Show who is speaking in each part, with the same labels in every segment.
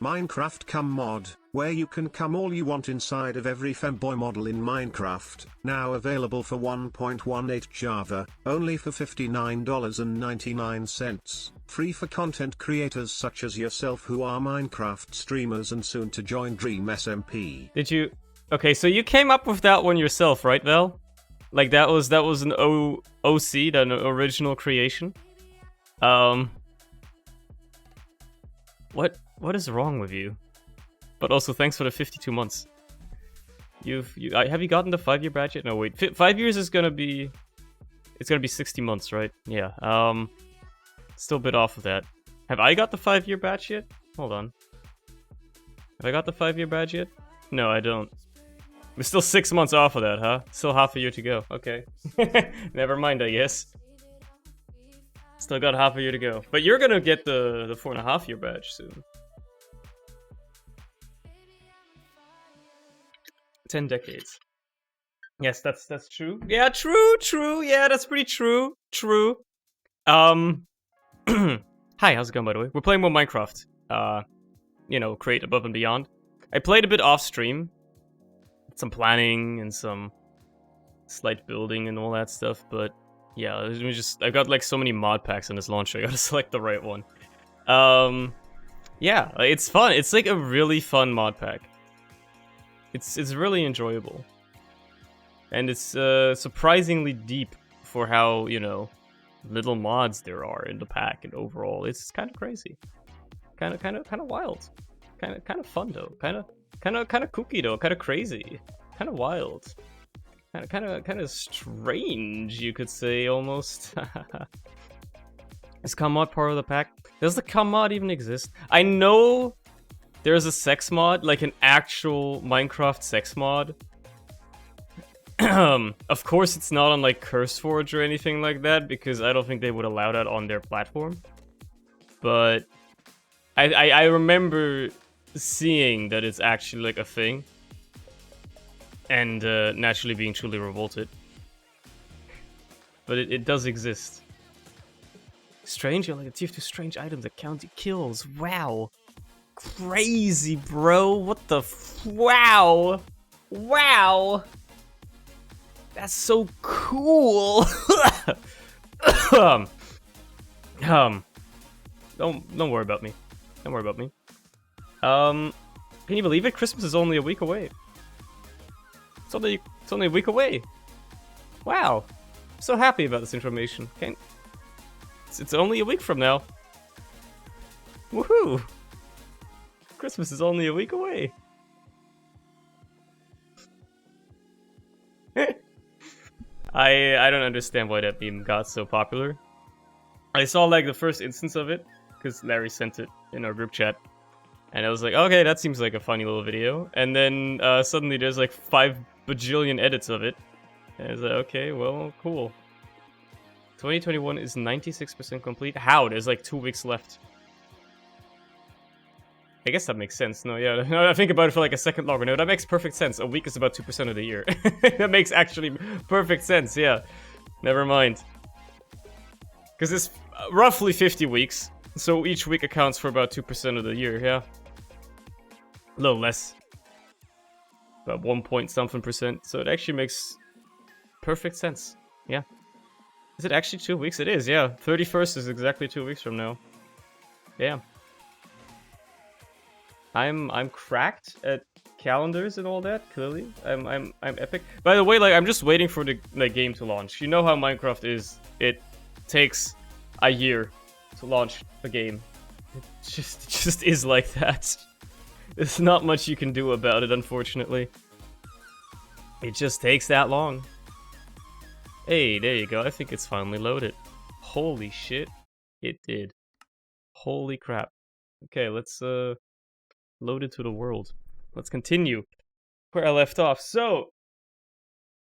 Speaker 1: Minecraft Cum Mod, where you can cum all you want inside of every femboy model in Minecraft, now available for 1.18 Java, only for $59.99, free for content creators such as yourself who are Minecraft streamers and soon to join Dream SMP.
Speaker 2: Did you... Okay, so you came up with that one yourself, right, Vel? Like, that was an OC, an original creation? What is wrong with you? But also, thanks for the 52 months. Have you gotten the 5-year badge yet? No, wait. 5 years is gonna be... It's gonna be 60 months, right? Yeah, still a bit off of that. Have I got the 5-year badge yet? Hold on. Have I got the 5-year badge yet? No, I don't. We're still 6 months off of that, huh? Still half a year to go. Okay. Never mind, I guess. Still got half a year to go. But you're gonna get the 4.5-year badge soon. 10 decades. Yes, that's true. Yeah, true. Yeah, that's pretty true. True. Hi, how's it going, by the way? We're playing more Minecraft. You know, Create Above and Beyond. I played a bit off stream. Some planning and some slight building and all that stuff, but yeah, I've got like so many mod packs on this launcher, I gotta select the right one. Yeah, it's fun. It's like a really fun mod pack. It's really enjoyable. And it's surprisingly deep for how, you know, little mods there are in the pack, and overall it's kind of crazy. Kind of wild. Kind of fun though. Kind of kooky though. Kind of crazy. Kind of wild. Kind of strange, you could say, almost. Is cum mod part of the pack? Does the cum mod even exist? I know there's a sex mod, like an actual Minecraft sex mod. Of course it's not on like CurseForge or anything like that, because I don't think they would allow that on their platform. But I remember seeing that it's actually like a thing. And naturally being truly revolted. But it does exist. Strange, you're like a thief to strange items that count your kills. Wow. Crazy, bro. What the wow. Wow. That's so cool. Don't worry about me. Don't worry about me. Can you believe it? Christmas is only a week away. It's only a week away. Wow. I'm so happy about this information. It's only a week from now. Woohoo! Christmas is only a week away. I don't understand why that meme got so popular. I saw like the first instance of it because Larry sent it in our group chat. And I was like, okay, that seems like a funny little video. And then suddenly there's like 5 bajillion edits of it. And I was like, okay, well, cool. 2021 is 96% complete. How? There's like 2 weeks left. I guess that makes sense. No, yeah, I think about it for like a second longer. No, that makes perfect sense. A week is about 2% of the year. That makes actually perfect sense, yeah. Never mind. Because it's roughly 50 weeks. So each week accounts for about 2% of the year, yeah. A little less. About 1 point something percent. So it actually makes perfect sense. Yeah. Is it actually 2 weeks? It is, yeah. 31st is exactly 2 weeks from now. Yeah. I'm cracked at calendars and all that, clearly. I'm epic. By the way, like I'm just waiting for the game to launch. You know how Minecraft is. It takes a year to launch a game. It just is like that. There's not much you can do about it, unfortunately. It just takes that long. Hey, there you go. I think it's finally loaded. Holy shit. It did. Holy crap. Okay, let's load it to the world. Let's continue where I left off. So,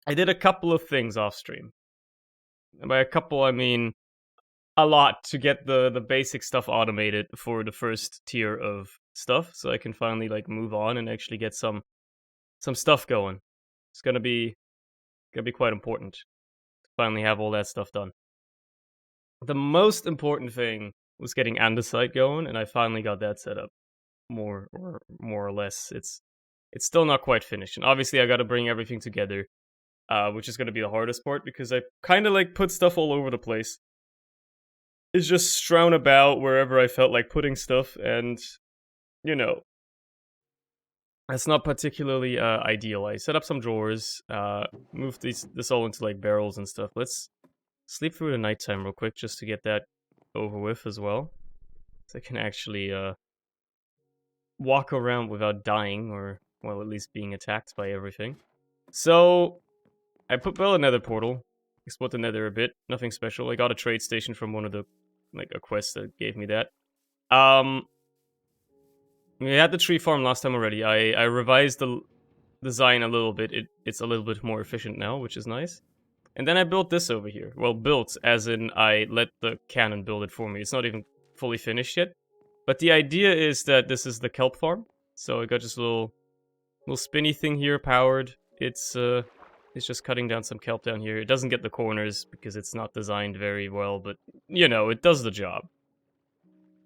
Speaker 2: I did a couple of things off stream. And by a couple, I mean a lot to get the basic stuff automated for the first tier of stuff, so I can finally like move on and actually get some stuff going. It's gonna be quite important to finally have all that stuff done. The most important thing was getting Andesite going, and I finally got that set up. more or less. It's still not quite finished, and obviously I got to bring everything together, which is going to be the hardest part because I kind of like put stuff all over the place. It's just strewn about wherever I felt like putting stuff, and you know, that's not particularly ideal. I set up some drawers, moved this all into like barrels and stuff. Let's sleep through the nighttime real quick just to get that over with as well, so I can actually walk around without dying, or well, at least being attacked by everything. So I built a nether portal, explored the nether a bit, nothing special. I got a trade station from one of the, like, a quest that gave me that. We had the tree farm last time already. I revised the design a little bit. It's a little bit more efficient now, which is nice. And then I built this over here. Well, built, as in I let the cannon build it for me. It's not even fully finished yet. But the idea is that this is the Kelp Farm. So I got this little spinny thing here, powered. It's just cutting down some kelp down here. It doesn't get the corners because it's not designed very well, but you know, it does the job.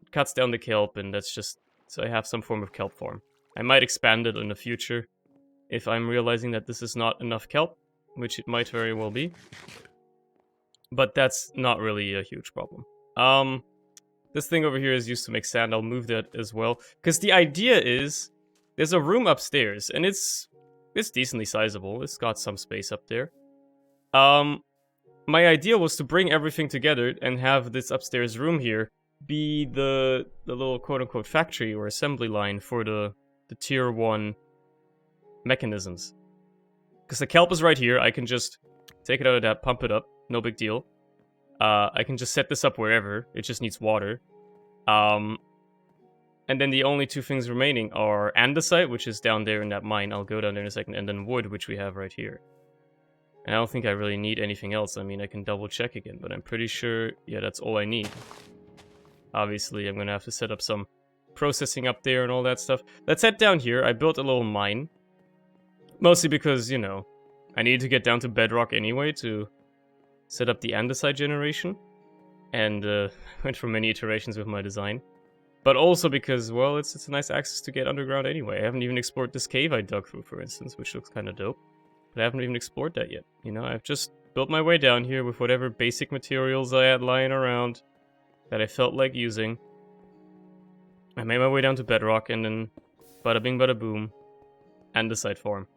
Speaker 2: It cuts down the kelp, and that's just so I have some form of kelp farm. I might expand it in the future if I'm realizing that this is not enough kelp, which it might very well be. But that's not really a huge problem. This thing over here is used to make sand. I'll move that as well, because the idea is there's a room upstairs, and it's decently sizable. It's got some space up there. My idea was to bring everything together and have this upstairs room here be the little quote-unquote factory or assembly line for the tier 1 mechanisms. Because the kelp is right here. I can just take it out of that, pump it up, no big deal. I can just set this up wherever. It just needs water. And then the only two things remaining are andesite, which is down there in that mine. I'll go down there in a second. And then wood, which we have right here. And I don't think I really need anything else. I mean, I can double check again, but I'm pretty sure, yeah, that's all I need. Obviously, I'm going to have to set up some processing up there and all that stuff. Let's head down here. I built a little mine. Mostly because, you know, I need to get down to bedrock anyway to set up the andesite generation. And went for many iterations with my design. But also because, well, it's a nice access to get underground anyway. I haven't even explored this cave I dug through, for instance, which looks kind of dope. But I haven't even explored that yet. You know, I've just built my way down here with whatever basic materials I had lying around that I felt like using. I made my way down to bedrock, and then bada bing bada boom, andesite farm.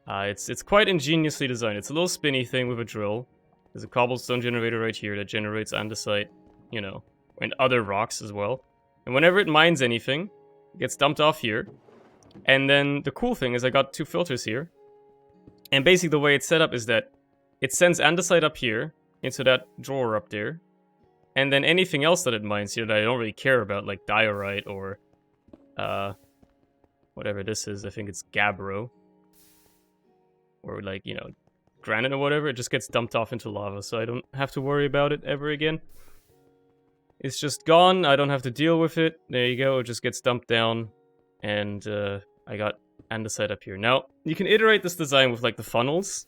Speaker 2: It's quite ingeniously designed. It's a little spinny thing with a drill. There's a cobblestone generator right here that generates andesite, you know, and other rocks as well. And whenever it mines anything, it gets dumped off here. And then the cool thing is I got 2 filters here. And basically the way it's set up is that it sends andesite up here into that drawer up there. And then anything else that it mines here that I don't really care about, like diorite or whatever this is, I think it's gabbro. Or like, you know, granite or whatever, it just gets dumped off into lava, so I don't have to worry about it ever again. It's just gone, I don't have to deal with it. There you go, it just gets dumped down. And I got andesite up here. Now, you can iterate this design with like the funnels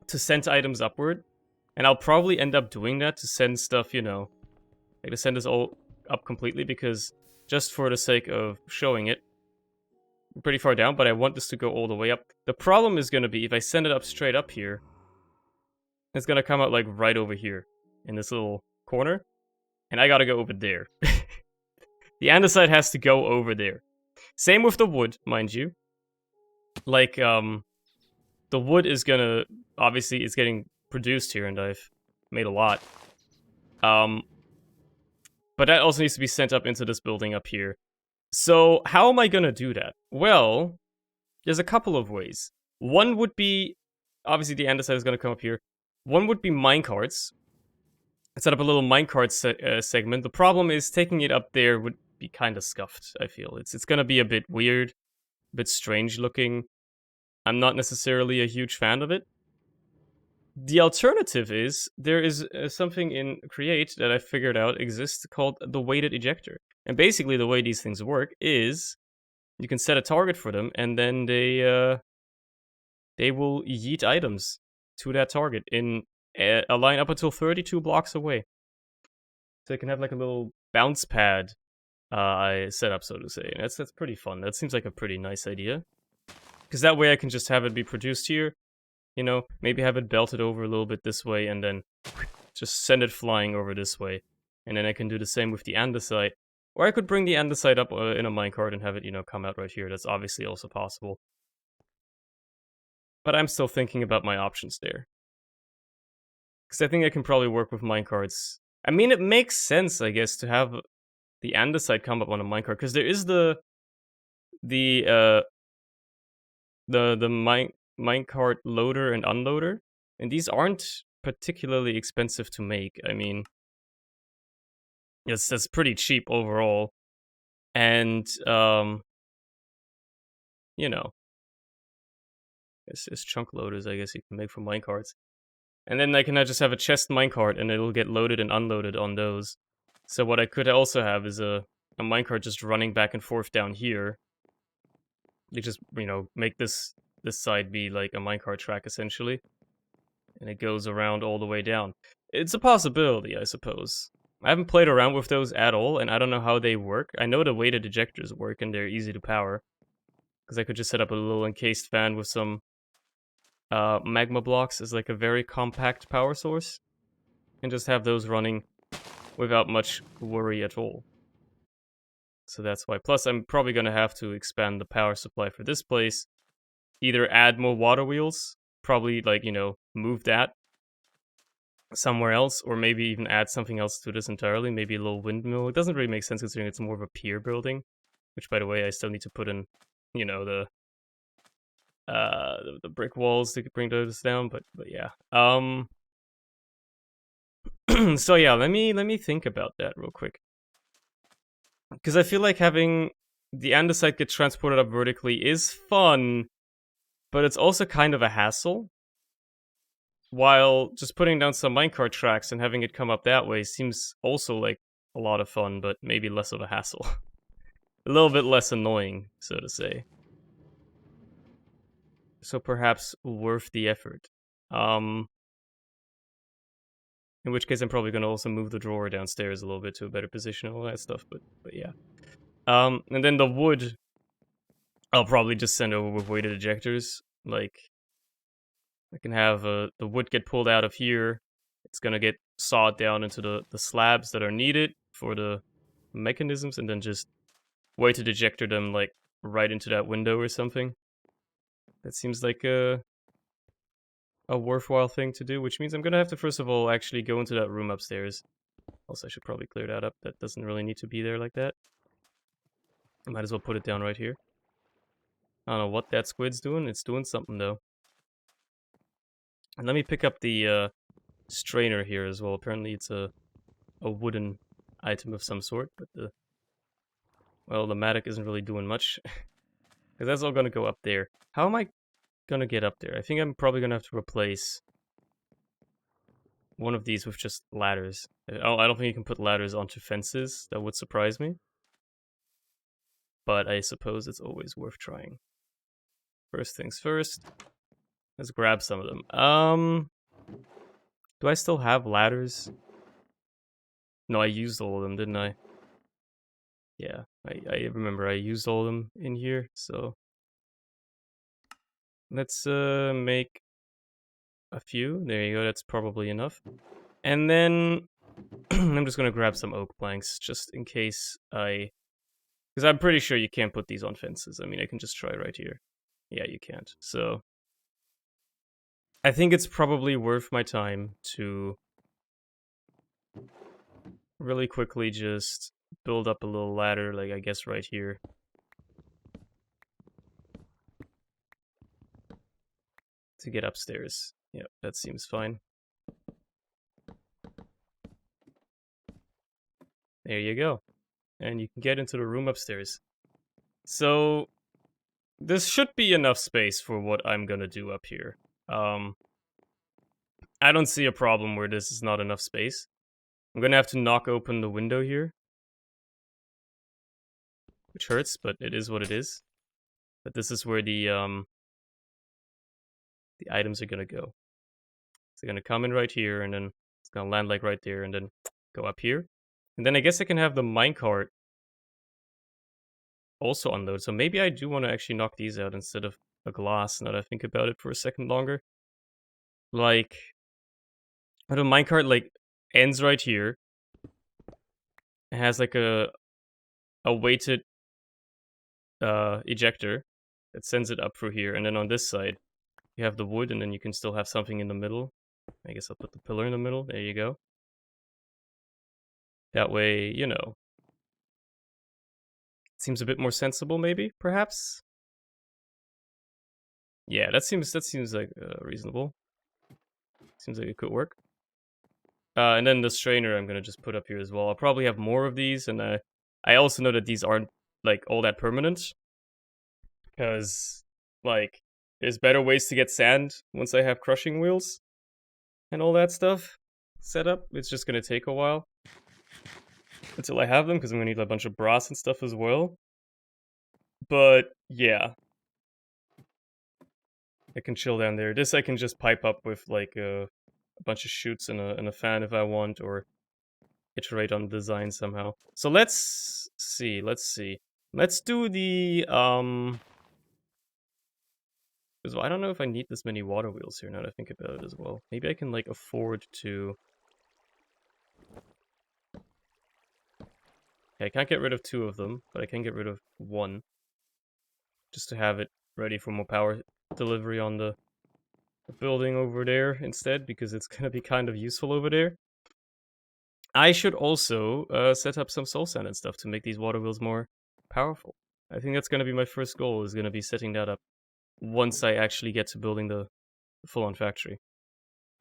Speaker 2: to send items upward. And I'll probably end up doing that to send stuff, you know, like to send this all up completely, because just for the sake of showing it, I'm pretty far down, but I want this to go all the way up. The problem is going to be if I send it up straight up here, it's going to come out like right over here in this little corner, and I got to go over there. The andesite has to go over there. Same with the wood, mind you. Like, the wood is going to, obviously, it's getting produced here, and I've made a lot. But that also needs to be sent up into this building up here. So how am I gonna do that? Well, there's a couple of ways. One would be, obviously the andesite is gonna come up here. One would be minecarts. I set up a little minecart segment. The problem is taking it up there would be kind of scuffed, I feel. It's gonna be a bit weird, a bit strange looking. I'm not necessarily a huge fan of it. The alternative is, there is something in Create that I figured out exists called the weighted ejector. And basically the way these things work is, you can set a target for them, and then they will yeet items to that target in a line up until 32 blocks away. So you can have like a little bounce pad I set up, so to say. And that's pretty fun. That seems like a pretty nice idea. Because that way I can just have it be produced here. You know, maybe have it belted over a little bit this way and then just send it flying over this way. And then I can do the same with the andesite. Or I could bring the andesite up in a minecart and have it, you know, come out right here. That's obviously also possible. But I'm still thinking about my options there. Because I think I can probably work with minecarts. I mean, it makes sense, I guess, to have the andesite come up on a minecart. Because there is the minecart loader and unloader. And these aren't particularly expensive to make. I mean, yes, that's pretty cheap overall. And, you know, it's chunk loaders, I guess, you can make from minecarts. And then I can just have a chest minecart, and it'll get loaded and unloaded on those. So what I could also have is a minecart just running back and forth down here. You just, you know, make this side be like a minecart track, essentially. And it goes around all the way down. It's a possibility, I suppose. I haven't played around with those at all, and I don't know how they work. I know the weighted ejectors work, and they're easy to power. Because I could just set up a little encased fan with some magma blocks as like a very compact power source. And just have those running without much worry at all. So that's why. Plus, I'm probably going to have to expand the power supply for this place. Either add more water wheels, probably, like, you know, move that somewhere else, or maybe even add something else to this entirely, maybe a little windmill. It doesn't really make sense considering it's more of a pier building, which, by the way, I still need to put in, you know, the brick walls to bring those down, but yeah. So yeah, let me think about that real quick. Because I feel like having the andesite get transported up vertically is fun, but it's also kind of a hassle. While just putting down some minecart tracks and having it come up that way seems also like a lot of fun, but maybe less of a hassle. A little bit less annoying, so to say. So perhaps worth the effort. In which case I'm probably going to also move the drawer downstairs a little bit to a better position and all that stuff, but yeah. And then the wood, I'll probably just send over with weighted ejectors. Like, I can have the wood get pulled out of here. It's going to get sawed down into the slabs that are needed for the mechanisms, and then just weighted ejector them, like, right into that window or something. That seems like a worthwhile thing to do, which means I'm going to have to, first of all, actually go into that room upstairs. Also, I should probably clear that up. That doesn't really need to be there like that. I might as well put it down right here. I don't know what that squid's doing. It's doing something, though. And let me pick up the strainer here as well. Apparently it's a wooden item of some sort, but the matic isn't really doing much. Because that's all going to go up there. How am I going to get up there? I think I'm probably going to have to replace one of these with just ladders. Oh, I don't think you can put ladders onto fences. That would surprise me. But I suppose it's always worth trying. First things first. Let's grab some of them. Do I still have ladders? No, I used all of them, didn't I? Yeah, I remember I used all of them in here, so... Let's make a few. There you go, that's probably enough. And then I'm just gonna grab some oak planks, just in case I... Because I'm pretty sure you can't put these on fences. I mean, I can just try right here. Yeah, you can't. So... I think it's probably worth my time to really quickly just build up a little ladder, like I guess right here. To get upstairs. Yep, that seems fine. There you go. And you can get into the room upstairs. So, this should be enough space for what I'm gonna do up here. I don't see a problem where this is not enough space. I'm gonna have to knock open the window here. Which hurts, but it is what it is. But this is where the items are gonna go. So they're gonna come in right here, and then it's gonna land like right there, and then go up here. And then I guess I can have the minecart also unload. So maybe I do want to actually knock these out instead of a glass, now that I think about it for a second longer. Like, the minecart, like, ends right here. It has, like, a weighted ejector that sends it up through here. And then on this side, you have the wood, and then you can still have something in the middle. I guess I'll put the pillar in the middle. There you go. That way, you know. Seems a bit more sensible, maybe, perhaps? Yeah, that seems like reasonable. Seems like it could work. And then the strainer I'm gonna just put up here as well. I'll probably have more of these, and I also know that these aren't, like, all that permanent. Because, like, there's better ways to get sand once I have crushing wheels and all that stuff set up. It's just gonna take a while until I have them, because I'm gonna need a bunch of brass and stuff as well. But, yeah. I can chill down there. This I can just pipe up with, like, a bunch of chutes and a fan if I want, or iterate on the design somehow. So let's see. Let's do the, because I don't know if I need this many water wheels here now that I think about it as well. Maybe I can, like, afford to... Okay, I can't get rid of 2 of them, but I can get rid of 1. Just to have it ready for more power delivery on the building over there instead, because it's gonna be kind of useful over there. I should also set up some soul sand and stuff to make these water wheels more powerful. I think that's gonna be my first goal, is gonna be setting that up once I actually get to building the full-on factory.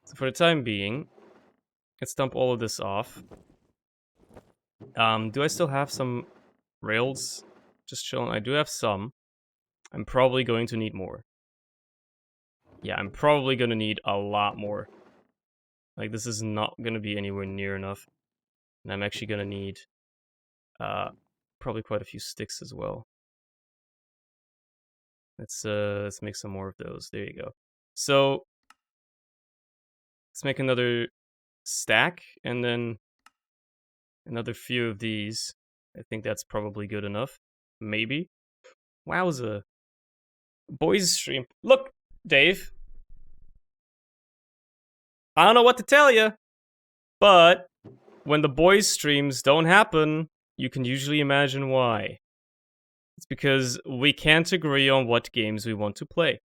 Speaker 2: So for the time being, let's dump all of this off. Do I still have some rails just chilling? I do have some. I'm probably going to need more. Yeah, I'm probably gonna need a lot more. Like, this is not gonna be anywhere near enough. And I'm actually gonna need probably quite a few sticks as well. Let's make some more of those. There you go. So let's make another stack, and then another few of these. I think that's probably good enough. Maybe. Wowza. Boys stream. Look, Dave. I don't know what to tell you, but when the boys streams don't happen, you can usually imagine why. It's because we can't agree on what games we want to play.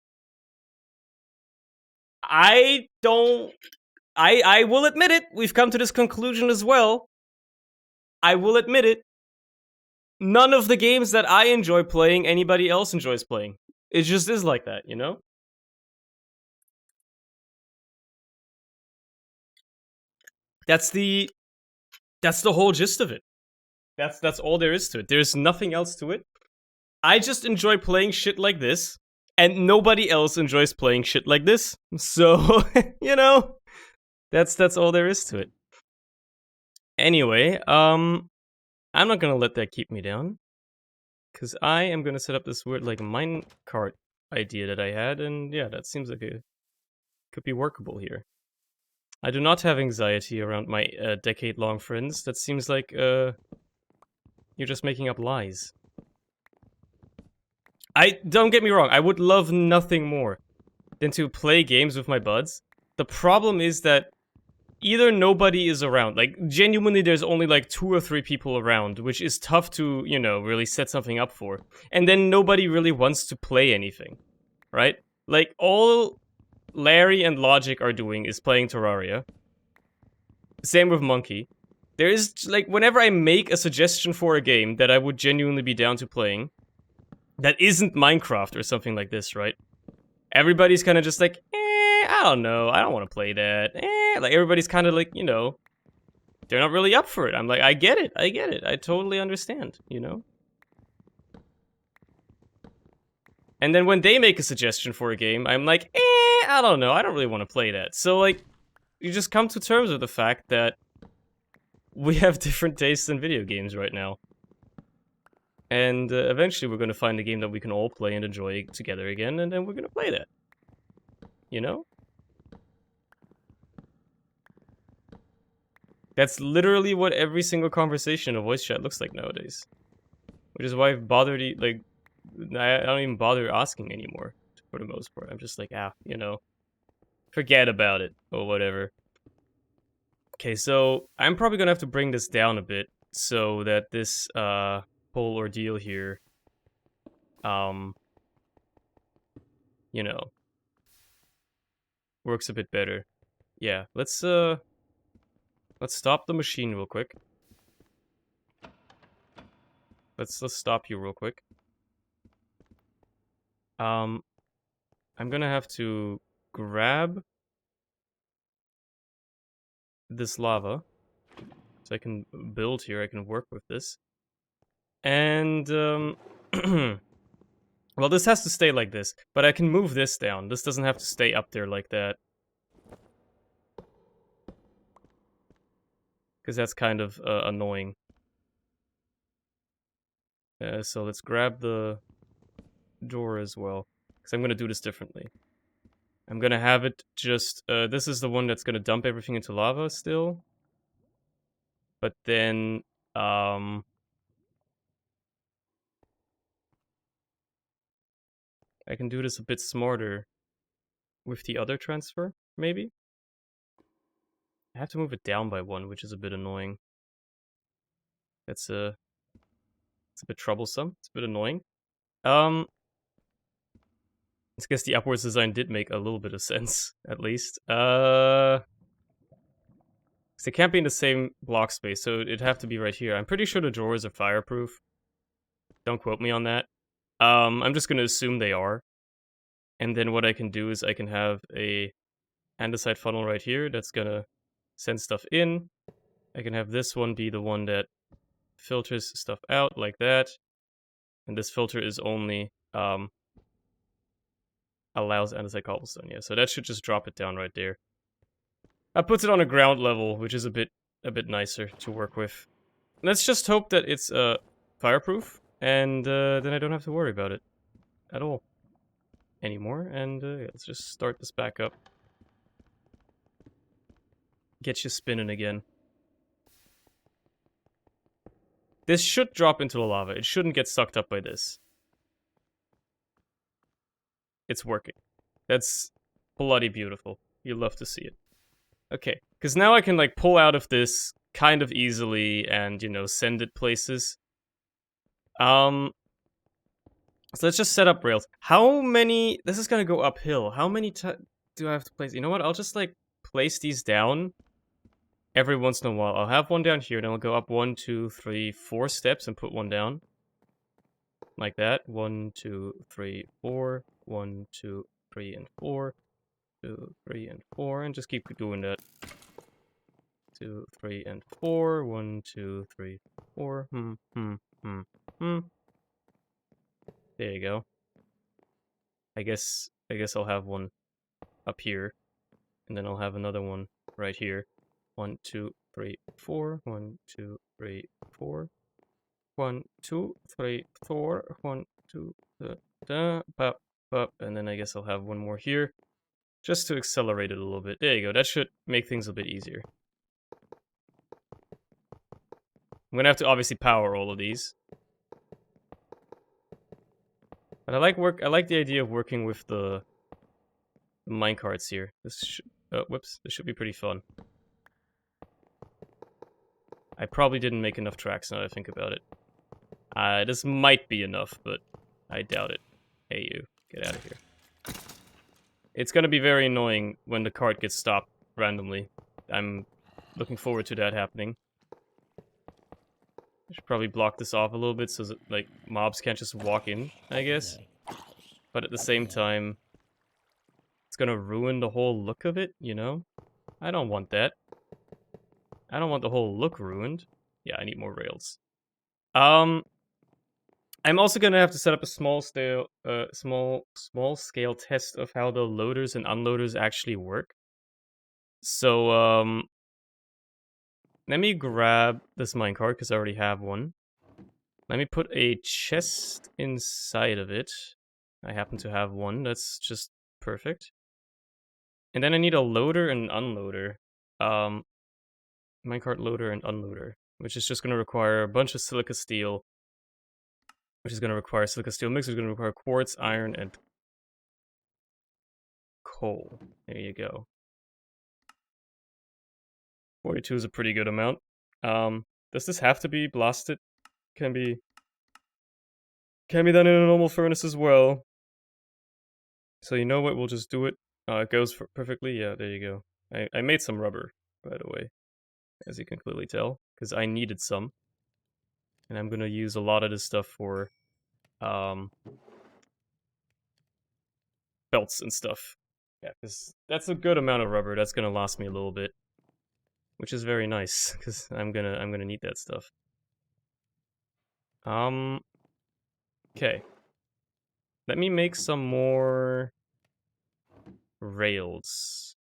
Speaker 2: I will admit it, we've come to this conclusion as well. I will admit it. None of the games that I enjoy playing, anybody else enjoys playing. It just is like that, you know? That's the whole gist of it. That's all there is to it. There's nothing else to it. I just enjoy playing shit like this, and nobody else enjoys playing shit like this. So, you know, that's all there is to it. Anyway, I'm not gonna let that keep me down, because I am gonna set up this weird, like, minecart idea that I had, and yeah, that seems like it could be workable here. I do not have anxiety around my decade-long friends. That seems like you're just making up lies. Don't get me wrong, I would love nothing more than to play games with my buds. The problem is that either nobody is around, like, genuinely there's only like 2 or 3 people around, which is tough to, you know, really set something up for. And then nobody really wants to play anything, right? Like, all Larry and Logic are doing is playing Terraria. Same with Monkey. There is, like, whenever I make a suggestion for a game that I would genuinely be down to playing, that isn't Minecraft or something like this, right? Everybody's kind of just like, I don't know, I don't want to play that. Like, everybody's kind of like, you know, they're not really up for it. I'm like, I get it, I totally understand, you know? And then when they make a suggestion for a game, I'm like, I don't know, I don't really want to play that. So, like, you just come to terms with the fact that we have different tastes in video games right now. And eventually we're going to find a game that we can all play and enjoy together again, and then we're going to play that. You know? That's literally what every single conversation of voice chat looks like nowadays. Which is why I've bothered, like, I don't even bother asking anymore, for the most part. I'm just like, you know, forget about it, or whatever. Okay, so I'm probably gonna have to bring this down a bit, so that this, whole ordeal here, you know, works a bit better. Yeah, let's stop the machine real quick. Let's stop you real quick. I'm gonna have to grab this lava, so I can build here, I can work with this. And, well, this has to stay like this, but I can move this down. This doesn't have to stay up there like that. Because that's kind of annoying. So let's grab the door as well. Because I'm going to do this differently. I'm going to have it just... this is the one that's going to dump everything into lava still. But then... I can do this a bit smarter with the other transfer, maybe? I have to move it down by one, which is a bit annoying. It's a bit troublesome. It's a bit annoying. I guess the upwards design did make a little bit of sense, at least. Because they can't be in the same block space, so it'd have to be right here. I'm pretty sure the drawers are fireproof. Don't quote me on that. I'm just gonna assume they are. And then what I can do is I can have a andesite funnel right here that's gonna send stuff in. I can have this one be the one that filters stuff out like that. And this filter is only allows andesite cobblestone. Yeah, so that should just drop it down right there. That puts it on a ground level, which is a bit nicer to work with. Let's just hope that it's fireproof, and then I don't have to worry about it at all anymore. And yeah, let's just start this back up. Get you spinning again. This should drop into the lava. It shouldn't get sucked up by this. It's working. That's bloody beautiful. You love to see it. Okay, because now I can, like, pull out of this kind of easily and, you know, send it places. So let's just set up rails. How many... This is gonna go uphill. How many do I have to place? You know what? I'll just, like, place these down every once in a while. I'll have one down here, then I'll go up 1, 2, 3, 4 steps and put one down. Like that. 1, 2, 3, 4. 1, 2, 3, and 4. 2, 3, and 4. And just keep doing that. 2, 3, and 4. 1, 2, 3, 4. There you go. I guess I'll have one up here. And then I'll have another one right here. 1, 2, 3, 4. 1, 2, 3, 4. 1, 2, 3, 4. 1, 2, pop, pop. And then I guess I'll have one more here. Just to accelerate it a little bit. There you go. That should make things a bit easier. I'm gonna have to obviously power all of these. But I like the idea of working with the minecarts here. This should be pretty fun. I probably didn't make enough tracks now that I think about it. This might be enough, but I doubt it. Hey, you. Get out of here. It's gonna be very annoying when the cart gets stopped randomly. I'm looking forward to that happening. I should probably block this off a little bit so that, like, mobs can't just walk in, I guess. But at the same time, it's gonna ruin the whole look of it, you know? I don't want that. I don't want the whole look ruined. Yeah, I need more rails. I'm also gonna have to set up a small scale test of how the loaders and unloaders actually work. So, let me grab this minecart, because I already have one. Let me put a chest inside of it. I happen to have one, that's just perfect. And then I need a loader and unloader. Minecart loader and unloader, which is just going to require a bunch of silica steel which is going to require silica steel mix, which is going to require quartz, iron, and coal. There you go. 42 is a pretty good amount. Does this have to be blasted? Can be done in a normal furnace as well. So you know what? We'll just do it. It goes perfectly. Yeah, there you go. I made some rubber, by the way, as you can clearly tell, because I needed some. And I'm gonna use a lot of this stuff for belts and stuff. Yeah, because that's a good amount of rubber. That's gonna last me a little bit, which is very nice, because I'm gonna need that stuff. Okay. Let me make some more rails.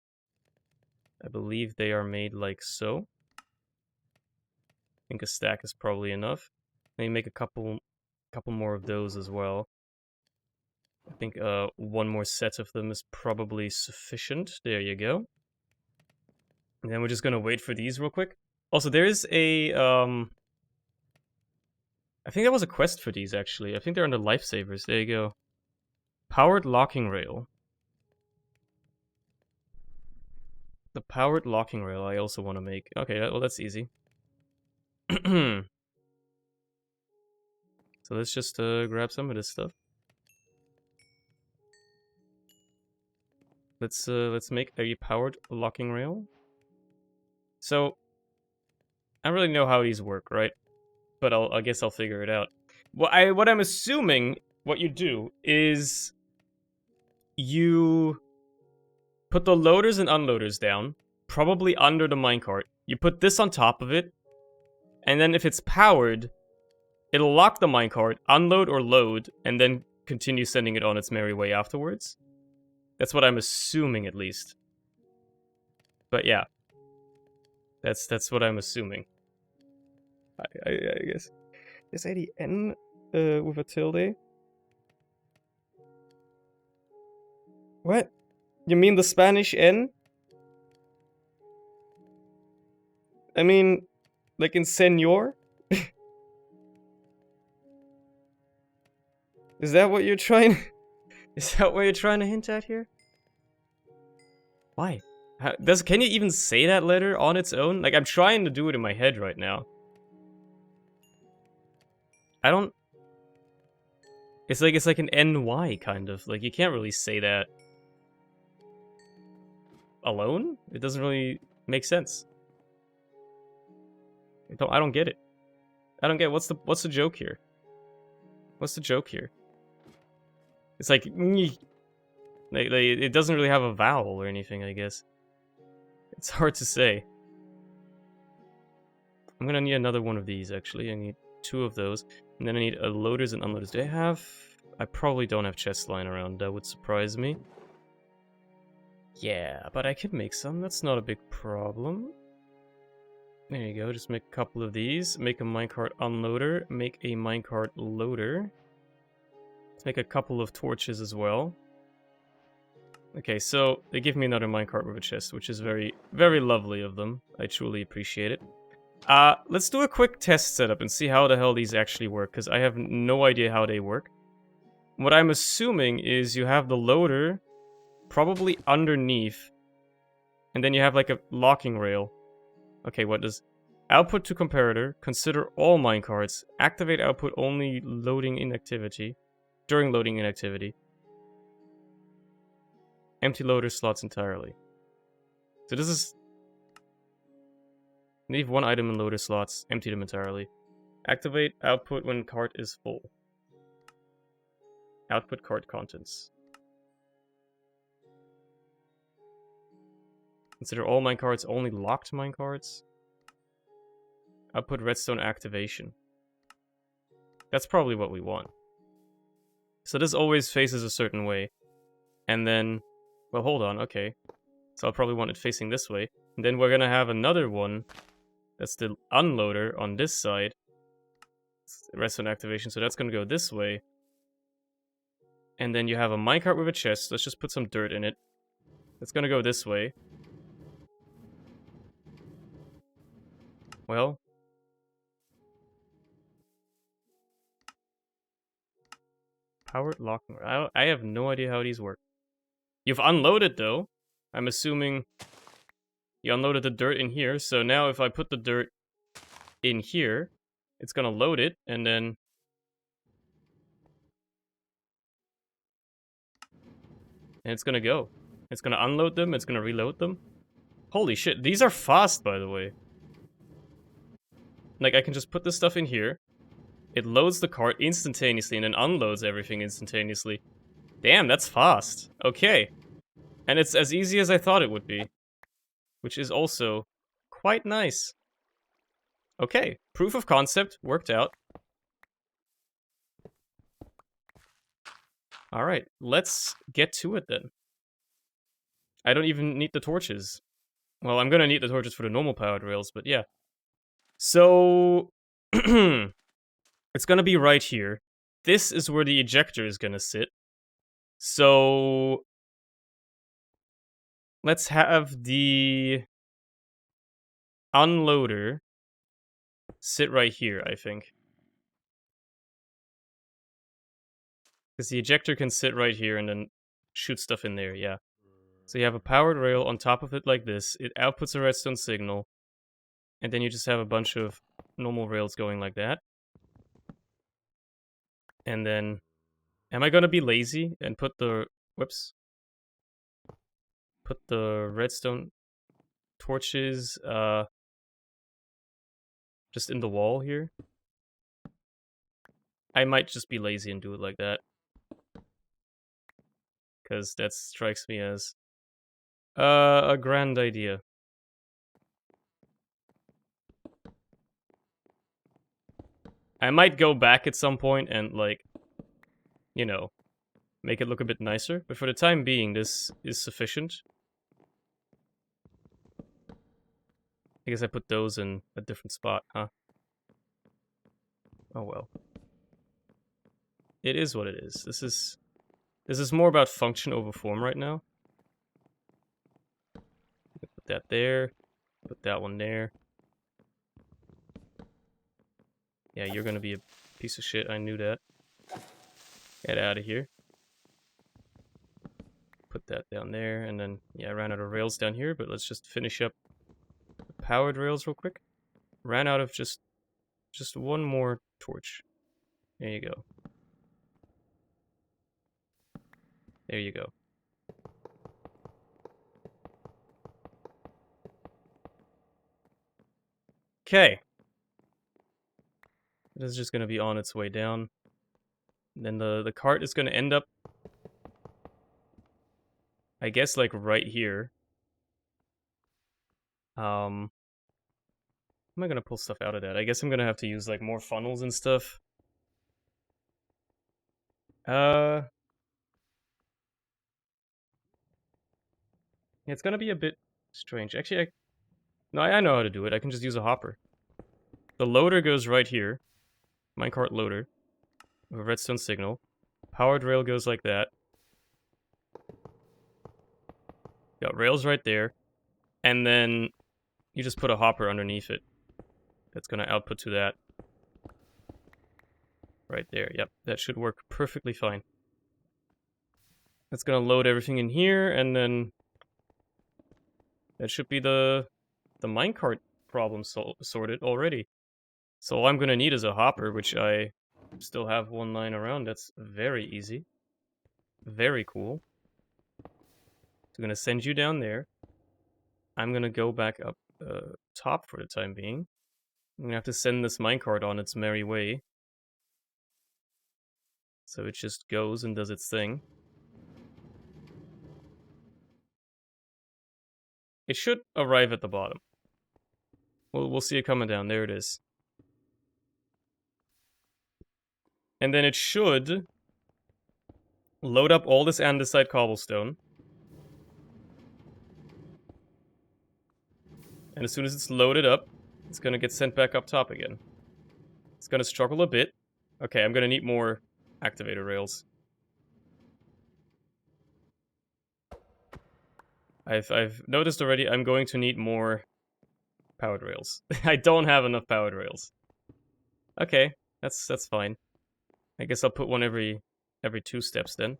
Speaker 2: I believe they are made like so. I think a stack is probably enough. Let me make a couple more of those as well. I think one more set of them is probably sufficient. There you go. And then we're just gonna wait for these real quick. Also, there is a I think there was a quest for these actually. I think they're under lifesavers. There you go. Powered locking rail. The powered locking rail I also want to make. Okay, well that's easy. So let's just grab some of this stuff. Let's make a powered locking rail. So I don't really know how these work, right? But I guess I'll figure it out. What I'm assuming what you do is you put the loaders and unloaders down, probably under the minecart. You put this on top of it, and then if it's powered, it'll lock the minecart, unload or load, and then continue sending it on its merry way afterwards. That's what I'm assuming, at least. But yeah, that's what I'm assuming. I guess. Is a N with a tilde? What? You mean the Spanish N? I mean, like in senor? Is that what you're trying? Is that what you're trying to hint at here? Why? Can you even say that letter on its own? Like, I'm trying to do it in my head right now. I don't. It's like an NY kind of. Like, you can't really say that alone. It doesn't really make sense. I don't get it. I don't get what's the joke here. What's the joke here? It's like it doesn't really have a vowel or anything, I guess. It's hard to say. I'm gonna need another one of these, actually. I need 2 of those. And then I need loaders and unloaders. Do I have... I probably don't have chests lying around. That would surprise me. Yeah, but I could make some. That's not a big problem. There you go. Just make a couple of these. Make a minecart unloader. Make a minecart loader. Let's make a couple of torches as well. Okay, so they give me another minecart with a chest, which is very, very lovely of them. I truly appreciate it. Let's do a quick test setup and see how the hell these actually work, because I have no idea how they work. What I'm assuming is you have the loader probably underneath, and then you have like a locking rail. Okay, what does... Output to comparator, consider all minecarts, activate output only loading inactivity, during loading inactivity. Empty loader slots entirely. So this is... Leave 1 item in loader slots, empty them entirely. Activate output when cart is full. Output cart contents. Consider all minecarts only locked minecarts. Output redstone activation. That's probably what we want. So this always faces a certain way. And then... Well, hold on, okay. So I'll probably want it facing this way. And then we're gonna have another one. That's the unloader on this side. Redstone activation, so that's gonna go this way. And then you have a minecart with a chest. Let's just put some dirt in it. That's gonna go this way. Well. Powered locking. I have no idea how these work. You've unloaded, though. I'm assuming you unloaded the dirt in here. So now if I put the dirt in here, it's gonna load it, and then... and it's gonna go. It's gonna unload them, it's gonna reload them. Holy shit, these are fast, by the way. Like, I can just put this stuff in here. It loads the cart instantaneously and then unloads everything instantaneously. Damn, that's fast. Okay. And it's as easy as I thought it would be. Which is also quite nice. Okay, proof of concept worked out. Alright, let's get to it then. I don't even need the torches. Well, I'm gonna need the torches for the normal powered rails, but yeah. So... it's gonna be right here. This is where the ejector is gonna sit. So... let's have the unloader sit right here, I think. Because the ejector can sit right here and then shoot stuff in there, yeah. So you have a powered rail on top of it like this. It outputs a redstone signal. And then you just have a bunch of normal rails going like that. And then... am I gonna be lazy and put the... whoops. Put the redstone torches, just in the wall here? I might just be lazy and do it like that. Because that strikes me as a grand idea. I might go back at some point and, like, you know, make it look a bit nicer. But for the time being, this is sufficient. I guess I put those in a different spot, huh? Oh well. It is what it is. This is more about function over form right now. Put that there. Put that one there. Yeah, you're gonna be a piece of shit. I knew that. Get out of here. Put that down there, and then, yeah, I ran out of rails down here, but let's just finish up the powered rails real quick. Ran out of just one more torch. There you go. There you go. Okay. This is just gonna be on its way down. And then the cart is gonna end up, I guess, like right here. How am I gonna pull stuff out of that? I guess I'm gonna have to use like more funnels and stuff. It's gonna be a bit strange. Actually, no, I know how to do it. I can just use a hopper. The loader goes right here. Minecart loader. With a redstone signal. Powered rail goes like that. Got rails right there. And then you just put a hopper underneath it. That's gonna output to that. Right there. Yep, that should work perfectly fine. That's gonna load everything in here, and then that should be the minecart problem sorted already. So all I'm gonna need is a hopper, which I still have one lying around. That's very easy. Very cool. So I'm gonna send you down there. I'm gonna go back up top for the time being. I'm gonna have to send this minecart on its merry way. So it just goes and does its thing. It should arrive at the bottom. We'll see it coming down. There it is. And then it should load up all this andesite cobblestone. And as soon as it's loaded up, it's gonna get sent back up top again. It's gonna struggle a bit. Okay, I'm gonna need more activator rails. I've noticed already I'm going to need more powered rails. I don't have enough powered rails. Okay, that's fine. I guess I'll put one every every 2 steps then.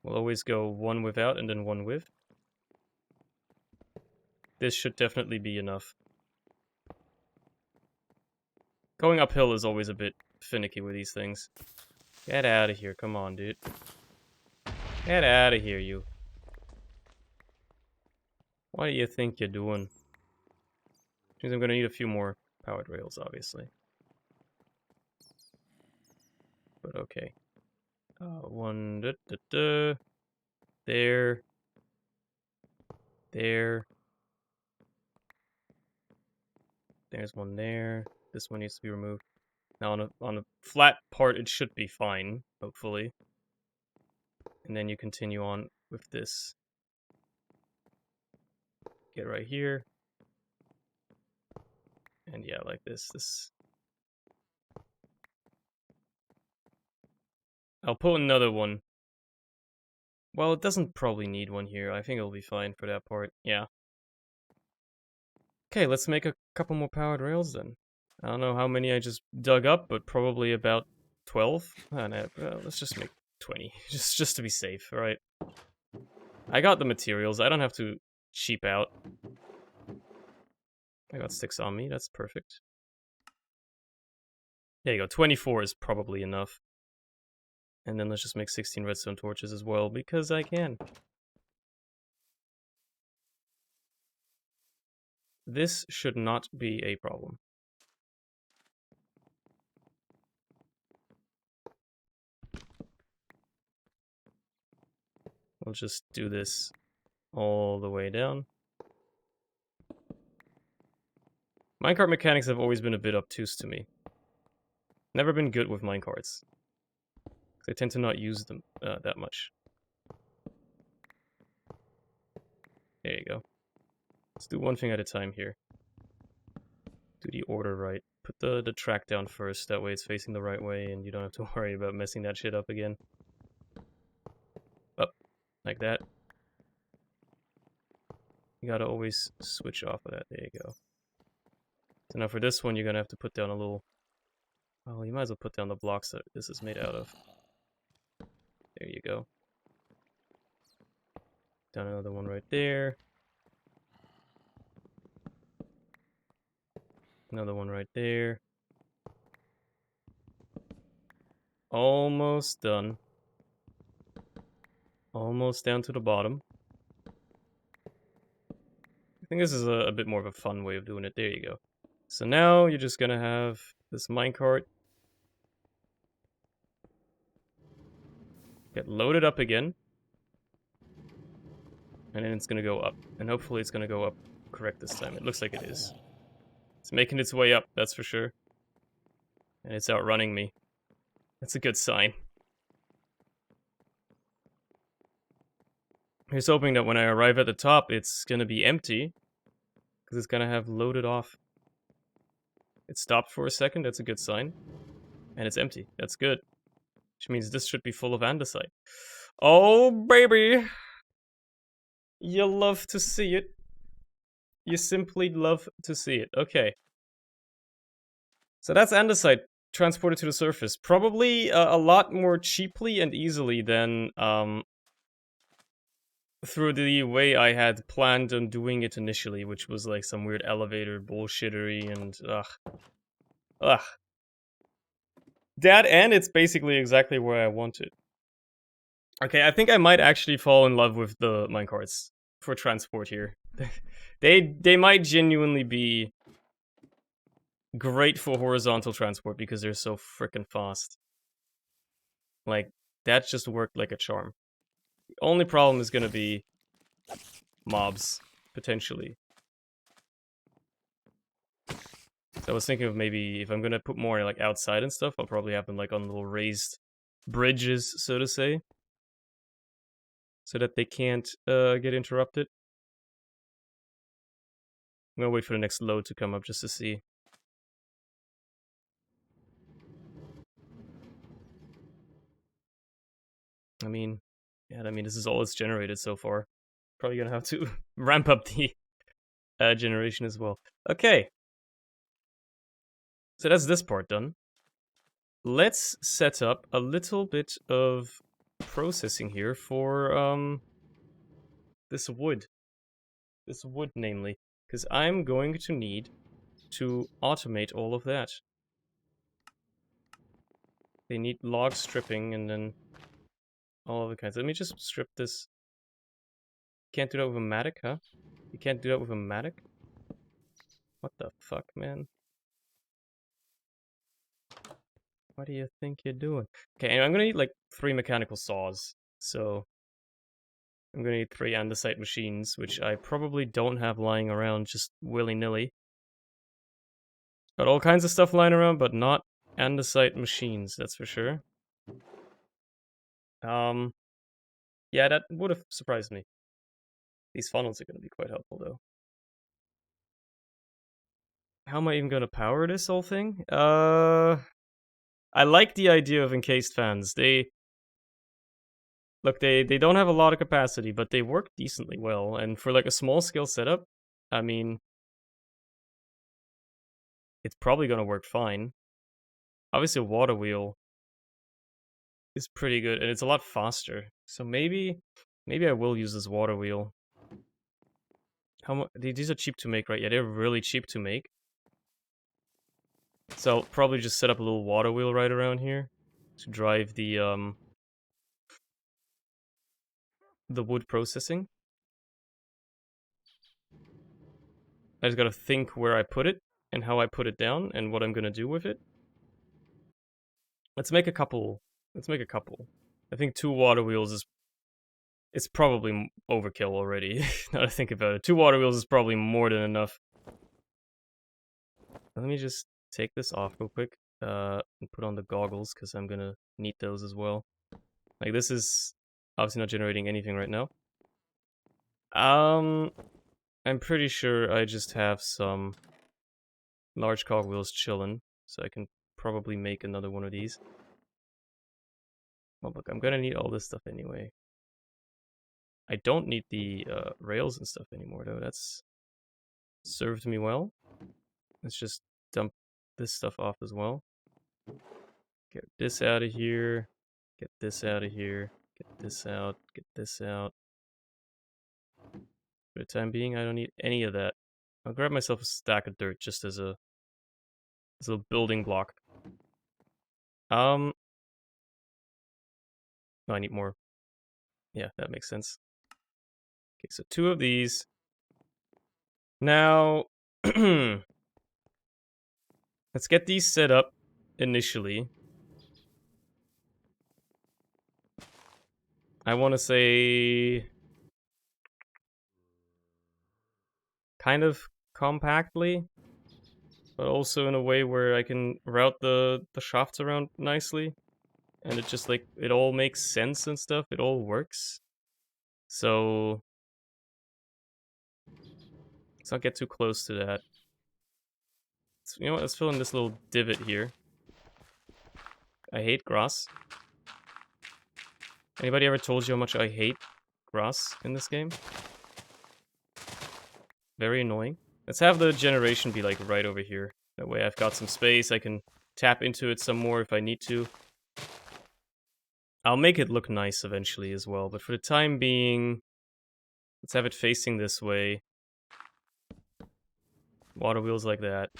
Speaker 2: We'll always go 1 without and then 1 with. This should definitely be enough. Going uphill is always a bit finicky with these things. Get out of here, come on, dude. Get out of here, you. What do you think you're doing? Means I'm gonna need a few more powered rails, obviously. But okay. 1, there. There. There's one there. This one needs to be removed. Now on a flat part, it should be fine, hopefully. And then you continue on with this. Get right here. And yeah, like this. I'll put another one. Well, it doesn't probably need one here. I think it'll be fine for that part. Yeah. Okay, let's make a couple more powered rails then. I don't know how many I just dug up, but probably about 12. Let's just make 20, just to be safe, alright? I got the materials, I don't have to cheap out. I got sticks on me, that's perfect. There you go, 24 is probably enough. And then let's just make 16 redstone torches as well, because I can. This should not be a problem. We'll just do this all the way down. Minecart mechanics have always been a bit obtuse to me. Never been good with minecarts. I tend to not use them that much. There you go. Let's do one thing at a time here. Do the order right. Put the track down first, that way it's facing the right way and you don't have to worry about messing that shit up again. Up, like that. You gotta always switch off of that, there you go. So now for this one, you're gonna have to put down a little... Well, you might as well put down the blocks that this is made out of. There you go. Down another one right there. Another one right there. Almost done. Almost down to the bottom. I think this is a bit more of a fun way of doing it. There you go. So now you're just gonna have this minecart get loaded up again. And then it's gonna go up. And hopefully it's gonna go up correct this time. It looks like it is. It's making its way up, that's for sure. And it's outrunning me. That's a good sign. Here's hoping that when I arrive at the top, it's gonna be empty. Because it's gonna have loaded off. It stopped for a second, that's a good sign. And it's empty, that's good. Which means this should be full of andesite. Oh, baby! You love to see it. You simply love to see it. Okay. So that's andesite transported to the surface. Probably a lot more cheaply and easily than through the way I had planned on doing it initially, which was like some weird elevator bullshittery and ugh. That, and it's basically exactly where I want it. Okay, I think I might actually fall in love with the minecarts for transport here. They might genuinely be great for horizontal transport because they're so freaking fast. Like, that just worked like a charm. The only problem is gonna be mobs, potentially. So I was thinking of maybe, if I'm gonna put more like outside and stuff, I'll probably have them like on little raised bridges, so to say. So that they can't get interrupted. I'm gonna wait for the next load to come up just to see. I mean, yeah, this is all it's generated so far. Probably gonna have to ramp up generation as well. Okay. So that's this part done. Let's set up a little bit of processing here for this wood. This wood, namely. Because I'm going to need to automate all of that. They need log stripping and then all other kinds. Let me just strip this. Can't do that with a matic, huh? You can't do that with a matic? What the fuck, man? What do you think you're doing? Okay, and I'm gonna need like 3 mechanical saws. So I'm gonna need 3 andesite machines, which I probably don't have lying around just willy-nilly. Got all kinds of stuff lying around, but not andesite machines, that's for sure. Yeah, that would have surprised me. These funnels are gonna be quite helpful, though. How am I even gonna power this whole thing? I like the idea of encased fans. Look, they don't have a lot of capacity, but they work decently well. And for like a small scale setup, I mean, it's probably gonna work fine. Obviously, a water wheel is pretty good, and it's a lot faster. So maybe I will use this water wheel. How much? These are cheap to make, right? Yeah, they're really cheap to make. So I'll probably just set up a little water wheel right around here to drive the wood processing. I just gotta think where I put it and how I put it down and what I'm gonna do with it. Let's make a couple. I think 2 water wheels is... It's probably overkill already, now that I think about it. 2 water wheels is probably more than enough. Let me just take this off real quick and put on the goggles, because I'm gonna need those as well. Like, this is obviously not generating anything right now. I'm pretty sure I just have some large cogwheels chilling, so I can probably make another one of these. Oh, look, I'm gonna need all this stuff anyway. I don't need the rails and stuff anymore, though. That's served me well. Let's just dump this stuff off as well. Get this out of here. Get this out of here. Get this out. Get this out. For the time being, I don't need any of that. I'll grab myself a stack of dirt just as a building block. No, I need more. Yeah, that makes sense. Okay, so 2 of these. Now, let's get these set up initially. I want to say kind of compactly, but also in a way where I can route the shafts around nicely. And it just, like, it all makes sense and stuff. It all works. So let's not get too close to that. You know what? Let's fill in this little divot here. I hate grass. Anybody ever told you how much I hate grass in this game? Very annoying. Let's have the generation be like right over here. That way I've got some space. I can tap into it some more if I need to. I'll make it look nice eventually as well, but for the time being, let's have it facing this way. Water wheels like that.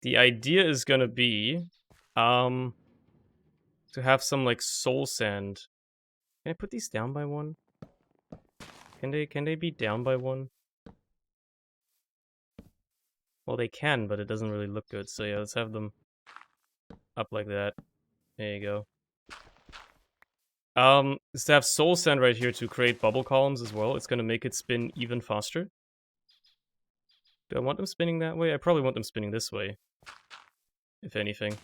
Speaker 2: The idea is gonna be to have some like soul sand. Can I put these down by 1? Can they be down by 1? Well, they can, but it doesn't really look good. So yeah, let's have them up like that. There you go. Is to have soul sand right here to create bubble columns as well. It's gonna make it spin even faster. Do I want them spinning that way? I probably want them spinning this way, if anything.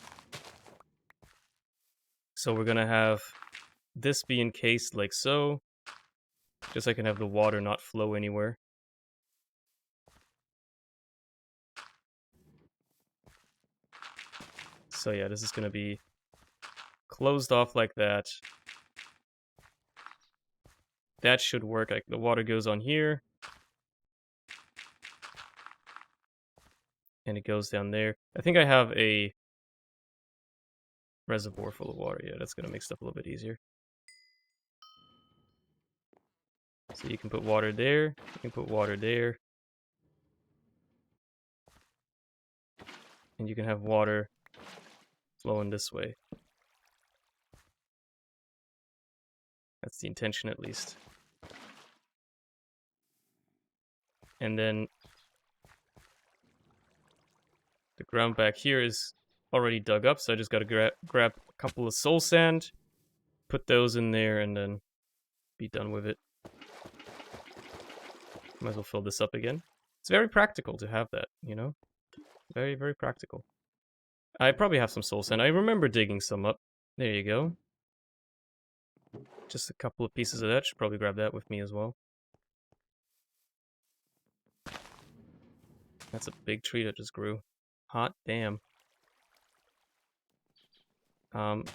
Speaker 2: So we're gonna have this be encased like so, just so I can have the water not flow anywhere. So yeah, this is gonna be closed off like that. That should work. Like, the water goes on here. And it goes down there. I think I have a reservoir full of water. Yeah, that's gonna make stuff a little bit easier. So you can put water there, you can put water there. And you can have water flowing this way. That's the intention, at least. And then the ground back here is already dug up, so I just gotta grab a couple of soul sand, put those in there, and then be done with it. Might as well fill this up again. It's very practical to have that, you know? Very, very practical. I probably have some soul sand. I remember digging some up. There you go. Just a couple of pieces of that. Should probably grab that with me as well. That's a big tree that just grew. Hot damn.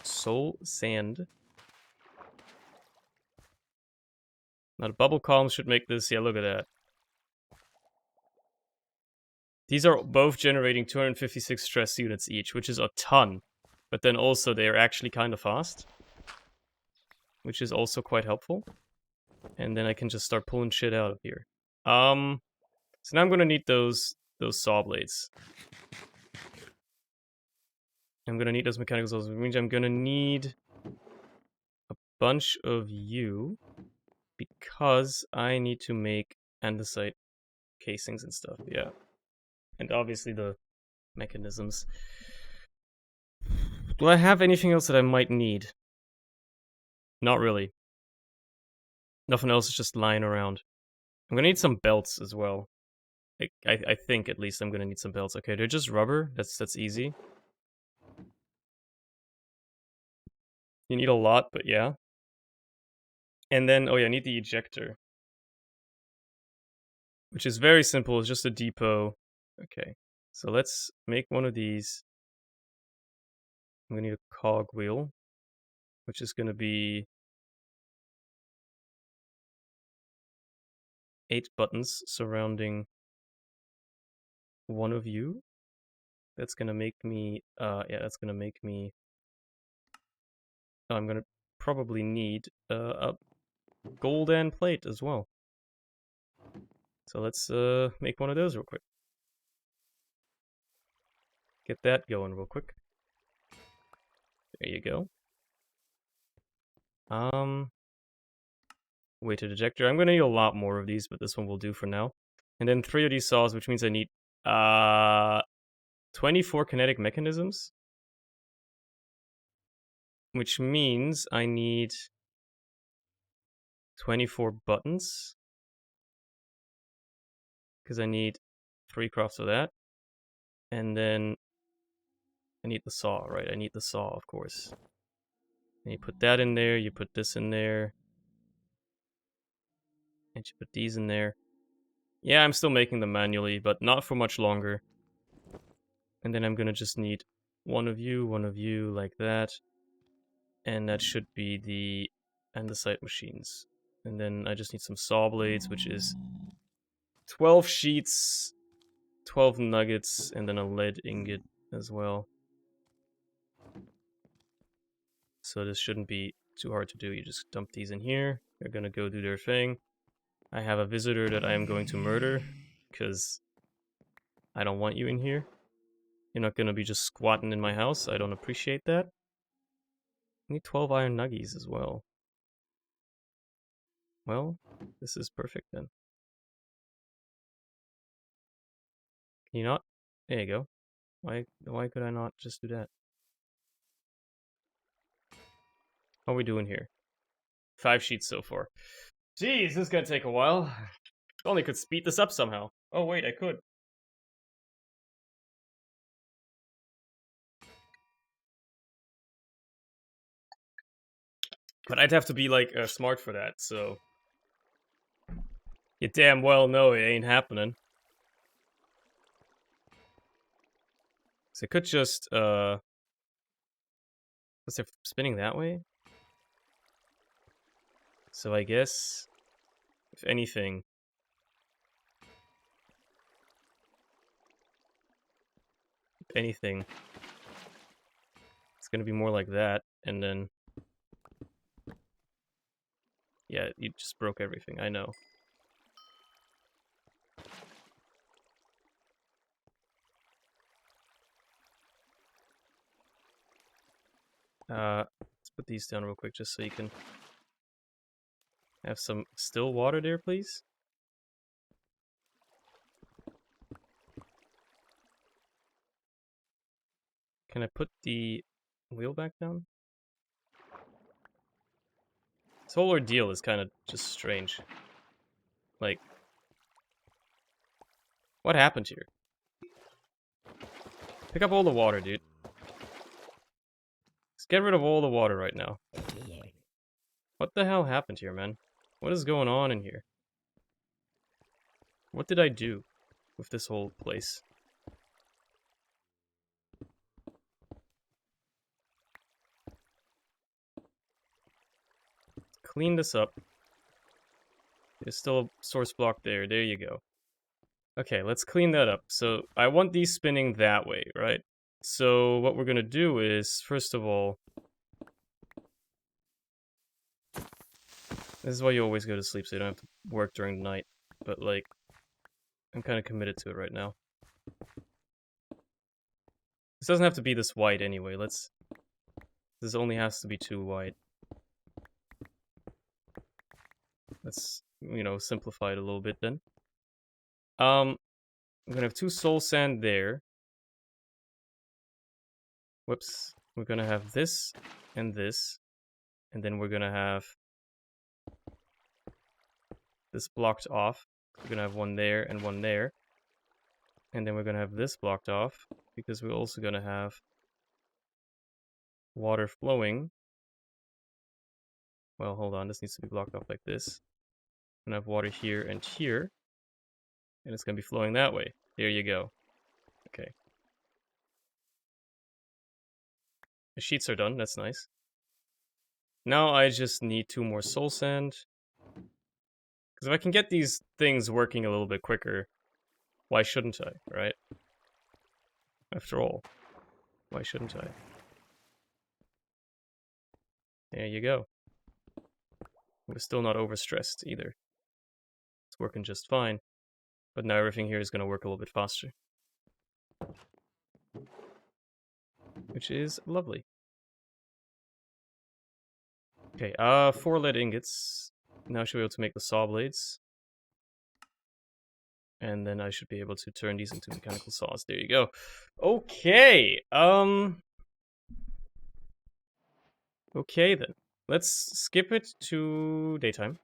Speaker 2: Soul sand. Now the bubble column should make this. Yeah, look at that. These are both generating 256 stress units each, which is a ton. But then also they are actually kind of fast, which is also quite helpful. And then I can just start pulling shit out of here. So now I'm gonna need those saw blades. I'm gonna need those mechanical saws, which means I'm gonna need a bunch of you because I need to make andesite casings and stuff. Yeah, and obviously the mechanisms. Do I have anything else that I might need? Not really. Nothing else is just lying around. I'm gonna need some belts as well. I think at least I'm gonna need some belts. Okay, they're just rubber. That's easy. You need a lot, but yeah. And then, oh yeah, I need the ejector, which is very simple. It's just a depot. Okay, so let's make one of these. I'm gonna need a cog wheel, which is gonna be 8 buttons surrounding one of you. That's gonna make me, yeah, that's gonna make me, I'm gonna probably need a golden plate as well. So let's make one of those real quick. Get that going real quick. There you go. Weighted ejector. I'm gonna need a lot more of these, but this one will do for now. And then 3 of these saws, which means I need 24 kinetic mechanisms. Which means I need 24 buttons. Because I need 3 crafts of that. And then I need the saw, right? I need the saw, of course. And you put that in there, you put this in there. And you put these in there. Yeah, I'm still making them manually, but not for much longer. And then I'm gonna just need one of you, like that. And that should be the andesite machines. And then I just need some saw blades, which is 12 sheets, 12 nuggets, and then a lead ingot as well. So this shouldn't be too hard to do. You just dump these in here. They're gonna go do their thing. I have a visitor that I am going to murder, because I don't want you in here. You're not gonna be just squatting in my house. I don't appreciate that. I need 12 iron nuggies as well. Well, this is perfect then. Can you not? There you go. Why could I not just do that? How are we doing here? 5 sheets so far. Jeez, this is gonna take a while. If only could speed this up somehow. Oh wait, I could. But I'd have to be like smart for that, so you damn well know it ain't happening. So I could just was it spinning that way? So I guess if anything, anything, it's gonna be more like that, and then... Yeah, you just broke everything, I know. Let's put these down real quick just so you can have some still water there, please. Can I put the wheel back down? This whole ordeal is kind of just strange. Like, what happened here? Pick up all the water, dude. Let's get rid of all the water right now. What the hell happened here, man? What is going on in here? What did I do with this whole place? Clean this up. There's still a source block there. There you go. Okay, let's clean that up. So I want these spinning that way, right? So what we're gonna do is, first of all, this is why you always go to sleep so you don't have to work during the night. But like, I'm kind of committed to it right now. This doesn't have to be this wide anyway. This only has to be 2 wide. Let's, you know, simplify it a little bit then. I'm gonna have 2 soul sand there. Whoops. We're gonna have this, and then we're gonna have this blocked off. We're gonna have one there and one there. And then we're gonna have this blocked off, because we're also gonna have water flowing. Well, hold on, this needs to be blocked off like this. I'm gonna have water here and here. And it's gonna be flowing that way. There you go. Okay. The sheets are done, that's nice. Now I just need 2 more soul sand. Because if I can get these things working a little bit quicker, why shouldn't I, right? After all, why shouldn't I? There you go. We're still not overstressed either. It's working just fine. But now everything here is going to work a little bit faster. Which is lovely. Okay, 4 lead ingots. Now I should be able to make the saw blades. And then I should be able to turn these into mechanical saws. There you go. Okay, okay then. Let's skip it to daytime.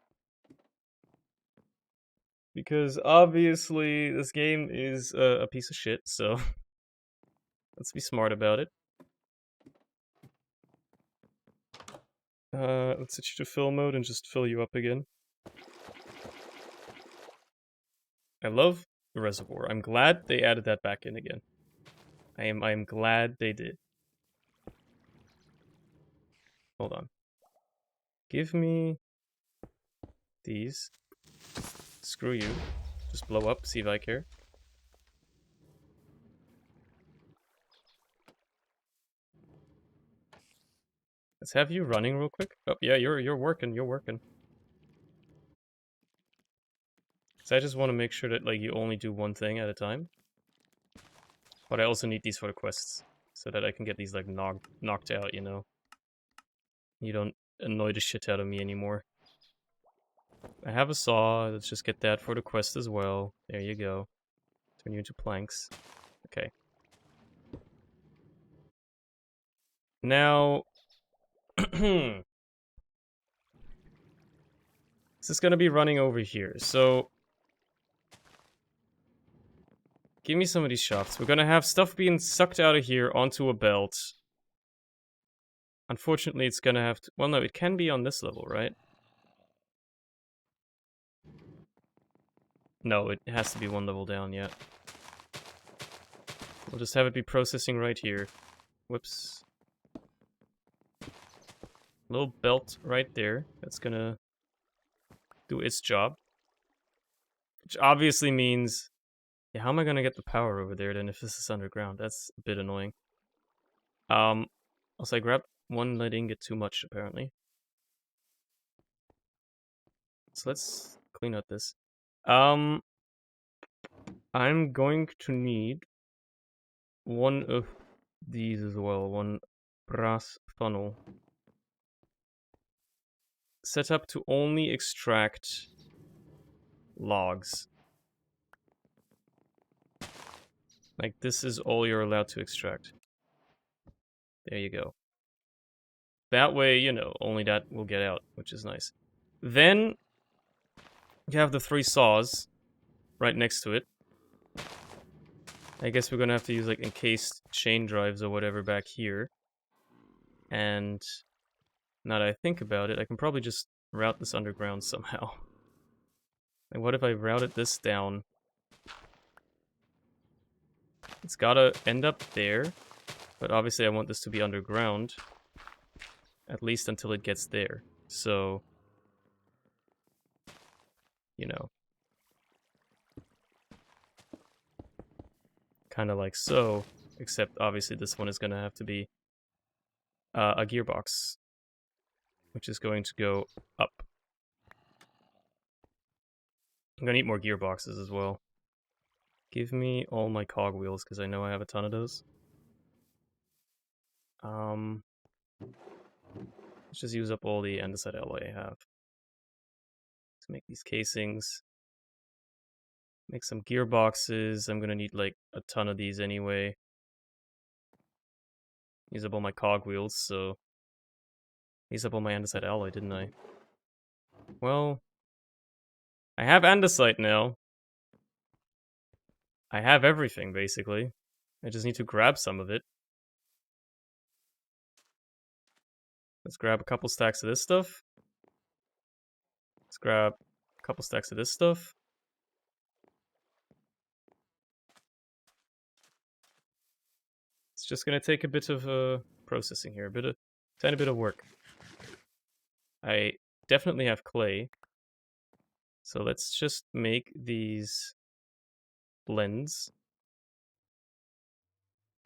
Speaker 2: Because obviously this game is a piece of shit, so let's be smart about it. Let's switch to fill mode and just fill you up again. I love the reservoir. I'm glad they added that back in again. I am glad they did. Hold on. Give me these. Screw you. Just blow up, see if I care. Let's have you running real quick. Oh yeah, you're working, you're working. So I just want to make sure that like you only do one thing at a time. But I also need these for the quests, so that I can get these like knocked out, you know. You don't annoy the shit out of me anymore. I have a saw, let's just get that for the quest as well. There you go. Turn you into planks. Okay. Now... this is gonna be running over here, so... Give me some of these shafts. We're gonna have stuff being sucked out of here onto a belt. Unfortunately, it's gonna have to... Well, no, it can be on this level, right? No, it has to be 1 level down, yeah. We'll just have it be processing right here. Whoops. Little belt right there. That's gonna do its job. Which obviously means Yeah, how am I gonna get the power over there then if this is underground? That's a bit annoying. Also I grabbed one lead ingot too much apparently. So let's clean out this. I'm going to need one of these as well, one brass funnel. Set up to only extract logs. Like, this is all you're allowed to extract. There you go. That way, you know, only that will get out, which is nice. Then, you have the 3 saws right next to it. I guess we're gonna have to use, like, encased chain drives or whatever back here. And now that I think about it, I can probably just route this underground somehow. Like, what if I routed this down? It's gotta end up there, but obviously I want this to be underground, at least until it gets there. So, you know, kind of like so, except obviously this one is gonna have to be a gearbox, which is going to go up. I'm gonna need more gearboxes as well. Give me all my cogwheels, because I know I have a ton of those. Let's just use up all the andesite alloy I have. Let's make these casings. Make some gearboxes. I'm gonna need like a ton of these anyway. Use up all my cogwheels, so... Use up all my andesite alloy, didn't I? Well... I have andesite now. I have everything, basically. I just need to grab some of it. Let's grab a couple stacks of this stuff. Let's grab a couple stacks of this stuff. It's just gonna take a bit of processing here, tiny bit of work. I definitely have clay. So let's just make these blends.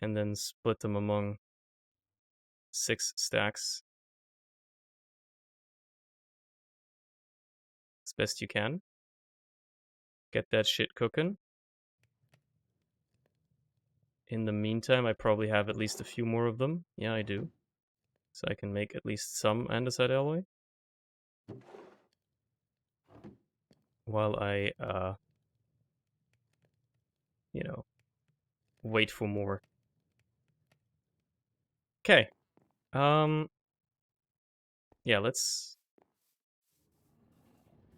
Speaker 2: And then split them among 6 stacks. As best you can. Get that shit cooking. In the meantime, I probably have at least a few more of them. Yeah, I do. So I can make at least some andesite alloy. While I, you know, wait for more. Okay. Yeah, let's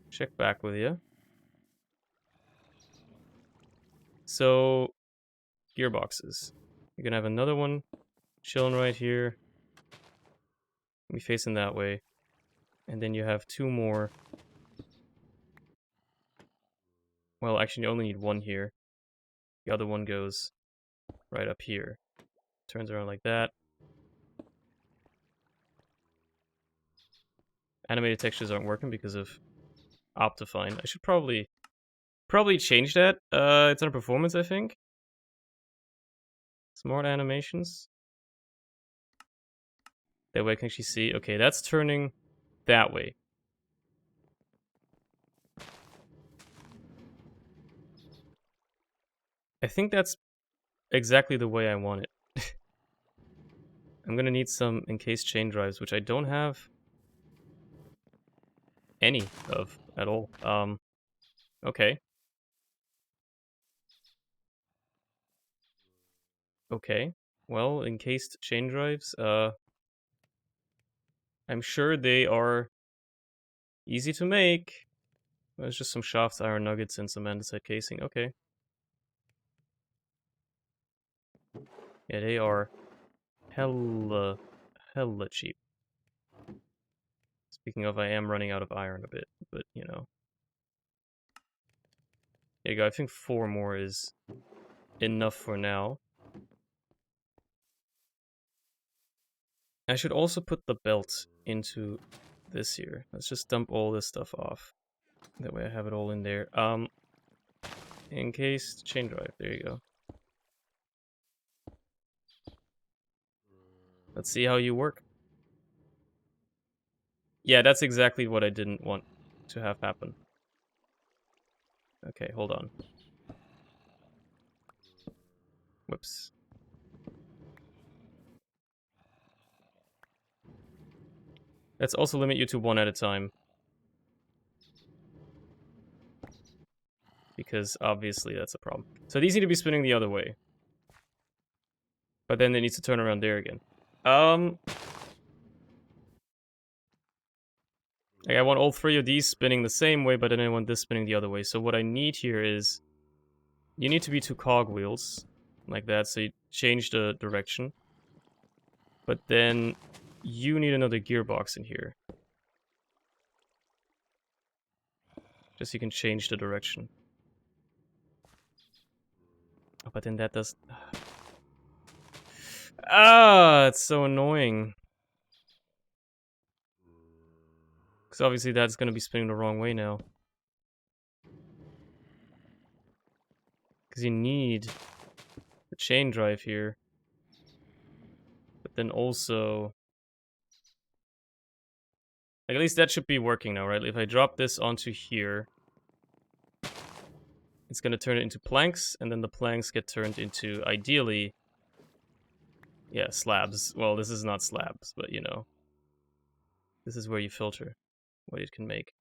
Speaker 2: check back with you. So, gearboxes. You're gonna have another one chilling right here. Be facing that way. And then you have 2 more. Well, actually, you only need 1 here. The other one goes right up here. Turns around like that. Animated textures aren't working because of Optifine. I should probably change that. It's under performance, I think. Smart animations. That way I can actually see. Okay, that's turning that way. I think that's exactly the way I want it. I'm gonna need some encased chain drives, which I don't have any of at all. Okay. Okay. Well, encased chain drives, I'm sure they are easy to make. There's just some shafts, iron nuggets, and some andesite casing. Okay. Yeah, they are hella cheap. Speaking of, I am running out of iron a bit, but you know. There you go. I think 4 more is enough for now. I should also put the belt into this here. Let's just dump all this stuff off. That way I have it all in there. Encased chain drive. There you go. Let's see how you work. Yeah, that's exactly what I didn't want to have happen. Okay, hold on. Whoops. Let's also limit you to one at a time. Because obviously that's a problem. So these need to be spinning the other way. But then they need to turn around there again. Like I want all three of these spinning the same way, but then I want this spinning the other way. So what I need here is, you need to be two cogwheels, like that, so you change the direction. But then you need another gearbox in here. Just so you can change the direction. Oh, but then that does... Ah, it's so annoying. Because obviously that's going to be spinning the wrong way now. Because you need the chain drive here. But then also... Like, at least that should be working now, right? If I drop this onto here, it's going to turn it into planks, and then the planks get turned into, ideally... Yeah, slabs. Well, this is not slabs, but you know. This is where you filter what it can make.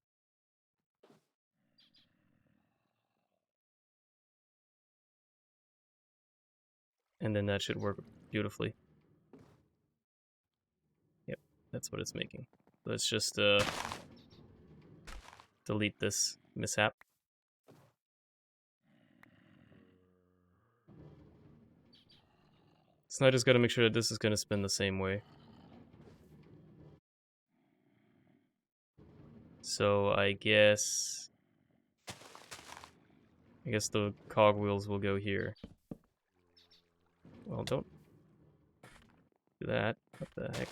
Speaker 2: And then that should work beautifully. Yep, that's what it's making. Let's just delete this mishap. So now I just gotta make sure that this is gonna spin the same way. So I guess the cogwheels will go here. Well, don't do that. What the heck?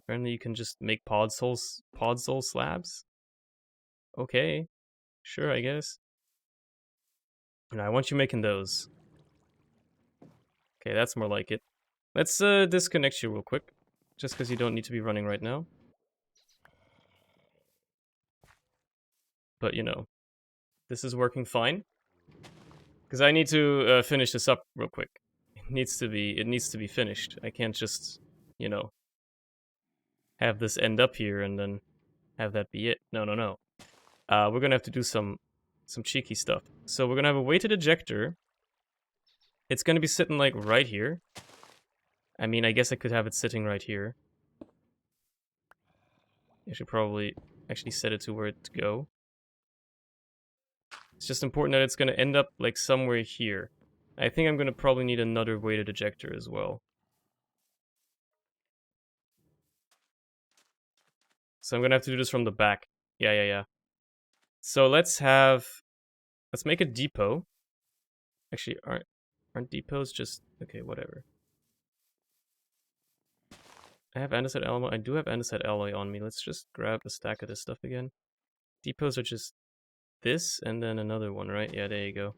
Speaker 2: Apparently you can just make pod soul slabs? Okay. Sure, I guess. And I want you making those. Okay, that's more like it. Let's disconnect you real quick. Just because you don't need to be running right now. But, you know, this is working fine. Because I need to finish this up real quick. It needs to be finished. I can't just, you know, have this end up here and then have that be it. No. We're gonna have to do some cheeky stuff. So we're gonna have a weighted ejector. It's gonna be sitting like right here. I mean, I guess I could have it sitting right here. I should probably actually set it to where it to go. It's just important that it's gonna end up like somewhere here. I think I'm gonna probably need another weighted ejector as well. So I'm gonna have to do this from the back. Yeah. So let's make a depot. Actually, aren't depots just... Okay, whatever. I have Andesite Alloy. I do have Andesite Alloy on me. Let's just grab a stack of this stuff again. Depots are just this and then another one, right? Yeah, there you go.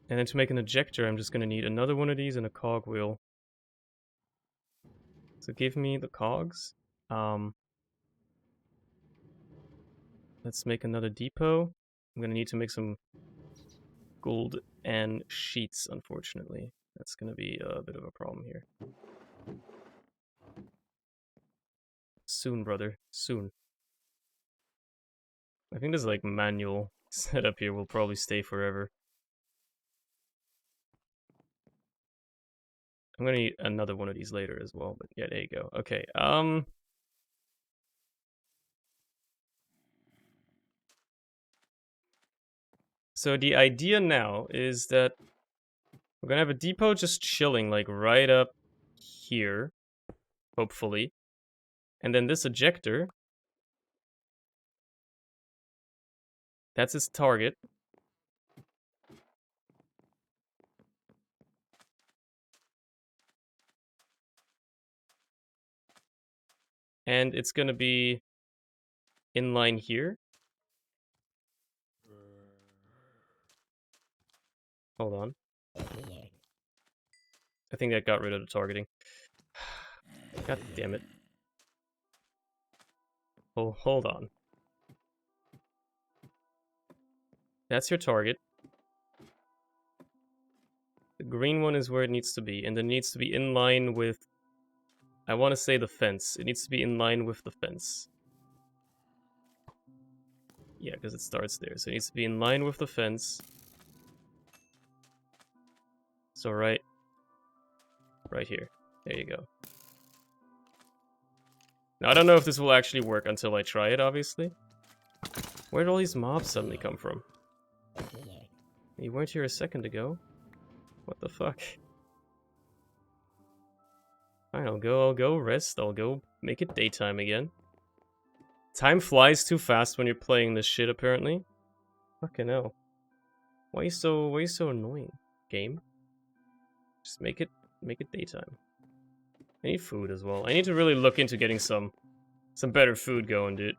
Speaker 2: And then to make an ejector, I'm just gonna need another one of these and a cogwheel. So give me the cogs. Let's make another depot. I'm gonna need to make some gold and sheets, unfortunately. That's gonna be a bit of a problem here. Soon, brother. Soon. I think this like manual setup here will probably stay forever. I'm gonna need another one of these later as well, but yeah, there you go. Okay, so the idea now is that we're gonna have a depot just chilling like right up here, hopefully. And then this ejector, that's its target. And it's gonna be inline here. Hold on. I think that got rid of the targeting. God damn it. Oh, hold on. That's your target. The green one is where it needs to be, and it needs to be in line with... I want to say the fence. It needs to be in line with the fence. Yeah, because it starts there. So it needs to be in line with the fence. So right here. There you go. Now, I don't know if this will actually work until I try it, obviously. Where did all these mobs suddenly come from? You weren't here a second ago. What the fuck? Fine, I'll go rest. I'll go make it daytime again. Time flies too fast when you're playing this shit, apparently. Fucking hell. Why are you so annoying, game? Just make it daytime. I need food as well. I need to really look into getting some better food going, dude.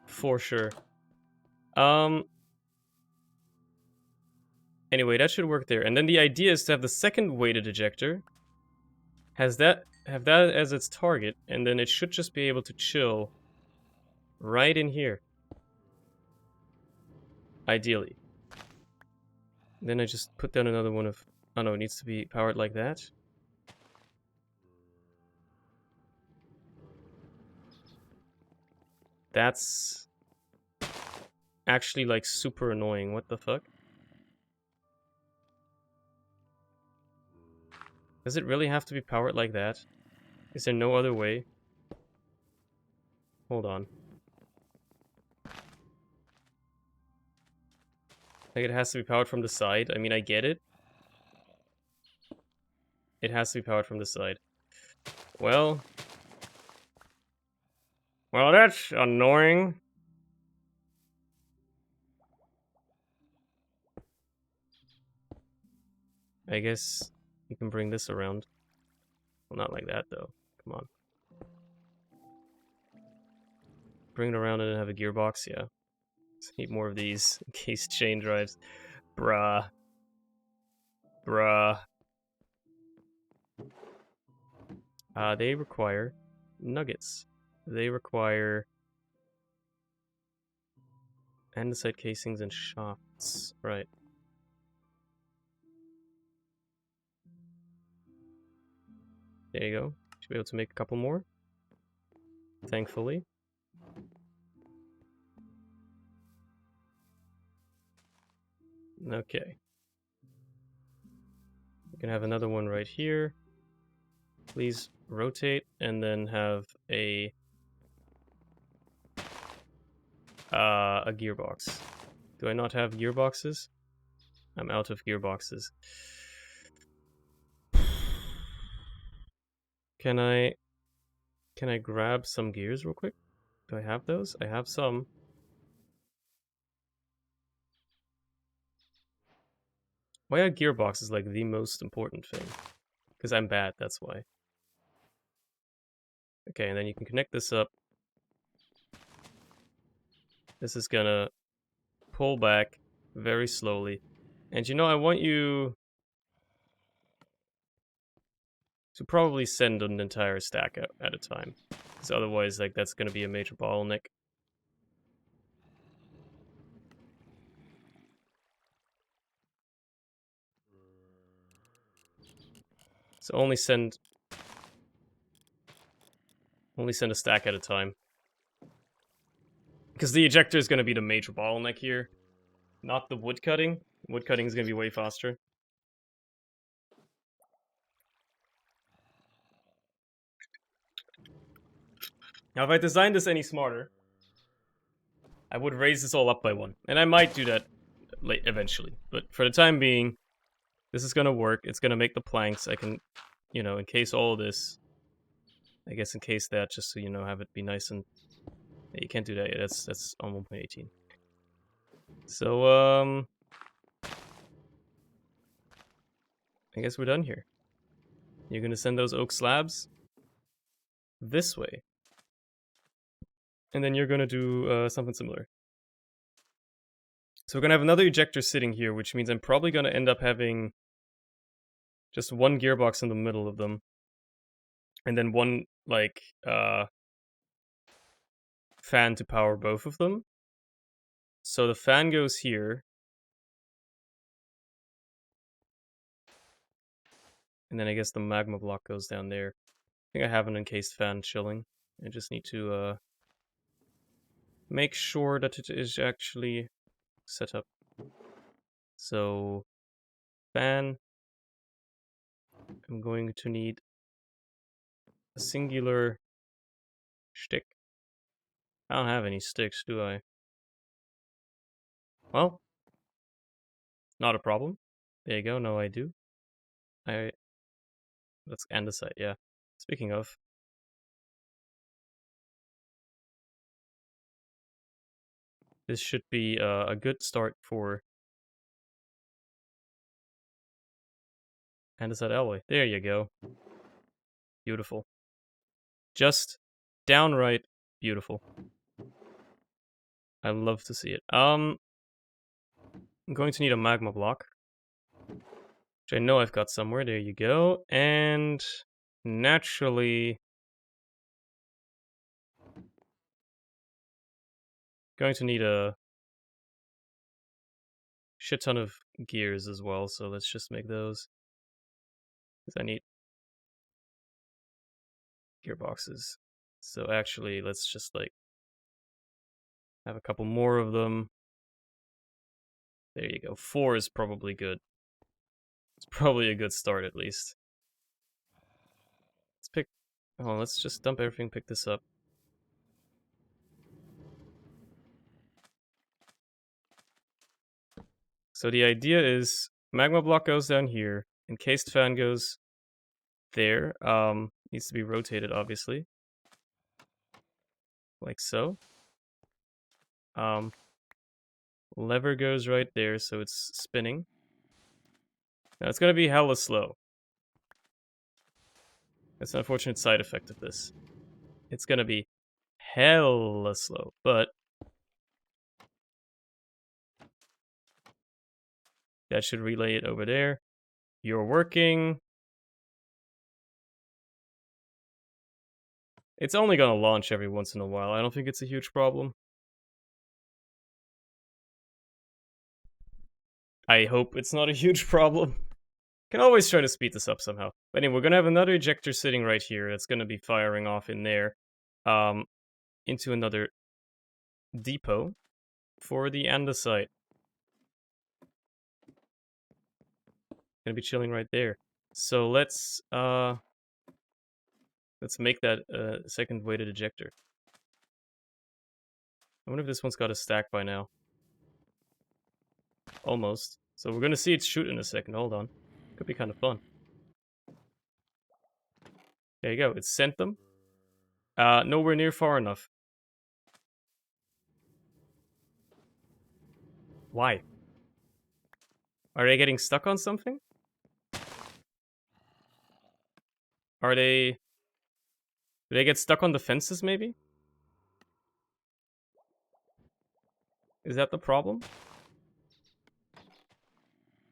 Speaker 2: For sure. Anyway, that should work there. And then the idea is to have the second weighted ejector. Have that as its target, and then it should just be able to chill right in here. Ideally. Then I just put down another one of... Oh no, it needs to be powered like that. That's actually like super annoying. What the fuck? Does it really have to be powered like that? Is there no other way? Hold on. Like, it has to be powered from the side. I mean, I get it. It has to be powered from the side. Well, that's annoying. I guess you can bring this around. Well, not like that, though. Come on. Bring it around and then have a gearbox, yeah. Just need more of these in case chain drives. Bruh. They require nuggets. They require andesite casings and shafts. Right. There you go. Should be able to make a couple more. Thankfully. Okay. You can have another one right here. Please rotate and then have a gearbox. Do I not have gearboxes? I'm out of gearboxes. Can I grab some gears real quick? Do I have those? I have some. Why are gearboxes like the most important thing? Because I'm bad, that's why. Okay, and then you can connect this up. This is gonna pull back very slowly. And you know, I want you to probably send an entire stack out at a time. Because otherwise, like, that's gonna be a major bottleneck. So only send a stack at a time. Because the ejector is gonna be the major bottleneck here. Not the wood cutting. Wood cutting is gonna be way faster. Now, if I designed this any smarter, I would raise this all up by one. And I might do that eventually. But for the time being, this is gonna work. It's gonna make the planks. I can, you know, encase all of this. I guess encase that just so, you know, have it be nice and... You can't do that yet. That's on 1.18. So, I guess we're done here. You're gonna send those oak slabs this way. And then you're gonna do something similar. So we're gonna have another ejector sitting here, which means I'm probably gonna end up having just one gearbox in the middle of them. And then one, like, fan to power both of them. So the fan goes here. And then I guess the magma block goes down there. I think I have an encased fan chilling. I just need to make sure that it is actually set up. So, fan. I'm going to need a singular stick. I don't have any sticks, do I? Well, not a problem. There you go. No, I do. That's andesite, yeah. Speaking of, this should be a good start for Andesite Alloy. There you go. Beautiful. Just downright beautiful. I love to see it. I'm going to need a magma block, which I know I've got somewhere. There you go. And naturally, going to need a shit ton of gears as well. So let's just make those, because I need gearboxes. So actually, let's just like have a couple more of them. There you go. 4 is probably good. It's probably a good start at least. Let's pick... Oh, let's just dump everything, pick this up. So the idea is magma block goes down here, encased fan goes there. Needs to be rotated, obviously. Like so. Lever goes right there, so it's spinning. Now it's gonna be hella slow. That's an unfortunate side effect of this. It's gonna be hella slow, but that should relay it over there. You're working. It's only gonna launch every once in a while. I don't think it's a huge problem. I hope it's not a huge problem. Can always try to speed this up somehow. But anyway, we're gonna have another ejector sitting right here that's gonna be firing off in there. Into another depot for the andesite. Gonna be chilling right there. So let's make that second weighted ejector. I wonder if this one's got a stack by now. Almost. So we're gonna see it shoot in a second. Hold on. Could be kind of fun. There you go. It sent them. Nowhere near far enough. Why? Are they getting stuck on something? Are they... Do they get stuck on the fences, maybe? Is that the problem?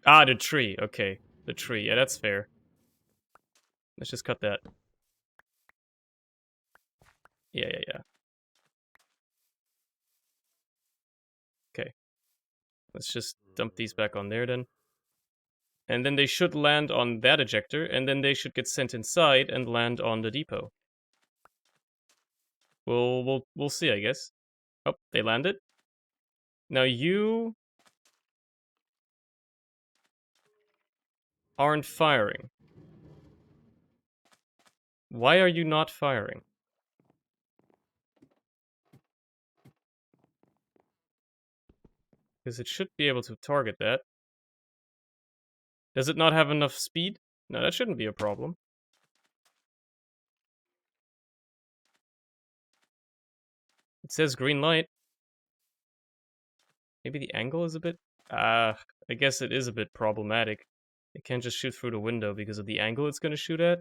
Speaker 2: Ah, the tree. Okay. The tree. Yeah, that's fair. Let's just cut that. Yeah. Okay. Let's just dump these back on there then. And then they should land on that ejector, and then they should get sent inside and land on the depot. We'll see, I guess. Oh, they landed. Now you aren't firing. Why are you not firing? Because it should be able to target that. Does it not have enough speed? No, that shouldn't be a problem. It says green light. Maybe the angle is a bit... I guess it is a bit problematic. It can't just shoot through the window because of the angle it's going to shoot at.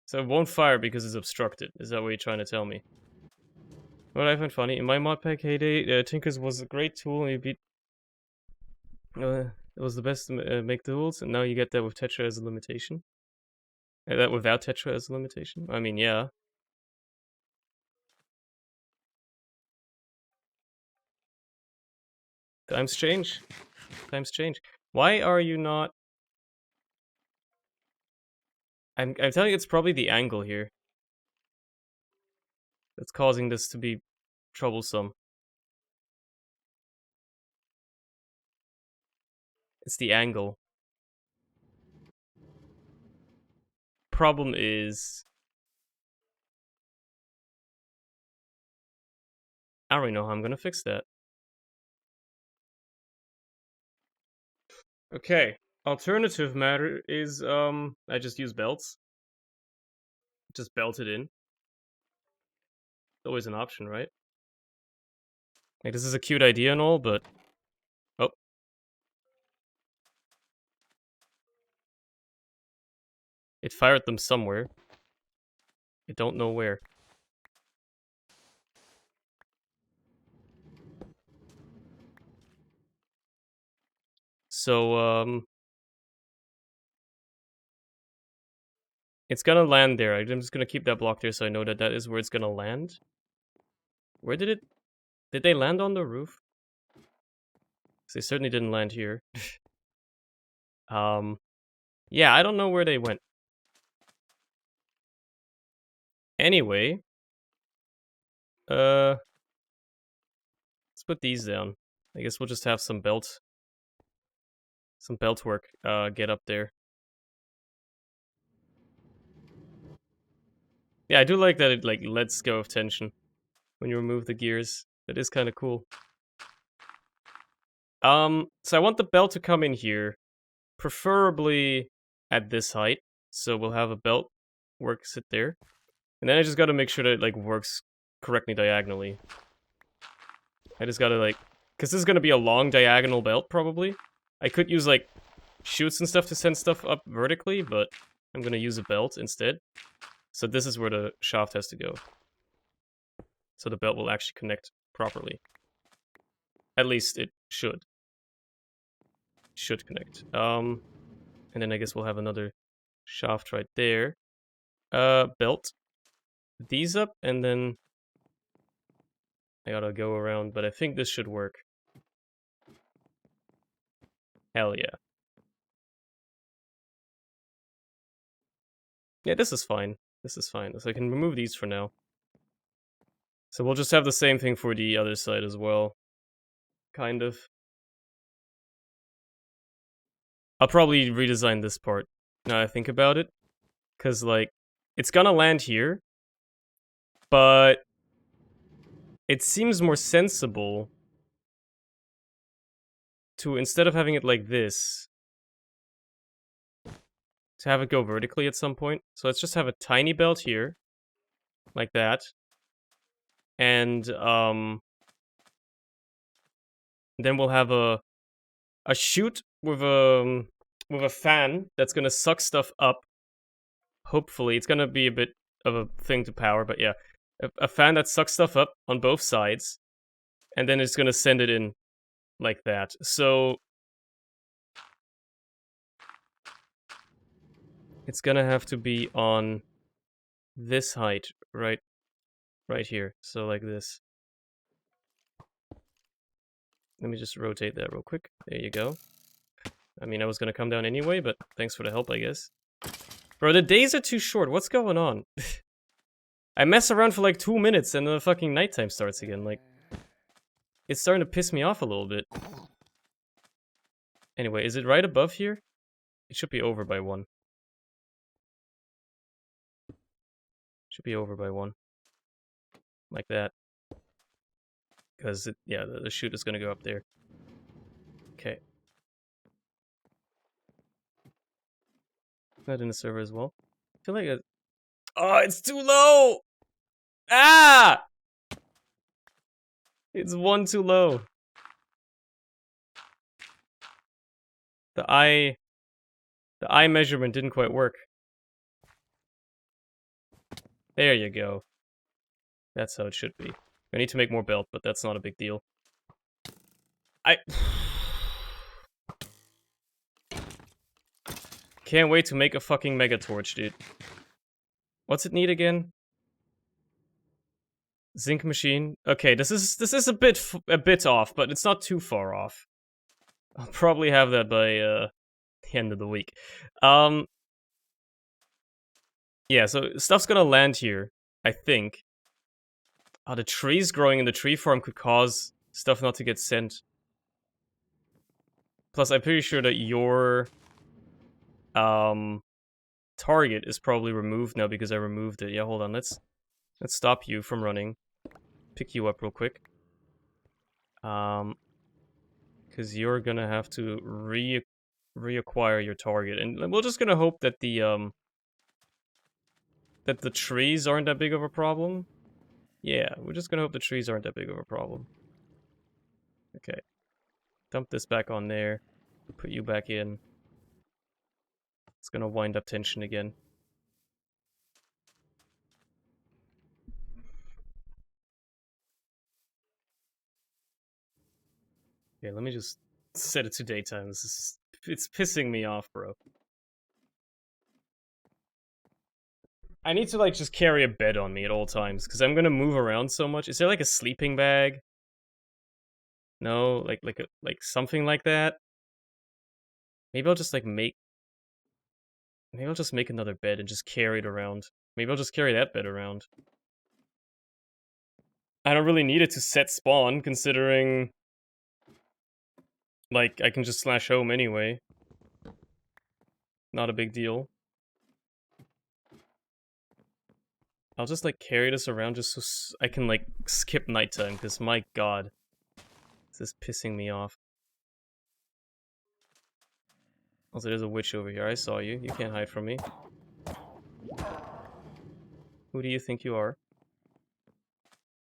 Speaker 2: So it won't fire because it's obstructed. Is that what you're trying to tell me? What I find funny, in my modpack heyday, Tinkers was a great tool and you beat... it was the best to make tools, and now you get that with Tetra as a limitation? That without Tetra as a limitation? I mean, yeah. Times change. Times change. Why are you not... I'm telling you, it's probably the angle here that's causing this to be troublesome. It's the angle. Problem is... I don't really know how I'm gonna fix that. Okay. Alternative matter is, I just use belts. Just belt it in. It's always an option, right? Like, this is a cute idea and all, but... Oh. It fired them somewhere. I don't know where. So, it's gonna land there. I'm just gonna keep that block there so I know that that is where it's gonna land. Where did it... Did they land on the roof? 'Cause they certainly didn't land here. Yeah, I don't know where they went. Anyway, let's put these down. I guess we'll just have some belt work, get up there. Yeah, I do like that it, like, lets go of tension when you remove the gears. That is kind of cool. So I want the belt to come in here, preferably at this height. So we'll have a belt work sit there. And then I just gotta make sure that it, like, works correctly diagonally. I just gotta, like... Because this is gonna be a long diagonal belt, probably. I could use, like, chutes and stuff to send stuff up vertically, but I'm gonna use a belt instead. So this is where the shaft has to go. So the belt will actually connect properly. At least it should. Should connect. And then I guess we'll have another shaft right there. Belt these up, and then I gotta go around, but I think this should work. Hell yeah. Yeah, this is fine. This is fine. So I can remove these for now. So we'll just have the same thing for the other side as well. Kind of. I'll probably redesign this part now I think about it. Because, like, it's gonna land here. But it seems more sensible to, instead of having it like this, to have it go vertically at some point. So let's just have a tiny belt here. Like that. And, then we'll have a chute with a fan that's gonna suck stuff up. Hopefully, it's gonna be a bit of a thing to power, but yeah. A fan that sucks stuff up on both sides. And then it's gonna send it in like that. So it's gonna have to be on this height, right here. So like this. Let me just rotate that real quick. There you go. I mean, I was gonna come down anyway, but thanks for the help, I guess. Bro, the days are too short. What's going on? I mess around for like 2 minutes and the fucking nighttime starts again. Like, it's starting to piss me off a little bit. Anyway, is it right above here? It should be over by 1. Should be over by 1. Like that. Because, yeah, the chute is going to go up there. Okay. That in the server as well. I feel like oh, it's too low! Ah! It's 1 too low. The eye measurement didn't quite work. There you go. That's how it should be. I need to make more belt, but that's not a big deal. I can't wait to make a fucking mega torch, dude. What's it need again? Zinc machine. Okay, this is a bit off, but it's not too far off. I'll probably have that by the end of the week. Yeah, so stuff's gonna land here, I think. Oh, the trees growing in the tree farm could cause stuff not to get sent. Plus, I'm pretty sure that your target is probably removed now because I removed it. Yeah, hold on. Let's stop you from running. Pick you up real quick. Because you're gonna have to reacquire your target, and we're just gonna hope that the trees aren't that big of a problem. Yeah, we're just gonna hope the trees aren't that big of a problem. Okay. Dump this back on there. Put you back in. It's gonna wind up tension again. Okay, let me just set it to daytime. It's pissing me off, bro. I need to, like, just carry a bed on me at all times, because I'm gonna move around so much. Is there, like, a sleeping bag? No? Like something like that? Maybe I'll just, like, Maybe I'll just make another bed and just carry it around. Maybe I'll just carry that bed around. I don't really need it to set spawn, considering... Like, I can just slash home anyway. Not a big deal. I'll just, like, carry this around just so I can, like, skip nighttime, because my god. This is pissing me off. Also, there's a witch over here. I saw you. You can't hide from me. Who do you think you are?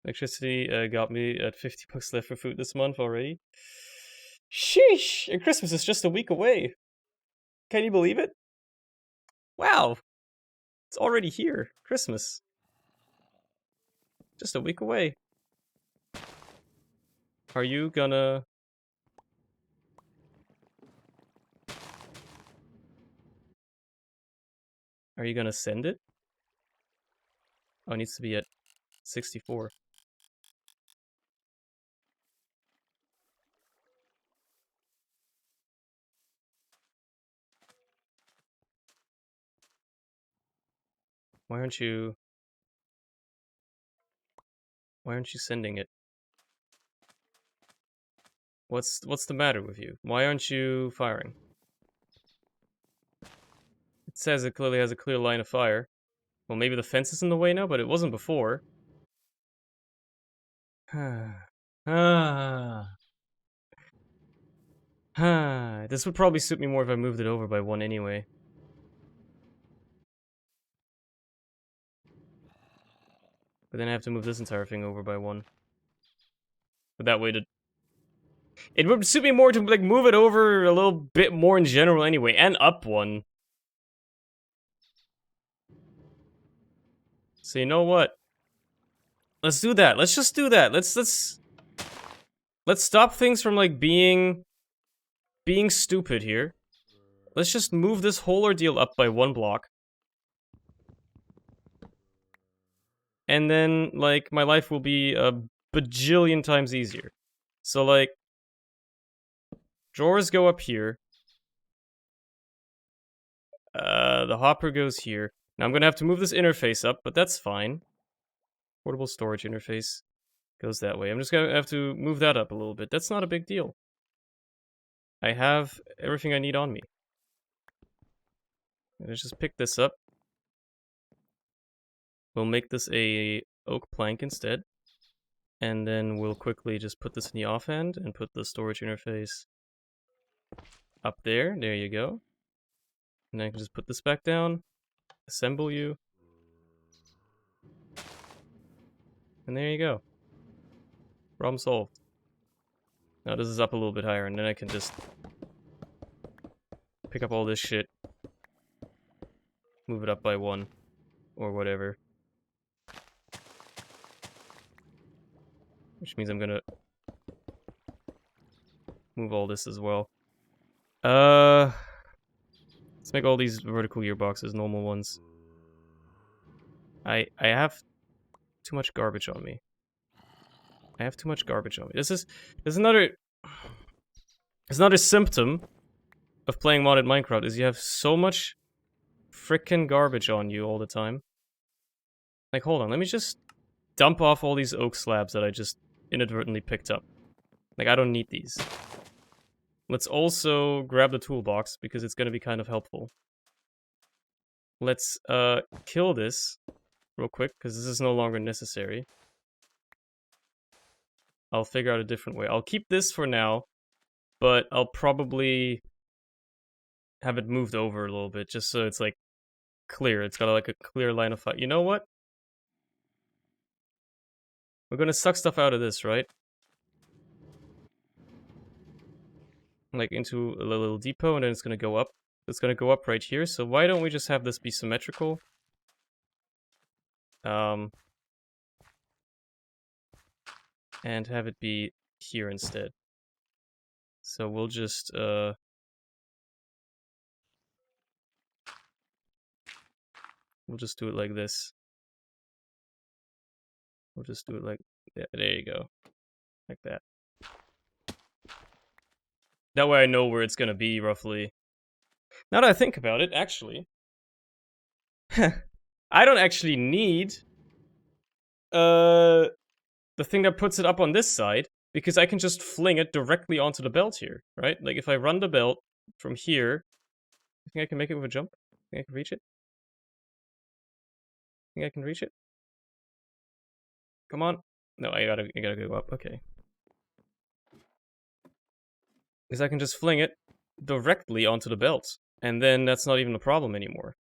Speaker 2: Electricity got me at 50 bucks left for food this month already. Sheesh! And Christmas is just a week away. Can you believe it? Wow! It's already here. Christmas. Just a week away. Are you gonna... Are you gonna send it? Oh, it needs to be at 64. Why aren't you sending it? What's the matter with you? Why aren't you firing? It says it clearly has a clear line of fire. Well, maybe the fence is in the way now, but it wasn't before. This would probably suit me more if I moved it over by 1 anyway. But then I have to move this entire thing over by 1. But that way it would suit me more to, like, move it over a little bit more in general anyway, and up 1. So you know what? Let's do that. Let's just do that. Let's stop things from, like, being stupid here. Let's just move this whole ordeal up by 1 block. And then, like, my life will be a bajillion times easier. So, like, drawers go up here. The hopper goes here. Now I'm gonna have to move this interface up, but that's fine. Portable storage interface goes that way. I'm just gonna have to move that up a little bit. That's not a big deal. I have everything I need on me. Let's just pick this up. We'll make this a oak plank instead. And then we'll quickly just put this in the offhand and put the storage interface up there. There you go. And I can just put this back down. Assemble you. And there you go. Problem solved. Now this is up a little bit higher, and then I can just pick up all this shit. Move it up by 1. Or whatever. which means I'm gonna move all this as well. Let's make all these vertical gearboxes normal ones. I have too much garbage on me. I have too much garbage on me. There's another symptom of playing modded Minecraft is you have so much frickin' garbage on you all the time. Like, hold on, let me just dump off all these oak slabs that I just inadvertently picked up. Like, I don't need these. Let's also grab the toolbox, because it's gonna be kind of helpful. Let's, kill this real quick, because this is no longer necessary. I'll figure out a different way. I'll keep this for now, but I'll probably have it moved over a little bit, just so it's, like, clear. It's got, like, a clear line of sight. You know what? We're gonna suck stuff out of this, right? Like, into a little depot, and then it's gonna go up. It's gonna go up right here, so why don't we just have this be symmetrical? And have it be here instead. So we'll just, we'll just do it like this. We'll just do it like, yeah, there you go. Like that. That way I know where it's gonna be, roughly. Now that I think about it, actually, I don't actually need the thing that puts it up on this side, because I can just fling it directly onto the belt here, right? Like, if I run the belt from here, I think I can make it with a jump? I think I can reach it? I think I can reach it? Come on. No, I gotta go up, okay. Because I can just fling it directly onto the belt, and then that's not even a problem anymore.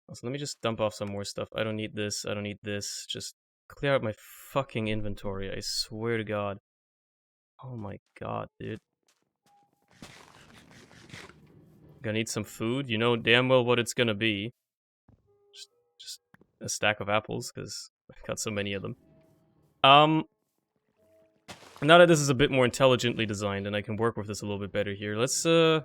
Speaker 2: Also, let me just dump off some more stuff. I don't need this, I don't need this. Just clear out my fucking inventory, I swear to God. Oh my god, dude. Gonna need some food. You know damn well what it's gonna be. Just a stack of apples, because I've got so many of them. Now that this is a bit more intelligently designed and I can work with this a little bit better here, let's, because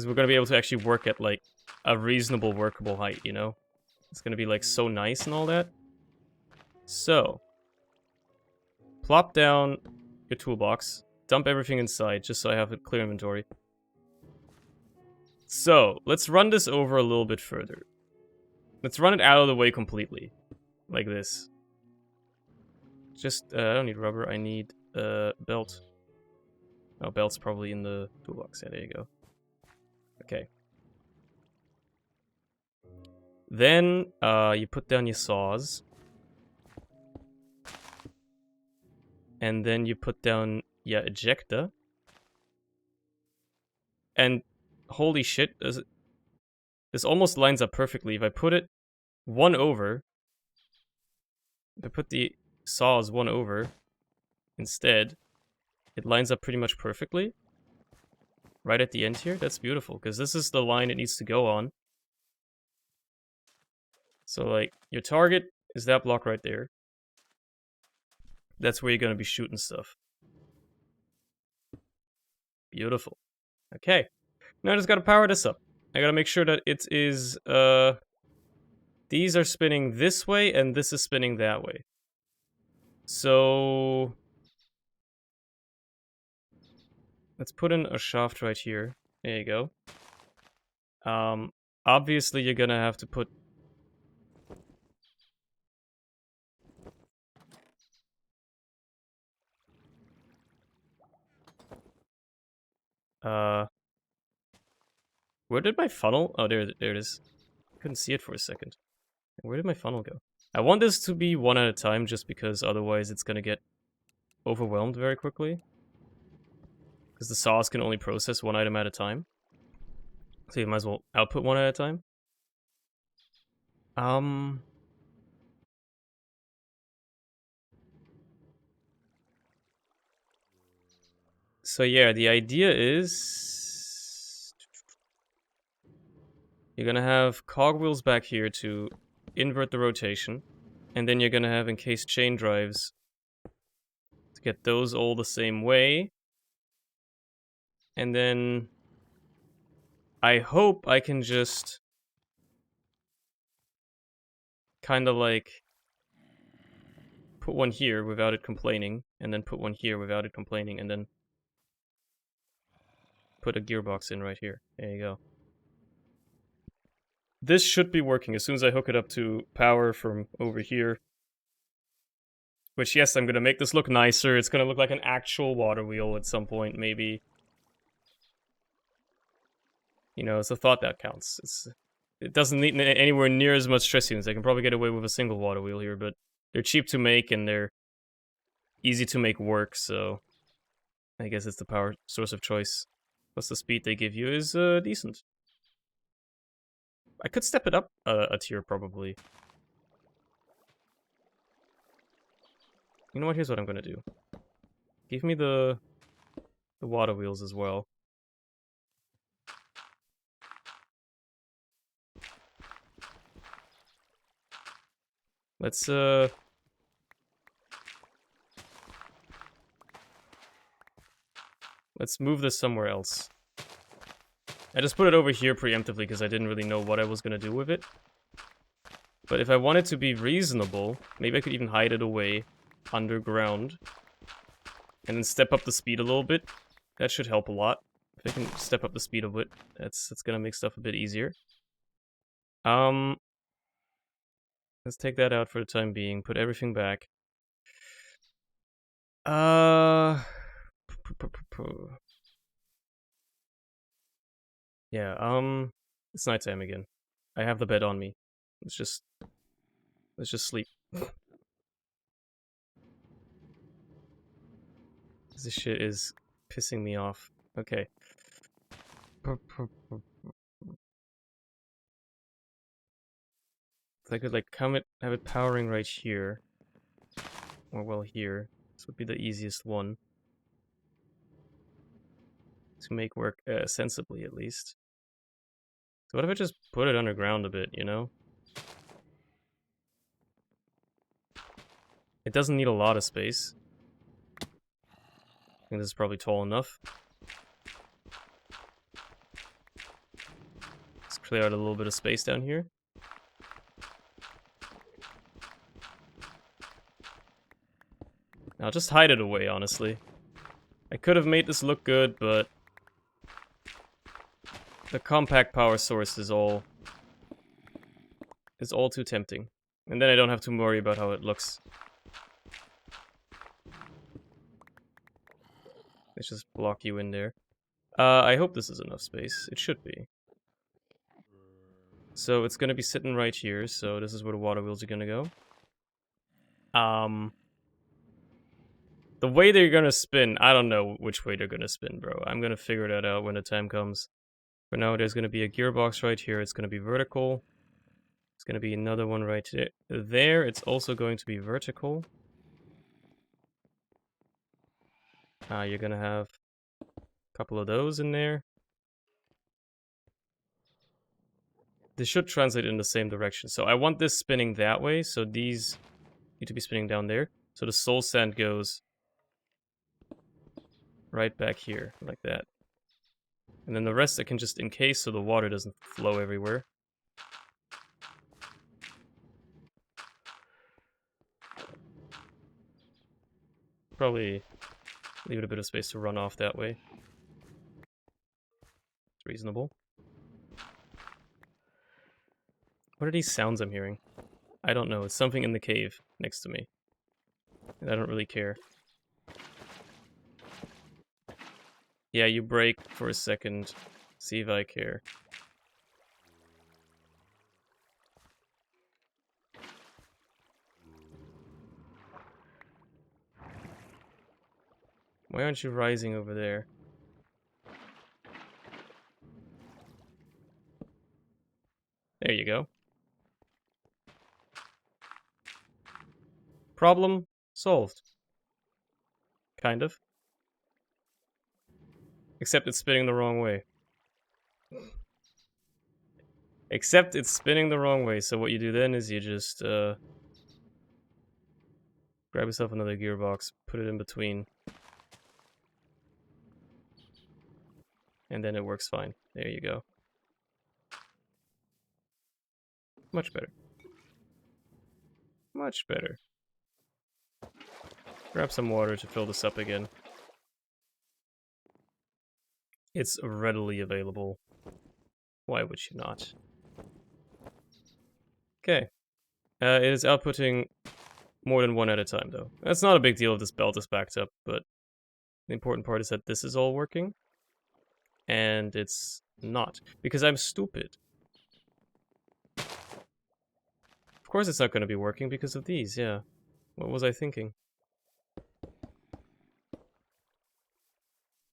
Speaker 2: we're gonna be able to actually work at, like, a reasonable workable height, you know? It's gonna be, like, so nice and all that. So, plop down your toolbox, dump everything inside, just so I have a clear inventory. So, let's run this over a little bit further. Let's run it out of the way completely. Like this. Just, I don't need rubber, I need, belt. Oh, belt's probably in the toolbox. Yeah, there you go. Okay. Then, you put down your saws. And then you put down your ejector. And, holy shit, this almost lines up perfectly. If I put it one over, if I put the saws one over instead, it lines up pretty much perfectly. Right at the end here. That's beautiful, because this is the line it needs to go on. So, like, your target is that block right there. That's where you're gonna be shooting stuff. Beautiful. Okay. Now I just gotta power this up. I gotta make sure that it is, these are spinning this way, and this is spinning that way. So, let's put in a shaft right here. There you go. Obviously you're gonna have to put... Where did my funnel... Oh, there it is. I couldn't see it for a second. Where did my funnel go? I want this to be one at a time, just because otherwise it's gonna get overwhelmed very quickly. Because the saws can only process one item at a time. So you might as well output one at a time. So yeah, the idea is... You're gonna have cogwheels back here to invert the rotation. And then you're gonna have encased chain drives to get those all the same way. And then I hope I can just kind of like put one here without it complaining, and then put one here without it complaining, and then put a gearbox in right here. There you go. This should be working as soon as I hook it up to power from over here. Which, yes, I'm going to make this look nicer. It's going to look like an actual water wheel at some point, maybe. You know, it's a thought that counts. It doesn't need anywhere near as much stress units. I can probably get away with a single water wheel here, but they're cheap to make and they're easy to make work, so I guess it's the power source of choice. Plus the speed they give you is decent. I could step it up a tier, probably. You know what? Here's what I'm gonna do. Give me the water wheels as well. Let's move this somewhere else. I just put it over here preemptively because I didn't really know what I was gonna do with it. But if I wanted to be reasonable, maybe I could even hide it away underground. And then step up the speed a little bit. That should help a lot. If I can step up the speed a bit, that's gonna make stuff a bit easier. Let's take that out for the time being. Put everything back. Yeah, it's nighttime again. I have the bed on me. Let's just sleep. This shit is pissing me off. Okay. If I could like have it powering right here. Or well here. This would be the easiest one. To make work sensibly at least. So what if I just put it underground a bit, you know? It doesn't need a lot of space. I think this is probably tall enough. Let's clear out a little bit of space down here. I'll just hide it away, honestly. I could have made this look good, but the compact power source is all too tempting. And then I don't have to worry about how it looks. Let's just block you in there. I hope this is enough space. It should be. So it's gonna be sitting right here, so this is where the water wheels are gonna go. The way they're gonna spin, I don't know which way they're gonna spin, bro. I'm gonna figure that out when the time comes. For now, there's gonna be a gearbox right here. It's gonna be vertical. It's gonna be another one right there. It's also going to be vertical. You're gonna have a couple of those in there. This should translate in the same direction. So I want this spinning that way, so these need to be spinning down there. So the soul sand goes right back here, like that. And then the rest I can just encase so the water doesn't flow everywhere. Probably leave it a bit of space to run off that way. It's reasonable. What are these sounds I'm hearing? I don't know. It's something in the cave next to me. And I don't really care. Yeah, you break for a second. See if I care. Why aren't you rising over there? There you go. Problem solved. Kind of. Except it's spinning the wrong way. Except it's spinning the wrong way, so what you do then is you just, Grab yourself another gearbox, put it in between. And then it works fine. There you go. Much better. Much better. Grab some water to fill this up again. It's readily available. Why would you not? Okay. It is outputting more than one at a time, though. That's not a big deal if this belt is backed up, but the important part is that this is all working. And it's not. Because I'm stupid. Of course it's not going to be working because of these, yeah. What was I thinking?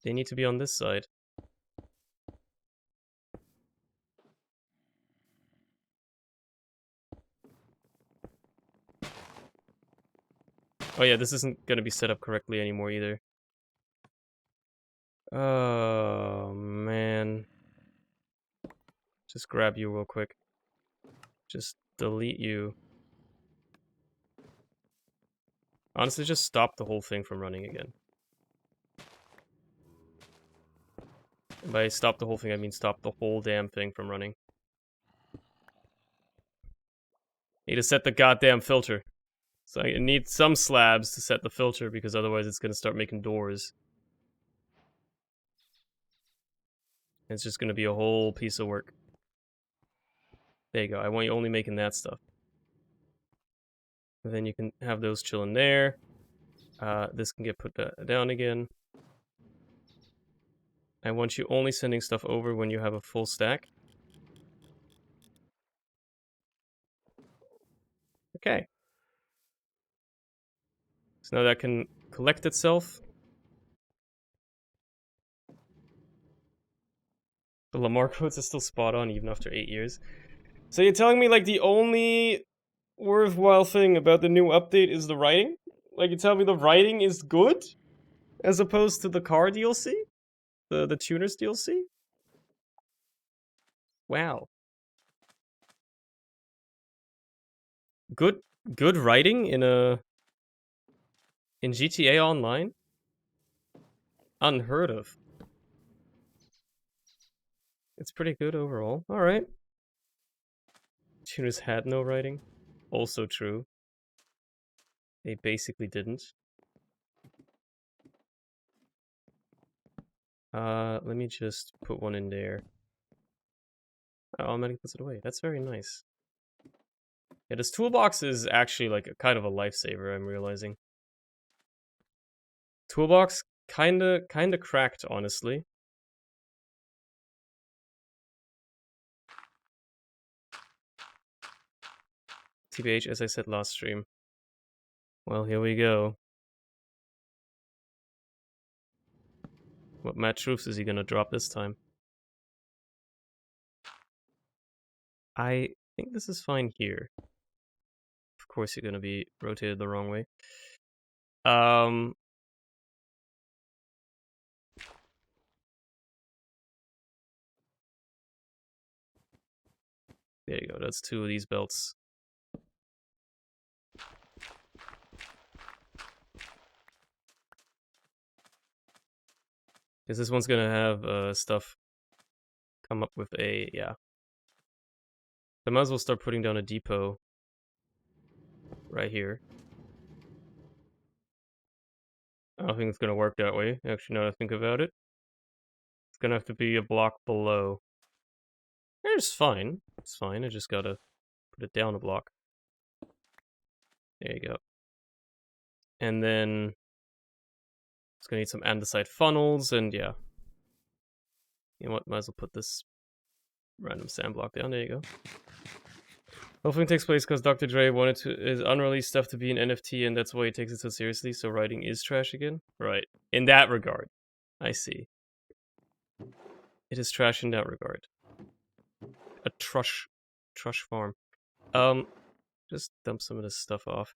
Speaker 2: They need to be on this side. Oh yeah, this isn't going to be set up correctly anymore either. Oh, man. Just grab you real quick. Just delete you. Honestly, just stop the whole thing from running again. And by stop the whole thing, I mean stop the whole damn thing from running. Need to set the goddamn filter. So I need some slabs to set the filter because otherwise it's going to start making doors. It's just going to be a whole piece of work. There you go. I want you only making that stuff. And then you can have those chilling there. This can get put down again. I want you only sending stuff over when you have a full stack. Okay. So now that can collect itself. The Lamar quotes is still spot on even after 8 years. So you're telling me like the only worthwhile thing about the new update is the writing? Like you tell me the writing is good? As opposed to the car DLC? The tuners DLC? Wow. Good writing in GTA Online? Unheard of. It's pretty good overall. Alright. Tuners had no writing. Also true. They basically didn't. Let me just put one in there. It automatically puts it away. That's very nice. Yeah, this toolbox is actually like a kind of a lifesaver, I'm realizing. Toolbox kinda cracked, honestly. TBH, as I said last stream. Well, here we go. What Matt Truths is he gonna drop this time? I think this is fine here. Of course you're gonna be rotated the wrong way. There you go, that's 2 of these belts. Because this one's gonna have stuff come up with a, yeah. I might as well start putting down a depot right here. I don't think it's gonna work that way, actually, now that I think about it. It's gonna have to be a block below. It's fine. It's fine, I just gotta put it down a block. There you go. And then it's gonna need some andesite funnels, and yeah. You know what, might as well put this random sand block down, there you go. Whole thing takes place because Dr. Dre wanted his unreleased stuff to be an NFT, and that's why he takes it so seriously, so writing is trash again? Right. In that regard. I see. It is trash in that regard. A trush farm. Just dump some of this stuff off.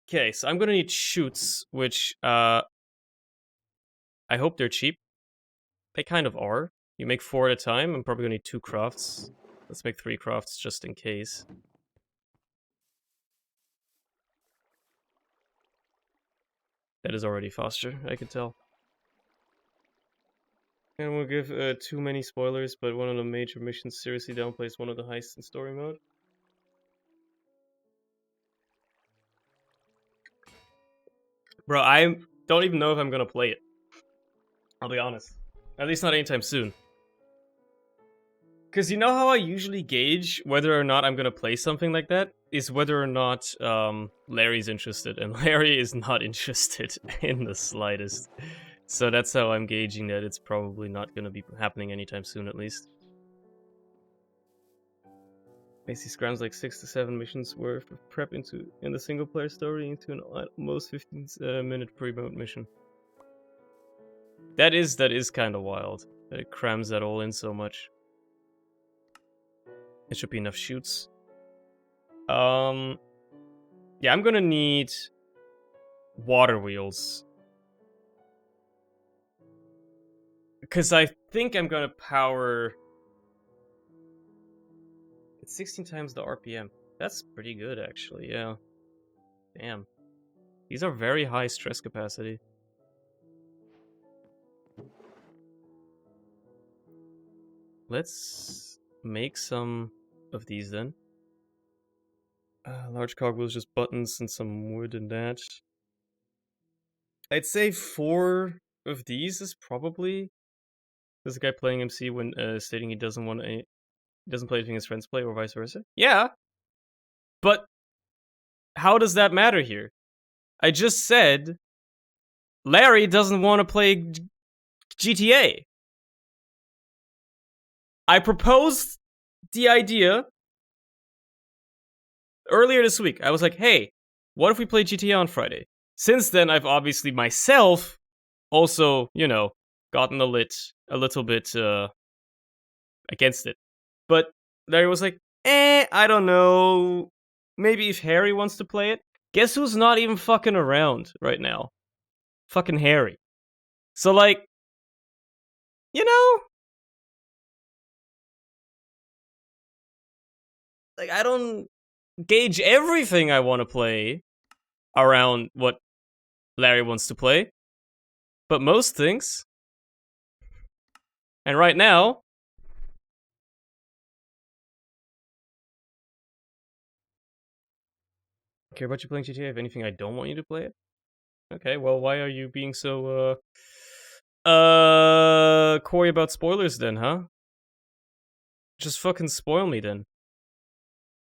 Speaker 2: Okay, so I'm gonna need chutes, which, I hope they're cheap. They kind of are. You make 4 at a time. I'm probably gonna need 2 crafts. Let's make 3 crafts just in case. That is already faster, I can tell. And we'll give too many spoilers, but one of the major missions seriously downplays one of the heists in story mode. Bro, I don't even know if I'm gonna play it. I'll be honest. At least not anytime soon. Because you know how I usually gauge whether or not I'm gonna play something like that? Is whether or not Larry's interested. And Larry is not interested in the slightest. So that's how I'm gauging that it's probably not gonna be happening anytime soon, at least. Basically scrams like 6 to 7 missions worth of prep in the single player story into an almost 15-minute pre-mode mission. That is kind of wild. That it crams that all in so much. It should be enough shoots. Yeah, I'm gonna need water wheels. Because I think I'm gonna power... It's 16 times the RPM. That's pretty good, actually, yeah. Damn. These are very high stress capacity. Let's make some of these then. Large cogwheels, just buttons and some wood and that. I'd say 4 of these is probably... There's a guy playing MC when stating he doesn't play anything his friends play, or vice versa. Yeah, but how does that matter here? I just said Larry doesn't want to play GTA. I proposed the idea earlier this week. I was like, hey, what if we play GTA on Friday? Since then, I've obviously myself also, you know, gotten a little bit against it. But Larry was like, I don't know. Maybe if Harry wants to play it. Guess who's not even fucking around right now? Fucking Harry. So, like, you know? Like, I don't gauge everything I want to play around what Larry wants to play. But most things. And right now... care about you playing GTA. If anything, I don't want you to play it. Okay, well, why are you being so, coy about spoilers then, huh? Just fucking spoil me then.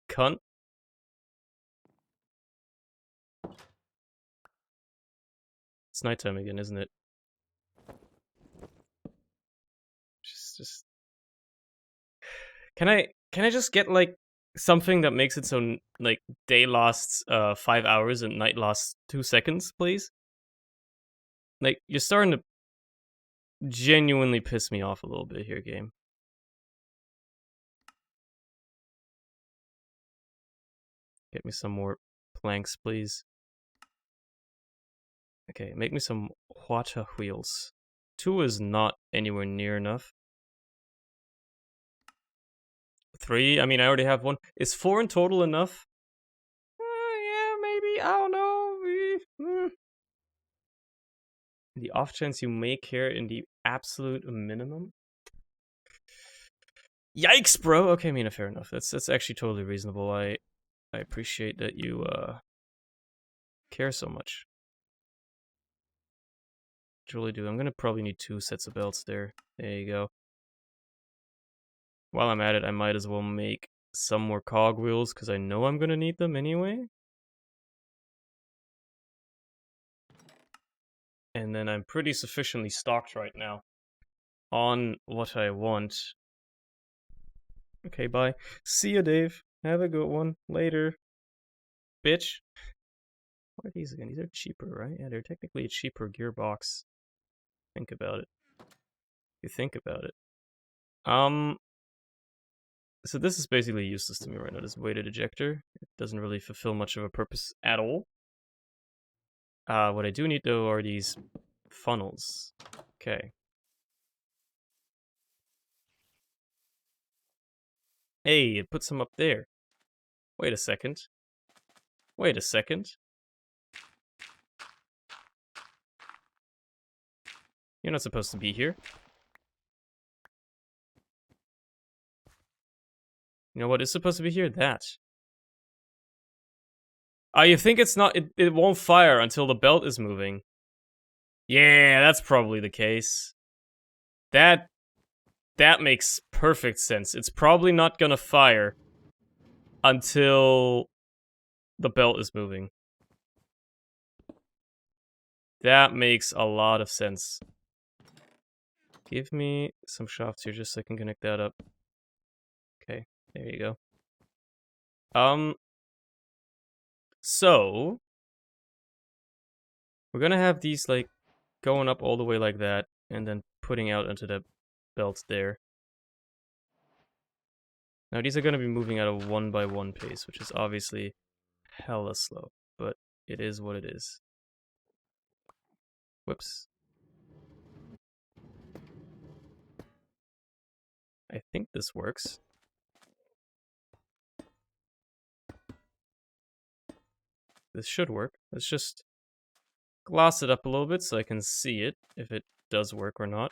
Speaker 2: Cunt. It's nighttime again, isn't it? Just... Can I just get, like, something that makes it so, like, day lasts, 5 hours and night lasts 2 seconds, please? Like, you're starting to genuinely piss me off a little bit here, game. Get me some more planks, please. Okay, make me some water wheels. 2 is not anywhere near enough. 3, I mean, I already have 1. Is 4 in total enough? Yeah, maybe, I don't know. The off chance you may care in the absolute minimum? Yikes, bro! Okay, I mean, fair enough. That's actually totally reasonable. I appreciate that you, care so much. Truly do. I'm gonna probably need 2 sets of belts there. There you go. While I'm at it, I might as well make some more cogwheels, because I know I'm gonna need them anyway. And then I'm pretty sufficiently stocked right now on what I want. Okay, bye. See ya, Dave. Have a good one. Later. Bitch. What are these again? These are cheaper, right? Yeah, they're technically a cheaper gearbox. Think about it. You think about it. So this is basically useless to me right now, this weighted ejector. It doesn't really fulfill much of a purpose at all. What I do need, though, are these funnels. Okay. Hey, it puts them up there. Wait a second. Wait a second. You're not supposed to be here. You know what is supposed to be here? That. You think it's not... It won't fire until the belt is moving. Yeah, that's probably the case. That makes perfect sense. It's probably not gonna fire until the belt is moving. That makes a lot of sense. Give me some shafts here just so I can connect that up. Okay, there you go. So we're gonna have these like going up all the way like that and then putting out into the belt there. Now these are gonna be moving at a 1x1 pace, which is obviously hella slow, but it is what it is. Whoops. I think this works. This should work. Let's just gloss it up a little bit so I can see it, if it does work or not.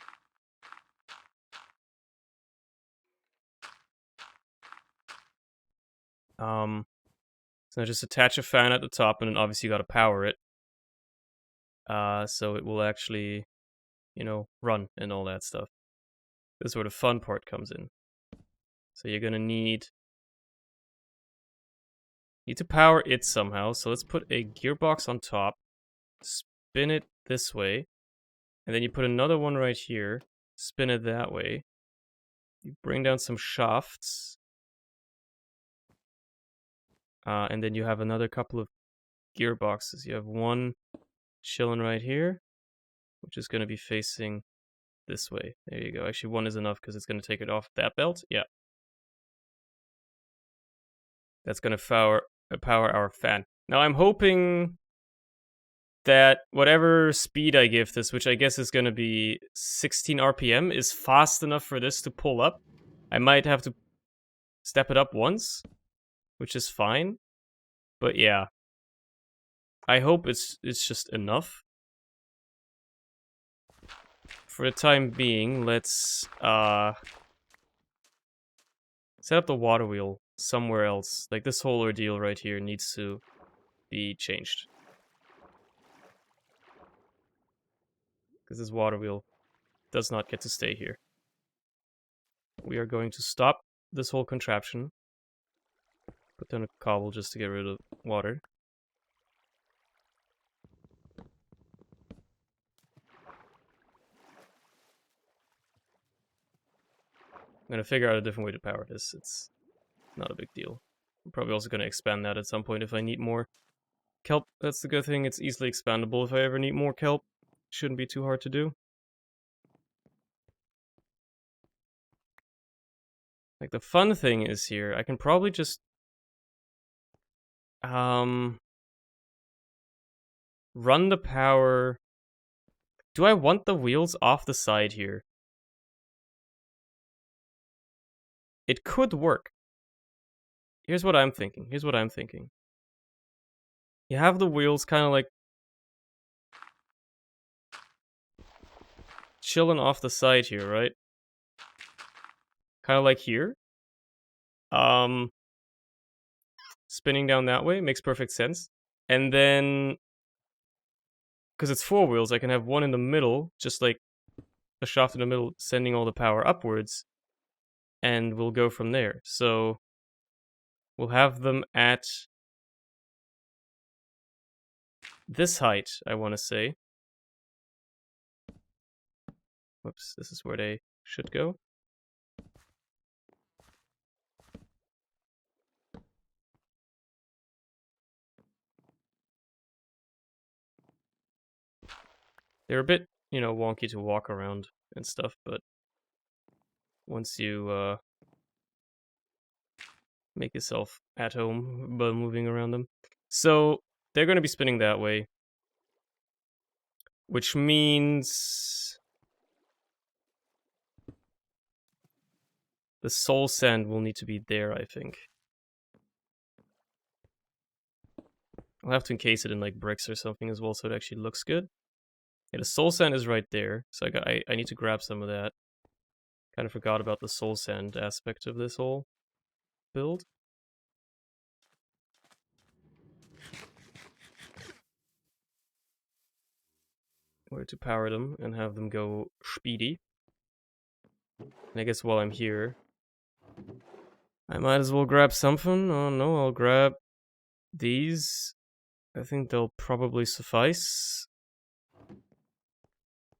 Speaker 2: So just attach a fan at the top, and then obviously you gotta power it. So it will actually, you know, run and all that stuff. This is where the fun part comes in. So you're gonna need to power it somehow. So let's put a gearbox on top, spin it this way, and then you put another one right here, spin it that way. You bring down some shafts, and then you have another couple of gearboxes. You have one chilling right here, which is going to be facing this way. There you go. Actually, one is enough because it's going to take it off that belt. Yeah. That's going to power our fan. Now, I'm hoping that whatever speed I give this, which I guess is going to be 16 RPM, is fast enough for this to pull up. I might have to step it up once, which is fine. But yeah, I hope it's just enough. For the time being, let's set up the water wheel somewhere else. Like this whole ordeal right here needs to be changed. Because this water wheel does not get to stay here. We are going to stop this whole contraption. Put down a cobble just to get rid of water. I'm gonna figure out a different way to power this. It's not a big deal. I'm probably also gonna expand that at some point if I need more kelp. That's the good thing, it's easily expandable if I ever need more kelp. Shouldn't be too hard to do. Like, the fun thing is here, I can probably just run the power. Do I want the wheels off the side here? It could work. Here's what I'm thinking. You have the wheels kind of like chilling off the side here, right? Kind of like here. Spinning down that way makes perfect sense. And then, because it's 4 wheels, I can have one in the middle, just like a shaft in the middle, sending all the power upwards. And we'll go from there. So we'll have them at this height, I want to say. Whoops, this is where they should go. They're a bit, you know, wonky to walk around and stuff, but once you make yourself at home by moving around them. So they're going to be spinning that way, which means the soul sand will need to be there, I think. I'll have to encase it in like bricks or something as well so it actually looks good. Yeah, the soul sand is right there, so I need to grab some of that. Kind of forgot about the soul sand aspect of this whole build. Where to power them and have them go speedy. And I guess while I'm here, I might as well grab something. Oh no, I'll grab these. I think they'll probably suffice.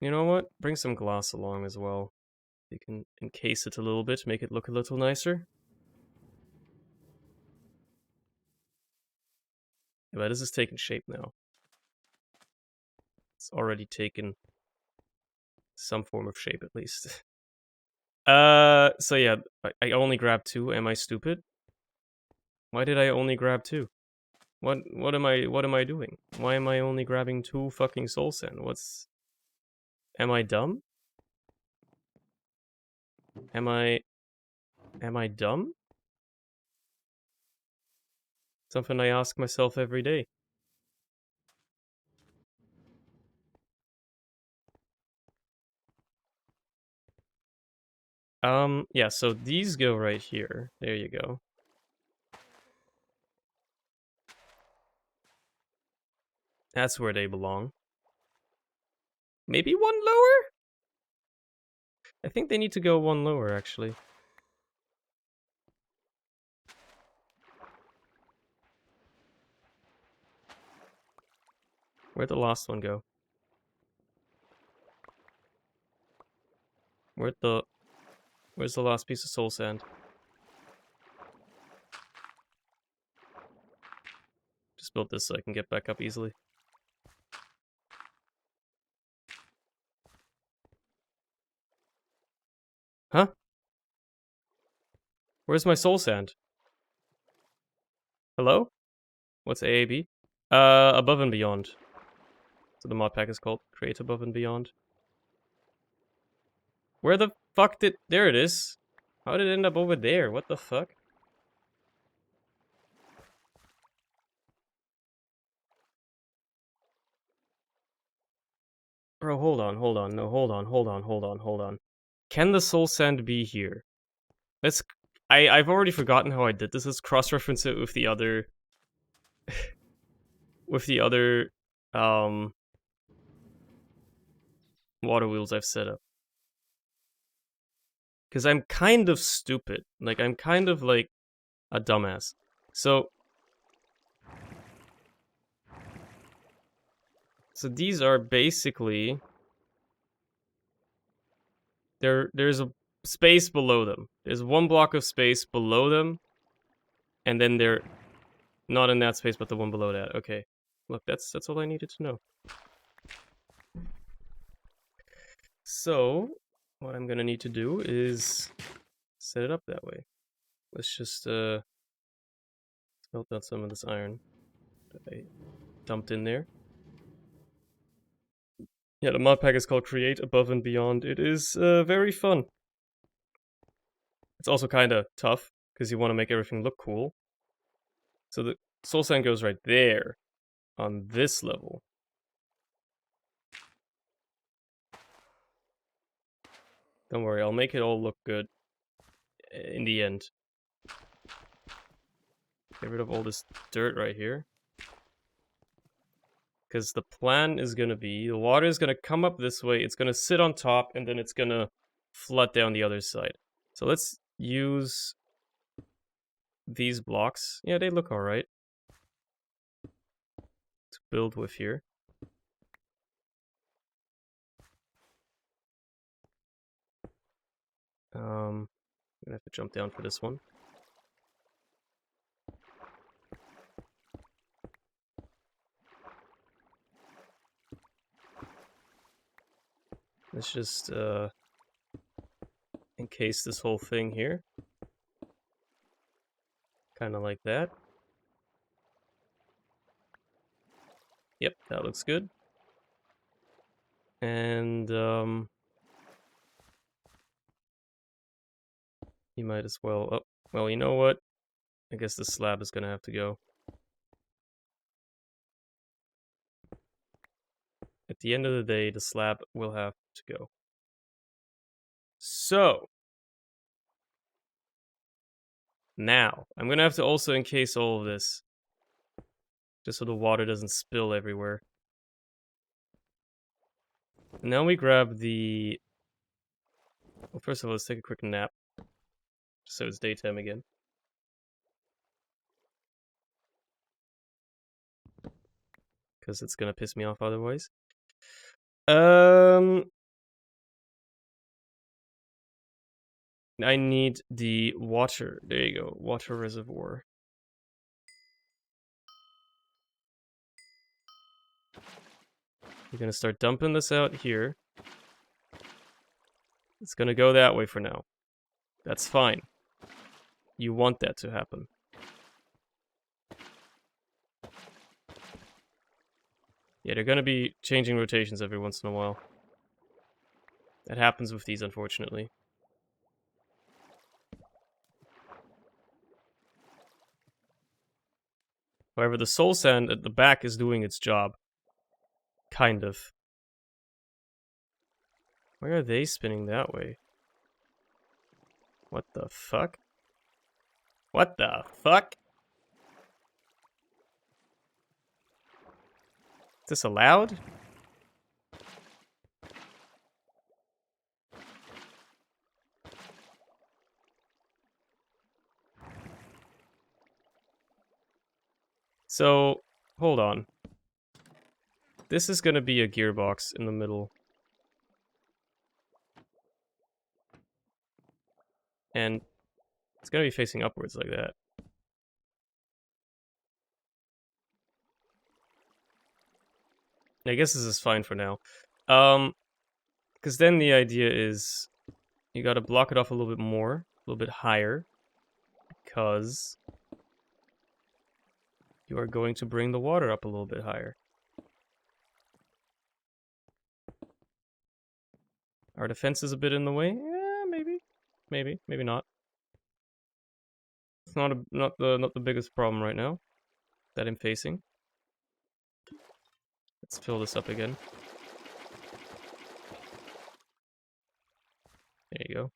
Speaker 2: You know what? Bring some glass along as well. You can encase it a little bit, make it look a little nicer. Yeah, but this is taking shape now. It's already taken some form of shape at least. So yeah, I only grabbed 2. Am I stupid? Why did I only grab 2? What am I doing? Why am I only grabbing 2 fucking soul sand? Am I dumb? Am I dumb? Something I ask myself every day. Yeah, so these go right here. There you go. That's where they belong. Maybe 1 lower? I think they need to go 1 lower, actually. Where'd the last one go? Where's the last piece of soul sand? Just built this so I can get back up easily. Huh? Where's my soul sand? Hello? What's AAB? Above and Beyond. So the mod pack is called Create Above and Beyond. Where the fuck did... There it is. How did it end up over there? What the fuck? Bro, hold on. No, hold on. Can the soul sand be here? Let's... I've already forgotten how I did this. Let's cross-reference it with the other... with the other... water wheels I've set up. Because I'm kind of stupid. Like, I'm kind of like a dumbass. So these are basically... There's a space below them. There's 1 block of space below them. And then they're not in that space, but the one below that. Okay. Look, that's all I needed to know. So, what I'm gonna need to do is set it up that way. Let's just melt out some of this iron that I dumped in there. Yeah, the mod pack is called Create Above and Beyond. It is very fun. It's also kind of tough, because you want to make everything look cool. So the soul sand goes right there, on this level. Don't worry, I'll make it all look good in the end. Get rid of all this dirt right here. Because the plan is going to be, the water is going to come up this way, it's going to sit on top, and then it's going to flood down the other side. So let's use these blocks. Yeah, they look alright to build with here. I'm gonna have to jump down for this one. Let's just encase this whole thing here. Kind of like that. Yep, that looks good. And you might as well... Oh, well, you know what? I guess the slab is gonna have to go. At the end of the day, the slab will have to go. So, now, I'm gonna have to also encase all of this. Just so the water doesn't spill everywhere. And now we grab the... Well, first of all, let's take a quick nap. Just so it's daytime again. Because it's gonna piss me off otherwise. I need the water. There you go. Water reservoir. We're gonna start dumping this out here. It's gonna go that way for now. That's fine. You want that to happen. Yeah, they're gonna be changing rotations every once in a while. That happens with these, unfortunately. However, the soul sand at the back is doing its job. Kind of. Why are they spinning that way? What the fuck? What the fuck? Is this allowed? So, hold on. This is gonna be a gearbox in the middle. And it's gonna be facing upwards like that. I guess this is fine for now. Because then the idea is you gotta block it off a little bit more, a little bit higher, because you are going to bring the water up a little bit higher. Are the fences a bit in the way? Yeah, maybe. Maybe not. It's not the biggest problem right now that I'm facing. Let's fill this up again. There you go.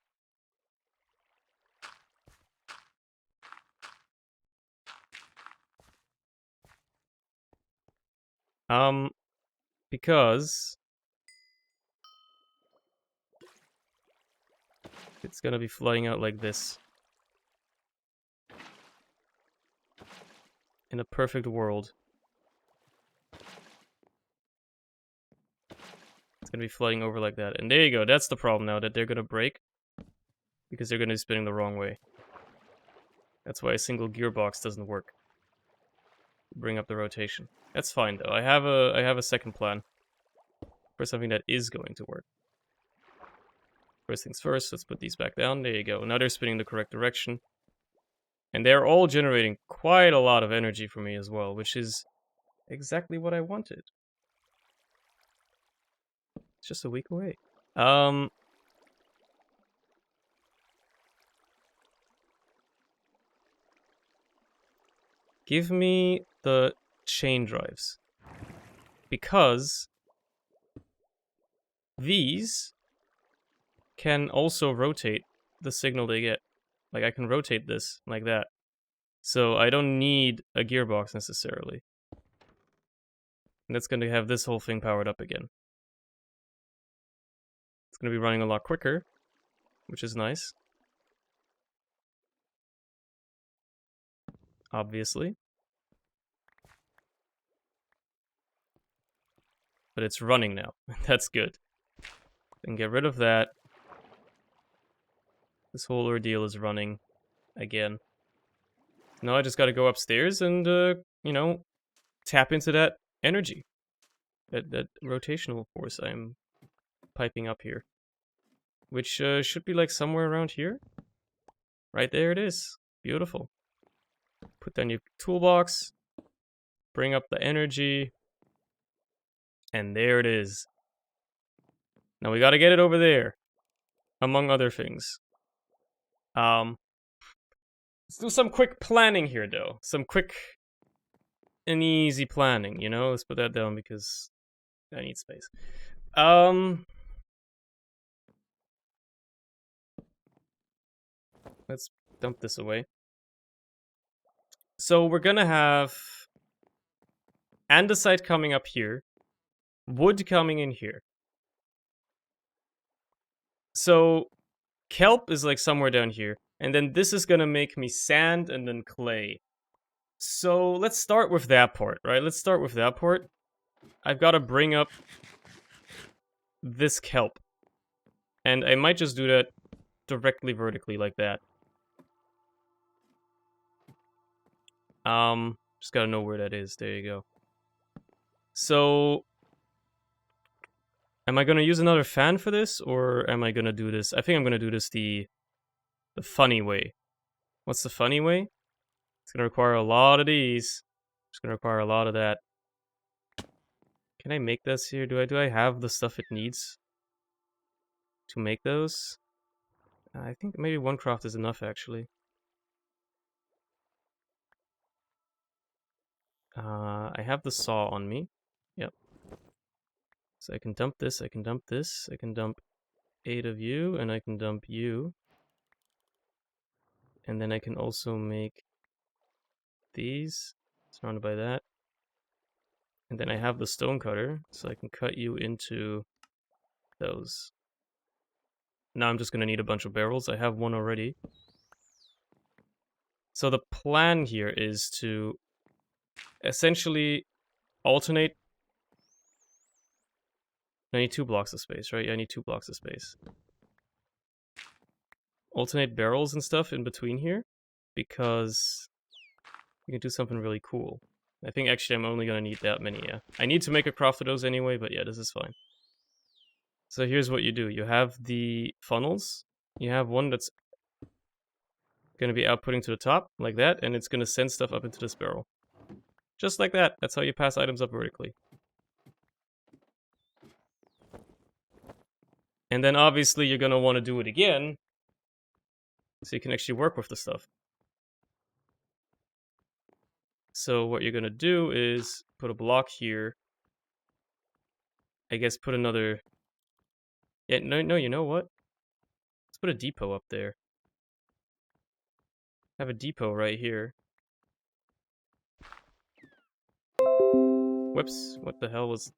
Speaker 2: Because it's gonna be flooding out like this. In a perfect world. It's gonna be flooding over like that. And there you go, that's the problem now, that they're gonna break. Because they're gonna be spinning the wrong way. That's why a single gearbox doesn't work. Bring up the rotation. That's fine though. I have a second plan. For something that is going to work. First things first, let's put these back down. There you go. Now they're spinning the correct direction. And they're all generating quite a lot of energy for me as well, which is exactly what I wanted. It's just a week away. Give me the chain drives. Because these can also rotate the signal they get. Like, I can rotate this like that. So I don't need a gearbox necessarily. And that's going to have this whole thing powered up again. It's going to be running a lot quicker, which is nice. Obviously. But it's running now. That's good. Then get rid of that. This whole ordeal is running again. Now I just gotta go upstairs and, you know, tap into that energy. That rotational force I'm piping up here. Which should be like somewhere around here. Right there it is. Beautiful. Put down your toolbox. Bring up the energy. And there it is. Now we gotta get it over there. Among other things. Let's do some quick planning here, though. Some quick and easy planning, you know? Let's put that down because I need space. Let's dump this away. So we're gonna have andesite coming up here, wood coming in here. So kelp is like somewhere down here, and then this is gonna make me sand and then clay. So let's start with that part, right? Let's start with that part. I've got to bring up this kelp, and I might just do that directly vertically like that. Just gotta know where that is. There you go. So, am I gonna use another fan for this, or am I gonna do this? I think I'm gonna do this the funny way. What's the funny way? It's gonna require a lot of these. It's gonna require a lot of that. Can I make this here? Do I have the stuff it needs to make those? I think maybe one craft is enough, actually. I have the saw on me. Yep. So I can dump this, I can dump this, I can dump 8 of you, and I can dump you. And then I can also make these, surrounded by that. And then I have the stone cutter, so I can cut you into those. Now I'm just going to need a bunch of barrels. I have one already. So the plan here is to essentially alternate. I need 2 blocks of space, right? Yeah, I need 2 blocks of space. Alternate barrels and stuff in between here, because we can do something really cool. I think actually I'm only going to need that many, yeah. I need to make a craft of those anyway, but yeah, this is fine. So here's what you do. You have the funnels. You have one that's going to be outputting to the top, like that, and it's going to send stuff up into this barrel. Just like that. That's how you pass items up vertically. And then obviously you're going to want to do it again, so you can actually work with the stuff. So what you're going to do is put a block here. I guess put another... Yeah, no, you know what? Let's put a depot up there. Have a depot right here. Whoops, what the hell was...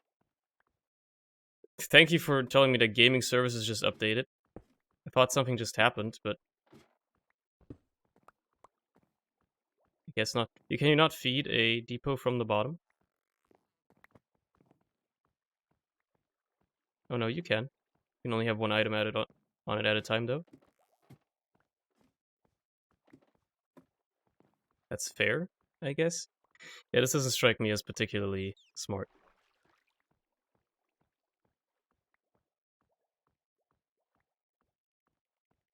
Speaker 2: Thank you for telling me that gaming services just updated. I thought something just happened, but... I guess not. Can you not feed a depot from the bottom? Oh no, you can. You can only have one item added on it at a time, though. That's fair, I guess. Yeah, this doesn't strike me as particularly smart.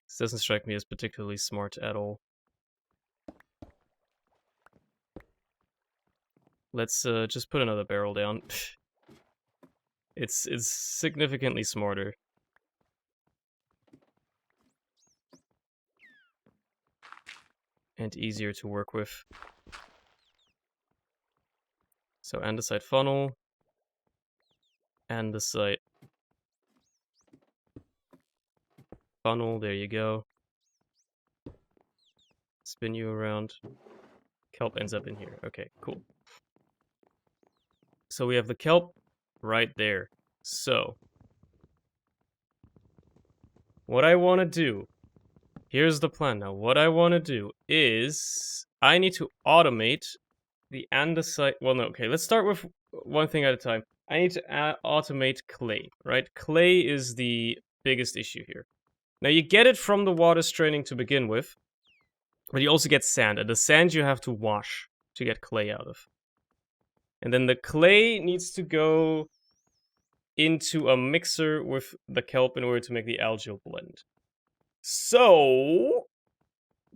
Speaker 2: This doesn't strike me as particularly smart at all. Let's just put another barrel down. It's significantly smarter. And easier to work with. So andesite funnel. Andesite funnel, there you go. Spin you around. Kelp ends up in here. Okay, cool. So we have the kelp right there. So, what I want to do, here's the plan now. What I want to do is, I need to automate the andesite. Well, no, okay, let's start with one thing at a time. I need to automate clay, right? Clay is the biggest issue here. Now, you get it from the water straining to begin with, but you also get sand, and the sand you have to wash to get clay out of. And then the clay needs to go into a mixer with the kelp in order to make the algal blend. So,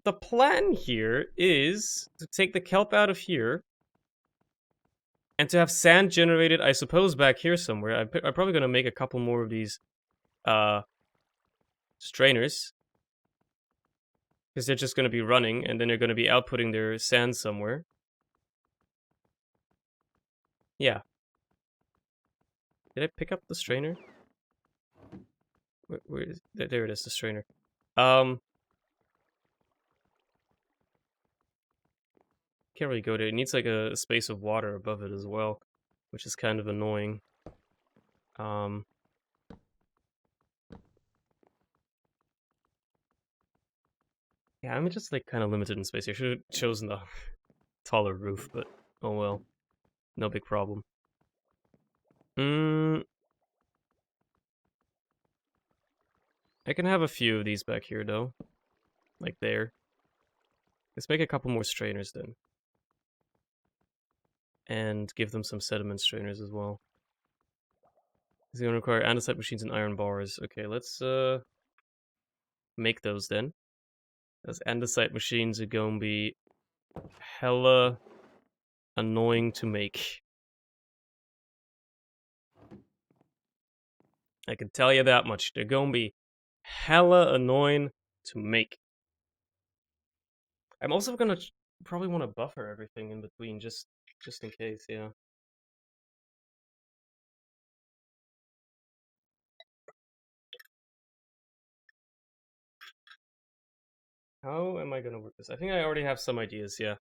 Speaker 2: the plan here is to take the kelp out of here and to have sand generated, I suppose, back here somewhere. I'm probably going to make a couple more of these strainers, because they're just going to be running, and then they're going to be outputting their sand somewhere. Yeah. Did I pick up the strainer? Where is there it is, the strainer. Can't really go there. It needs like a space of water above it as well, which is kind of annoying. Yeah, I'm just like kind of limited in space. I should have chosen the taller roof, but oh well. No big problem. I can have a few of these back here though. Like there. Let's make a couple more strainers then. And give them some sediment strainers as well. It's gonna require andesite machines and iron bars. Okay, let's make those then. Those andesite machines are gonna be hella annoying to make. I can tell you that much. They're gonna be hella annoying to make. I'm also gonna probably want to buffer everything in between, just in case, yeah. How am I gonna work this? I think I already have some ideas, yeah. I'm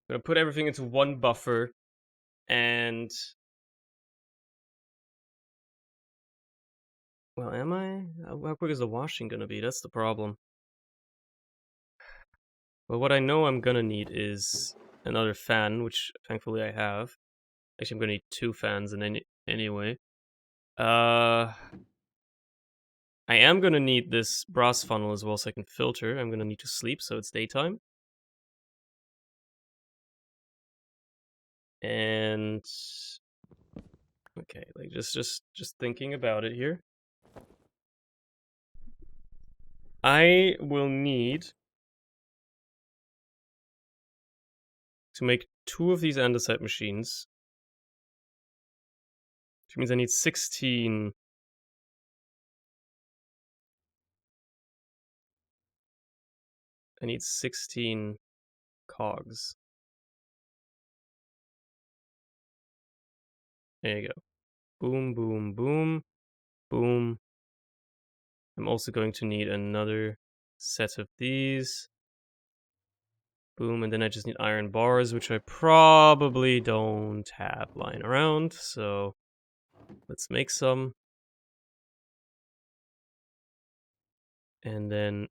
Speaker 2: gonna put everything into one buffer, and... Well, am I? How quick is the washing gonna be? That's the problem. Well, what I know I'm gonna need is another fan, which thankfully I have. Actually, I'm gonna need 2 fans in anyway. I am gonna need this brass funnel as well so I can filter. I'm gonna need to sleep so it's daytime. And okay, like just thinking about it here. I will need to make 2 of these andesite machines, which means I need 16. I need 16 cogs. There you go. Boom, boom, boom, boom. I'm also going to need another set of these. Boom, and then I just need iron bars, which I probably don't have lying around, so let's make some. And then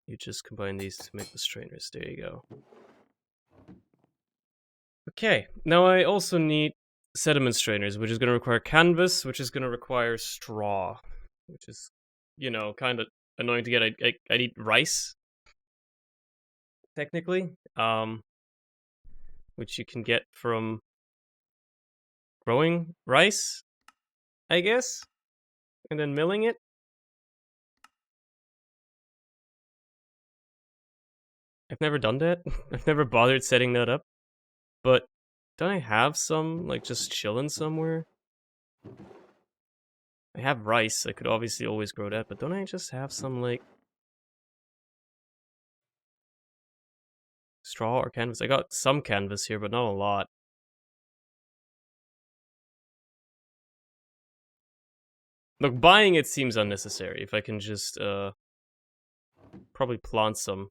Speaker 2: you just combine these to make the strainers. There you go. Okay, now I also need sediment strainers, which is going to require canvas, which is going to require straw, which is, you know, kind of annoying to get. I need rice, technically, which you can get from growing rice, I guess, and then milling it. I've never done that. I've never bothered setting that up. But don't I have some, like, just chilling somewhere? I have rice. I could obviously always grow that, but don't I just have some, like, straw or canvas? I got some canvas here, but not a lot. Look, buying it seems unnecessary. If I can just, probably plant some.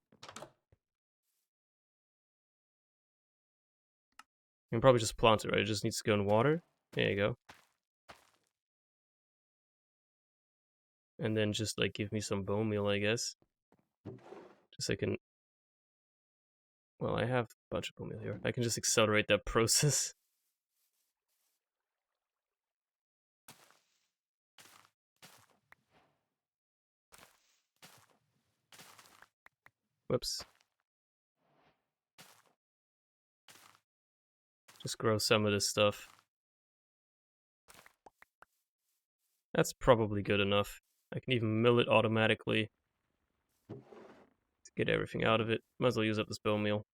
Speaker 2: I can probably just plant it, right? It just needs to go in water. There you go. And then just, like, give me some bone meal, I guess. Just so I can... Well, I have a bunch of bone meal here. I can just accelerate that process. Whoops. Just grow some of this stuff. That's probably good enough. I can even mill it automatically to get everything out of it. Might as well use up this bone meal.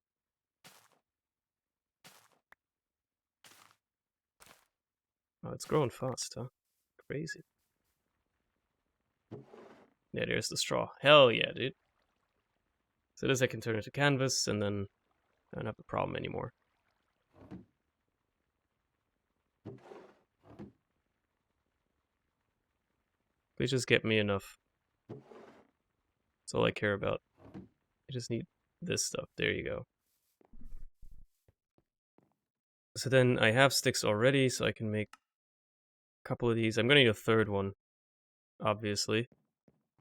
Speaker 2: Oh, it's growing fast, huh? Crazy. Yeah, there's the straw. Hell yeah, dude. So this I can turn into canvas, and then I don't have the problem anymore. Please just get me enough. That's all I care about. I just need this stuff. There you go. So then I have sticks already, so I can make a couple of these. I'm gonna need a third one, obviously,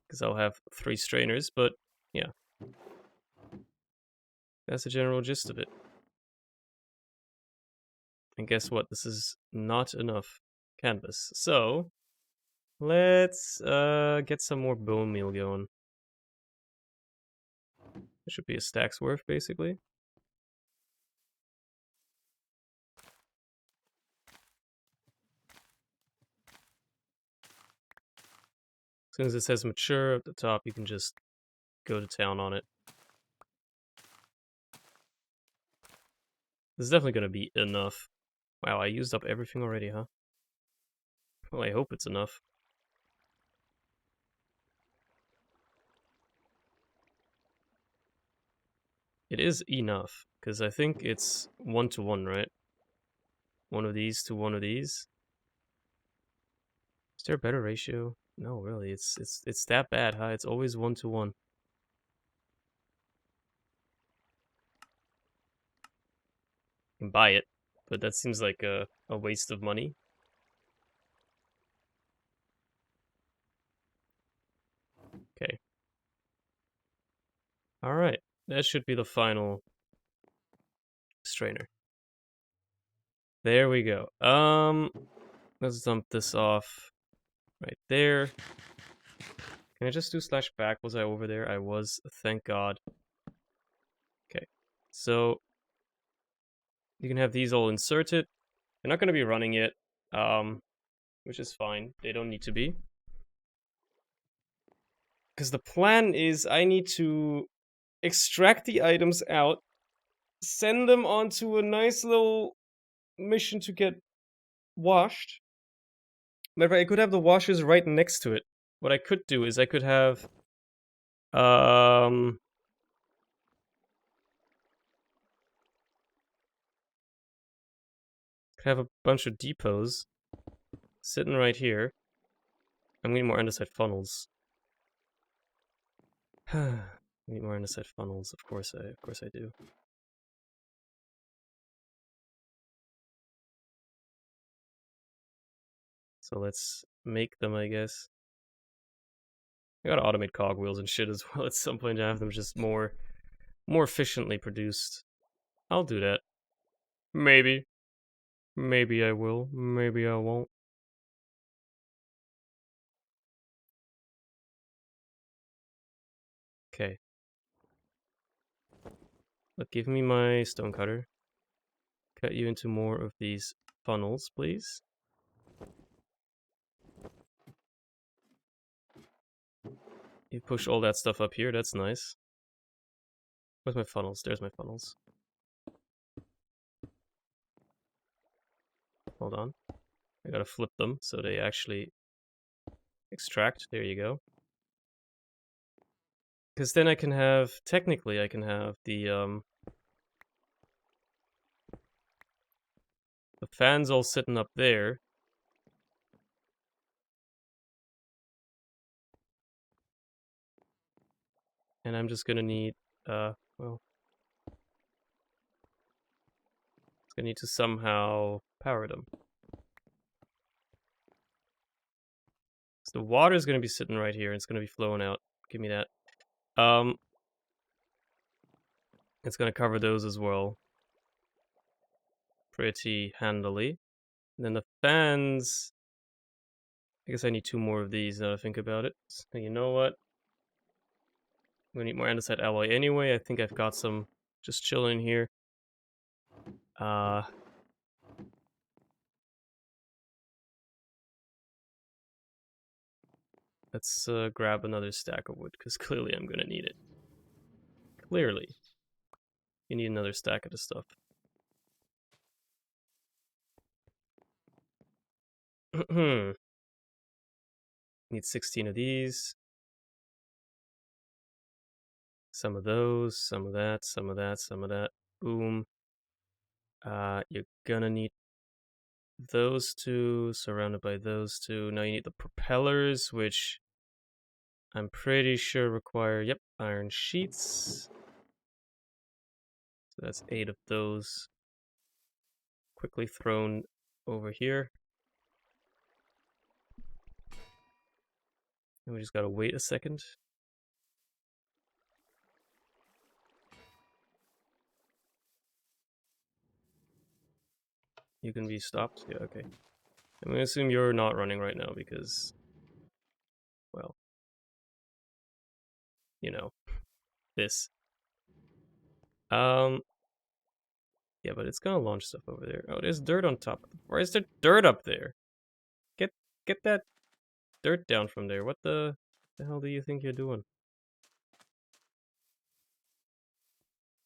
Speaker 2: because I'll have 3 strainers, but yeah. That's the general gist of it. And guess what? This is not enough canvas. So, let's get some more bone meal going. It should be a stack's worth, basically. As soon as it says mature at the top, you can just go to town on it. This is definitely going to be enough. Wow, I used up everything already, huh? Well, I hope it's enough. It is enough, because I think it's 1-to-1, right? One of these to one of these. Is there a better ratio? No, really, it's that bad, huh? It's always 1-to-1. You can buy it, but that seems like a waste of money. Okay. Alright, that should be the final strainer. There we go. Let's dump this off right there. Can I just do /back? Was I over there? I was, thank God. Okay, so you can have these all inserted. They're not going to be running it, which is fine. They don't need to be. Because the plan is I need to extract the items out, send them onto a nice little mission to get washed. Matter of fact, I could have the washers right next to it. What I could do is I could have a bunch of depots sitting right here. I'm getting more andesite funnels. Need more andesite funnels. Of course I do. So let's make them, I guess. I gotta automate cogwheels and shit as well at some point to have them just more efficiently produced. I'll do that. Maybe. Maybe I will. Maybe I won't. Okay. But give me my stone cutter. Cut you into more of these funnels, please. You push all that stuff up here, that's nice. Where's my funnels? There's my funnels. Hold on. I gotta flip them so they actually extract. There you go. Because then I can have, technically I can have the fans all sitting up there. And I'm just gonna need, well, it's gonna need to somehow power them. So the water's gonna be sitting right here, and it's gonna be flowing out. Give me that. It's gonna cover those as well. Pretty handily. And then the fans, I guess I need 2 more of these now that I think about it. So you know what? I'm gonna need more Andesite Alloy anyway. I think I've got some just chilling here. Let's grab another stack of wood, because clearly I'm gonna need it. Clearly. You need another stack of the stuff. Need 16 of these. Some of those, some of that, some of that, some of that. Boom. You're gonna need those two, surrounded by those two. Now you need the propellers, which I'm pretty sure require, yep, iron sheets. So that's 8 of those. Quickly thrown over here. And we just gotta wait a second. You can be stopped? Yeah, okay. I'm gonna assume you're not running right now because, well, you know, this. Yeah, but it's gonna launch stuff over there. Oh, there's dirt on top. Why is there dirt up there? Get that dirt down from there. What the hell do you think you're doing?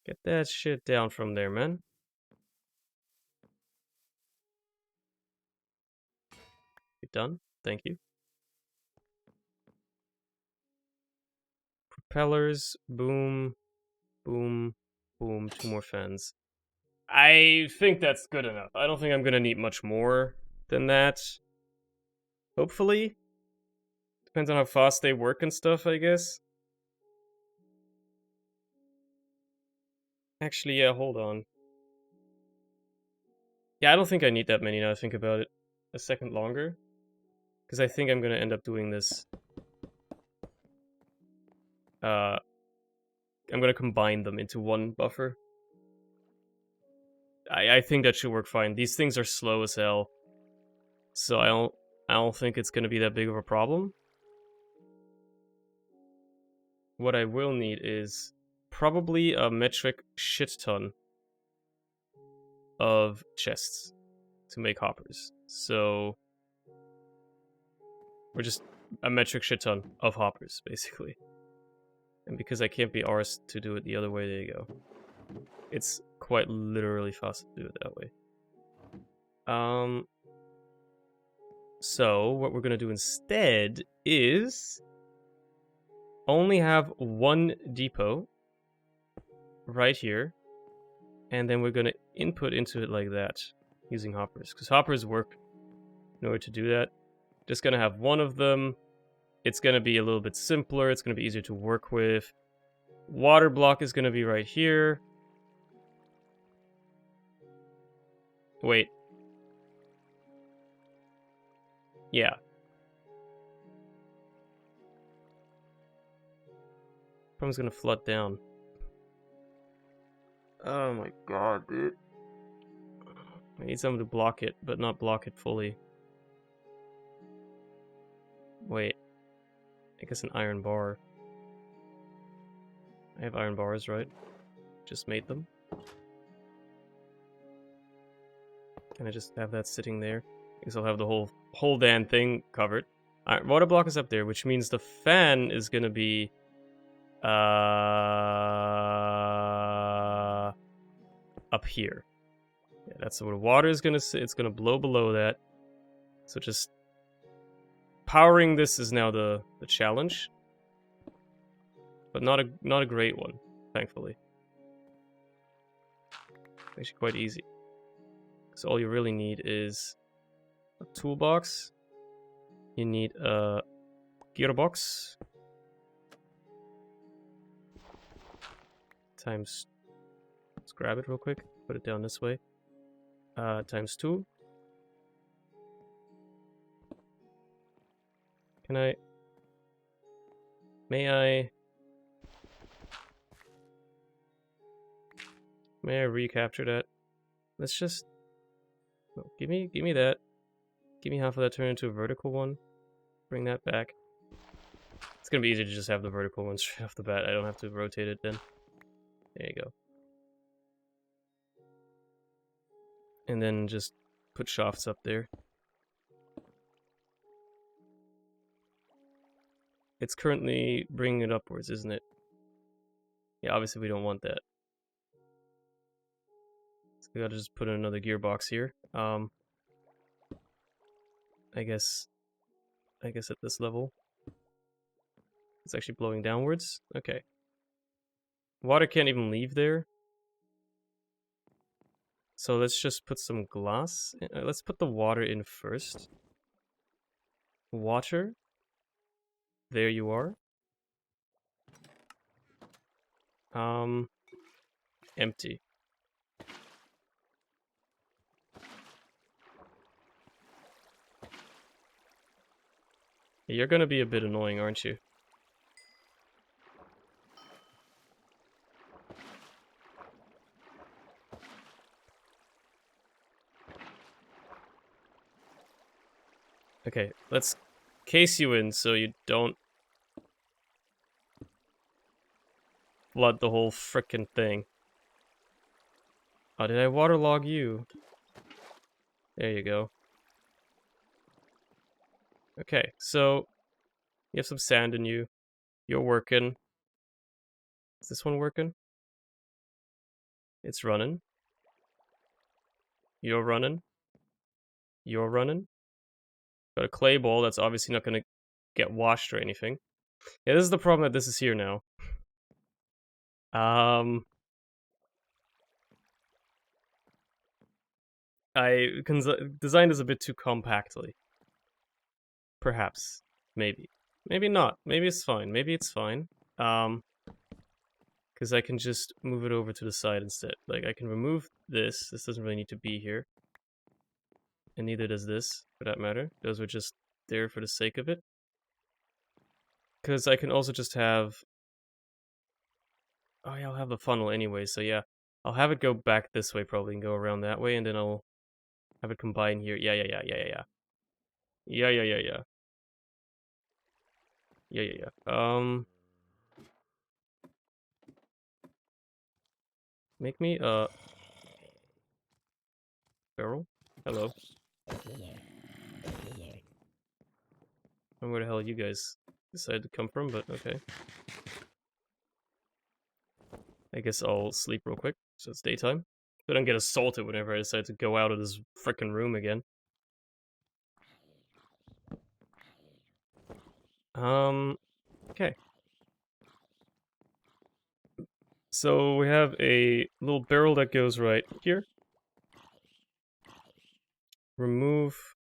Speaker 2: Get that shit down from there, man. You done? Thank you. Propellers, boom, boom, boom. 2 more fans. I think that's good enough. I don't think I'm gonna need much more than that. Hopefully. Depends on how fast they work and stuff, I guess. Actually, yeah, hold on. Yeah, I don't think I need that many now I think about it. A second longer. Because I think I'm gonna end up doing this. I'm gonna combine them into one buffer. I think that should work fine. These things are slow as hell. So I don't think it's gonna be that big of a problem. What I will need is probably a metric shit ton of chests to make hoppers. So we're just a metric shit ton of hoppers, basically. And because I can't be arsed to do it the other way, there you go. It's quite literally fast to do it that way. So what we're gonna do instead is only have one depot right here, and then we're gonna input into it like that using hoppers, because hoppers work in order to do that. Just gonna have one of them. It's gonna be a little bit simpler. It's gonna be easier to work with. Water block is gonna be right here. Wait. Yeah. Problem's gonna flood down. Oh my god, dude. I need something to block it, but not block it fully. Wait. I guess an iron bar. I have iron bars, right? Just made them. Can I just have that sitting there? I guess I'll have the whole damn thing covered. Alright, water block is up there, which means the fan is gonna be up here. Yeah, that's where the water is gonna sit. It's gonna blow below that. So just powering this is now the challenge. But not a great one, thankfully. It's actually quite easy. So all you really need is a toolbox. You need a gearbox. Times, let's grab it real quick, put it down this way. Times 2. May I recapture that? Let's just, no, give me that. Give me half of that, turn into a vertical one. Bring that back. It's gonna be easy to just have the vertical one straight off the bat. I don't have to rotate it then. There you go. And then just put shafts up there. It's currently bringing it upwards, isn't it? Yeah, obviously we don't want that. So we gotta just put in another gearbox here. I guess at this level. It's actually blowing downwards. Okay. Water can't even leave there. So let's just put some glass. Let's put the water in first. Water. There you are. Empty. You're gonna be a bit annoying, aren't you? Okay, let's case you in so you don't flood the whole frickin' thing. Oh, did I waterlog you? There you go. Okay, so you have some sand in you. You're working. Is this one working? It's running. You're running. You're running. Got a clay ball that's obviously not gonna get washed or anything. Yeah, this is the problem that this is here now. I designed this a bit too compactly. Perhaps. Maybe. Maybe not. Maybe it's fine. Maybe it's fine. Because I can just move it over to the side instead. Like, I can remove this. This doesn't really need to be here. And neither does this, for that matter. Those were just there for the sake of it. Because I can also just have... Oh yeah, I'll have the funnel anyway, so yeah. I'll have it go back this way probably and go around that way, and then I'll have it combine here. Yeah. Make me a barrel. Hello. I don't know where the hell you guys decided to come from, but okay. I guess I'll sleep real quick, so it's daytime. So I don't get assaulted whenever I decide to go out of this frickin' room again. Okay. So we have a little barrel that goes right here. Remove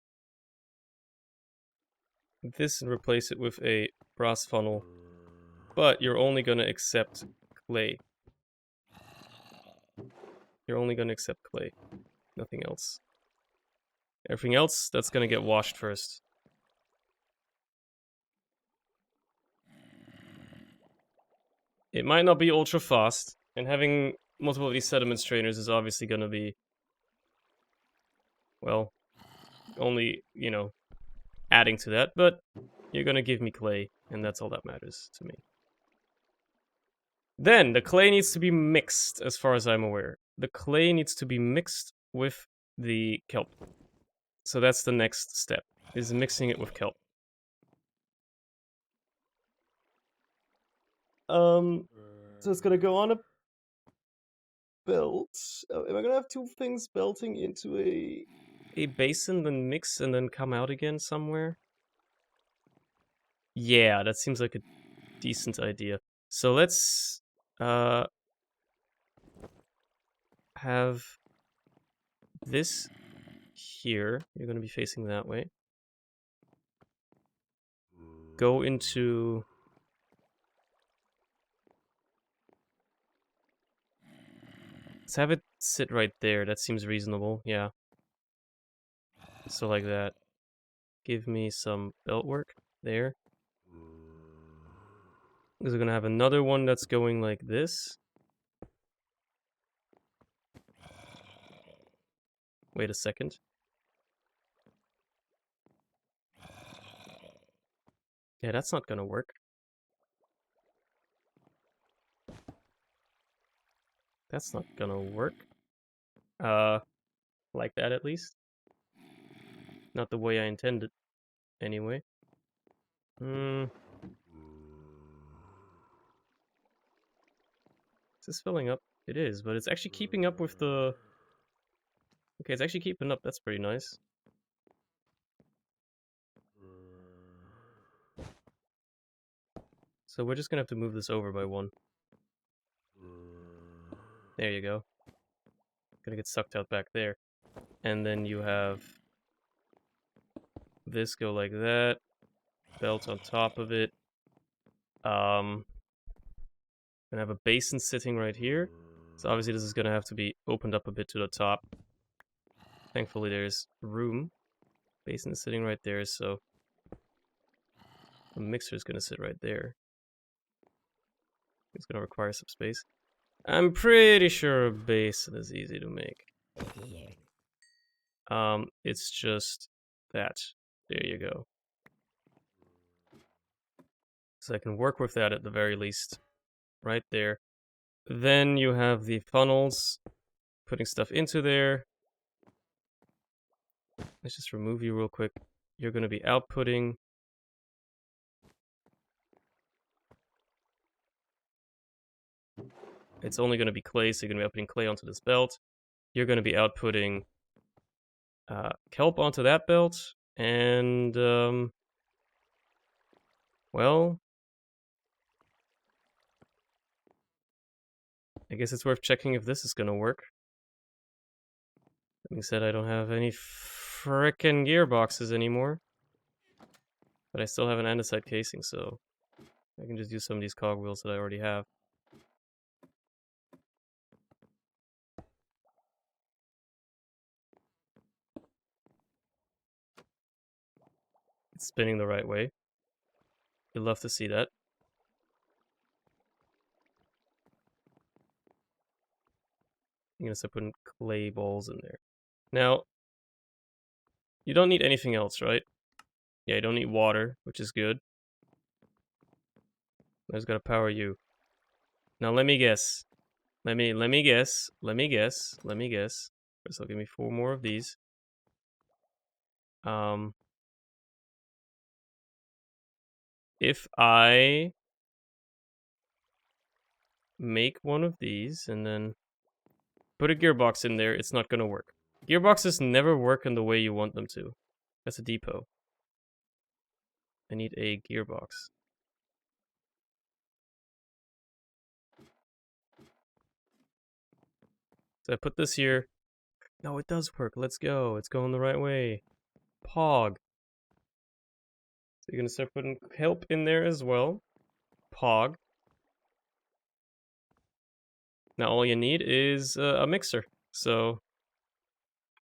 Speaker 2: this and replace it with a brass funnel. But you're only gonna accept clay. You're only gonna accept clay. Nothing else. Everything else, that's gonna get washed first. It might not be ultra fast, and having multiple of these sediment strainers is obviously gonna be, well, only, you know, adding to that, but you're gonna give me clay, and that's all that matters to me. Then, the clay needs to be mixed, as far as I'm aware. The clay needs to be mixed with the kelp. So that's the next step, is mixing it with kelp. So it's gonna go on a belt. Am I gonna have two things belting into a basin, then mix, and then come out again somewhere? Yeah, that seems like a decent idea. So let's have this here. You're gonna be facing that way. Go into... Let's have it sit right there. That seems reasonable, yeah. So like that. Give me some belt work there. Because we're gonna have another one that's going like this. Wait a second. Yeah, that's not gonna work. That's not gonna work. Like that at least. Not the way I intended, anyway. Is this filling up? It is, but it's actually keeping up with the... Okay, it's actually keeping up. That's pretty nice. So we're just gonna have to move this over by one. There you go. Gonna get sucked out back there. And then you have this go like that. Belt on top of it. Gonna have a basin sitting right here. So obviously this is gonna have to be opened up a bit to the top. Thankfully there's room. Basin is sitting right there, so the mixer is gonna sit right there. It's gonna require some space. I'm pretty sure a basin is easy to make. It's just that. There you go. So I can work with that at the very least. Right there. Then you have the funnels. Putting stuff into there. Let's just remove you real quick. You're going to be outputting. It's only going to be clay, so you're going to be outputting clay onto this belt. You're going to be outputting kelp onto that belt. And, well, I guess it's worth checking if this is going to work. That being said, I don't have any frickin' gearboxes anymore. But I still have an andesite casing, so I can just use some of these cogwheels that I already have. It's spinning the right way. You'd love to see that. I'm gonna start putting clay balls in there. Now, you don't need anything else, right? Yeah, you don't need water, which is good. I just gotta power you. Now let me guess. Let me guess. First, I'll give me 4 more of these. If I make one of these and then put a gearbox in there, it's not gonna work. Gearboxes never work in the way you want them to. That's a depot. I need a gearbox. So I put this here. No, it does work. Let's go. It's going the right way. Pog. So you're going to start putting kelp in there as well. Pog. Now all you need is a mixer. So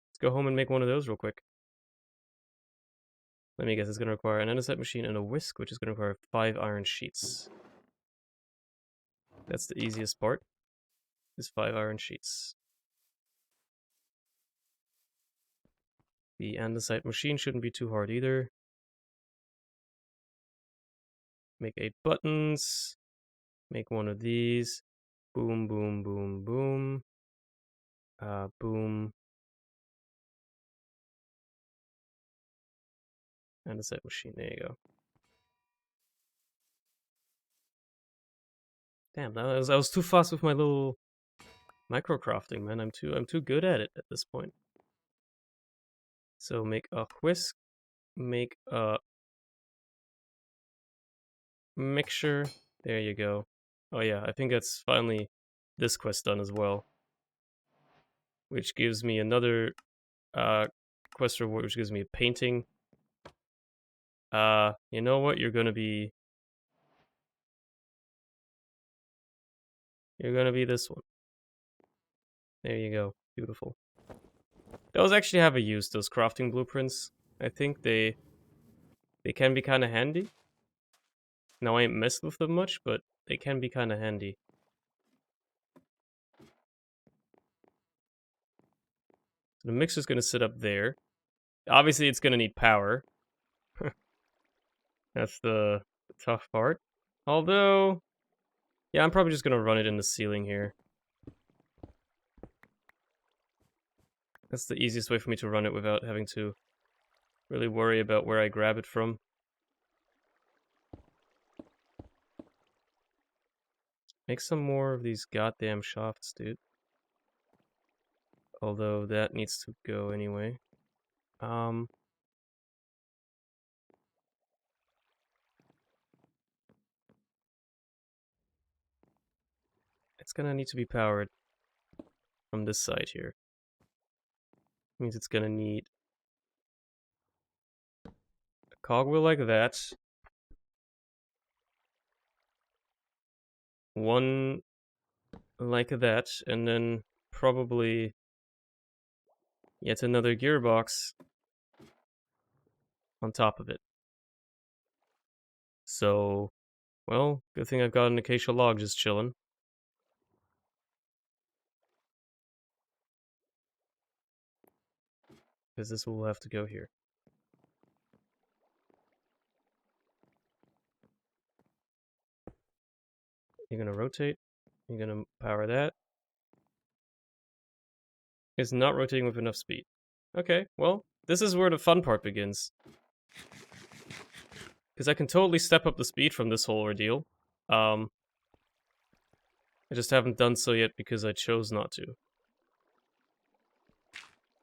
Speaker 2: let's go home and make one of those real quick. Let me guess, it's going to require an andesite machine and a whisk, which is going to require 5 iron sheets. That's the easiest part, is 5 iron sheets. The andesite machine shouldn't be too hard either. Make 8 buttons. Make one of these. Boom, boom, boom, boom. Boom. Andesite machine, there you go. Damn, I was too fast with my little micro crafting, man. I'm too good at it at this point. So make a whisk, make a mixture. There you go. Oh yeah, I think that's finally this quest done as well. Which gives me another quest reward, which gives me a painting. You know what? You're gonna be this one. There you go. Beautiful. Those actually have a use, those crafting blueprints. I think they can be kind of handy. Now I ain't messed with them much, but they can be kind of handy. So the mixer's gonna sit up there. Obviously, it's gonna need power. That's the tough part. Although, yeah, I'm probably just gonna run it in the ceiling here. That's the easiest way for me to run it without having to really worry about where I grab it from. Make some more of these goddamn shafts, dude. Although that needs to go anyway. It's gonna need to be powered. from this side here. Means it's gonna need a cogwheel like that. One like that, and then probably yet another gearbox on top of it. So, well, good thing I've got an acacia log just chilling. Because this will have to go here. You're gonna rotate. You're gonna power that. It's not rotating with enough speed. Okay, well, this is where the fun part begins. Because I can totally step up the speed from this whole ordeal. I just haven't done so yet because I chose not to.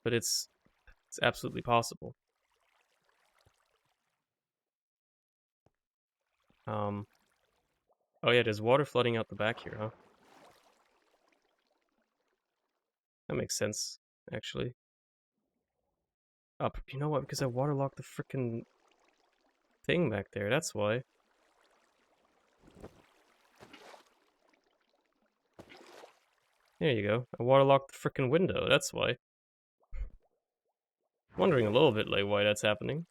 Speaker 2: But it's absolutely possible. Oh yeah, there's water flooding out the back here, huh? That makes sense, actually. You know what? Because I waterlogged the frickin' thing back there, that's why. There you go. I waterlogged the frickin' window, that's why. Wondering a little bit like why that's happening.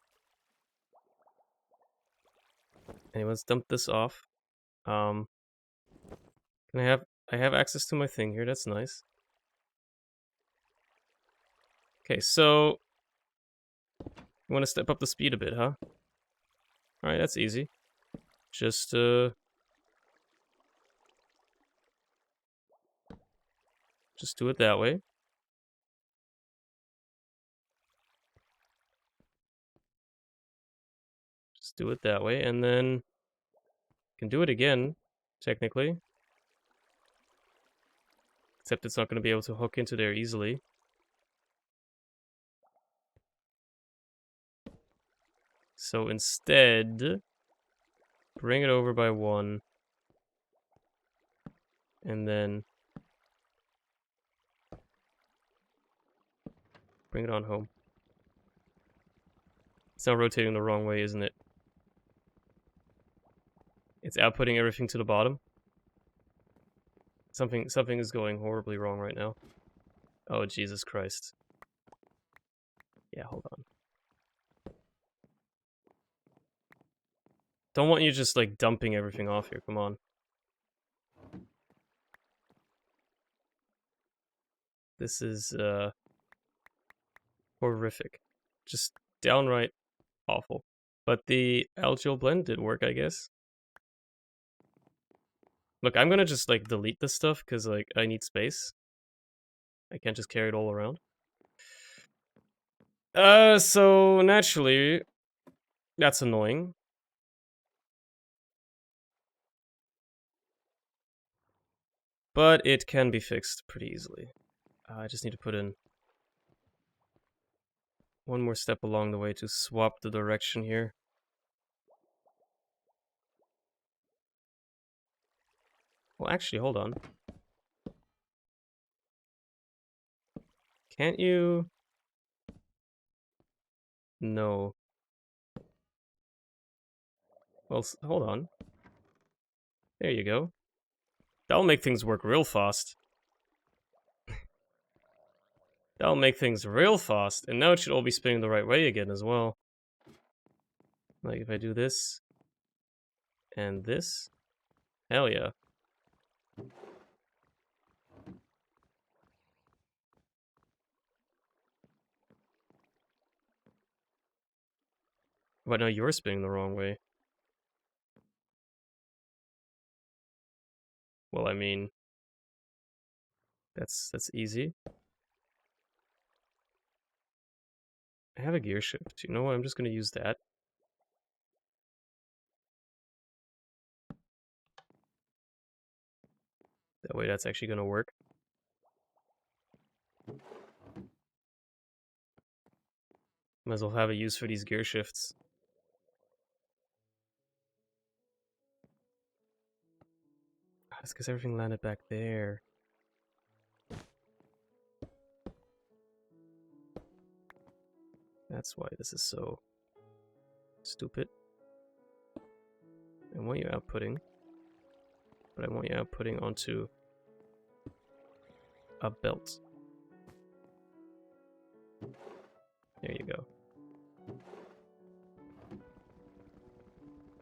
Speaker 2: Anyway, let's dump this off. Can I have access to my thing here, that's nice. Okay, so you want to step up the speed a bit, huh? Alright, that's easy. Just do it that way. Just do it that way, and then you can do it again, technically. Except it's not going to be able to hook into there easily. So instead, bring it over by one. And then bring it on home. It's now rotating the wrong way, isn't it? It's outputting everything to the bottom. Something is going horribly wrong right now. Oh, Jesus Christ. Yeah, hold on. Don't want you just, like, dumping everything off here, come on. This is, horrific. Just downright awful. But the algal blend did work, I guess. Look, I'm gonna just, like, delete this stuff, because, like, I need space. I can't just carry it all around. So, naturally, that's annoying. But it can be fixed pretty easily. I just need to put in one more step along the way to swap the direction here. Well, actually, hold on. Can't you? No. Well, hold on. There you go. That'll make things work real fast. That'll make things real fast. And now it should all be spinning the right way again as well. Like if I do this and this. Hell yeah. But no, you're spinning the wrong way. Well, I mean, that's easy. I have a gear shift. You know what? I'm just gonna use that. That way that's actually gonna work. Might as well have a use for these gear shifts. That's because everything landed back there. That's why this is so stupid. I want you outputting, but I want you outputting onto a belt. There you go.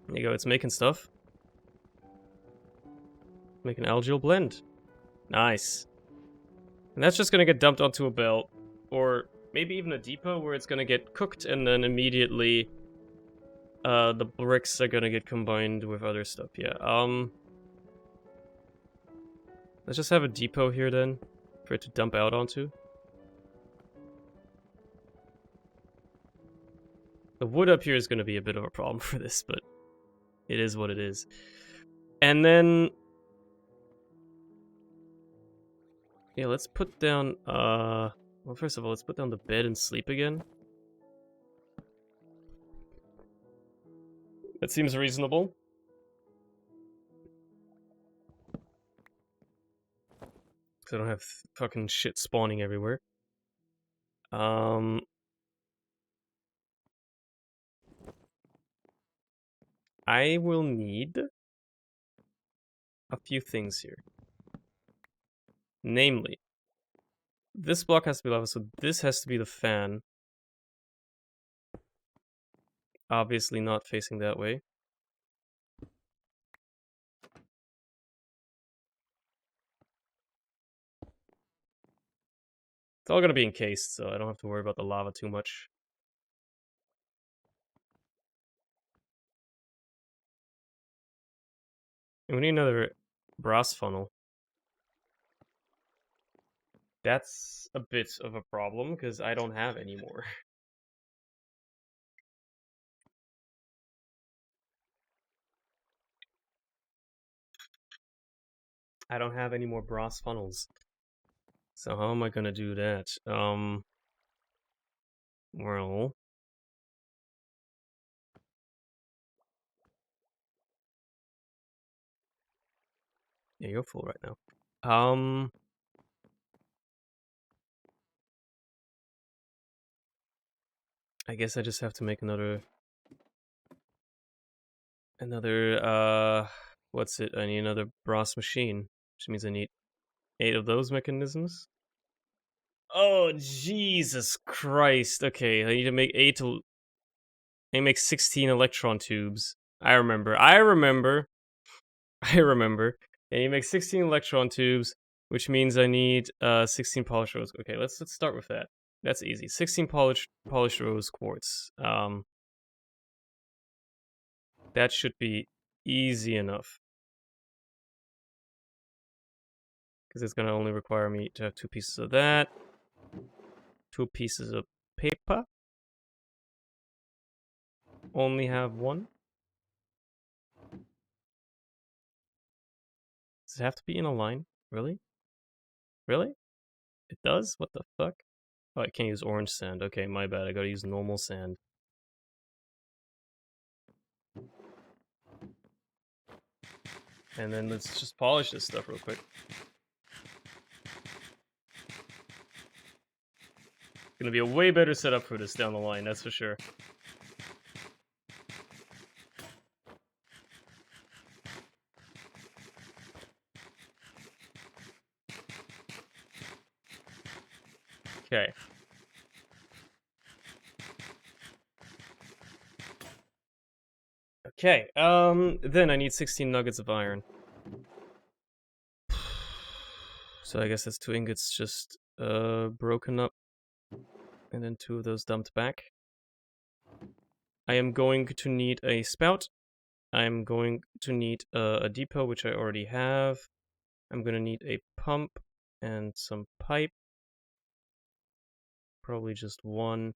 Speaker 2: There you go, it's making stuff. Make an algal blend. Nice. And that's just gonna get dumped onto a belt, or maybe even a depot where it's gonna get cooked and then immediately the bricks are gonna get combined with other stuff. Yeah, let's just have a depot here then, for it to dump out onto. The wood up here is gonna be a bit of a problem for this, but it is what it is. And then... yeah, let's put down, well, first of all, let's put down the bed and sleep again. That seems reasonable. Because I don't have fucking shit spawning everywhere. I will need a few things here. Namely, this block has to be lava, so this has to be the fan. Obviously not facing that way. It's all gonna be encased, so I don't have to worry about the lava too much. And we need another brass funnel. That's a bit of a problem, because I don't have any more. I don't have any more brass funnels. So how am I gonna do that? Well... yeah, you're full right now. I guess I just have to make another, what's it? I need another brass machine, which means I need 8 of those mechanisms. Oh, Jesus Christ. Okay, I need to make 8 to... I make 16 electron tubes. I remember. And you make 16 electron tubes, which means I need 16 polished rose. Okay, let's start with that. That's easy. 16 polished rose quartz. That should be easy enough. Because it's gonna only require me to have 2 pieces of that. 2 pieces of paper. Only have 1. Does it have to be in a line? Really? Really? It does? What the fuck? Oh, I can't use orange sand. Okay, my bad. I gotta use normal sand. And then let's just polish this stuff real quick. Gonna be a way better setup for this down the line, that's for sure. Okay. Okay, then I need 16 nuggets of iron. So I guess that's 2 ingots just, broken up. And then 2 of those dumped back. I am going to need a spout. I am going to need a depot, which I already have. I'm gonna need a pump and some pipe. Probably just 1.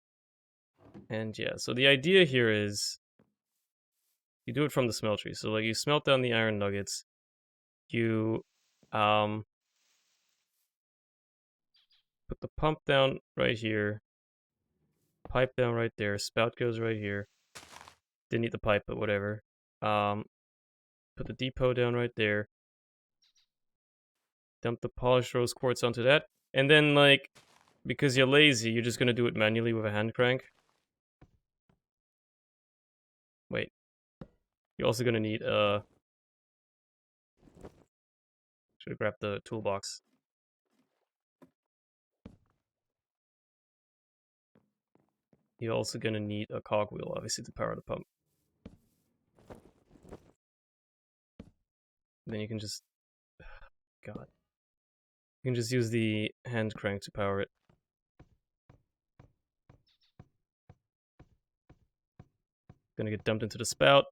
Speaker 2: And yeah, so the idea here is you do it from the smeltery. So like you smelt down the iron nuggets. You put the pump down right here. Pipe down right there. Spout goes right here. Didn't need the pipe, but whatever. Put the depot down right there. Dump the polished rose quartz onto that. And then, like, because you're lazy, you're just gonna do it manually with a hand crank. Wait. You're also gonna need, should've grabbed the toolbox. You're also gonna need a cogwheel, obviously, to power the pump. Then you can just... God. You can just use the hand crank to power it. Gonna get dumped into the spout.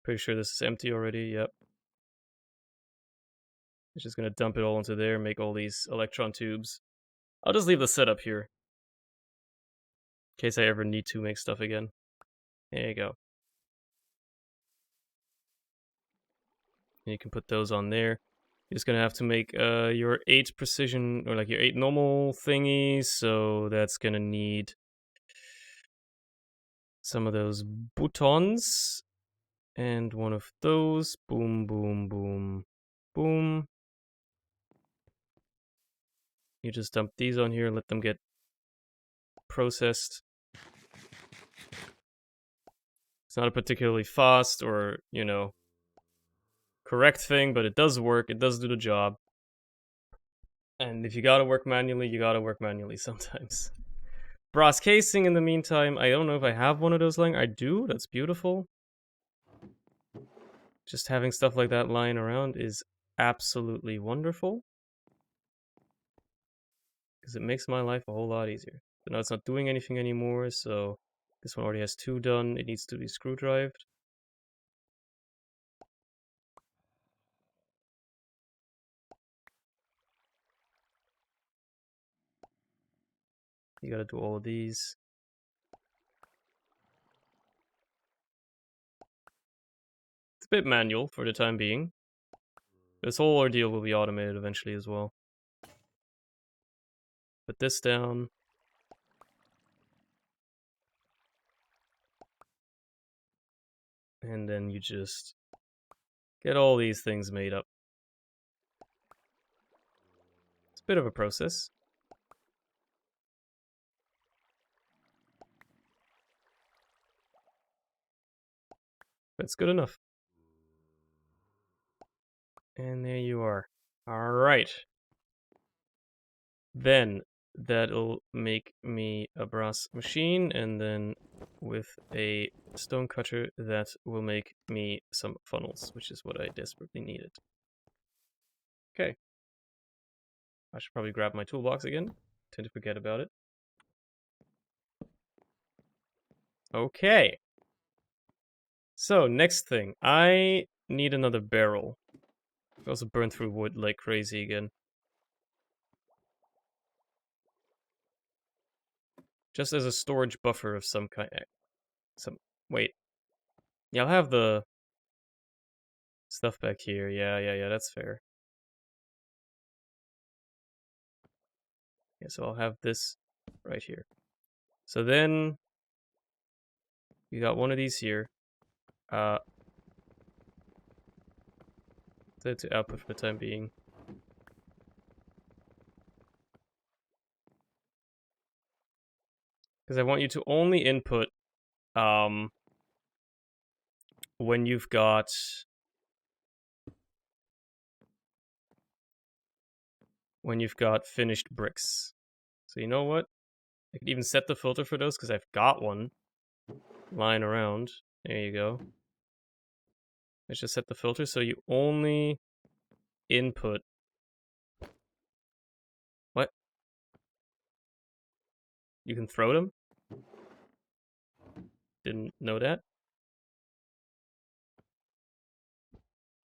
Speaker 2: Pretty sure this is empty already, yep. It's just gonna dump it all into there, make all these electron tubes. I'll just leave the setup here. In case I ever need to make stuff again. There you go. And you can put those on there. You're just gonna have to make your 8 precision, or like your 8 normal thingies, so that's gonna need some of those boutons. And one of those. Boom, boom, boom, boom. You just dump these on here and let them get processed. It's not a particularly fast or, you know, correct thing, but it does work. It does do the job. And if you gotta work manually, you gotta work manually sometimes. Brass casing in the meantime. I don't know if I have one of those lying. I do. That's beautiful. Just having stuff like that lying around is absolutely wonderful. Because it makes my life a whole lot easier. So now it's not doing anything anymore, so this one already has 2 done. It needs to be screwdrived. You gotta do all of these. It's a bit manual for the time being. This whole ordeal will be automated eventually as well. Put this down. And then you just get all these things made up. It's a bit of a process. But it's good enough. And there you are. Alright. Then that'll make me a brass machine, and then with a stone cutter that will make me some funnels, which is what I desperately needed. Okay. I should probably grab my toolbox again. Tend to forget about it. Okay. So, next thing. I need another barrel. I also burn through wood like crazy again. Just as a storage buffer of some kind. Wait. Yeah, I'll have the stuff back here. Yeah, that's fair. Yeah, so I'll have this right here. So then you got one of these here. Set to output for the time being. Because I want you to only input when you've got finished bricks. So you know what? I could even set the filter for those because I've got one lying around. There you go. Let's just set the filter so you only input. What? You can throw them? Didn't know that.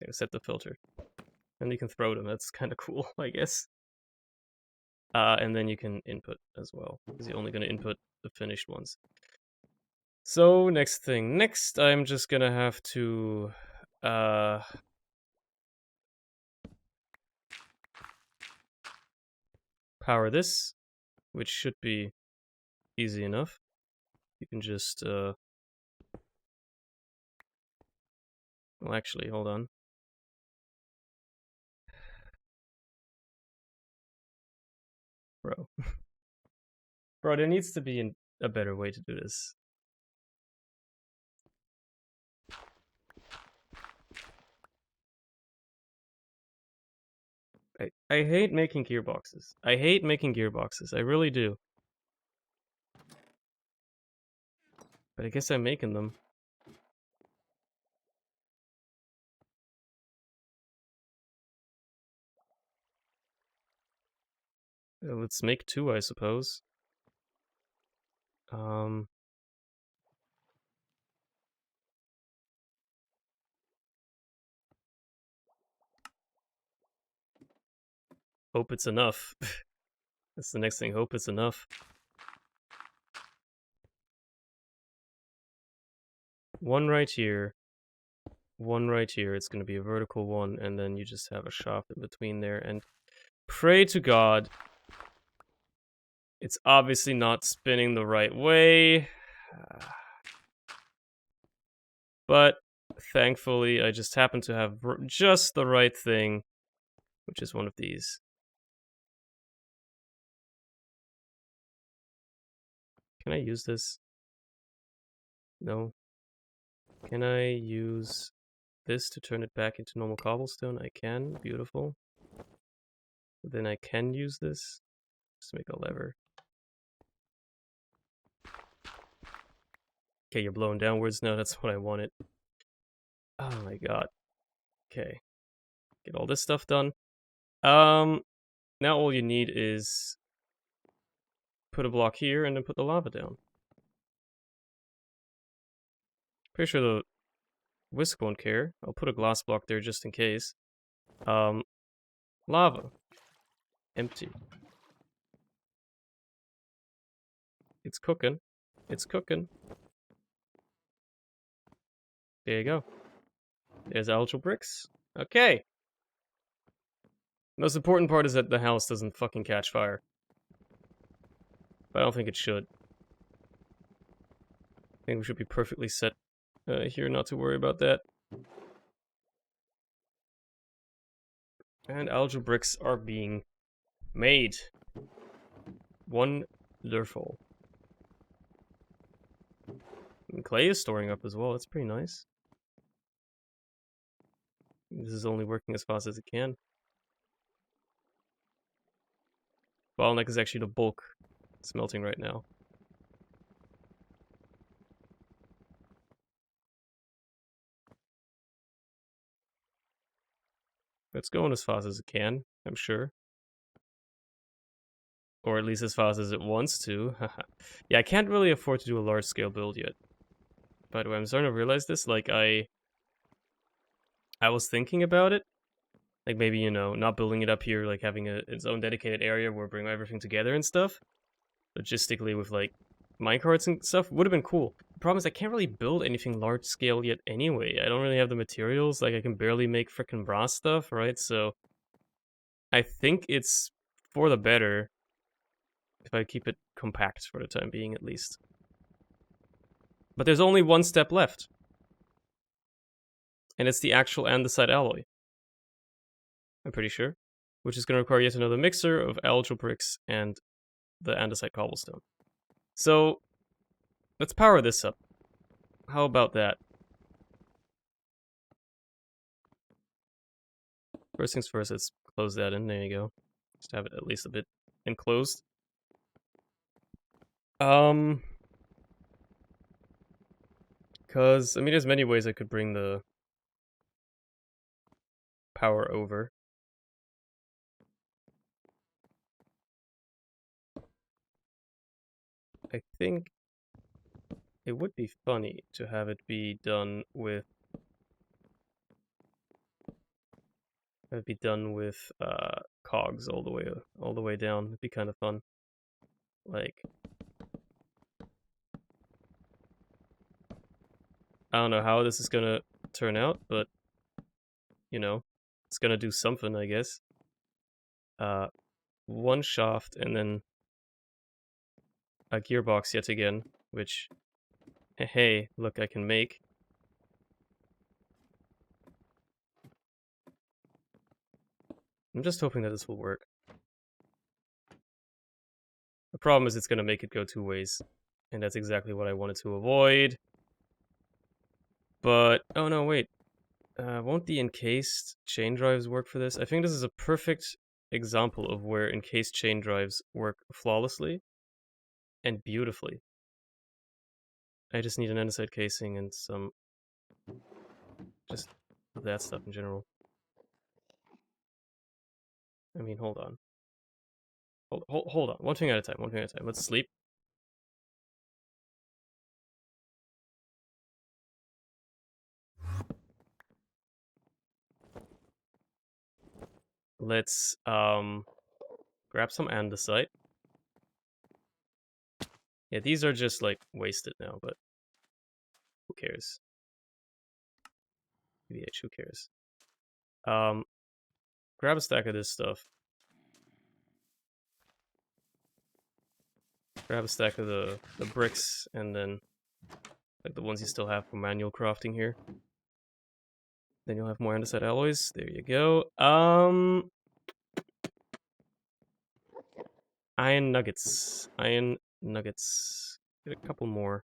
Speaker 2: Okay, set the filter. And you can throw them. That's kind of cool, I guess. And then you can input as well, because you're only going to input the finished ones. So, next thing. Next, I'm just going to have to... power this, which should be easy enough. You can just... Well, actually, hold on. Bro. Bro, there needs to be a better way to do this. I hate making gearboxes. I hate making gearboxes. I really do. But I guess I'm making them. Let's make 2, I suppose. Hope it's enough. That's the next thing. Hope it's enough. 1 right here. 1 right here. It's going to be a vertical 1, and then you just have a shaft in between there. And pray to God, it's obviously not spinning the right way. But thankfully, I just happen to have just the right thing, which is one of these. Can I use this? No. Can I use this to turn it back into normal cobblestone? I can. Beautiful. Then I can use this. Just make a lever. Okay, you're blowing downwards now. That's what I wanted. Oh my god. Okay. Get all this stuff done. Now all you need is put a block here and then put the lava down. Pretty sure the whisk won't care. I'll put a glass block there just in case. Lava. Empty. It's cooking. It's cooking. There you go. There's algal bricks. Okay. Most important part is that the house doesn't fucking catch fire. But I don't think it should. I think we should be perfectly set here not to worry about that. And algal bricks are being made. Wonderful. And clay is storing up as well. That's pretty nice. This is only working as fast as it can. Bottleneck is actually the bulk smelting right now. It's going as fast as it can, I'm sure. Or at least as fast as it wants to. Yeah, I can't really afford to do a large-scale build yet. By the way, I'm starting to realize this. Like, I was thinking about it. Like, maybe, you know, not building it up here, like, having its own dedicated area where we bring everything together and stuff. Logistically, with, like, minecarts and stuff, would have been cool. The problem is I can't really build anything large-scale yet anyway. I don't really have the materials. Like, I can barely make frickin' brass stuff, right? So, I think it's for the better if I keep it compact for the time being, at least. But there's only one step left. And it's the actual andesite alloy. I'm pretty sure. Which is going to require yet another mixer of algal bricks and the andesite cobblestone. So, let's power this up. How about that? First things first, let's close that in. There you go. Just have it at least a bit enclosed. Because, I mean, there's many ways I could bring the power over. I think it would be funny to have it be done with cogs all the way down. It'd be kind of fun. Like, I don't know how this is gonna turn out, but you know, it's gonna do something, I guess. One shaft and then a gearbox yet again, which, hey, look, I can make. I'm just hoping that this will work. The problem is it's going to make it go 2 ways, and that's exactly what I wanted to avoid. But, oh no, wait. Won't the encased chain drives work for this? I think this is a perfect example of where encased chain drives work flawlessly and beautifully. I just need an andesite casing and some... just that stuff in general. I mean, hold on. Hold on. One thing at a time, one thing at a time. Let's sleep. Let's grab some andesite. Yeah, these are just like wasted now, but who cares? VH, who cares? Grab a stack of this stuff. Grab a stack of the bricks, and then like the ones you still have for manual crafting here. Then you'll have more andesite alloys. There you go. Iron nuggets. Iron nuggets. Get a couple more.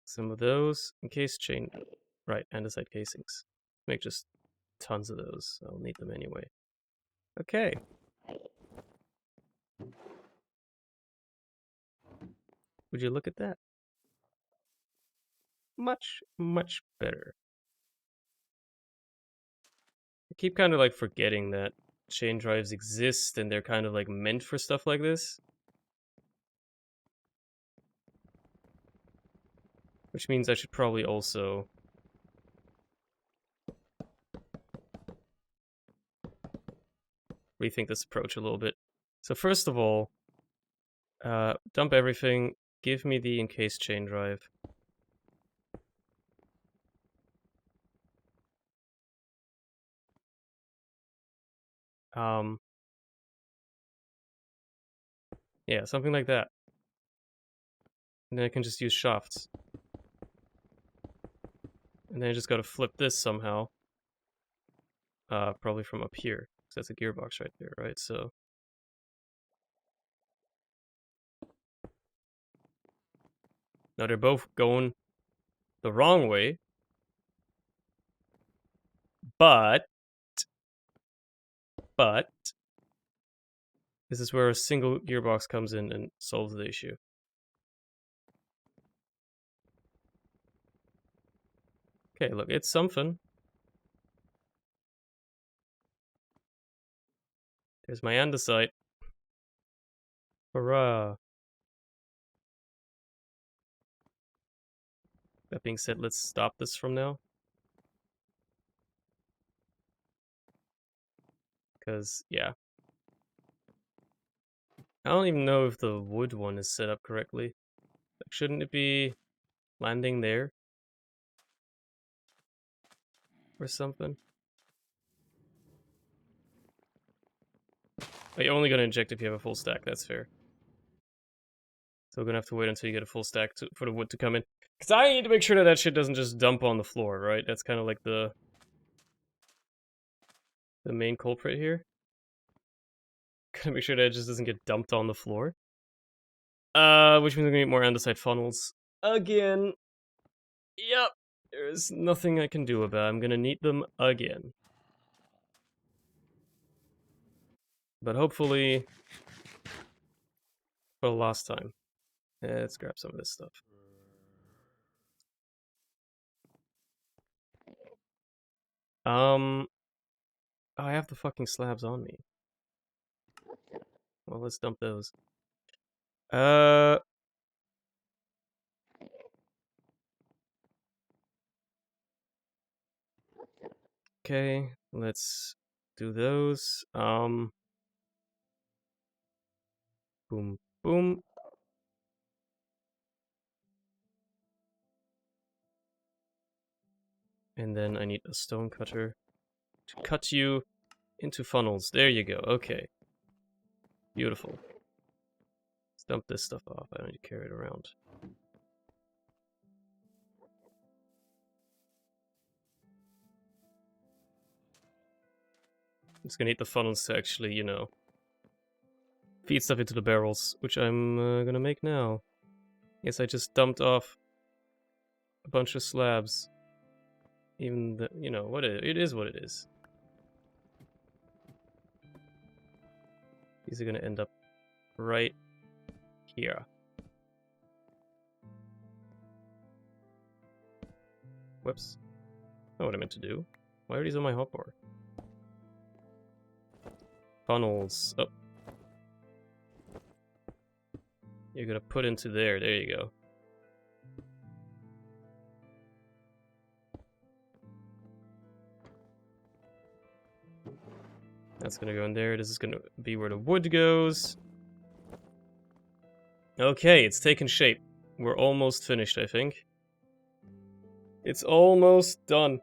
Speaker 2: Some of those. Encased chain. Right, andesite casings. Make just tons of those. I'll need them anyway. Okay. Would you look at that? Much, much better. I keep kind of like forgetting that chain drives exist and they're kind of like meant for stuff like this. Which means I should probably also rethink this approach a little bit. So first of all, dump everything. Give me the encased chain drive. Yeah, something like that. And then I can just use shafts. And then I just gotta flip this somehow. Probably from up here. Because that's a gearbox right there, right? So... now they're both going the wrong way. But... this is where a single gearbox comes in and solves the issue. Okay, look, it's something. There's my andesite. Hurrah. That being said, let's stop this from now. Because, yeah. I don't even know if the wood one is set up correctly. Like, shouldn't it be landing there? Or something? Oh, you're only gonna inject if you have a full stack, that's fair. So we're gonna have to wait until you get a full stack for the wood to come in. Because I need to make sure that that shit doesn't just dump on the floor, right? That's kind of like the main culprit here. Gotta make sure that it just doesn't get dumped on the floor. Which means we're gonna need more andesite funnels. Again. Yep. There's nothing I can do about it. I'm gonna need them again. But hopefully... for the last time. Let's grab some of this stuff. Oh, I have the fucking slabs on me. Well, let's dump those. Okay, let's do those. Boom, boom. And then I need a stone cutter to cut you into funnels. There you go. Okay. Beautiful. Let's dump this stuff off. I don't need to carry it around. I'm just gonna need the funnels to actually, you know, feed stuff into the barrels, which I'm gonna make now. Yes, I just dumped off a bunch of slabs Even the, you know, it is what it is. These are gonna end up right here. Whoops. Not what I meant to do. Why are these on my hotbar? Funnels. Oh. You're gonna put into there. There you go. That's gonna go in there. This is gonna be where the wood goes. Okay, it's taken shape. We're almost finished, I think. It's almost done.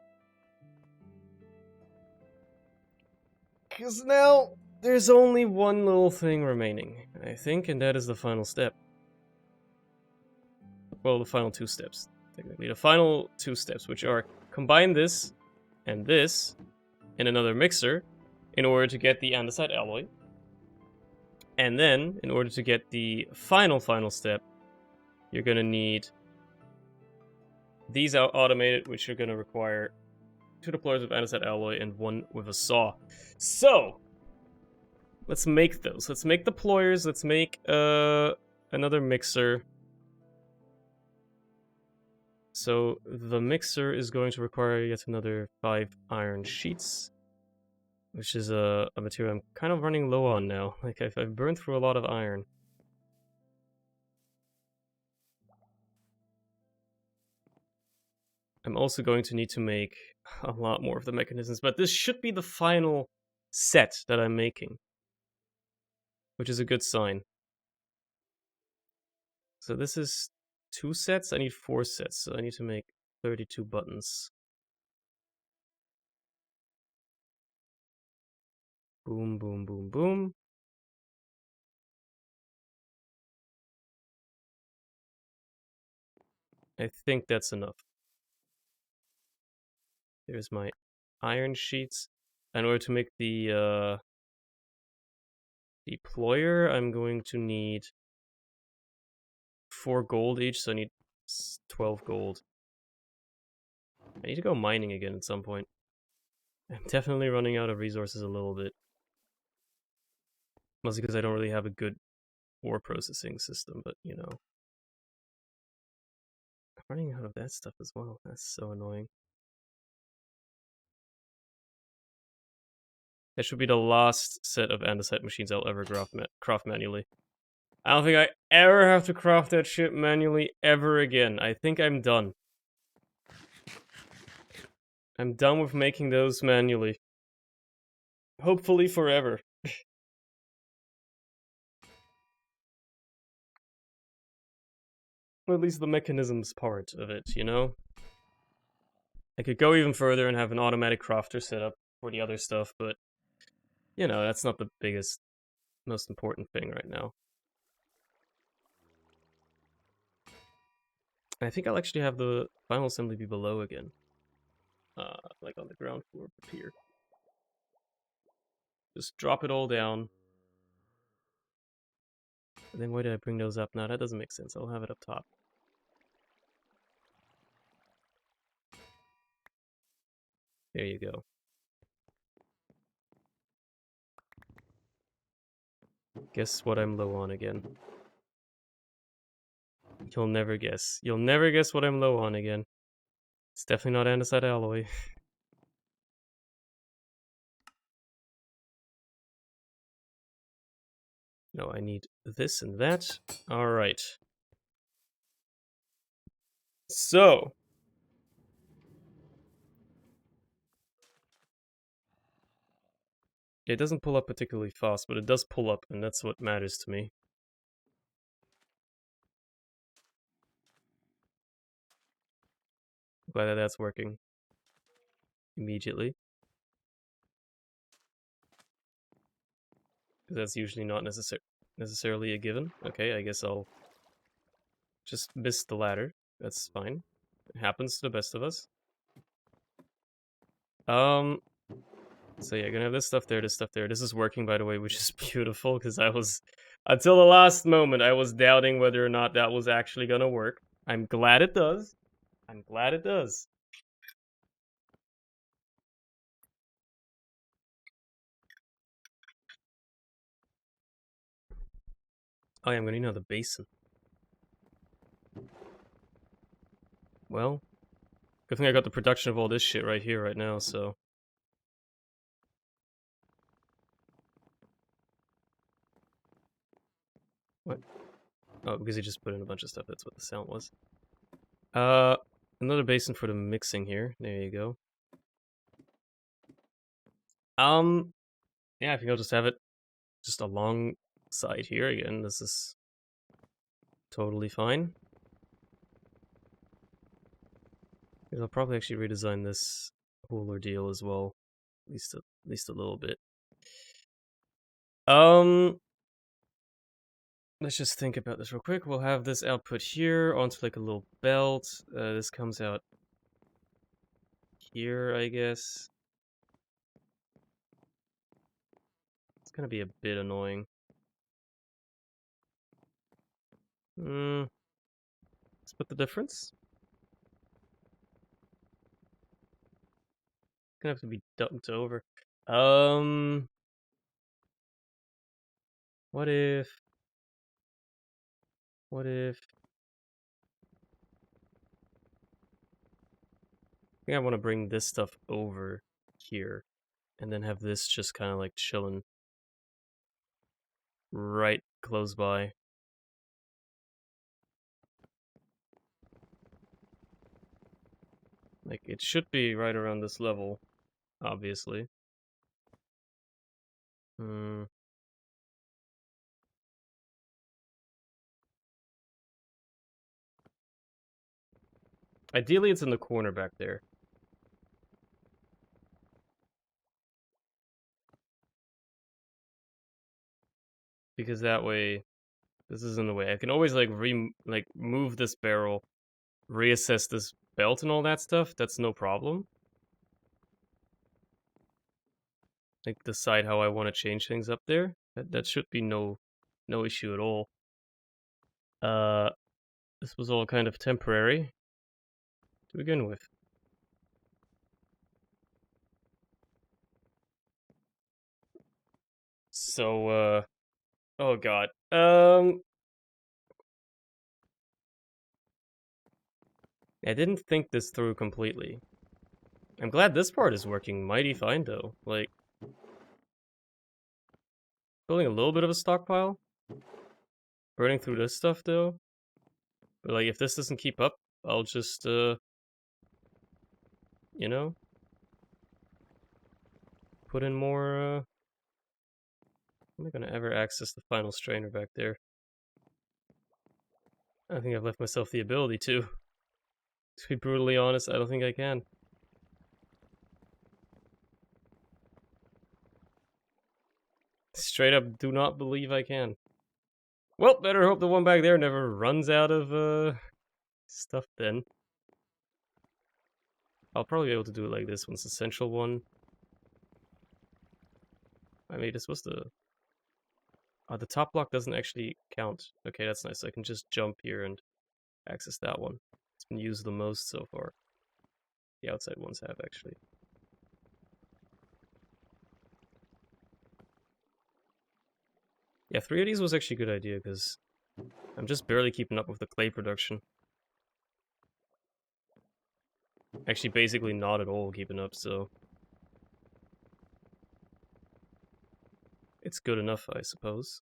Speaker 2: Because now there's only one little thing remaining, I think, and that is the final step. Well, the final two steps, technically. The final two steps, which are combine this and this in another mixer in order to get the Andesite Alloy. And then, in order to get the final step, you're going to need these out automated, which are going to require 2 deployers with Andesite Alloy and 1 with a saw. So, let's make those. Let's make deployers. Let's make another mixer. So, the mixer is going to require yet another 5 iron sheets, which is a material I'm kind of running low on now. Like, I've burned through a lot of iron. I'm also going to need to make a lot more of the mechanisms, but this should be the final set that I'm making, which is a good sign. So this is 2 sets. I need 4 sets, so I need to make 32 buttons. Boom, boom, boom, boom. I think that's enough. There's my iron sheets. In order to make the deployer, I'm going to need 4 gold each, so I need 12 gold. I need to go mining again at some point. I'm definitely running out of resources a little bit. Mostly because I don't really have a good ore processing system, but you know. I'm running out of that stuff as well. That's so annoying. That should be the last set of andesite machines I'll ever craft manually. I don't think I ever have to craft that shit manually ever again. I think I'm done. I'm done with making those manually. Hopefully forever. Or at least the mechanisms part of it, you know? I could go even further and have an automatic crafter set up for the other stuff, but you know, that's not the biggest, most important thing right now. I think I'll actually have the final assembly be below again. Like on the ground floor up here. Just drop it all down. And then why did I bring those up? Now that doesn't make sense. I'll have it up top. There you go. Guess what I'm low on again. You'll never guess. You'll never guess what I'm low on again. It's definitely not Andesite Alloy. No, I need this and that. Alright. So. It doesn't pull up particularly fast, but it does pull up, and that's what matters to me. Glad that that's working. Immediately. That's usually not necessarily a given. Okay, I guess I'll just miss the ladder. That's fine. It happens to the best of us. So yeah, gonna have this stuff there, this stuff there. This is working, by the way, which is beautiful, because I was, until the last moment, I was doubting whether or not that was actually gonna work. I'm glad it does. I'm glad it does. Oh yeah, I'm gonna need another basin. Well, good thing I got the production of all this shit right here, right now, so... What? Oh, because he just put in a bunch of stuff, that's what the sound was. Uh, another basin for the mixing here. There you go. Yeah, I think I'll just have it just alongside here again. This is totally fine. I'll probably actually redesign this whole ordeal as well, at least a little bit. Let's just think about this real quick. We'll have this output here onto like a little belt. This comes out here, I guess. It's gonna be a bit annoying. Split the difference. Gonna have to be dumped over. What if? What if? I think I want to bring this stuff over here, and then have this just kind of like chilling right close by. Like, it should be right around this level, obviously. Ideally, it's in the corner back there. Because that way, this is in the way. I can always like move this barrel, reassess this belt and all that stuff. That's no problem. Like, decide how I want to change things up there. That should be no issue at all. This was all kind of temporary to begin with. So, oh god. I didn't think this through completely. I'm glad this part is working mighty fine, though. Like, building a little bit of a stockpile. Burning through this stuff, though. But, like, if this doesn't keep up, I'll just, you know, put in more, am I gonna ever access the final strainer back there? I think I've left myself the ability to. To be brutally honest, I don't think I can. Straight up, do not believe I can. Well, better hope the one back there never runs out of, stuff then. I'll probably be able to do it like this one's essential one. I mean, this was the... the top block doesn't actually count. Okay, that's nice. I can just jump here and access that one. It's been used the most so far. The outside ones have, actually. Yeah, 3 of these was actually a good idea, because I'm just barely keeping up with the clay production. Actually, basically not at all keeping up, so... it's good enough, I suppose.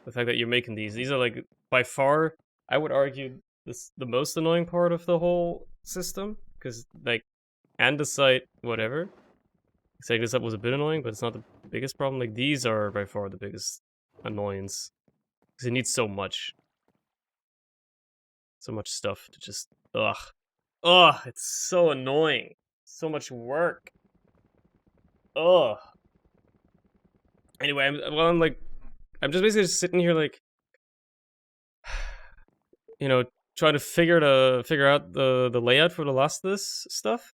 Speaker 2: The fact that you're making these are like, by far, I would argue, the most annoying part of the whole system, because, like, andesite, whatever. Setting this up was a bit annoying, but it's not the biggest problem. Like, these are by far the biggest annoyance. Because it needs so much. So much stuff to just... ugh. Ugh, it's so annoying. So much work. Ugh. Anyway, I'm just basically just sitting here, like... you know, trying to figure out the layout for the last of this stuff.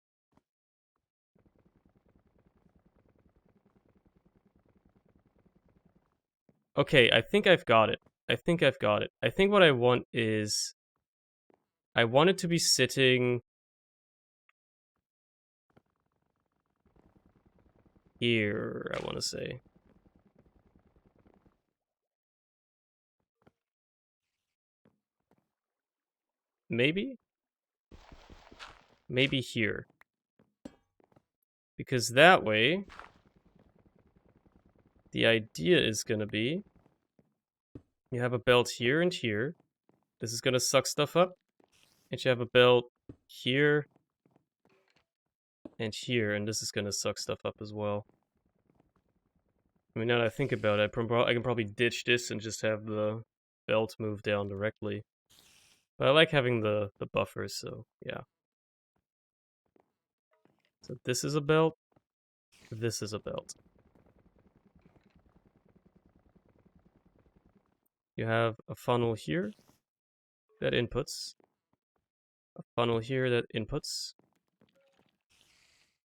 Speaker 2: Okay, I think I've got it. I think what I want is... I want it to be sitting... here, I want to say. maybe? Maybe here. Because that way, the idea is gonna be, you have a belt here and here. This is gonna suck stuff up. And you have a belt here and here, and this is gonna suck stuff up as well. I mean, now that I think about it, I can probably ditch this and just have the belt move down directly. But I like having the buffers, so yeah. So this is a belt. This is a belt. You have a funnel here that inputs. A funnel here that inputs.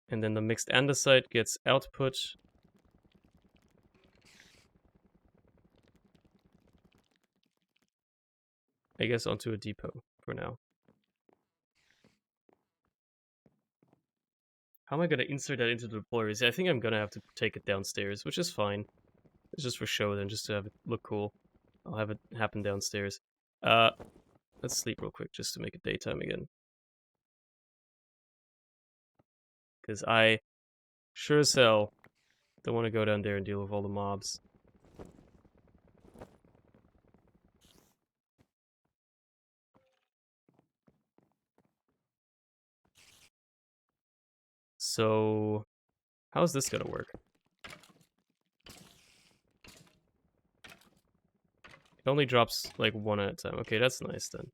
Speaker 2: And then the mixed andesite gets output. I guess onto a depot for now. How am I going to insert that into the deployers? I think I'm going to have to take it downstairs, which is fine. It's just for show then, just to have it look cool. I'll have it happen downstairs. Let's sleep real quick just to make it daytime again. Because I sure as hell don't want to go down there and deal with all the mobs. So, how's this gonna work? It only drops like one at a time. Okay, that's nice then.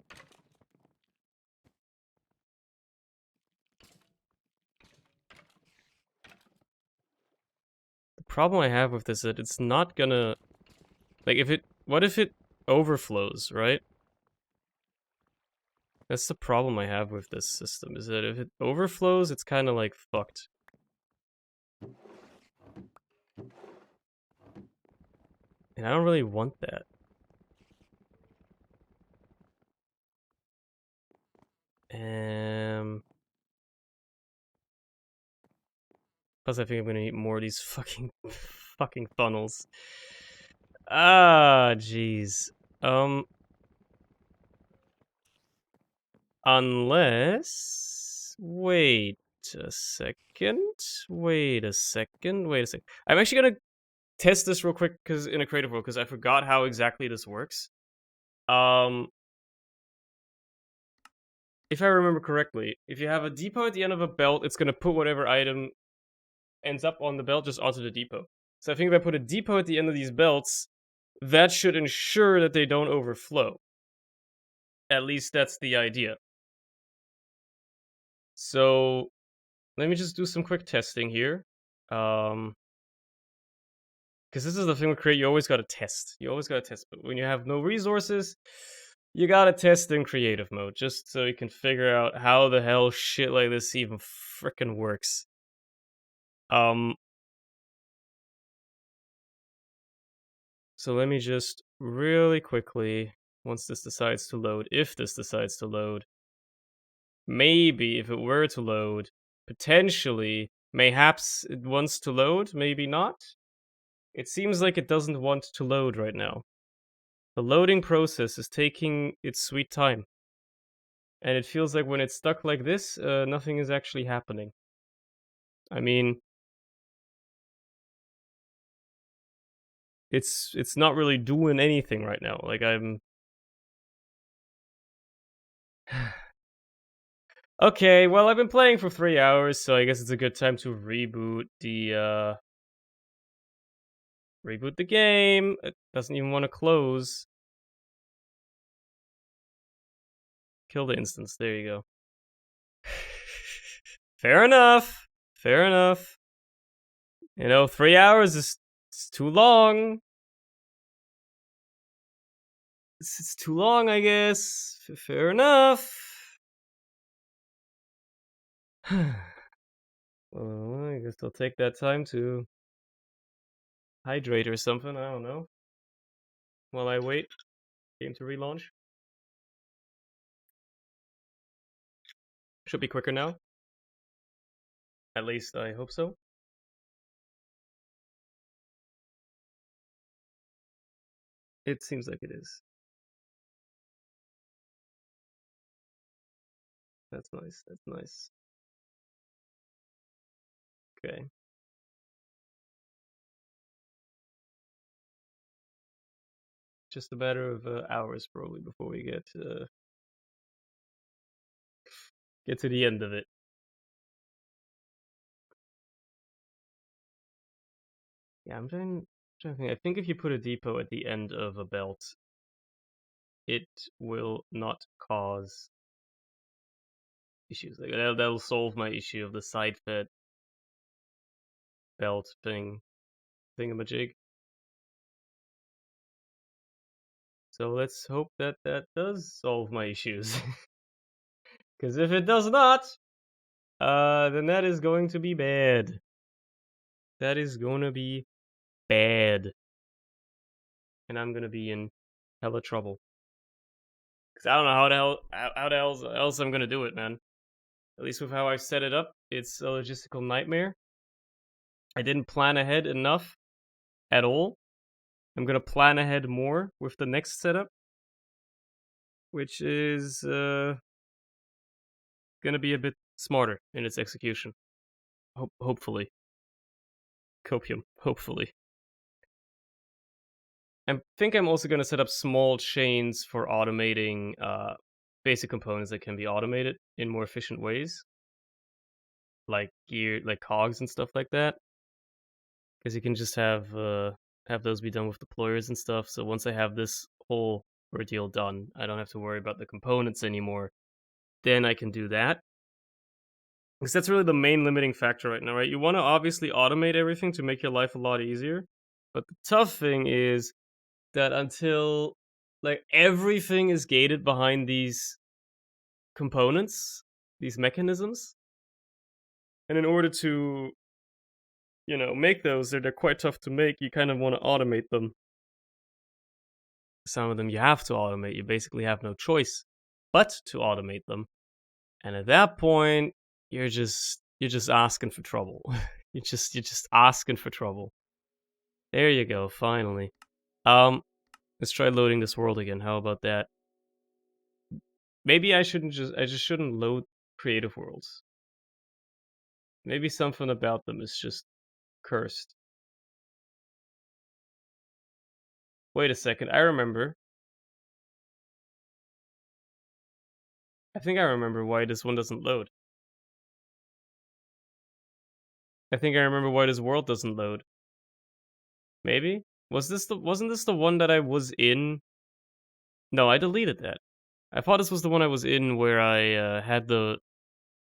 Speaker 2: The problem I have with this is that it's not gonna... Like, what if it overflows, right? That's the problem I have with this system, is that if it overflows, it's kind of like fucked. And I don't really want that. Plus I think I'm gonna need more of these fucking funnels. Ah, jeez. Unless... Wait a second. Wait a second. I'm actually gonna test this real quick because in a creative world, because I forgot how exactly this works. If I remember correctly, if you have a depot at the end of a belt, it's gonna put whatever item ends up on the belt just onto the depot. So I think if I put a depot at the end of these belts, that should ensure that they don't overflow. At least that's the idea. So let me just do some quick testing here. Because this is the thing with create, you always gotta test. You always gotta test. But when you have no resources, you gotta test in creative mode, just so you can figure out how the hell shit like this even frickin' works. So let me just really quickly, once this decides to load, if this decides to load, maybe if it were to load, potentially, mayhaps it wants to load, maybe not. It seems like it doesn't want to load right now. The loading process is taking its sweet time. And it feels like when it's stuck like this, nothing is actually happening. I mean, it's not really doing anything right now. Like, I'm... Okay, well, I've been playing for 3 hours, so I guess it's a good time to reboot the game. It doesn't even want to close. Kill the instance. There you go. Fair enough. Fair enough. You know, 3 hours is too long. It's too long, I guess. Fair enough. Well, I guess I'll take that time to hydrate or something. I don't know. While I wait, game to relaunch. Should be quicker now. At least I hope so. It seems like it is. That's nice. That's nice. Okay. Just a matter of hours probably before we get to the end of it. Yeah, I'm trying to think. I think if you put a depot at the end of a belt, it will not cause issues. Like that'll solve my issue of the side fed belt thingamajig. So let's hope that that does solve my issues. Because if it does not, then that is going to be bad. That is going to be bad. And I'm going to be in hella trouble. Because I don't know how the hell else I'm going to do it, man. At least with how I've set it up, it's a logistical nightmare. I didn't plan ahead enough at all. I'm going to plan ahead more with the next setup, which is going to be a bit smarter in its execution. Hopefully. Copium, hopefully. I think I'm also going to set up small chains for automating basic components that can be automated in more efficient ways, like gear, like cogs and stuff like that. Because you can just have those be done with deployers and stuff. So once I have this whole ordeal done, I don't have to worry about the components anymore. Then I can do that. Because that's really the main limiting factor right now, right? You want to obviously automate everything to make your life a lot easier. But the tough thing is that until like everything is gated behind these components, these mechanisms, and in order to make those, they're quite tough to make. You kind of want to automate them. Some of them you have to automate. You basically have no choice but to automate them. And at that point, you're just asking for trouble. you're just asking for trouble. There you go, finally. Let's try loading this world again. How about that? Maybe I just shouldn't load creative worlds. Maybe something about them is just cursed. Wait a second, I remember. I think I remember why this one doesn't load. I think I remember why this world doesn't load. Maybe? Wasn't this the one that I was in? No, I deleted that. I thought this was the one I was in where I had the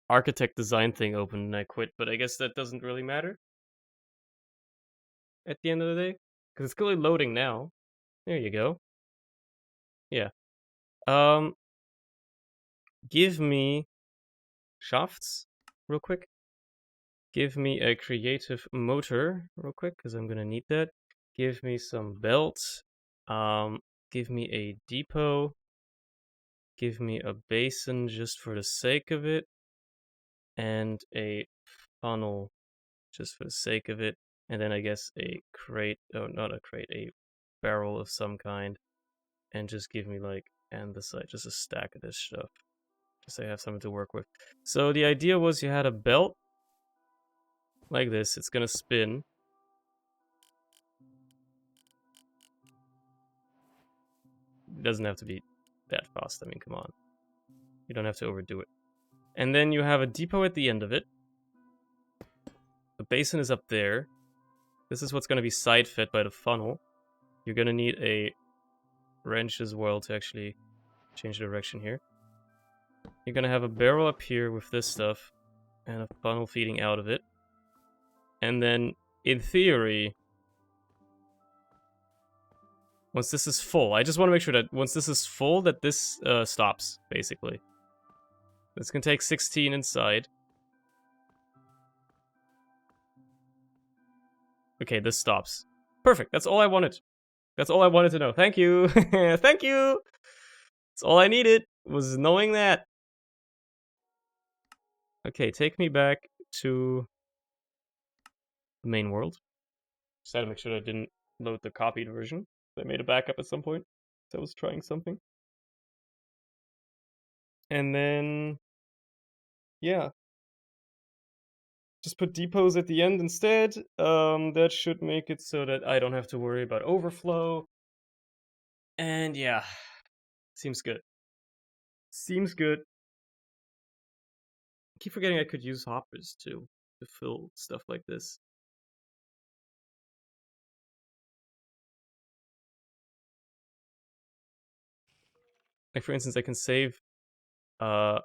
Speaker 2: architect design thing open and I quit, but I guess that doesn't really matter at the end of the day. Because it's clearly loading now. There you go. Yeah. Give me shafts real quick. Give me a creative motor real quick, because I'm gonna need that. Give me some belts. Give me a depot. Give me a basin just for the sake of it. And a funnel just for the sake of it. And then I guess a crate, oh, not a crate, a barrel of some kind. And just give me like andesite, just a stack of this stuff. Just so I have something to work with. So the idea was you had a belt like this. It's gonna spin. It doesn't have to be that fast. I mean, come on. You don't have to overdo it. And then you have a depot at the end of it. The basin is up there. This is what's going to be side fed by the funnel. You're going to need a wrench as well to actually change the direction here. You're going to have a barrel up here with this stuff and a funnel feeding out of it. And then, in theory, once this is full, I just want to make sure that once this is full, that this stops, basically. This can take 16 inside. Okay, this stops. Perfect, that's all I wanted. That's all I wanted to know. Thank you! Thank you! That's all I needed, was knowing that. Okay, take me back to the main world. Just had to make sure I didn't load the copied version. I made a backup at some point. So I was trying something. And then yeah. Just put depots at the end instead. That should make it so that I don't have to worry about overflow. And yeah, seems good. Seems good. I keep forgetting I could use hoppers too to fill stuff like this. Like for instance, I can save a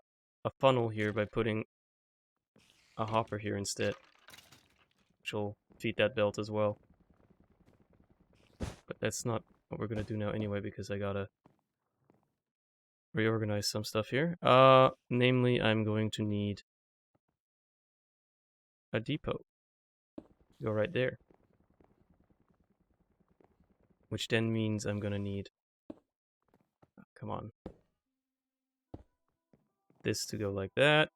Speaker 2: funnel here by putting a hopper here instead, which will feed that belt as well. But that's not what we're gonna do now anyway, because I gotta reorganize some stuff here. Namely, I'm going to need a depot. Go right there. Which then means I'm gonna need... come on. This to go like that.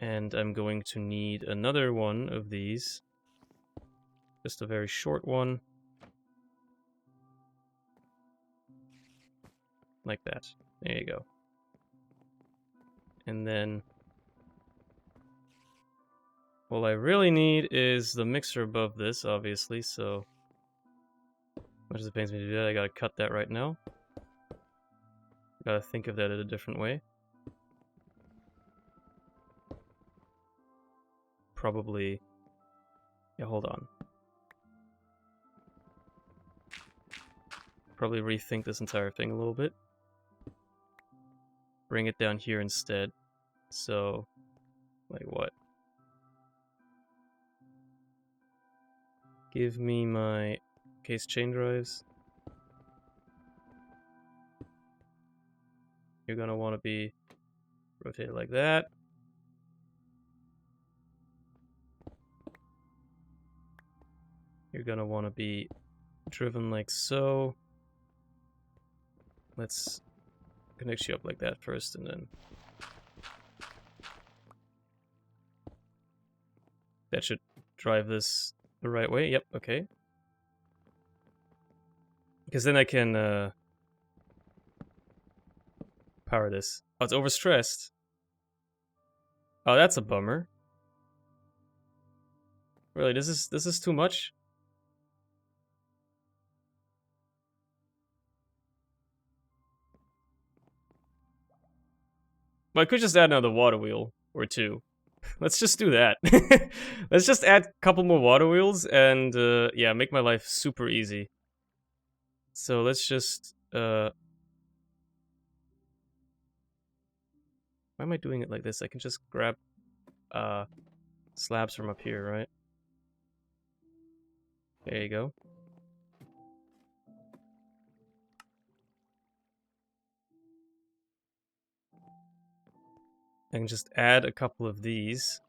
Speaker 2: And I'm going to need another one of these. Just a very short one. Like that. There you go. And then... all I really need is the mixer above this, obviously, so... much as it pains me to do that, I gotta cut that right now. Gotta think of that in a different way. Probably... yeah, hold on. Probably rethink this entire thing a little bit. Bring it down here instead. So... like what? Give me my case chain drives. You're gonna want to be rotated like that. You're gonna want to be driven like so. Let's connect you up like that first, and then that should drive this the right way. Yep, okay. Because then I can power this. Oh, it's overstressed. Oh, that's a bummer. Really, this is too much? Well, I could just add another water wheel or two. Let's just do that. Let's just add a couple more water wheels and yeah, make my life super easy. So let's just why am I doing it like this? I can just grab slabs from up here, right? There you go. I can just add a couple of these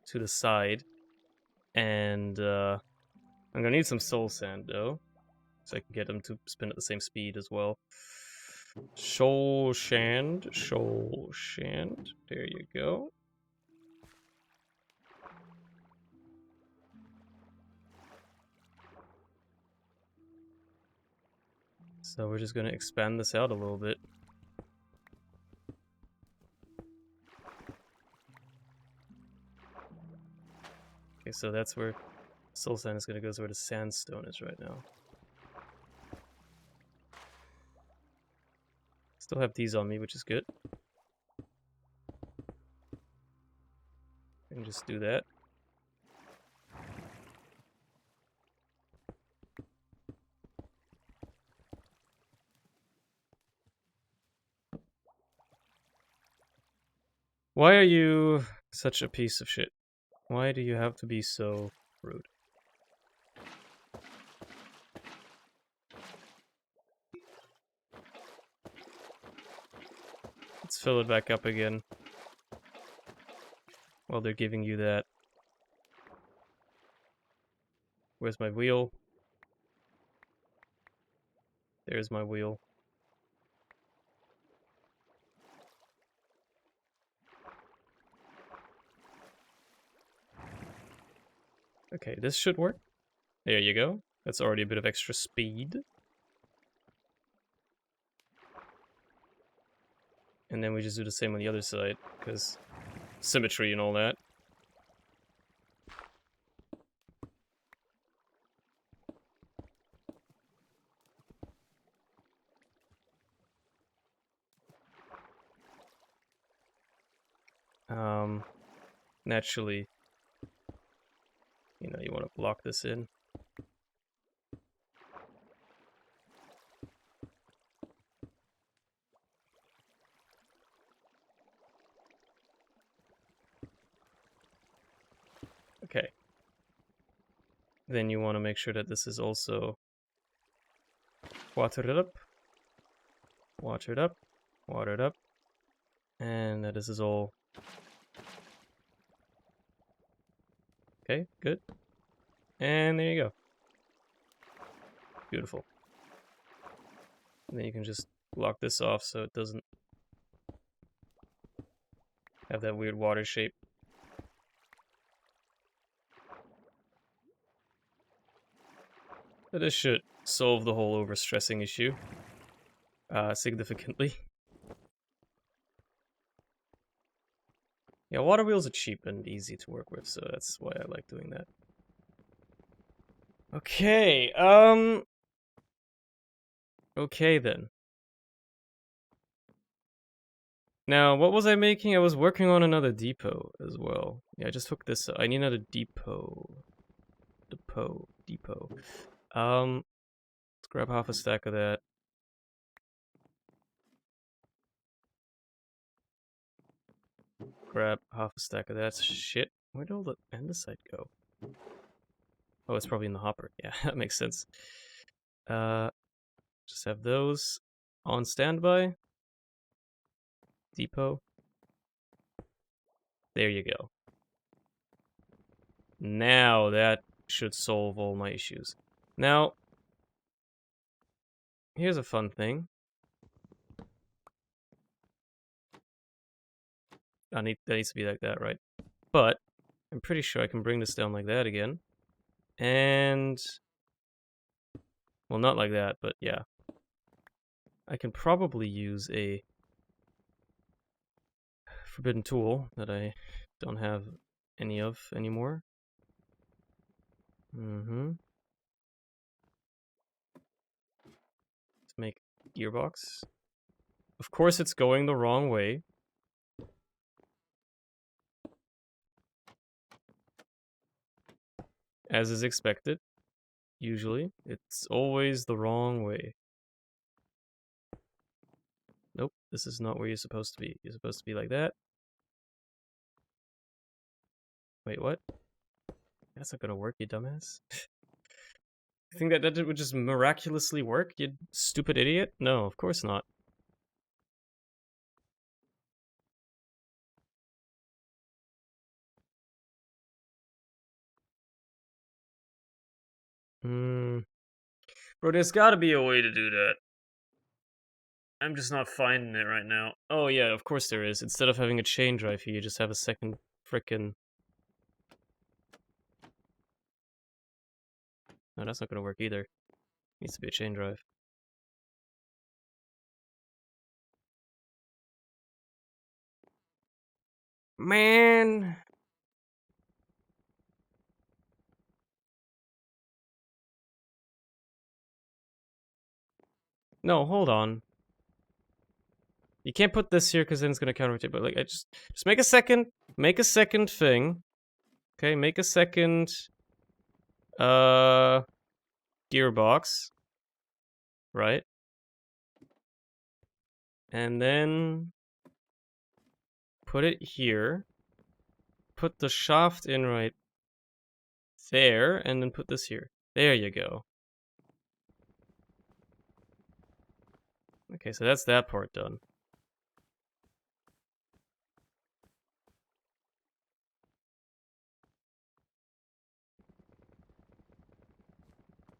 Speaker 2: to the side. And I'm gonna need some soul sand though, so I can get them to spin at the same speed as well. Soul sand. There you go. So we're just gonna expand this out a little bit. Okay, so that's where soul sand is gonna go, is where the sandstone is right now. Still have these on me, which is good. I can just do that. Why are you such a piece of shit? Why do you have to be so rude? Let's fill it back up again. While they're giving you that. Where's my wheel? There's my wheel. Okay, this should work. There you go. That's already a bit of extra speed. And then we just do the same on the other side, because symmetry and all that. Naturally, you know, you want to block this in. Okay. Then you want to make sure that this is also watered up, watered up, watered up, and that this is all okay, good. And there you go. Beautiful. And then you can just block this off so it doesn't have that weird water shape. But this should solve the whole overstressing issue significantly. Yeah, water wheels are cheap and easy to work with, so that's why I like doing that. Okay, okay then. Now, what was I making? I was working on another depot as well. Yeah, I just took this. I need another depot. Depot. Let's grab half a stack of that. Grab half a stack of that. Shit. Where'd all the andesite go? Oh, it's probably in the hopper. Yeah, that makes sense. Just have those on standby. Depot. There you go. Now that should solve all my issues. Now, here's a fun thing. That needs to be like that, right? But I'm pretty sure I can bring this down like that again. And well, not like that, but yeah. I can probably use a forbidden tool that I don't have any of anymore. Let's make gearbox. Of course it's going the wrong way. As is expected. Usually. It's always the wrong way. Nope, this is not where you're supposed to be. You're supposed to be like that. Wait, what? That's not gonna work, you dumbass. You think that would just miraculously work, you stupid idiot? No, of course not. Bro, there's gotta be a way to do that. I'm just not finding it right now. Oh yeah, of course there is. Instead of having a chain drive here, you just have a second frickin'... No, that's not gonna work either. Needs to be a chain drive. Man! No, hold on. You can't put this here because then it's gonna counter it. But like, just make a second thing. Okay, make a second gearbox, right? And then put it here. Put the shaft in right there, and then put this here. There you go. Okay, so that's that part done.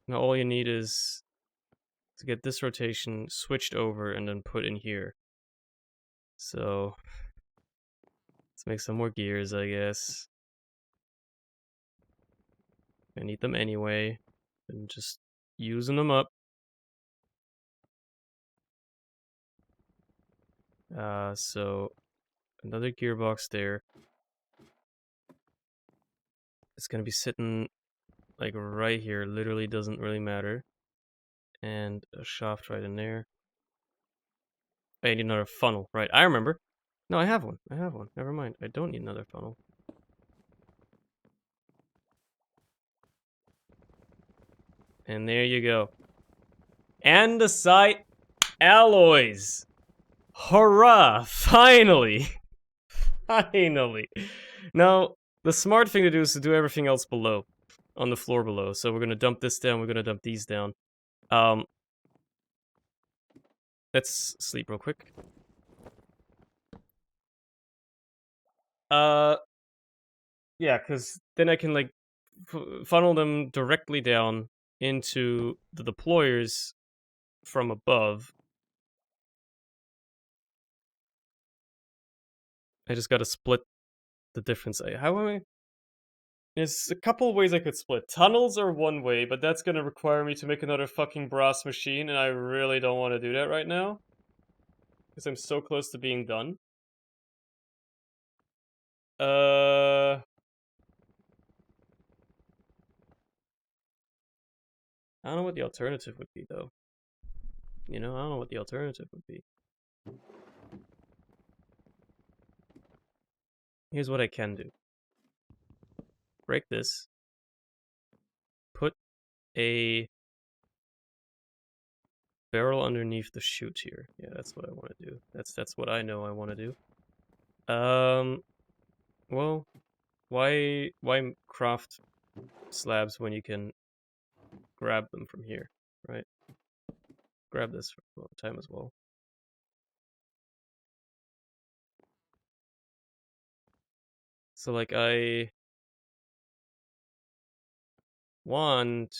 Speaker 2: Now all you need is to get this rotation switched over and then put in here. So let's make some more gears, I guess. I need them anyway, and just using them up. So another gearbox there. It's gonna be sitting like right here. Literally doesn't really matter. And a shaft right in there. I need another funnel. Right, I remember. No, I have one. I have one. Never mind. I don't need another funnel. And there you go. Andesite alloys. Hurrah! Finally! Finally! Now, the smart thing to do is to do everything else below. On the floor below. So we're gonna dump this down, we're gonna dump these down. Let's sleep real quick. Yeah, because then I can, like, funnel them directly down into the deployers from above. I just gotta split the difference. How am I? There's a couple of ways I could split. Tunnels are one way, but that's gonna require me to make another fucking brass machine, and I really don't want to do that right now. Because I'm so close to being done. I don't know what the alternative would be, though. You know, I don't know what the alternative would be. Here's what I can do. Break this. Put a barrel underneath the chute here. Yeah, that's what I want to do. That's what I know I want to do. Well, why craft slabs when you can grab them from here, right? Grab this for a long time as well. So, like, I want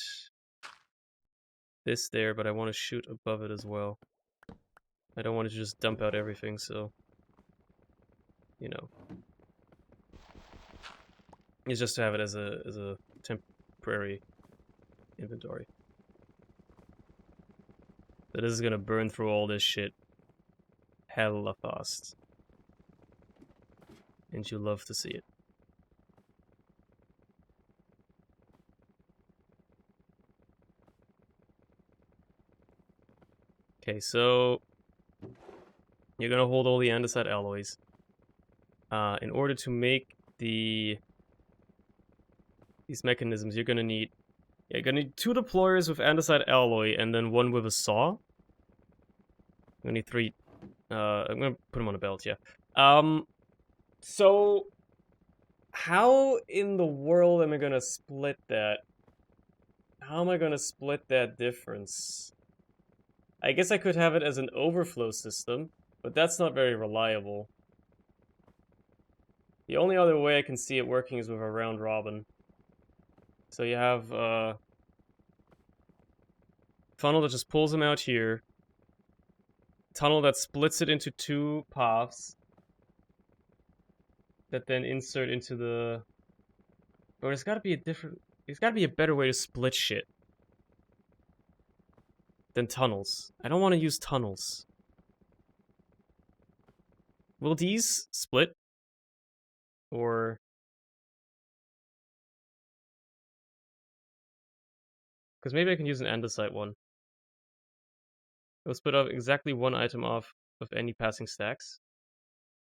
Speaker 2: this there, but I want to shoot above it as well. I don't want to just dump out everything, so, you know. It's just to have it as a temporary inventory. But this is gonna burn through all this shit hella fast. And you love to see it. Okay, so you're gonna hold all the andesite alloys. In order to make these mechanisms, you're gonna need 2 deployers with andesite alloy and then 1 with a saw. I'm gonna need 3. I'm gonna put them on a belt, yeah. So how in the world am I gonna split that? How am I gonna split that difference? I guess I could have it as an overflow system, but that's not very reliable. The only other way I can see it working is with a round robin. So you have a funnel that just pulls them out here. Tunnel that splits it into 2 paths. That then insert into the... Or there's gotta be a different... There's gotta be a better way to split shit than tunnels. I don't want to use tunnels. Will these split? Or... Because maybe I can use an andesite one. It will split off exactly 1 item off of any passing stacks.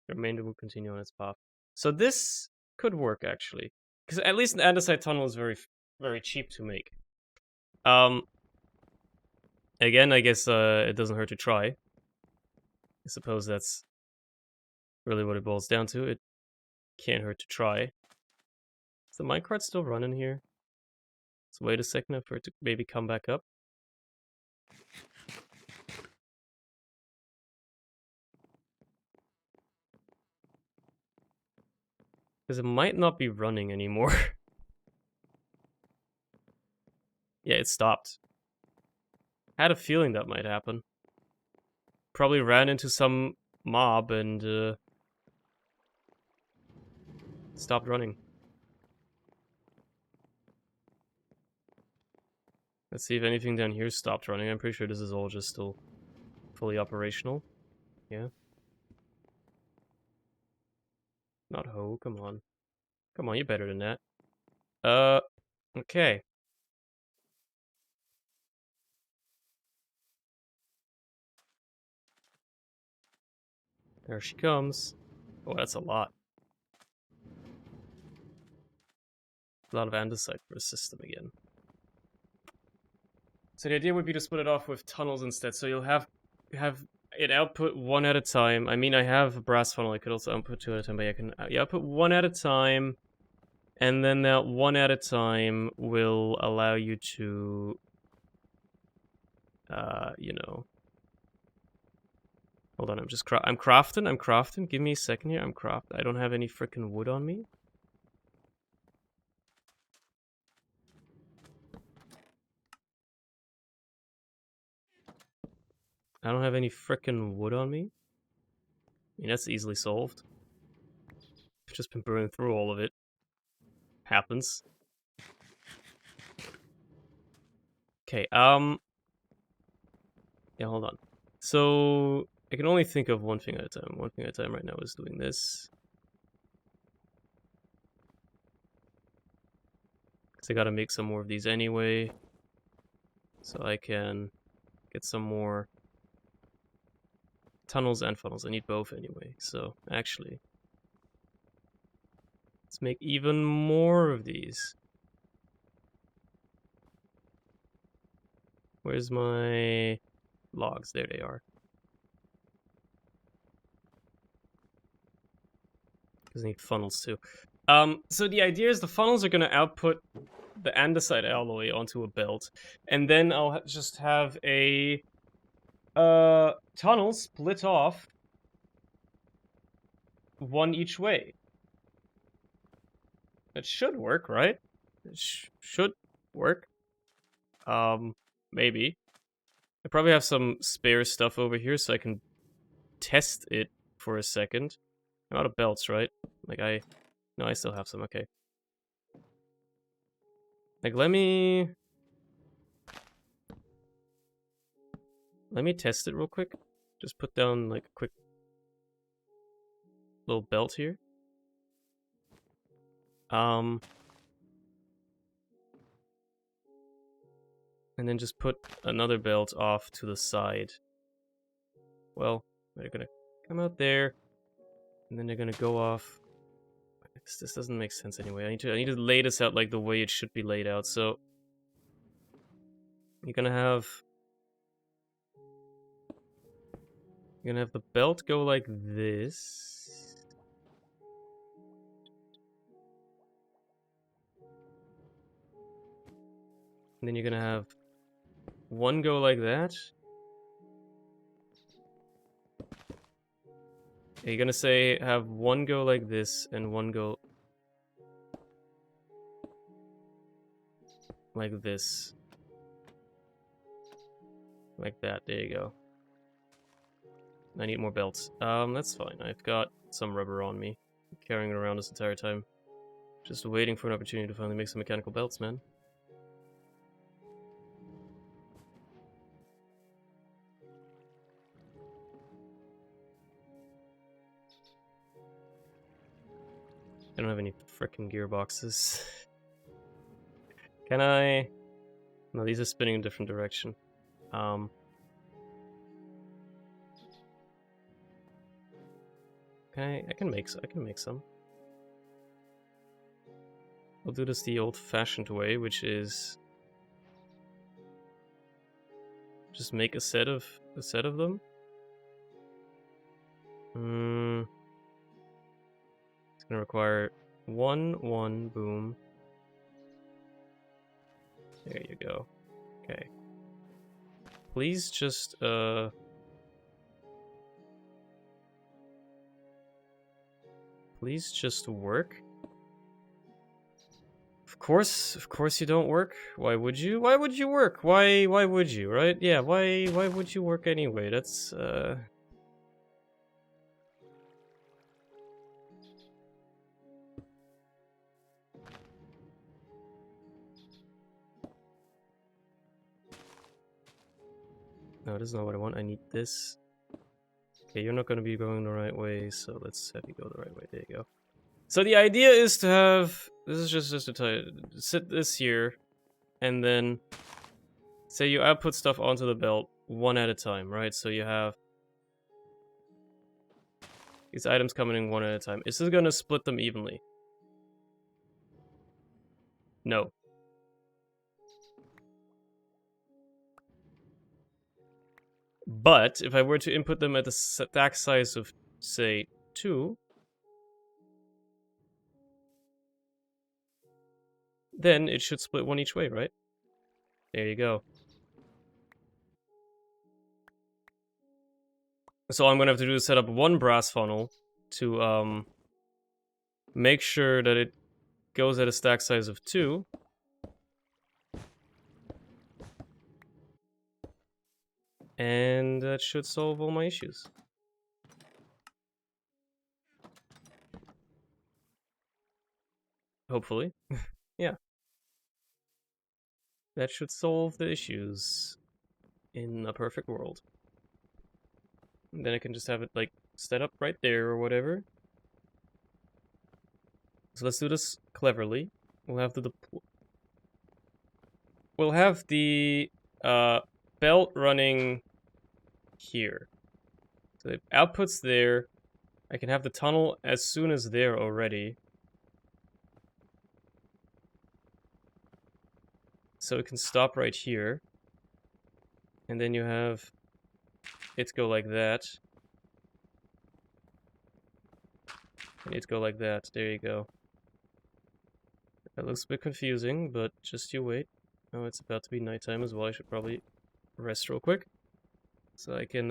Speaker 2: The remainder will continue on its path. So this could work, actually. Because at least an andesite tunnel is very, very cheap to make. Again, I guess it doesn't hurt to try. I suppose that's really what it boils down to. It can't hurt to try. Is the minecart still running here? Let's wait a second for it to maybe come back up. Because it might not be running anymore. Yeah, it stopped. Had a feeling that might happen. Probably ran into some mob and stopped running. Let's see if anything down here stopped running. I'm pretty sure this is all just still fully operational. Yeah. Not hoe, come on. Come on, you're better than that. Okay. There she comes. Oh, that's a lot. A lot of andesite for a system again. So the idea would be to split it off with tunnels instead. So you'll have it output one at a time. I mean, I have a brass funnel. I could also output two at a time, but I can output one at a time, and then that one at a time will allow you to, you know. Hold on, I'm crafting. Give me a second here. I don't have any freaking wood on me. I don't have any frickin' wood on me. I mean, that's easily solved. I've just been burning through all of it. Happens. Okay, yeah, hold on. So, I can only think of one thing at a time. One thing at a time right now is doing this. Because I gotta make some more of these anyway. So I can get some more tunnels and funnels. I need both anyway. So, actually, let's make even more of these. Where's my logs? There they are. Because I need funnels too. So the idea is the funnels are going to output the andesite alloy onto a belt, and then I'll just have a tunnel split off one each way. It should work, right? It should work. Maybe. I probably have some spare stuff over here so I can test it for a second. I'm out of belts, right? Like no, I still have some, okay. Like, let me test it real quick. Just put down, like, a quick little belt here. And then just put another belt off to the side. Well, they're gonna come out there, and then they're gonna go off. This doesn't make sense anyway. I need to lay this out like the way it should be laid out. So you're gonna have the belt go like this. And then you're gonna have one go like that. You're gonna say have one go like this and one go like this. Like that. There you go. I need more belts. That's fine. I've got some rubber on me. I'm carrying it around this entire time. Just waiting for an opportunity to finally make some mechanical belts, man. I don't have any frickin' gearboxes. Can I? No, these are spinning in a different direction. Okay, I can make some. I'll do this the old-fashioned way, which is just make a set of them. It's gonna require one, boom. There you go. Okay. Please just work. Of course you don't work. Why would you? Why would you work? Why would you, right? Yeah, why would you work anyway? That's No, this is not what I want. I need this. Okay, you're not going to be going the right way, so let's have you go the right way. There you go. So the idea is to have, this is just to tell you, sit this here, and then say you output stuff onto the belt one at a time, right? So you have these items coming in one at a time. Is this gonna split them evenly? No. But if I were to input them at the stack size of, say, 2, then it should split one each way, right? There you go. So all I'm gonna have to do is set up one brass funnel to make sure that it goes at a stack size of 2. And that should solve all my issues. Hopefully. Yeah. That should solve the issues in a perfect world. And then I can just have it, like, set up right there or whatever. So let's do this cleverly. We'll have the belt running here. So the output's there. I can have the tunnel as soon as there already. So it can stop right here. And then you have it go like that. And it go like that. There you go. That looks a bit confusing, but just you wait. Oh, it's about to be nighttime as well. I should probably rest real quick. So I can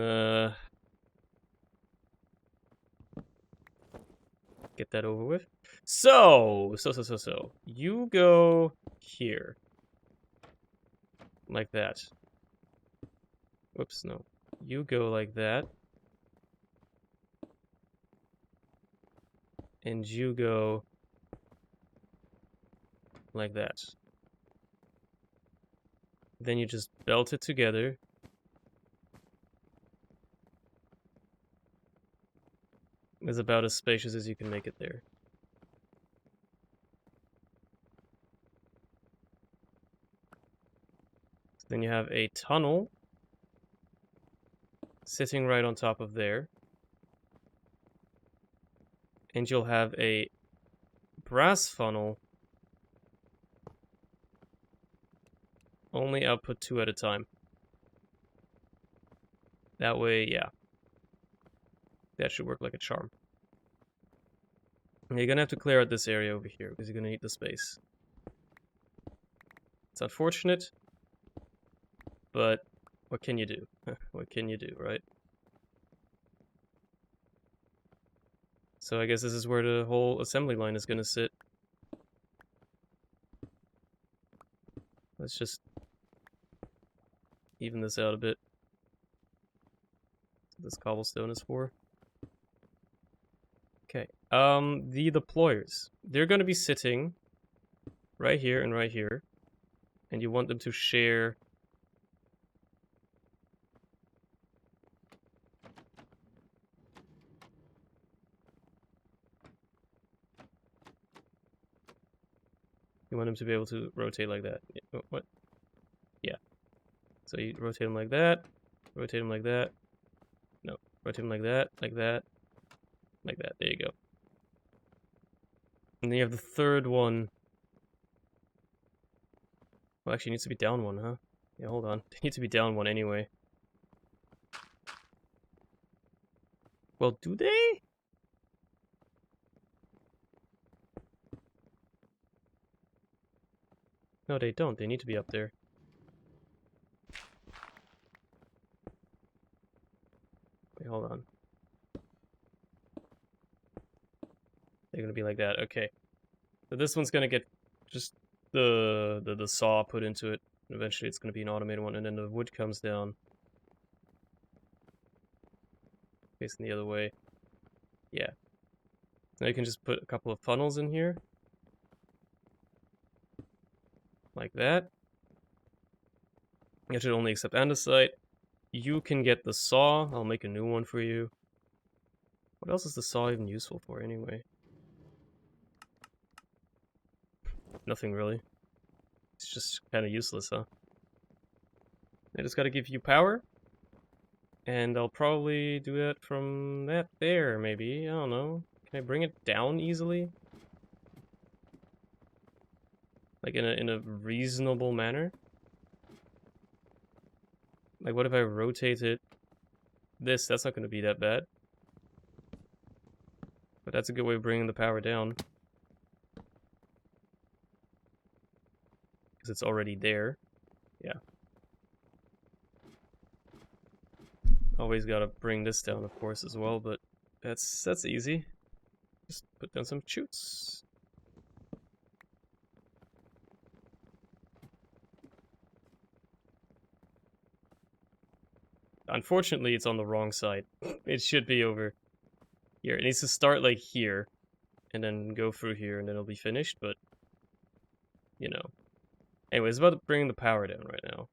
Speaker 2: get that over with. So. You go here. Like that. Whoops, no. You go like that. And you go like that. Then you just belt it together. It's about as spacious as you can make it there. So then you have a tunnel sitting right on top of there. And you'll have a brass funnel only output 2 at a time. That way, yeah. That should work like a charm. And you're gonna have to clear out this area over here because you're gonna need the space. It's unfortunate, but what can you do? What can you do, right? So I guess this is where the whole assembly line is gonna sit. Let's just even this out a bit. That's what this cobblestone is for. Okay. The deployers. They're gonna be sitting right here and right here. And you want them to share you want them to be able to rotate like that. What? Yeah. So you rotate them like that, rotate them like that. No, rotate them like that, like that, like that. There you go. And then you have the third one. Well, actually, it needs to be down one, huh? Yeah, hold on. It needs to be down one anyway. Well, do they? No, they don't. They need to be up there. Wait, hold on. They're gonna be like that. Okay. So this one's gonna get just the saw put into it. Eventually, it's gonna be an automated one, and then the wood comes down, facing the other way. Yeah. Now you can just put a couple of funnels in here. Like that. It should only accept andesite. You can get the saw. I'll make a new one for you. What else is the saw even useful for anyway? Nothing really. It's just kind of useless, huh? I just gotta give you power. And I'll probably do that from that there, maybe. I don't know. Can I bring it down easily? Like in a reasonable manner? Like what if I rotate it this? That's not gonna be that bad. But that's a good way of bringing the power down. Because it's already there. Yeah. Always gotta bring this down, of course, as well, but that's easy. Just put down some chutes. Unfortunately, it's on the wrong side. It should be over here. It needs to start like here, and then go through here, and then it'll be finished, but, you know. Anyway, it's about bringing the power down right now.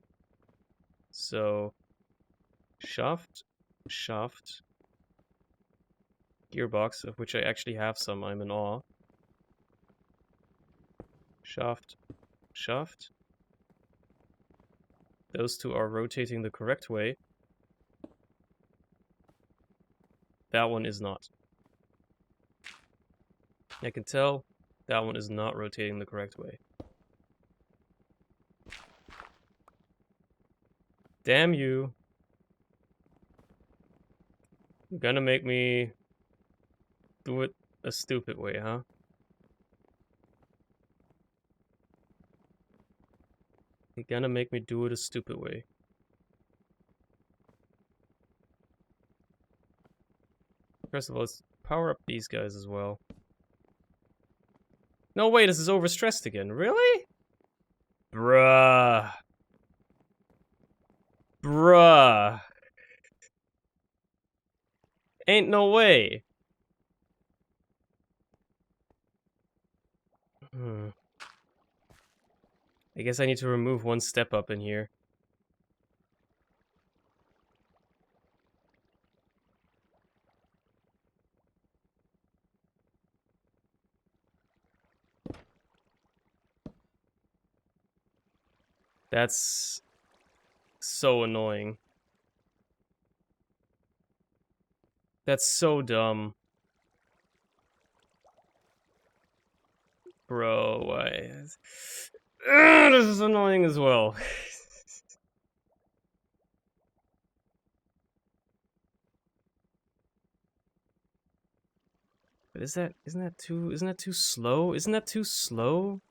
Speaker 2: So, shaft, gearbox, of which I actually have some, I'm in awe. Shaft. Those two are rotating the correct way. That one is not. I can tell that one is not rotating the correct way. Damn you. You're gonna make me do it a stupid way, huh? You're gonna make me do it a stupid way. First of all, let's power up these guys as well. No way, this is overstressed again. Really? Bruh. Ain't no way. I guess I need to remove one step up in here. That's so annoying. That's so dumb. Bro, this is annoying as well. But isn't that too slow? Isn't that too slow?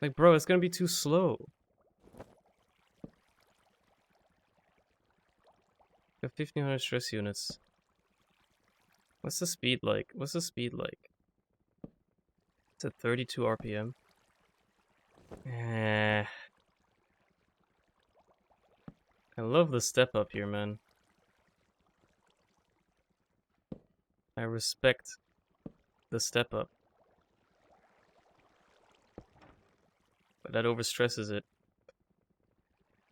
Speaker 2: Like, bro, it's gonna be too slow. Got 1500 stress units. What's the speed like? It's at 32 RPM. I love the step up here, man. I respect the step up. But that overstresses it.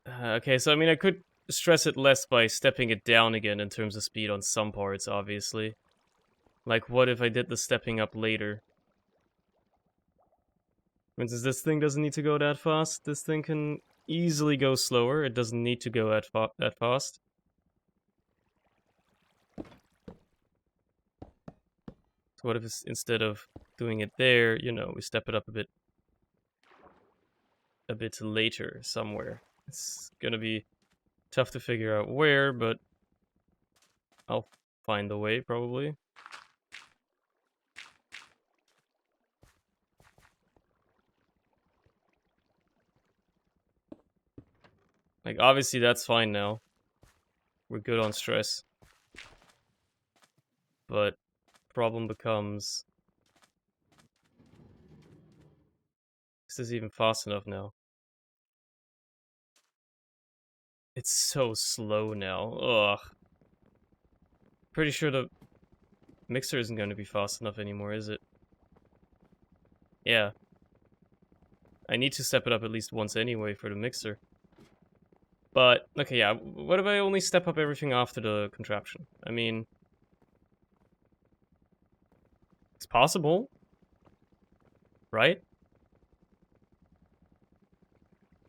Speaker 2: Okay, so I mean, I could stress it less by stepping it down again in terms of speed on some parts, obviously. Like, what if I did the stepping up later? For instance, this thing doesn't need to go that fast. This thing can easily go slower. It doesn't need to go that fast. So what if it's, instead of doing it there, you know, we step it up a bit later somewhere. It's gonna be tough to figure out where, but I'll find the way probably. Like, obviously that's fine now. We're good on stress. But problem becomes, is this even fast enough now? It's so slow now. Ugh. Pretty sure the mixer isn't going to be fast enough anymore, is it? Yeah. I need to step it up at least once anyway for the mixer. But, okay, yeah, what if I only step up everything after the contraption? I mean, it's possible, right?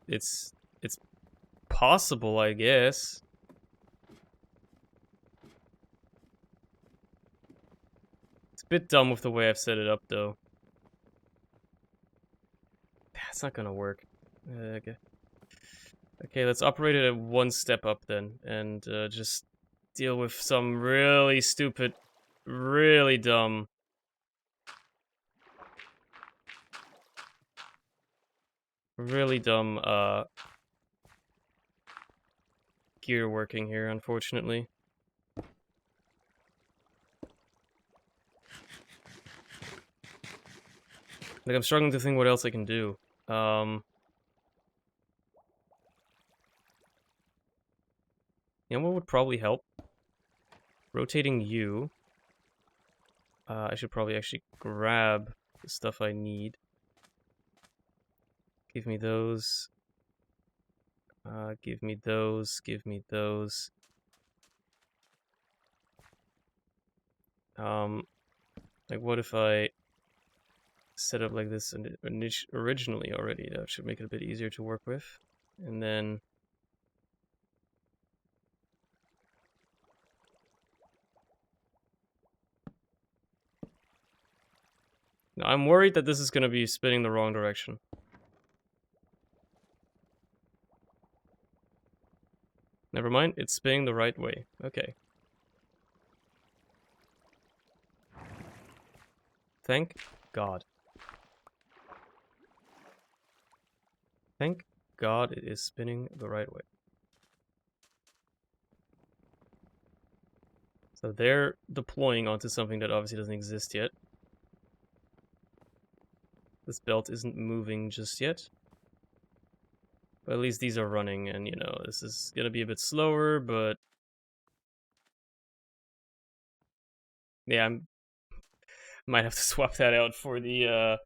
Speaker 2: It's possible, I guess. It's a bit dumb with the way I've set it up, though. That's not gonna work. Okay. Okay, let's operate it at one step up then, and just deal with some really stupid, really dumb. Really dumb, gear working here, unfortunately. Like, I'm struggling to think what else I can do. You know what would probably help? Rotating you. I should probably actually grab the stuff I need. Give me those. Give me those. Give me those. Like, what if I set up like this originally already? That should make it a bit easier to work with. And then... Now, I'm worried that this is going to be spinning the wrong direction. Never mind, it's spinning the right way. Okay. Thank God. Thank God it is spinning the right way. So they're deploying onto something that obviously doesn't exist yet. This belt isn't moving just yet. But at least these are running, and, you know, this is gonna be a bit slower, but... Yeah, I might have to swap that out for the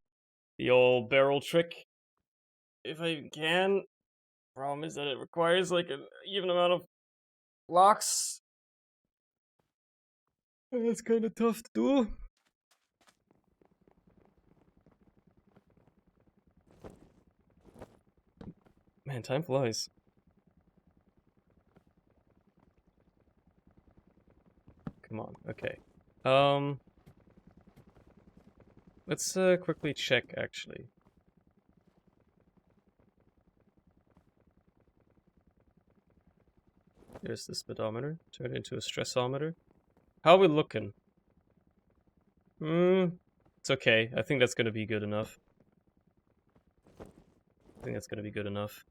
Speaker 2: old barrel trick. If I can. Problem is that it requires, like, an even amount of blocks. And it's kind of tough to do. Man, time flies. Come on, okay. Let's quickly check, actually. There's the speedometer. Turn it into a stressometer. How are we looking? It's okay. I think that's gonna be good enough. I think that's gonna be good enough.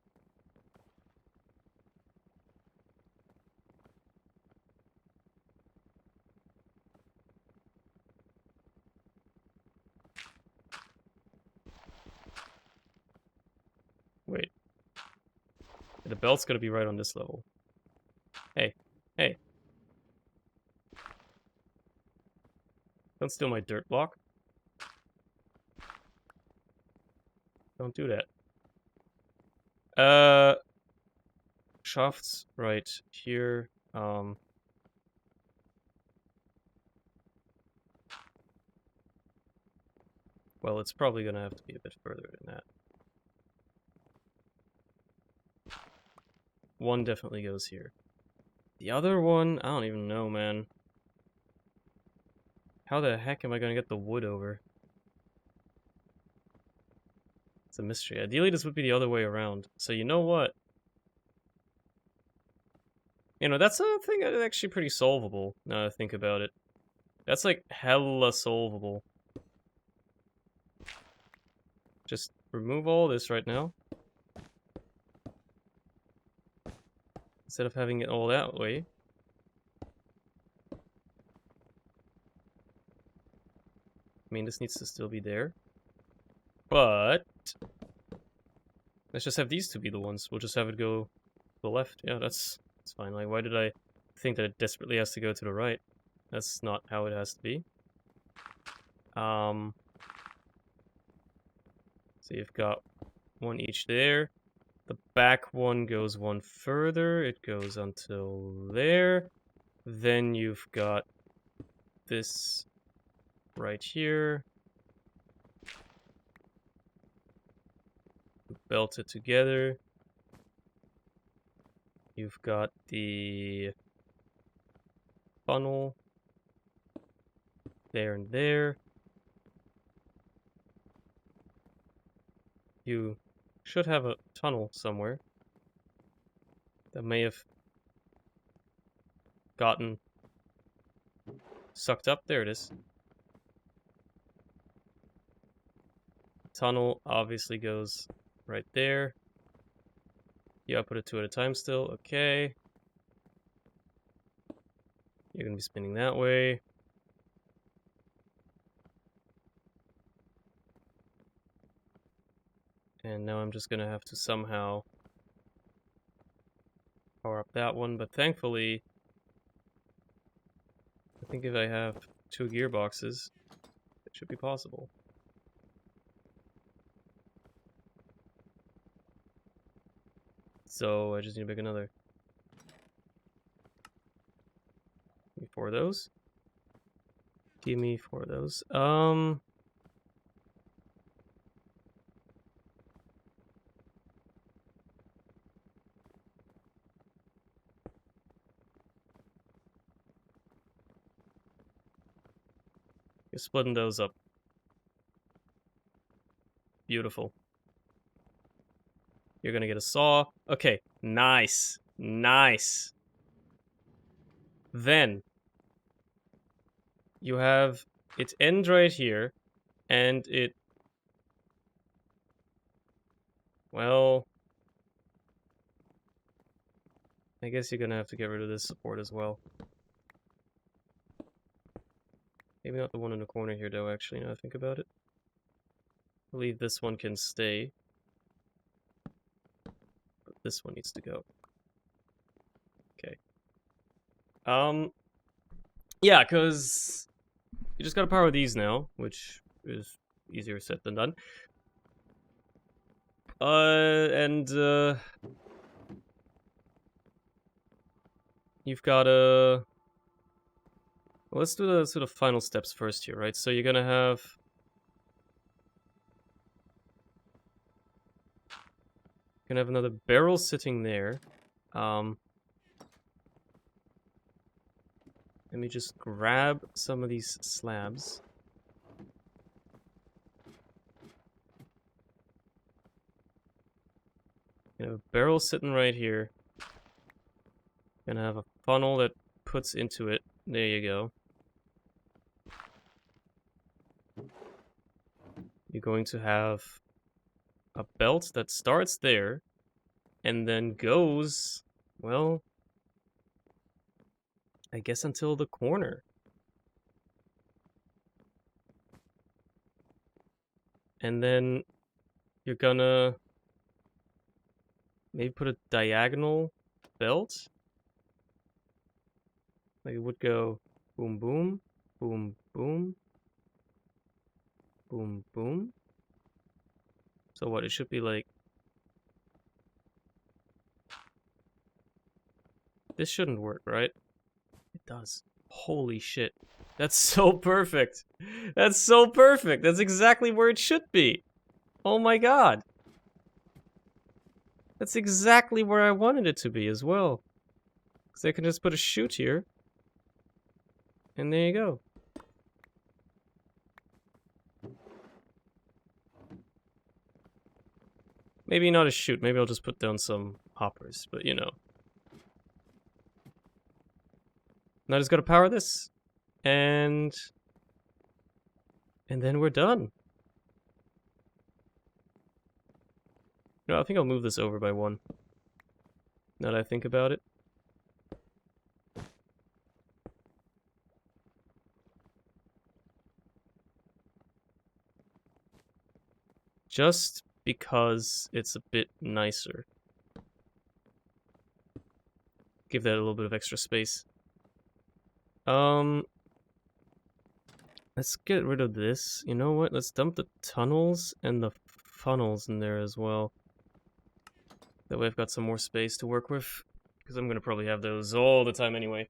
Speaker 2: Wait. The belt's gonna be right on this level. Hey. Hey. Don't steal my dirt block. Don't do that. Shafts right here. Well, it's probably gonna have to be a bit further than that. One definitely goes here. The other one, I don't even know, man. How the heck am I gonna get the wood over? It's a mystery. Ideally, this would be the other way around. So you know what? You know, that's a thing that's actually pretty solvable, now that I think about it. That's, like, hella solvable. Just remove all this right now. Instead of having it all that way. I mean, this needs to still be there. But... let's just have these two be the ones. We'll just have it go to the left. Yeah, that's fine. Like, why did I think that it desperately has to go to the right? That's not how it has to be. So you've got one each there. The back one goes one further. It goes until there. Then you've got this right here. belted together. You've got the funnel there and there. You should have a tunnel somewhere that may have gotten sucked up. There it is. Tunnel obviously goes right there. Yeah, I'll put it two at a time still. Okay. You're gonna be spinning that way. And now I'm just gonna have to somehow power up that one, but thankfully, I think if I have 2 gearboxes, it should be possible. So I just need to make another. Give me 4 of those. Give me 4 of those. You're splitting those up. Beautiful. You're gonna get a saw. Okay, nice. Nice. Then, you have its end right here, and it... Well... I guess you're gonna have to get rid of this support as well. Maybe not the one in the corner here, though, actually, now I think about it. I believe this one can stay. But this one needs to go. Okay. Yeah, because you just gotta power these now, which is easier said than done. You've gotta... Well, let's do the sort of final steps first here, right? So you're gonna have... You're gonna have another barrel sitting there. Let me just grab some of these slabs. You have a barrel sitting right here. Gonna have a funnel that puts into it. There you go. You're going to have a belt that starts there and then goes, well, I guess until the corner. And then you're gonna maybe put a diagonal belt. Like it would go boom, boom, boom, boom, boom, boom. So what, it should be like... This shouldn't work, right? It does. Holy shit. That's so perfect. That's so perfect. That's exactly where it should be. Oh my god. That's exactly where I wanted it to be as well. Because I can just put a chute here. And there you go. Maybe not a chute. Maybe I'll just put down some hoppers. But, you know. Now I just gotta power this. And then we're done. No, I think I'll move this over by 1. Now that I think about it. Just because it's a bit nicer. Give that a little bit of extra space. Let's get rid of this. You know what? Let's dump the tunnels and the funnels in there as well. That way I've got some more space to work with. Because I'm gonna probably have those all the time anyway.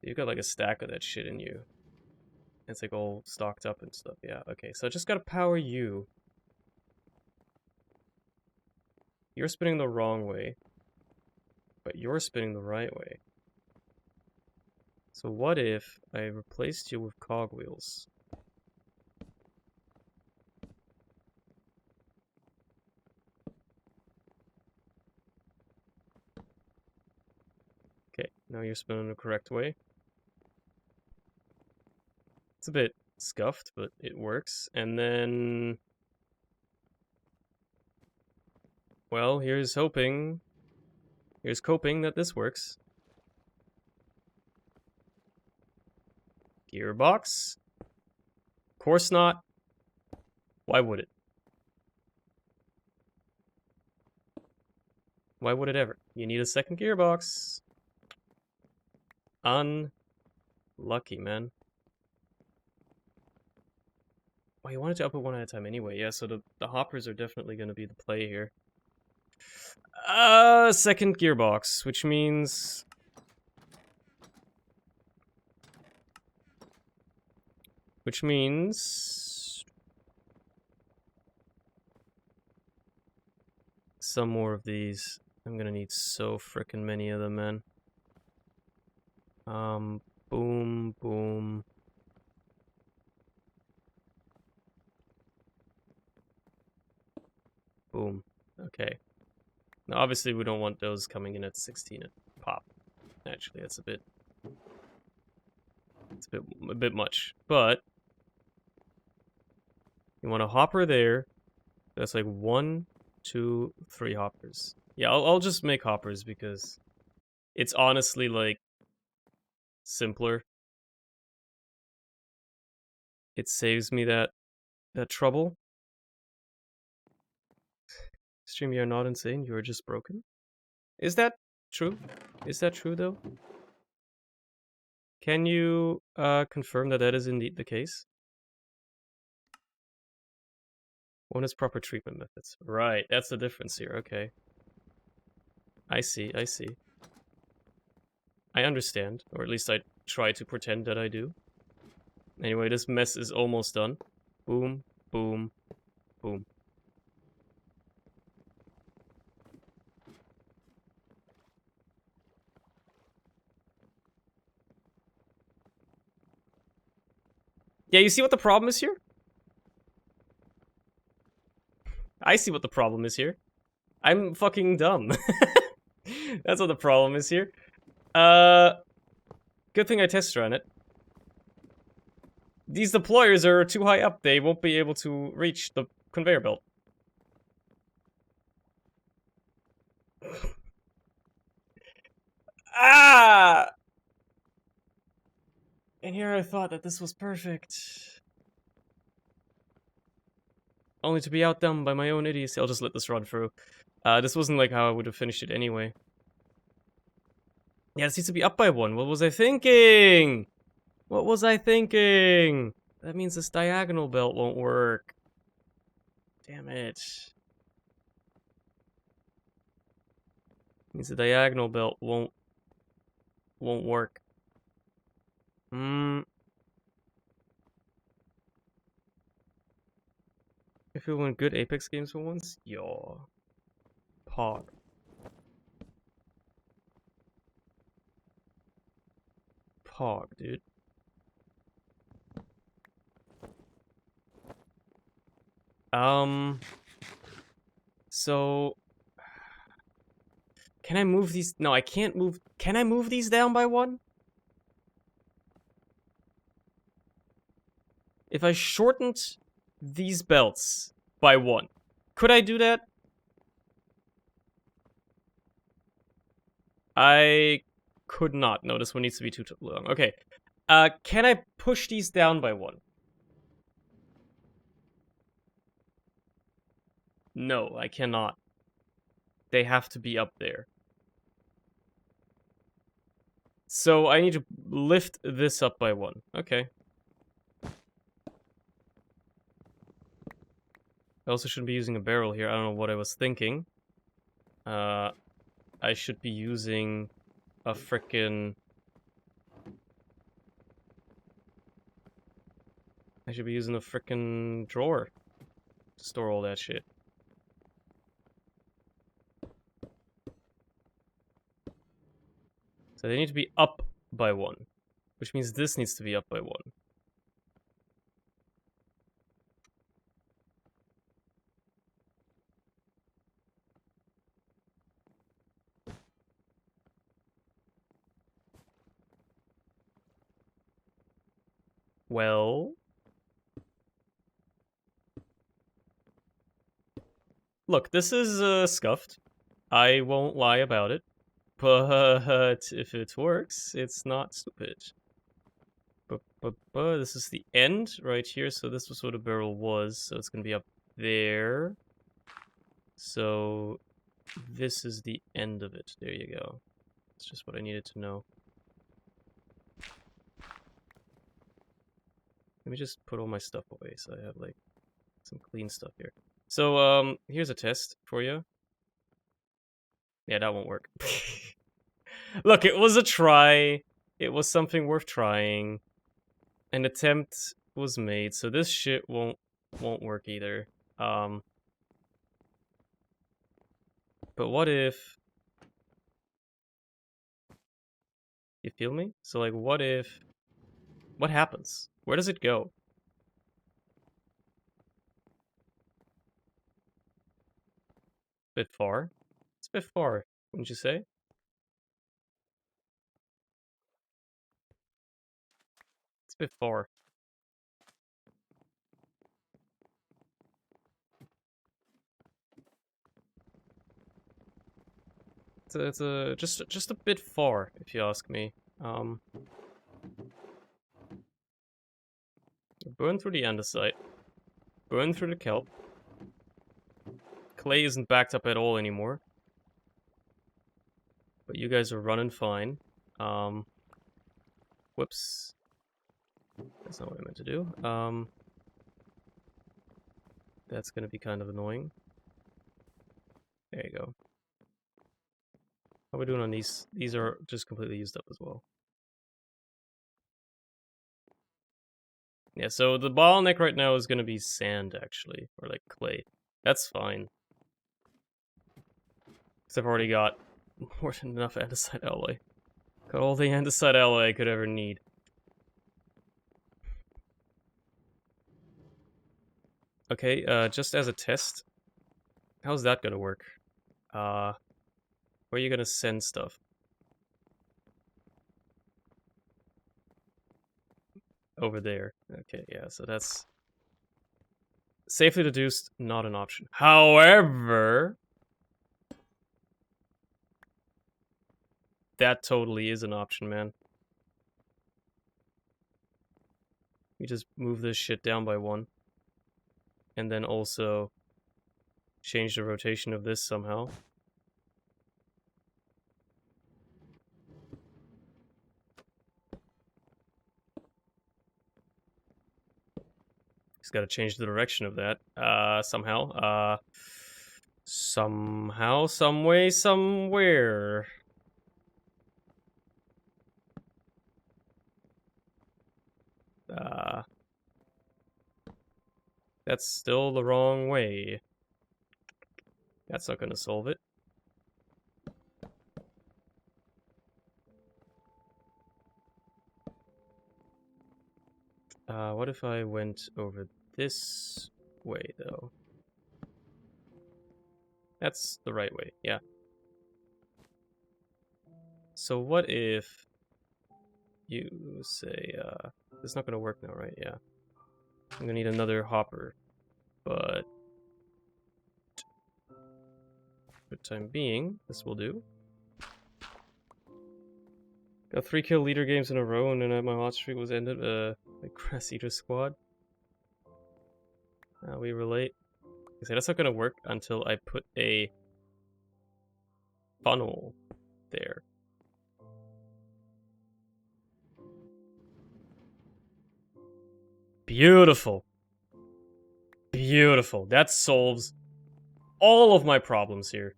Speaker 2: You've got like a stack of that shit in you. It's like all stocked up and stuff. Yeah, okay. So I just gotta power you. You're spinning the wrong way, but you're spinning the right way. So what if I replaced you with cogwheels? Okay, now you're spinning the correct way. It's a bit scuffed, but it works. And then... well, here's hoping... here's coping that this works. Gearbox? Course not. Why would it? Why would it ever? You need a second gearbox. Unlucky, man. Well, you wanted to up it one at a time anyway. Yeah, so the hoppers are definitely going to be the play here. Second gearbox, which means... some more of these. I'm gonna need so frickin' many of them, man. Boom, boom. Boom. Okay. Now, obviously, we don't want those coming in at 16 a pop. Actually, that's a bit... it's a bit much. But... you want a hopper there. That's like 1, 2, 3 hoppers. Yeah, I'll just make hoppers because it's honestly, like, simpler. It saves me that trouble. Stream, you're not insane, you're just broken. Is that true? Is that true, though? Can you confirm that that is indeed the case? One is proper treatment methods. Right, that's the difference here, okay. I see, I see. I understand, or at least I try to pretend that I do. Anyway, this mess is almost done. Boom, boom, boom. Yeah, you see what the problem is here? I see what the problem is here. I'm fucking dumb. That's what the problem is here. Good thing I test ran it. These deployers are too high up. They won't be able to reach the conveyor belt. Ah! And here I thought that this was perfect. Only to be outdone by my own idiocy. I'll just let this run through. This wasn't like how I would have finished it anyway. Yeah, this needs to be up by 1. What was I thinking? What was I thinking? That means this diagonal belt won't work. Damn it. Means the diagonal belt won't work. If we win good Apex games for once, yo. Pog. Pog, dude. So... can I move these? No, I can't move... can I move these down by 1? If I shortened these belts by 1, could I do that? I could not. No, this one needs to be too long. Okay. Can I push these down by 1? No, I cannot. They have to be up there. So I need to lift this up by 1. Okay. I also shouldn't be using a barrel here. I don't know what I was thinking. I should be using a frickin'... I should be using a frickin' drawer to store all that shit. So they need to be up by 1. Which means this needs to be up by 1. Well... Look, this is scuffed. I won't lie about it. But if it works, it's not stupid. But this is the end right here, so this was where the barrel was, so it's gonna be up there. So this is the end of it. There you go. That's just what I needed to know. Let me just put all my stuff away so I have like some clean stuff here. So here's a test for you. Yeah, that won't work. Look, it was a try. It was something worth trying. An attempt was made, so this shit won't work either. But what if... You feel me? So like, what if... What happens? Where does it go? Bit far? It's a bit far, wouldn't you say? It's a bit far. It's just a bit far, if you ask me. Burn through the andesite. Burn through the kelp. Clay isn't backed up at all anymore. But you guys are running fine. Whoops. That's not what I meant to do. That's gonna be kind of annoying. There you go. How are we doing on these? These are just completely used up as well. Yeah, so the bottleneck right now is gonna be sand, actually. Or like clay. That's fine. Because I've already got more than enough andesite alloy. Got all the andesite alloy I could ever need. Okay, just as a test, how's that gonna work? Where are you gonna send stuff? Over there. Okay, yeah, so that's... Safely deduced, not an option. However... That totally is an option, man. You just move this shit down by 1. And then also... change the rotation of this somehow. Just gotta change the direction of that, somehow. Somehow, some way, somewhere. That's still the wrong way. That's not gonna solve it. What if I went over this way, though? That's the right way, yeah. So what if you say, it's not gonna work now, right? Yeah. I'm gonna need another hopper, but for the time being, this will do. Got 3 kill leader games in a row, and then my hot streak was ended, like Grass Eater Squad. We relate. I say that's not gonna work until I put a funnel there. Beautiful. Beautiful. That solves all of my problems here.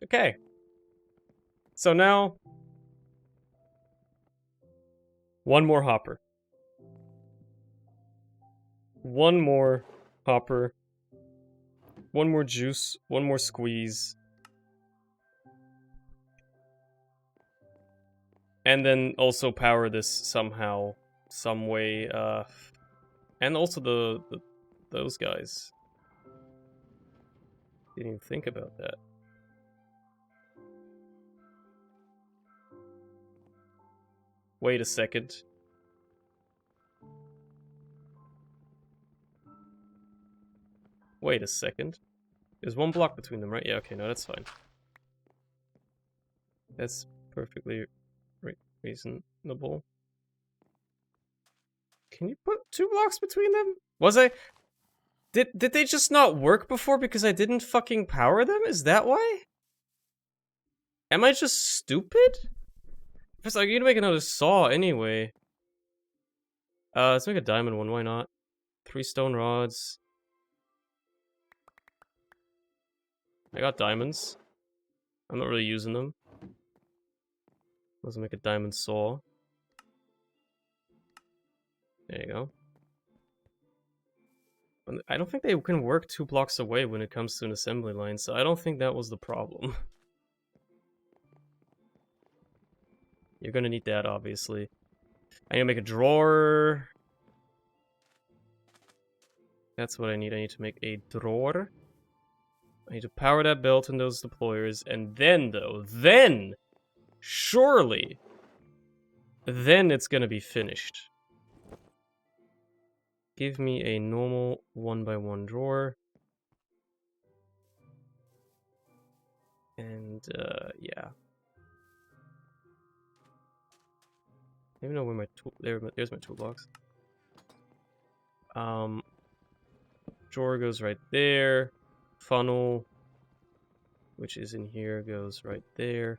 Speaker 2: Okay. So now, one more hopper. One more hopper. One more juice. One more squeeze. And then also power this somehow, some way, and also those guys. Didn't even think about that. Wait a second. Wait a second. There's one block between them, right? Yeah, okay, no, that's fine. That's perfectly reasonable. Can you put 2 blocks between them? Was I... Did they just not work before because I didn't fucking power them? Is that why? Am I just stupid? First, I need to make another saw anyway. Let's make a diamond one, why not? 3 stone rods. I got diamonds. I'm not really using them. Let's make a diamond saw. There you go. I don't think they can work 2 blocks away when it comes to an assembly line, so I don't think that was the problem. You're gonna need that, obviously. I need to make a drawer. That's what I need. I need to make a drawer. I need to power that belt and those deployers, and then, though, surely, then it's gonna be finished. Give me a normal 1x1 drawer. And, yeah. I don't even know where my tool... There's my toolbox. Drawer goes right there. Funnel, which is in here, goes right there.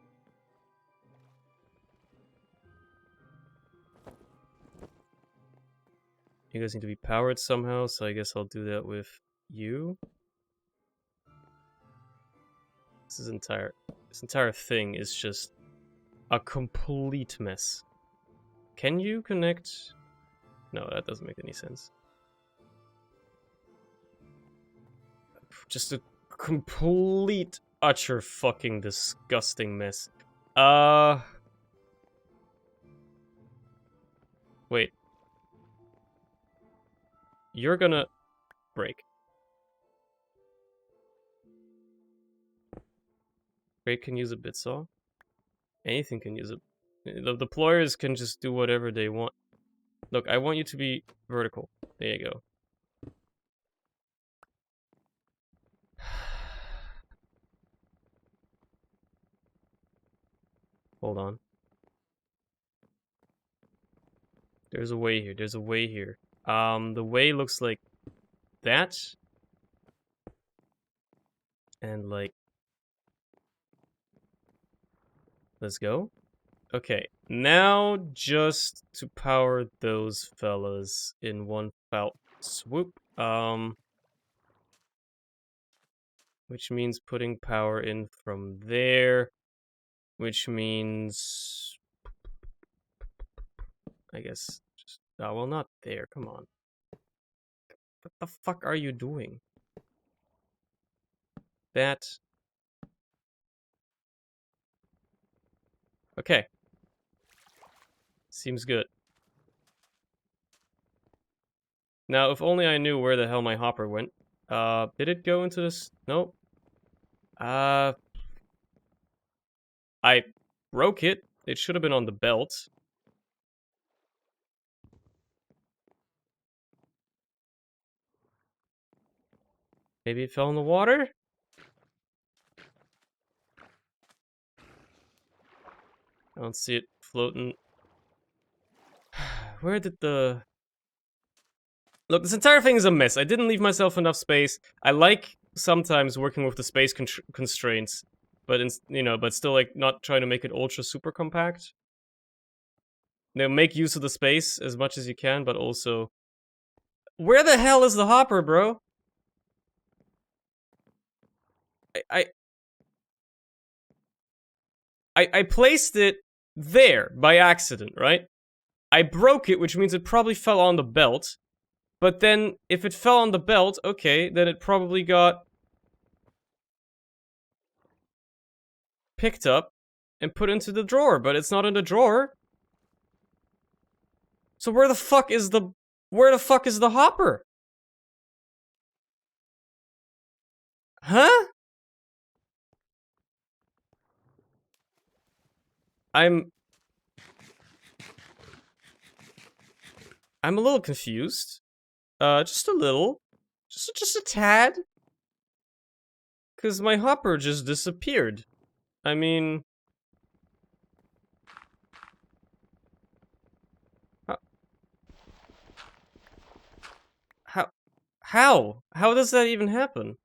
Speaker 2: You guys need to be powered somehow, so I guess I'll do that with you. This entire thing is just a complete mess. Can you connect? No, that doesn't make any sense. Just a complete, utter fucking disgusting mess. Wait. You're gonna break. Break can use a bit saw. Anything can use it. The deployers can just do whatever they want. Look, I want you to be vertical. There you go. Hold on. There's a way here. There's a way here. The way looks like that. And like... Let's go. Okay, now just to power those fellas in one foul swoop. Which means putting power in from there. Which means... I guess just... Oh, well, not there. Come on. What the fuck are you doing? That... Okay. Seems good. Now, if only I knew where the hell my hopper went. Did it go into this? Nope. I broke it. It should have been on the belt. Maybe it fell in the water? I don't see it floating. Where did the... Look, this entire thing is a mess. I didn't leave myself enough space. I like sometimes working with the space constraints, but but still like not trying to make it ultra super compact. Make use of the space as much as you can, but also... Where the hell is the hopper, bro? I placed it there by accident, right? I broke it, which means it probably fell on the belt. But then, if it fell on the belt, okay, then it probably got picked up and put into the drawer. But it's not in the drawer. So where the fuck is the hopper? Huh? I'm a little confused. Just a little. Just a tad. Cause my hopper just disappeared. I mean, how how does that even happen?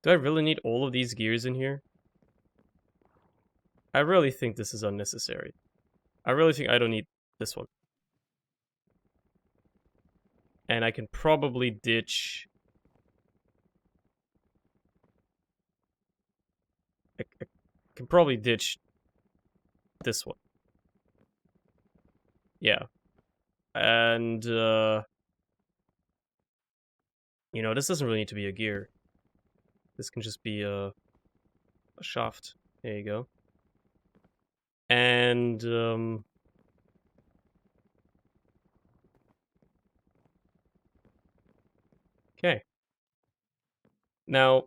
Speaker 2: Do I really need all of these gears in here? I really think this is unnecessary. I really think I don't need this one. And I can probably ditch... I can probably ditch this one. Yeah. And, you know, this doesn't really need to be a gear. This can just be a shaft. There you go. And, okay. Now,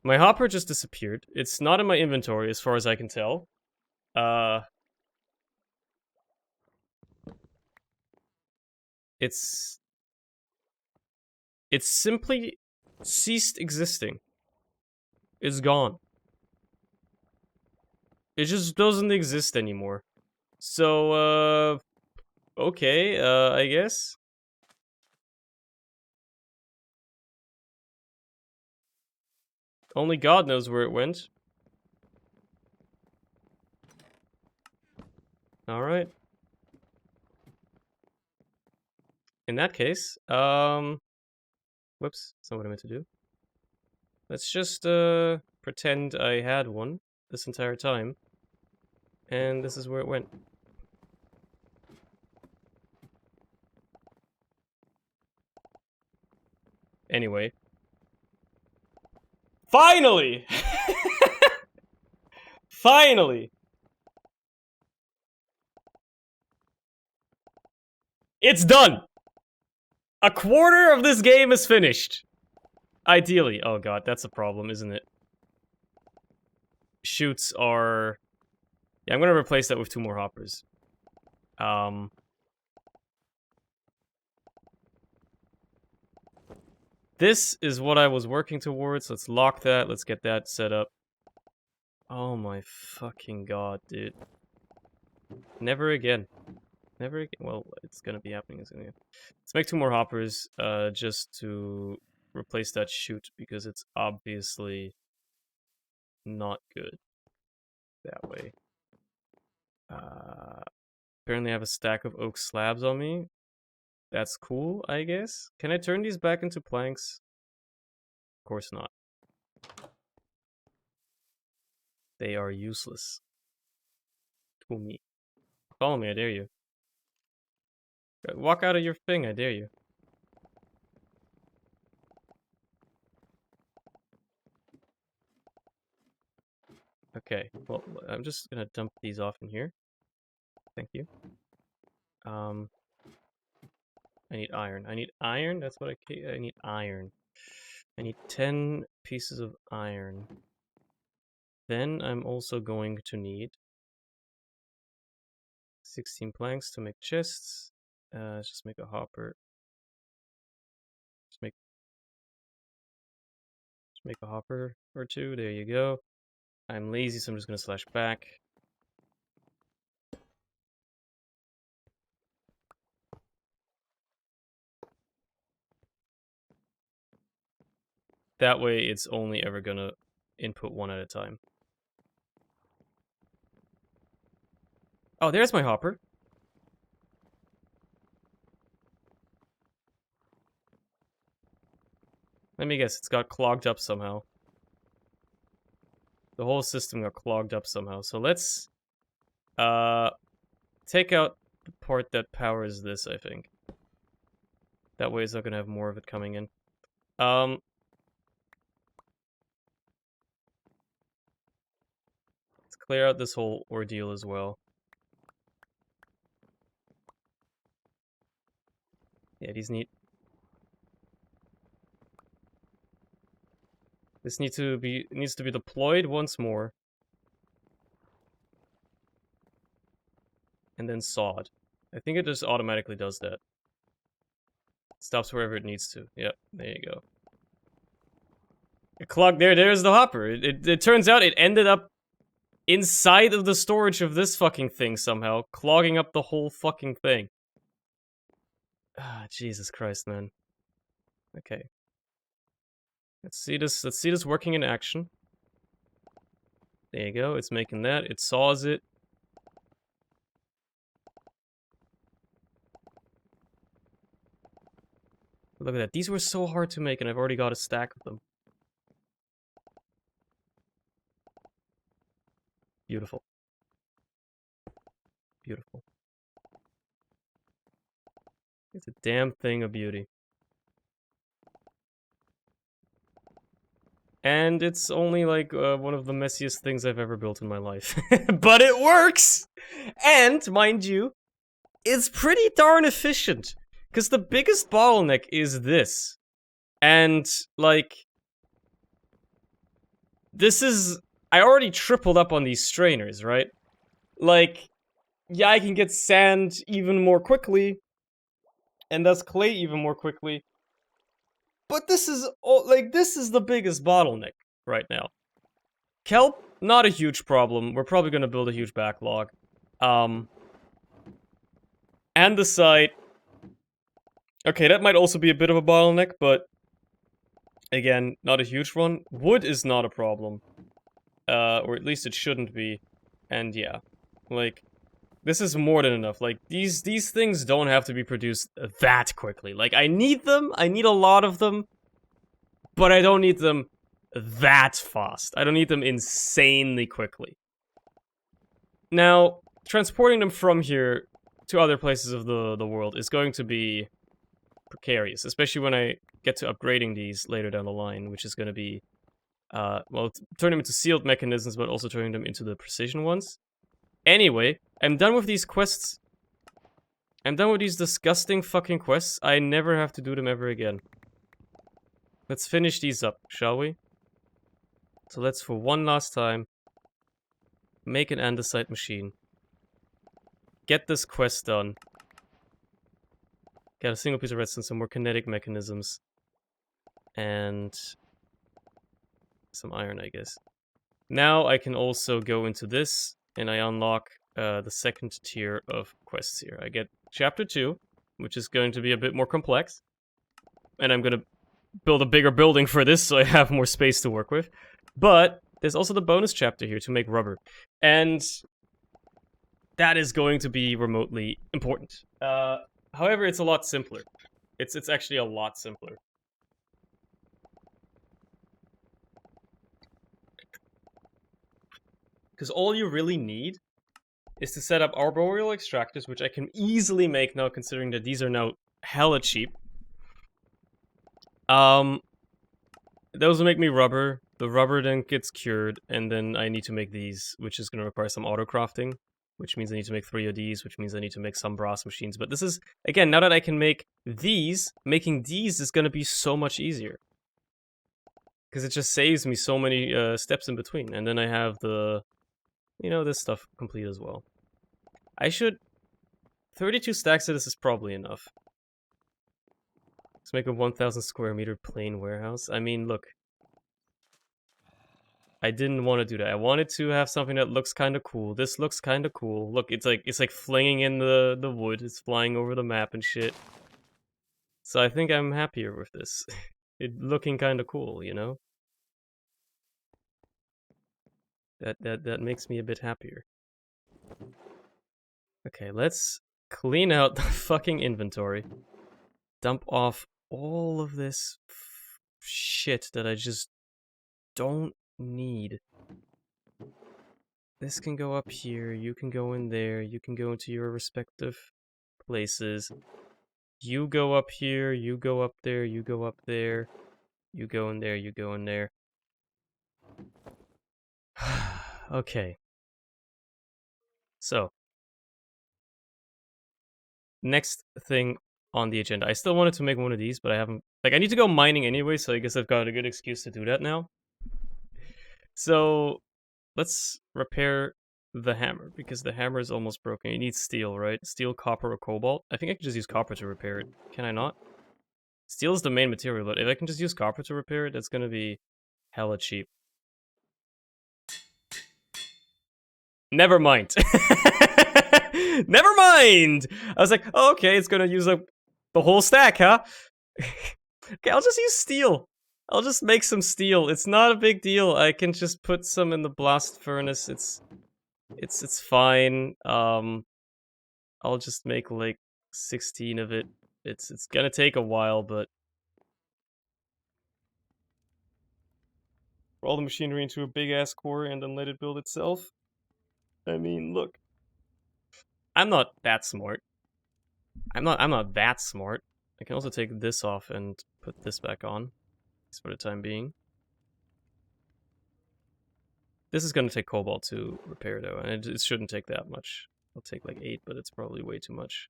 Speaker 2: my hopper just disappeared. It's not in my inventory as far as I can tell. It's simply ceased existing. It's gone. It just doesn't exist anymore. So, okay, I guess. Only God knows where it went. Alright. In that case, whoops, that's not what I meant to do. Let's just, pretend I had one this entire time. And this is where it went. Anyway. Finally! Finally! It's done! A quarter of this game is finished. Ideally. Oh god, that's a problem, isn't it? Chutes are... Yeah, I'm gonna replace that with 2 more hoppers. This is what I was working towards. Let's lock that. Let's get that set up. Oh my fucking god, dude. Never again. Never again. Well, it's gonna be happening. Let's make 2 more hoppers, just to replace that chute, because it's obviously not good that way. Apparently I have a stack of oak slabs on me. That's cool, I guess. Can I turn these back into planks? Of course not. They are useless. To me. Follow me, I dare you. Walk out of your thing, I dare you. Okay, well, I'm just gonna dump these off in here. Thank you. I need iron. I need iron? That's what I need iron. I need 10 pieces of iron. Then I'm also going to need 16 planks to make chests. Let's just make a hopper. Just make a hopper or 2. There you go. I'm lazy, so I'm just gonna slash back. That way, it's only ever gonna input 1 at a time. Oh, there's my hopper. Let me guess, it's got clogged up somehow. The whole system got clogged up somehow. So let's take out the part that powers this, I think. That way it's not gonna have more of it coming in. Let's clear out this whole ordeal as well. Yeah, these need... This needs to be deployed once more. And then sawed. I think it just automatically does that. Stops wherever it needs to. Yep, there you go. A clog there's the hopper. It turns out it ended up inside of the storage of this fucking thing somehow, clogging up the whole fucking thing. Ah, Jesus Christ, man. Okay. Let's see this working in action. There you go, it's making that, it saws it. Look at that, these were so hard to make and I've already got a stack of them. Beautiful. Beautiful. It's a damn thing of beauty. And it's only like one of the messiest things I've ever built in my life. But it works! And, mind you, it's pretty darn efficient. Because the biggest bottleneck is this. And, like... This is... I already tripled up on these strainers, right? Like, yeah, I can get sand even more quickly. And thus clay even more quickly. But this is, this is the biggest bottleneck right now. Kelp, not a huge problem. We're probably going to build a huge backlog. Andesite. Okay, that might also be a bit of a bottleneck, but again, not a huge one. Wood is not a problem. Or at least it shouldn't be. And yeah, like, this is more than enough. Like, these things don't have to be produced that quickly. Like, I need them. I need a lot of them. But I don't need them that fast. I don't need them insanely quickly. Now, transporting them from here to other places of the world is going to be precarious. Especially when I get to upgrading these later down the line, which is going to be, well, turn them into sealed mechanisms, but also turning them into the precision ones. Anyway, I'm done with these quests. I'm done with these disgusting fucking quests. I never have to do them ever again. Let's finish these up, shall we? So let's, for one last time, make an andesite machine. Get this quest done. Get a single piece of redstone, some more kinetic mechanisms. And some iron, I guess. Now I can also go into this, and I unlock the second tier of quests here. I get Chapter 2, which is going to be a bit more complex. And I'm going to build a bigger building for this so I have more space to work with. But there's also the bonus chapter here to make rubber. And that is going to be remotely important. However, it's a lot simpler. It's actually a lot simpler. Because all you really need is to set up arboreal extractors, which I can easily make now, considering that these are now hella cheap. Those will make me rubber. The rubber then gets cured, and then I need to make these, which is going to require some auto-crafting, which means I need to make 3 of these, which means I need to make some brass machines. But this is, again, now that I can make these, making these is going to be so much easier. Because it just saves me so many steps in between. And then I have the, you know, this stuff complete as well. I should... 32 stacks of this is probably enough. Let's make a 1,000 square meter plain warehouse. I mean, look. I didn't want to do that. I wanted to have something that looks kind of cool. This looks kind of cool. Look, it's like flinging in the wood. It's flying over the map and shit. So I think I'm happier with this. It looking kind of cool, you know? That makes me a bit happier. Okay, let's clean out the fucking inventory. Dump off all of this shit that I just don't need. This can go up here, you can go in there, you can go into your respective places. You go up here, you go up there, you go up there. You go in there, you go in there. Okay. So, next thing on the agenda. I still wanted to make one of these, but I haven't... Like, I need to go mining anyway, so I guess I've got a good excuse to do that now. So, let's repair the hammer, because the hammer is almost broken. It needs steel, right? Steel, copper, or cobalt. I think I can just use copper to repair it. Can I not? Steel is the main material, but if I can just use copper to repair it, that's gonna be hella cheap. Never mind. Never mind! I was like, oh, okay, it's gonna use up the whole stack, huh? Okay, I'll just use steel. I'll just make some steel. It's not a big deal. I can just put some in the blast furnace. It's fine. I'll just make like 16 of it. It's gonna take a while, but roll the machinery into a big ass core and then let it build itself. I mean, look. I'm not that smart. I'm not that smart. I can also take this off and put this back on. Just for the time being. This is gonna take cobalt to repair though, and it shouldn't take that much. It'll take like 8, but it's probably way too much.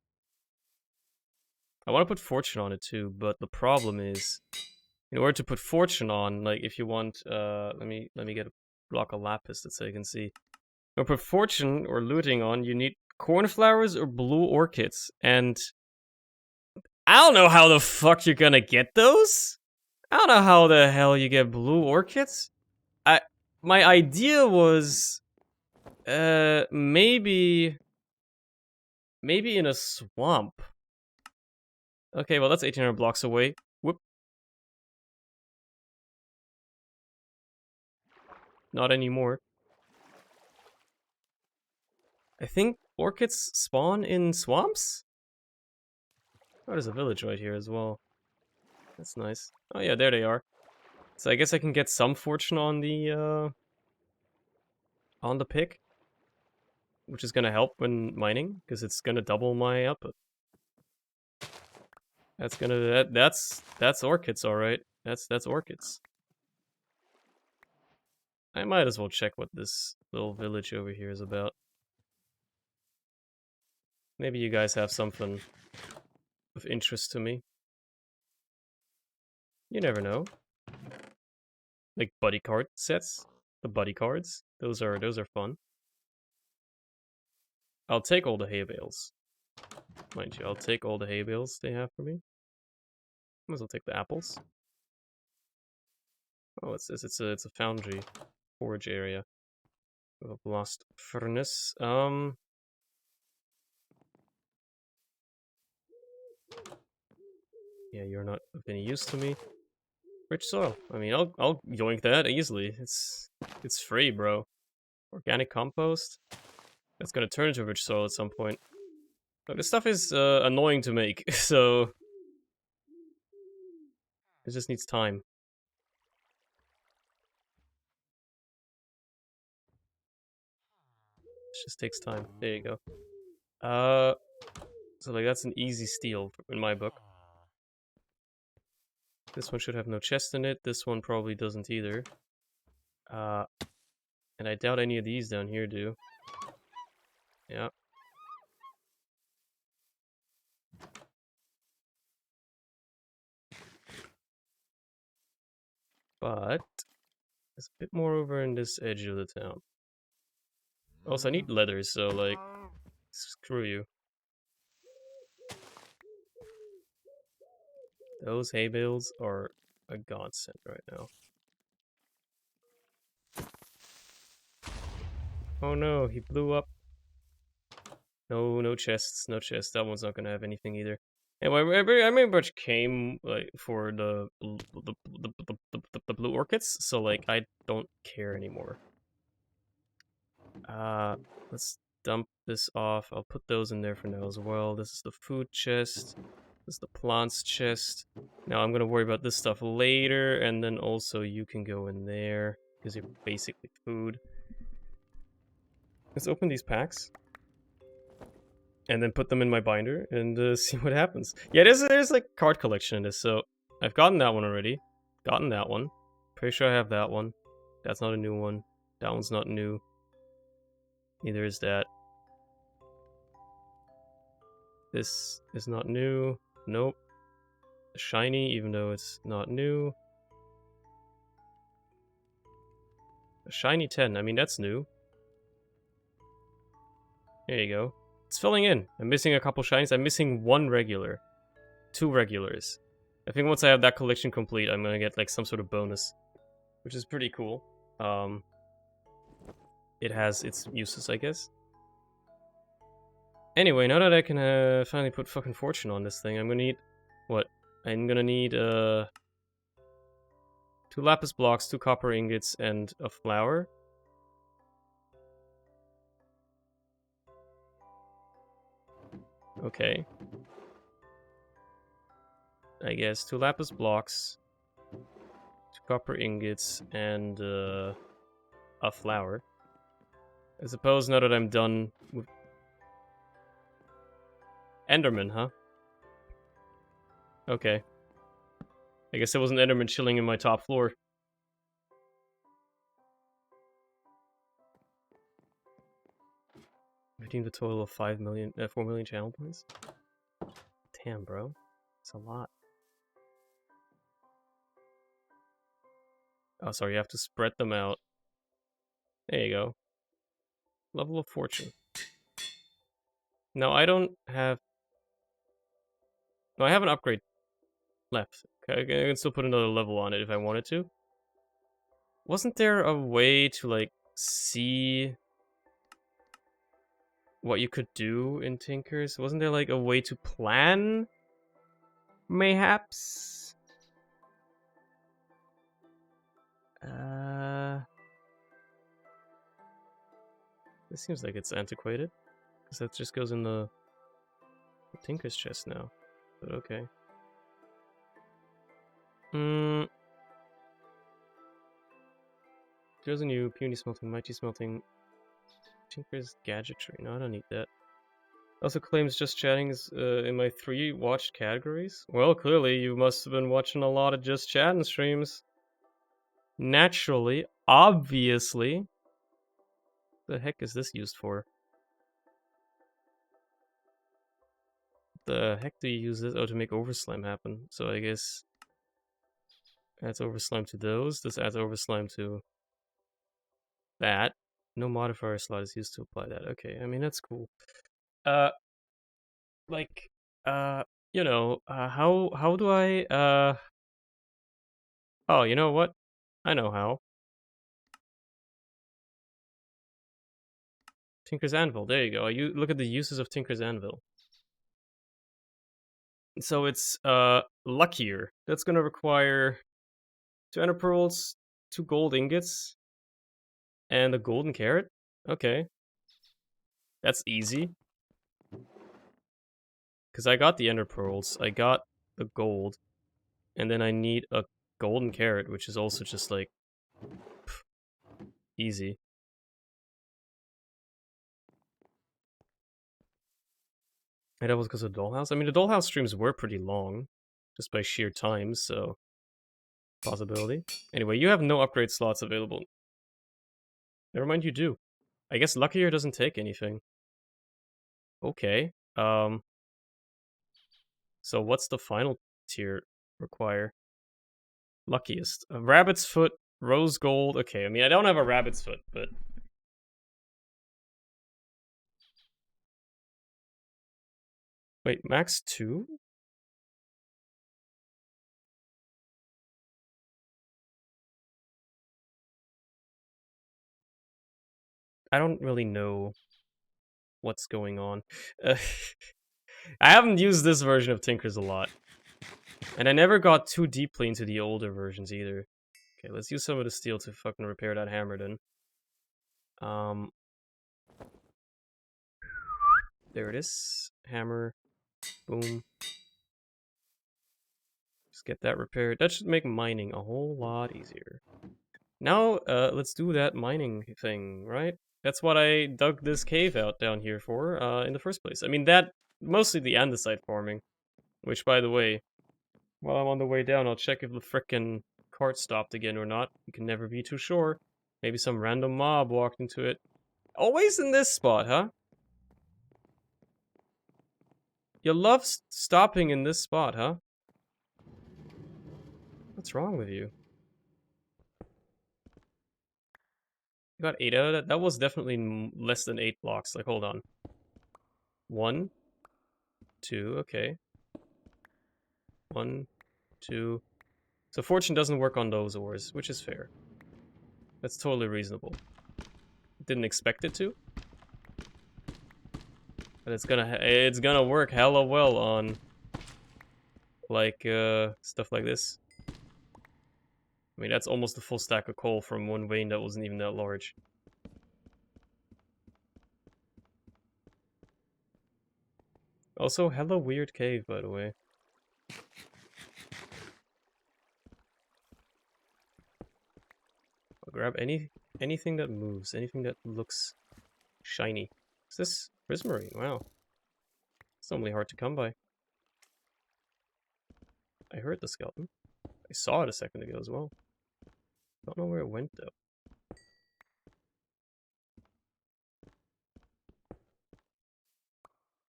Speaker 2: I want to put fortune on it too, but the problem is, in order to put fortune on, like if you want, let me get a block of lapis so I can see. To put fortune or looting on, you need cornflowers or blue orchids, and I don't know how the fuck you're gonna get those. I don't know how the hell you get blue orchids. My idea was, maybe in a swamp. Okay, well that's 1800 blocks away. Whoop. Not anymore. I think orchids spawn in swamps? Oh, there's a village right here as well. That's nice. Oh yeah, there they are. So I guess I can get some fortune on the pick, which is gonna help when mining, because it's gonna double my output. That's gonna that's orchids, all right. That's orchids. I might as well check what this little village over here is about. Maybe you guys have something of interest to me. You never know. Like buddy card sets, the buddy cards. Those are fun. I'll take all the hay bales. Mind you, I'll take all the hay bales they have for me. Might as well take the apples. Oh, it's a foundry, forge area. With a blast furnace. Yeah, you're not of any use to me. Rich soil. I mean, I'll yoink that easily. It's free, bro. Organic compost. That's gonna turn into rich soil at some point. But this stuff is annoying to make, so it just needs time. It just takes time. There you go. So like that's an easy steal in my book. This one should have no chest in it. This one probably doesn't either. And I doubt any of these down here do. Yeah. But there's a bit more over in this edge of the town. Also, I need leather, so like, screw you. Those hay bales are a godsend right now. Oh no, he blew up. No chests, no chests. That one's not gonna have anything either. Anyway, I very much came like for the blue orchids, so like I don't care anymore. Let's dump this off. I'll put those in there for now as well. This is the food chest. This is the plants chest. Now I'm gonna worry about this stuff later, and then also you can go in there because you're basically food. Let's open these packs. And then put them in my binder and see what happens. Yeah, there's like card collection in this, so I've gotten that one already. Gotten that one. Pretty sure I have that one. That's not a new one. That one's not new. Neither is that. This is not new. Nope. Shiny, even though it's not new. A shiny 10, I mean, that's new. There you go. It's filling in. I'm missing a couple shinies. I'm missing one regular. 2 regulars. I think once I have that collection complete, I'm gonna get like some sort of bonus. Which is pretty cool. It has its uses, I guess. Anyway, now that I can finally put fucking fortune on this thing, I'm gonna need... What? I'm gonna need 2 lapis blocks, 2 copper ingots, and a flower. Okay. I guess 2 lapis blocks, 2 copper ingots, and a flower. I suppose now that I'm done with... Enderman, huh? Okay. I guess there was an Enderman chilling in my top floor. Hitting the total of 4 million channel points? Damn, bro. It's a lot. Oh, sorry, you have to spread them out. There you go. Level of fortune. No, I don't have... No, I have an upgrade left. Okay, I can still put another level on it if I wanted to. Wasn't there a way to, like, see what you could do in Tinkers? Wasn't there, like, a way to plan? Mayhaps? This seems like it's antiquated. Because that just goes in the Tinker's chest now. But okay. There's a new puny smelting, mighty smelting, Tinker's gadgetry. No, I don't need that. Also claims just chatting is in my 3 watched categories. Well, clearly you must have been watching a lot of just chatting streams. Naturally, obviously. The heck is this used for? The heck do you use this? Oh, to make overslime happen. So I guess adds overslime to those. This adds overslime to that. No modifier slot is used to apply that. Okay, I mean that's cool. You know, how do I oh, you know what? I know how. Tinker's Anvil, there you go. You look at the uses of Tinker's Anvil. So it's luckier. That's gonna require 2 ender pearls, 2 gold ingots, and a golden carrot. Okay. That's easy. Because I got the ender pearls, I got the gold, and then I need a golden carrot, which is also just like easy. And that was because of Dollhouse? I mean, the Dollhouse streams were pretty long, just by sheer time, so... Possibility. Anyway, you have no upgrade slots available. Never mind, you do. I guess Luckier doesn't take anything. Okay. So what's the final tier require? Luckiest. A rabbit's foot, rose gold. Okay, I mean, I don't have a rabbit's foot, but... Wait, max 2? I don't really know what's going on. I haven't used this version of Tinkers a lot. And I never got too deeply into the older versions either. Okay, let's use some of the steel to fucking repair that hammer then. There it is. Hammer. Boom. Just get that repaired. That should make mining a whole lot easier. Now, let's do that mining thing, right? That's what I dug this cave out down here for, in the first place. I mean, that... Mostly the andesite farming. Which, by the way, while I'm on the way down, I'll check if the frickin' cart stopped again or not. You can never be too sure. Maybe some random mob walked into it. Always in this spot, huh? You love stopping in this spot, huh? What's wrong with you? You got 8 out of that? That was definitely less than 8 blocks. Like, hold on. 1, 2, okay. 1, 2. So fortune doesn't work on those ores, which is fair. That's totally reasonable. Didn't expect it to. But it's gonna work hella well on like stuff like this. I mean, that's almost a full stack of coal from one vein that wasn't even that large. Also, hella weird cave, by the way. I'll grab anything that moves, anything that looks shiny. Is this prismarine? Wow. It's normally hard to come by. I heard the skeleton. I saw it a second ago as well. Don't know where it went though.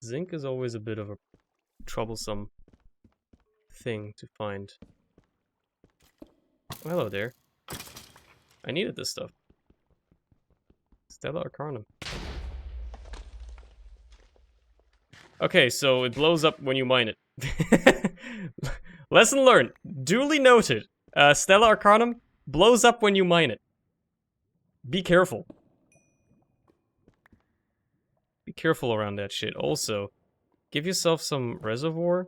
Speaker 2: Zinc is always a bit of a troublesome thing to find. Oh, hello there. I needed this stuff. Stella Arcanum. Okay, so it blows up when you mine it. Lesson learned. Duly noted. Stella Arcanum blows up when you mine it. Be careful. Be careful around that shit. Also, give yourself some reservoir.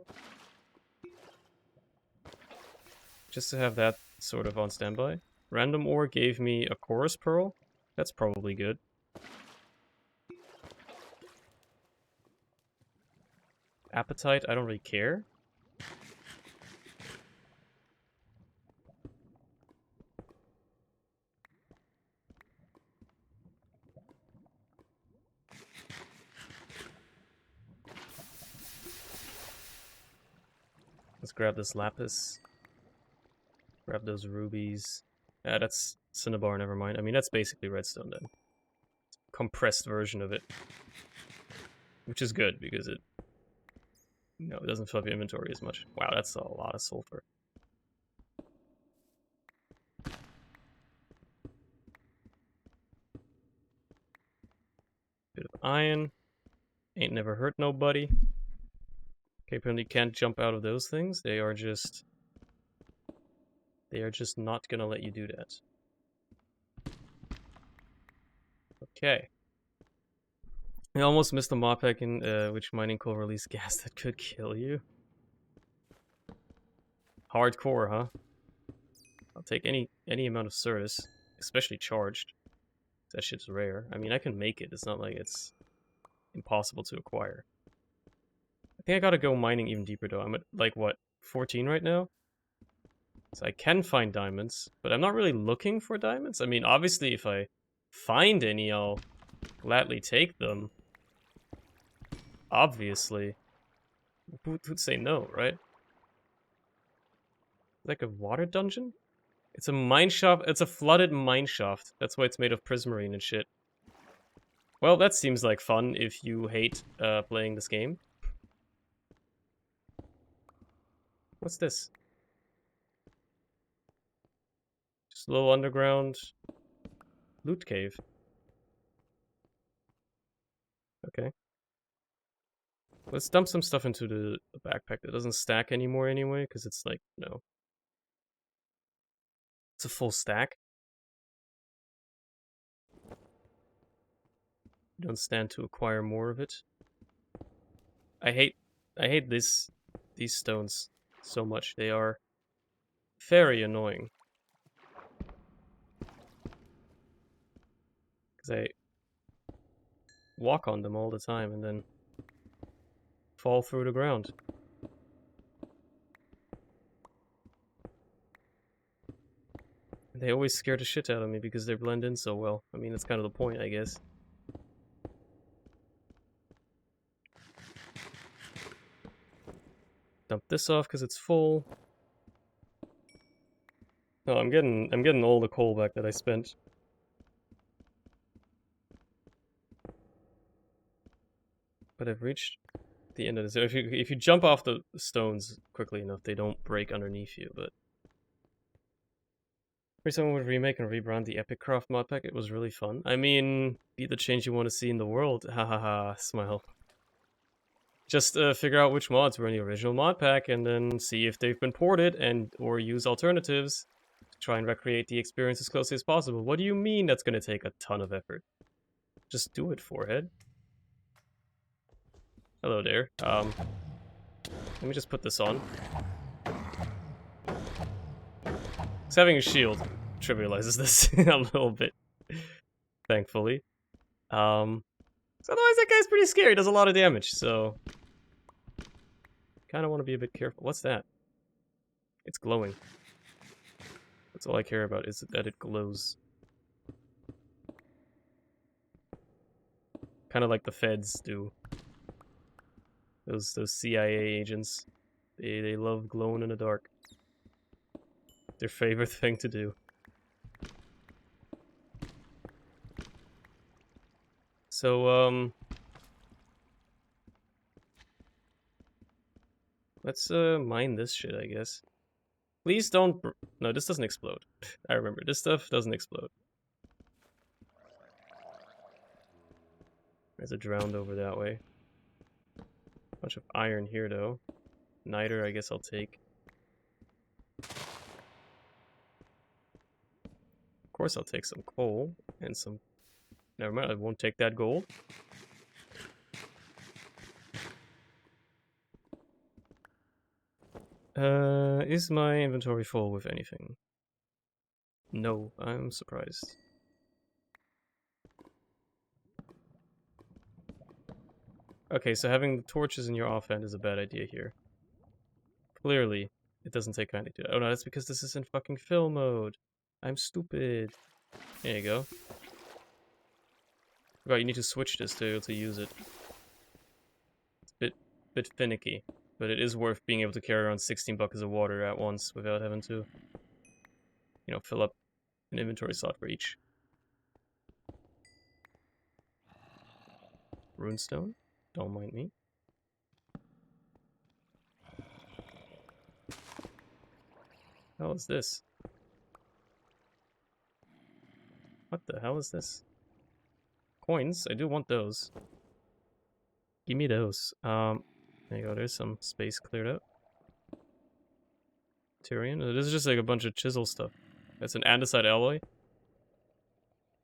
Speaker 2: Just to have that sort of on standby. Random ore gave me a chorus pearl. That's probably good. Appetite, I don't really care. Let's grab this lapis. Grab those rubies. Yeah, that's cinnabar, never mind. I mean, that's basically redstone then. Compressed version of it. Which is good, because it... No, it doesn't fill up your inventory as much. Wow, that's a lot of sulfur. Bit of iron. Ain't never hurt nobody. Okay, apparently you can't jump out of those things. They are just not gonna let you do that. Okay. I almost missed the mod pack in which mining coal released gas that could kill you. Hardcore, huh? I'll take any amount of service, especially charged. That shit's rare. I mean, I can make it. It's not like it's impossible to acquire. I think I gotta go mining even deeper though. I'm at, like, what, 14 right now? So I can find diamonds, but I'm not really looking for diamonds. I mean, obviously, if I find any, I'll gladly take them. Obviously. Who'd say no, right? Like a water dungeon? It's a mine shaft. It's a flooded mine shaft. That's why it's made of prismarine and shit. Well, that seems like fun if you hate playing this game. What's this? Just a little underground loot cave. Okay. Let's dump some stuff into the backpack that doesn't stack anymore anyway, because it's like, no. It's a full stack. You don't stand to acquire more of it. I hate these stones so much. They are very annoying. Because I walk on them all the time and then fall through the ground. They always scare the shit out of me because they blend in so well. I mean, that's kind of the point, I guess. Dump this off because it's full. Oh, I'm getting all the coal back that I spent. But I've reached the end of this. If you jump off the stones quickly enough, they don't break underneath you. But if someone would remake and rebrand the Epic Craft mod pack, it was really fun. I mean, be the change you want to see in the world. Ha ha ha! Smile. Just figure out which mods were in the original mod pack, and then see if they've been ported, and or use alternatives to try and recreate the experience as closely as possible. What do you mean that's going to take a ton of effort? Just do it, forehead. Hello there. Let me just put this on. Because having a shield trivializes this a little bit, thankfully. So otherwise that guy's pretty scary, does a lot of damage, so... Kinda want to be a bit careful. What's that? It's glowing. That's all I care about, is that it glows. Kinda like the feds do. Those CIA agents. They love glowing in the dark. Their favorite thing to do. So, let's, mine this shit, I guess. Please don't... No, this doesn't explode. I remember, this stuff doesn't explode. There's a drowned over that way. Bunch of iron here, though. Niter, I guess I'll take. Of course I'll take some coal, and some... Never mind, I won't take that gold. Is my inventory full with anything? No, I'm surprised. Okay, so having the torches in your offhand is a bad idea here. Clearly, it doesn't take kindly to it. Oh no, that's because this is in fucking fill mode. I'm stupid. There you go. Forgot you need to switch this to use it. It's a bit finicky, but it is worth being able to carry around 16 buckets of water at once without having to, you know, fill up an inventory slot for each. Runestone? Don't mind me. How is this? What the hell is this? Coins? I do want those. Give me those. There you go, there's some space cleared out. Tyrion? This is just like a bunch of chisel stuff. That's an Andesite Alloy.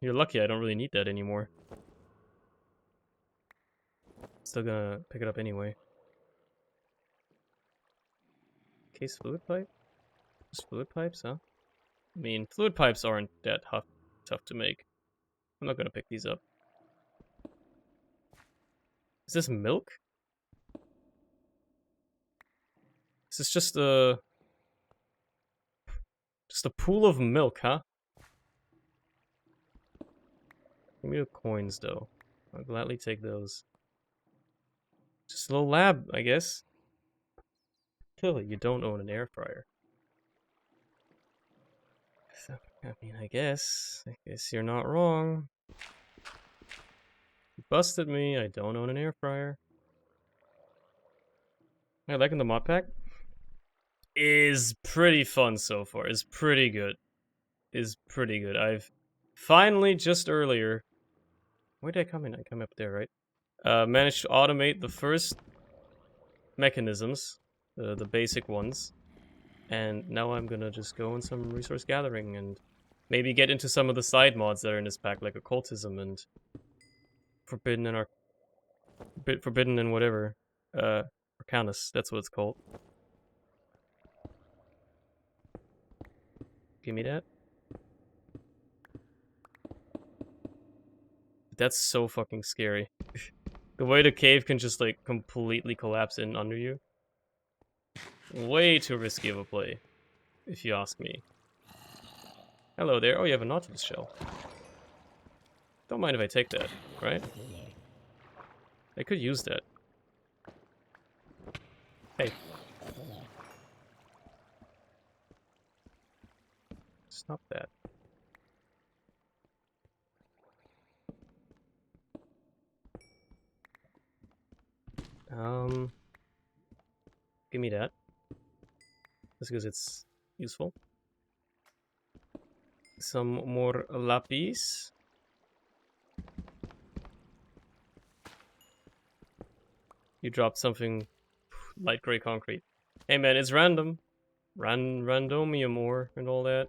Speaker 2: You're lucky I don't really need that anymore. Still gonna pick it up anyway. Case fluid pipe? Just fluid pipes, huh? I mean, fluid pipes aren't that tough to make. I'm not gonna pick these up. Is this milk? Is this just a pool of milk, huh? Give me the coins, though. I'll gladly take those. Just a little lab, I guess. Clearly, you don't own an air fryer. So, I mean, I guess you're not wrong. You busted me. I don't own an air fryer. I liking the mod pack. Is pretty fun so far. Is pretty good. I've finally just earlier. Where did I come in? I come up there, right? Managed to automate the first mechanisms, the basic ones, and now I'm gonna just go on some resource gathering and maybe get into some of the side mods that are in this pack, like occultism and forbidden and whatever, Arcanus. That's what it's called. Give me that. That's so fucking scary. The way the cave can just, like, completely collapse in under you. Way too risky of a play, if you ask me. Hello there. Oh, you have a Nautilus shell. Don't mind if I take that, right? I could use that. Hey. Stop that. Give me that. Just because it's useful. Some more lapis. You dropped something light gray concrete. Hey man, it's random. Randomium ore and all that.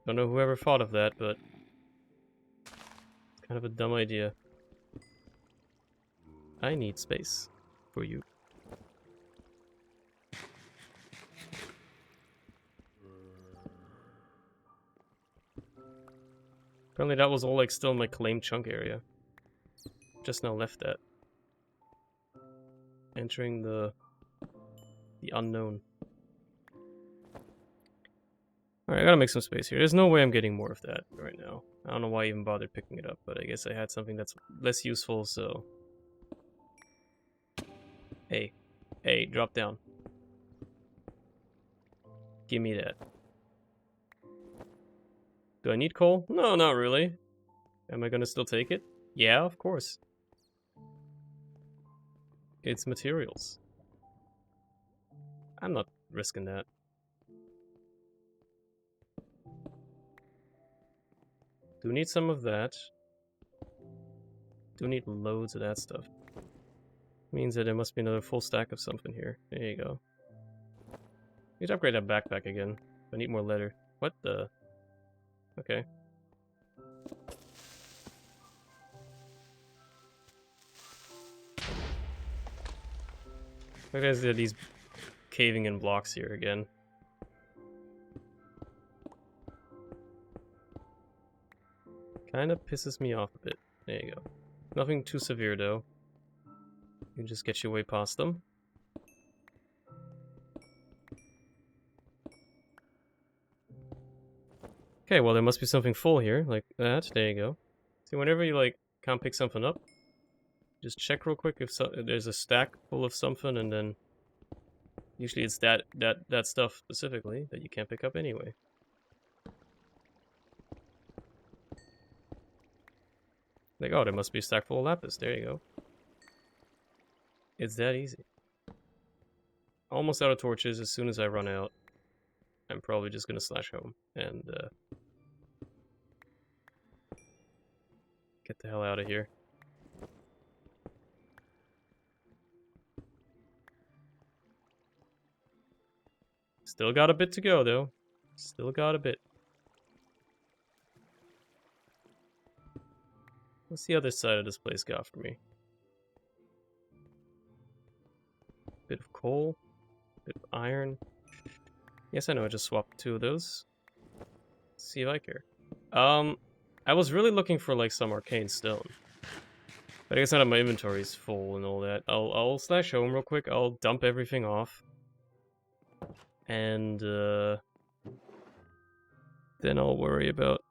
Speaker 2: Don't know whoever thought of that, but it's kind of a dumb idea. I need space for you. Apparently that was all like still in my claimed chunk area. Just now left that. Entering the unknown. Alright, I gotta make some space here. There's no way I'm getting more of that right now. I don't know why I even bothered picking it up, but I guess I had something that's less useful, so... Hey. Hey, drop down. Give me that. Do I need coal? No, not really. Am I gonna still take it? Yeah, of course. It's materials. I'm not risking that. Do need some of that. Do need loads of that stuff. Means that there must be another full stack of something here. There you go. Need to upgrade that backpack again. I need more leather. What the? Okay. Look at these caving in blocks here again. Kind of pisses me off a bit. There you go. Nothing too severe though. You can just get your way past them. Okay, well there must be something full here, like that. There you go. See, whenever you like can't pick something up, just check real quick if there's a stack full of something, and then usually it's that stuff specifically that you can't pick up anyway. Like, oh, there must be a stack full of lapis. There you go. It's that easy. Almost out of torches. As soon as I run out, I'm probably just gonna slash home and get the hell out of here. Still got a bit to go though. Still got a bit. What's the other side of this place got for me? Bit of coal, bit of iron. Yes, I know, I just swapped two of those. Let's see if I care. I was really looking for like some arcane stone. But I guess none of my inventory is full and all that. I'll slash home real quick, I'll dump everything off. And then I'll worry about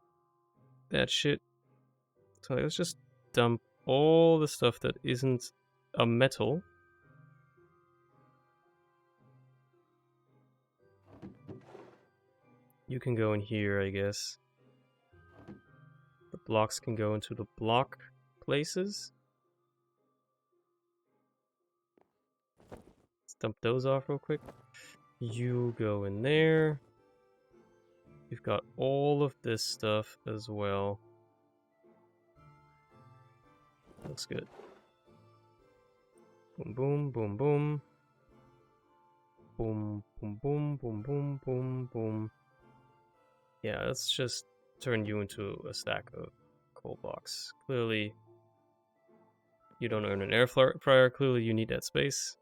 Speaker 2: that shit. So let's just dump all the stuff that isn't a metal. You can go in here, I guess. The blocks can go into the block places. Let's dump those off real quick. You go in there. You've got all of this stuff as well. Looks good. Boom, boom, boom, boom. Boom, boom, boom, boom, boom, boom, boom. Yeah, let's just turn you into a stack of coal blocks. Clearly, you don't earn an air fryer. Clearly, you need that space.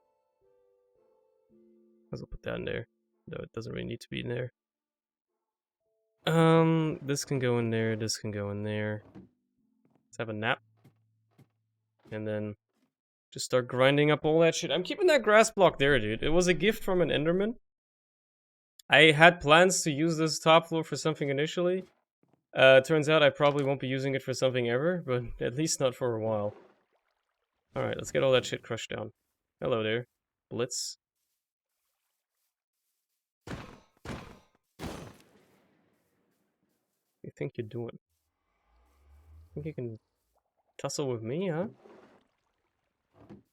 Speaker 2: I'll put that in there. No, it doesn't really need to be in there. This can go in there. This can go in there. Let's have a nap. And then just start grinding up all that shit. I'm keeping that grass block there, dude. It was a gift from an Enderman. I had plans to use this top floor for something initially. Turns out I probably won't be using it for something ever, but at least not for a while. Alright, let's get all that shit crushed down. Hello there, Blitz. What do you think you're doing? Think you can tussle with me, huh?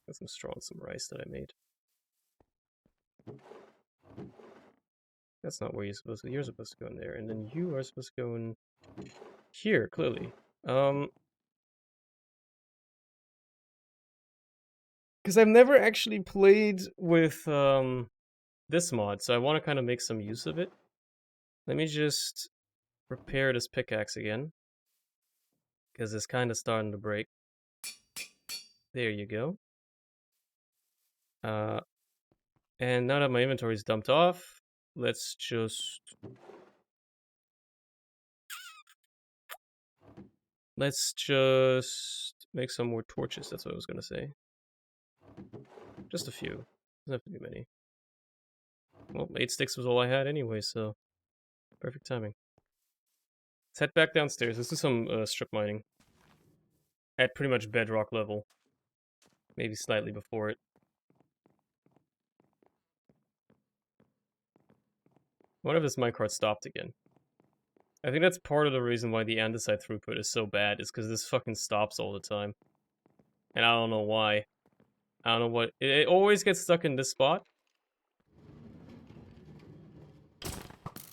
Speaker 2: Got some straw and some rice that I made. That's not where you're supposed to. You're supposed to go in there, and then you are supposed to go in here. Clearly, because I've never actually played with this mod, so I want to kind of make some use of it. Let me just repair this pickaxe again, because it's kind of starting to break. There you go. And now that my inventory is dumped off, let's just make some more torches. That's what I was gonna say. Just a few. Doesn't have to be many. Well, 8 sticks was all I had anyway, so perfect timing. Let's head back downstairs. Let's do some strip mining at pretty much bedrock level, maybe slightly before it. What if this minecart stopped again? I think that's part of the reason why the andesite throughput is so bad, is because this fucking stops all the time. And I don't know why. I don't know what... It always gets stuck in this spot.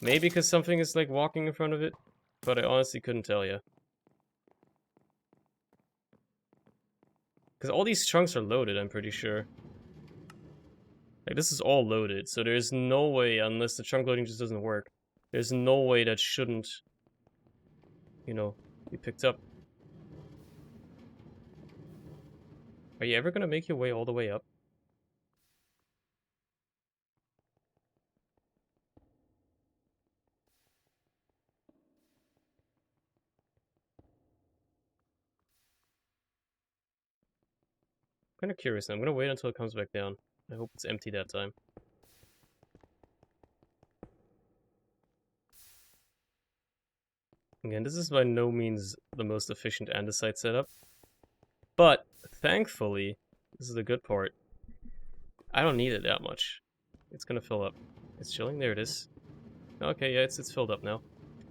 Speaker 2: Maybe because something is, like, walking in front of it. But I honestly couldn't tell you. Because all these chunks are loaded, I'm pretty sure. Like, this is all loaded, so there's no way, unless the chunk loading just doesn't work, there's no way that shouldn't, you know, be picked up. Are you ever gonna make your way all the way up? I'm kind of curious. I'm gonna wait until it comes back down. I hope it's empty that time. Again, this is by no means the most efficient andesite setup. But, thankfully, this is the good part. I don't need it that much. It's gonna fill up. It's chilling? There it is. Okay, yeah, it's filled up now.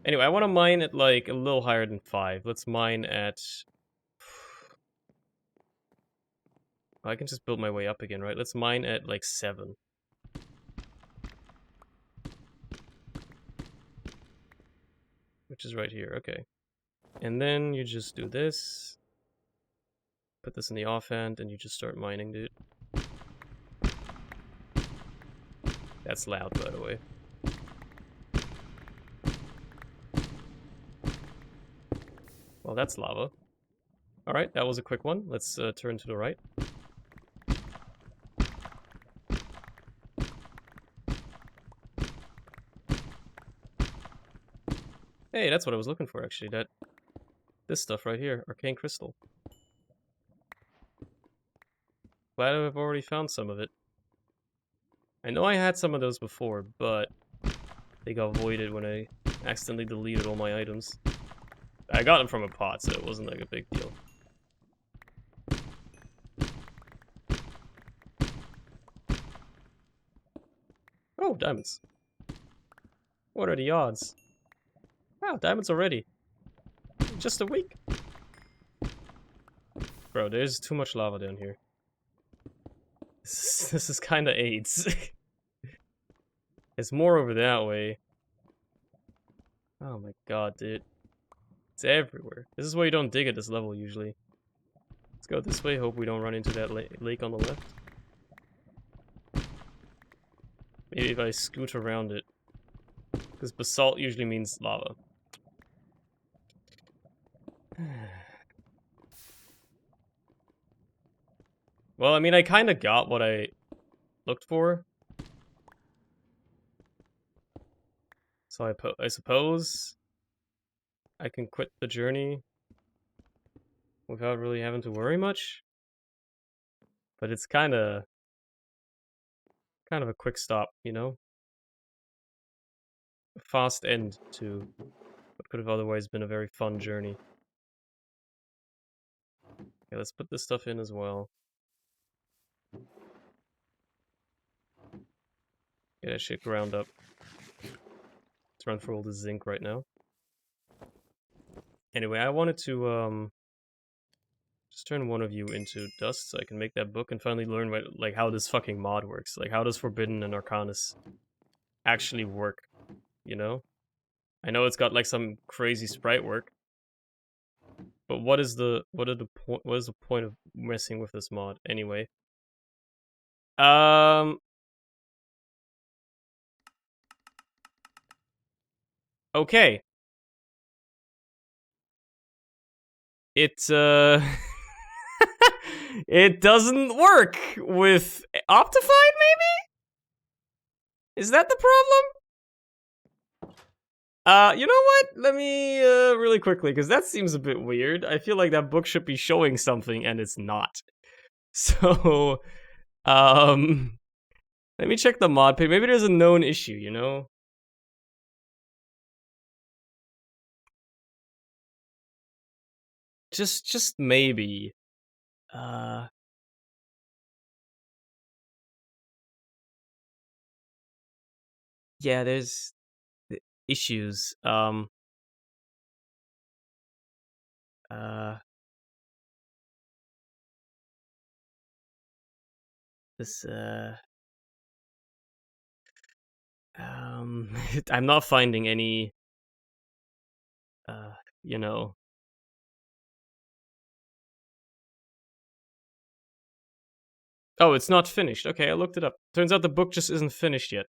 Speaker 2: Anyway, I want to mine at, like, a little higher than 5. Let's mine at... I can just build my way up again, right? Let's mine at, like, 7. Which is right here, okay. And then you just do this. Put this in the offhand, and you just start mining, dude. That's loud, by the way. Well, that's lava. Alright, that was a quick one. Let's turn to the right. Hey, that's what I was looking for, actually. This stuff right here, arcane crystal. Glad I've already found some of it. I know I had some of those before, but they got voided when I accidentally deleted all my items. I got them from a pot, so it wasn't like a big deal. Oh, diamonds. What are the odds? Wow, diamonds already. Just a week. Bro, there's too much lava down here. This is kind of AIDS. It's more over that way. Oh my god, dude. It's everywhere. This is why you don't dig at this level, usually. Let's go this way, hope we don't run into that lake on the left. Maybe if I scoot around it. Because basalt usually means lava. Well, I mean, I kind of got what I looked for. So I suppose I can quit the journey without really having to worry much. But it's kind of a quick stop, you know? A fast end to what could have otherwise been a very fun journey. Okay, let's put this stuff in as well. Get that shit ground up. Let's run for all the zinc right now. Anyway, I wanted to just turn one of you into dust so I can make that book and finally learn what, like, how this fucking mod works. Like, how does Forbidden and Arcanus actually work, you know? I know it's got like some crazy sprite work, but what is the point of messing with this mod anyway? Okay. It it doesn't work with Optifine, maybe? Is that the problem? You know what? Let me really quickly, because that seems a bit weird. I feel like that book should be showing something and it's not. So, let me check the mod page. Maybe there's a known issue, you know? Just maybe. Uh, yeah, there's issues. Uh, this, I'm not finding any, uh, you know. Oh, it's not finished. Okay, I looked it up. Turns out the book just isn't finished yet.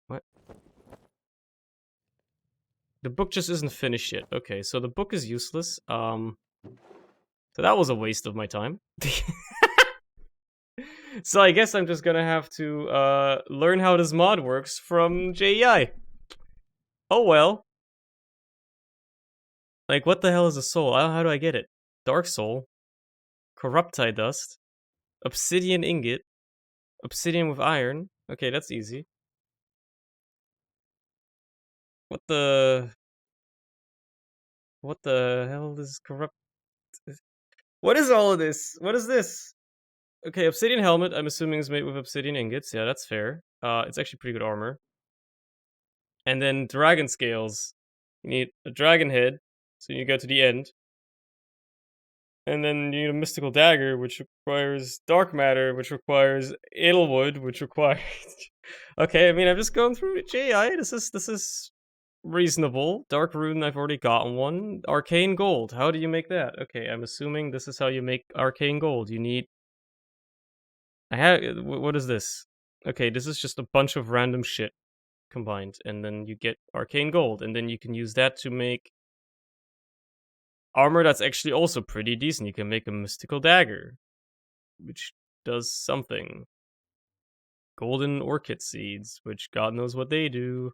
Speaker 2: What? The book just isn't finished yet. Okay, so the book is useless. So that was a waste of my time. So I guess I'm just gonna have to learn how this mod works from JEI. Oh well. Like, what the hell is a soul? How do I get it? Dark soul, corruptite dust, obsidian ingot, obsidian with iron. Okay, that's easy. What the? What the hell is corrupt? What is all of this? What is this? Okay, obsidian helmet. I'm assuming is made with obsidian ingots. Yeah, that's fair. It's actually pretty good armor. And then dragon scales. You need a dragon head, so you go to the end. And then you need a mystical dagger, which requires dark matter, which requires Edelwood, which requires. Okay, I mean, I'm just going through JI. This is reasonable. Dark rune, I've already gotten one. Arcane gold. How do you make that? Okay, I'm assuming this is how you make arcane gold. You need. I have. What is this? Okay, this is just a bunch of random shit combined, and then you get arcane gold, and then you can use that to make armor that's actually also pretty decent. You can make a mystical dagger, which does something. Golden orchid seeds, which God knows what they do.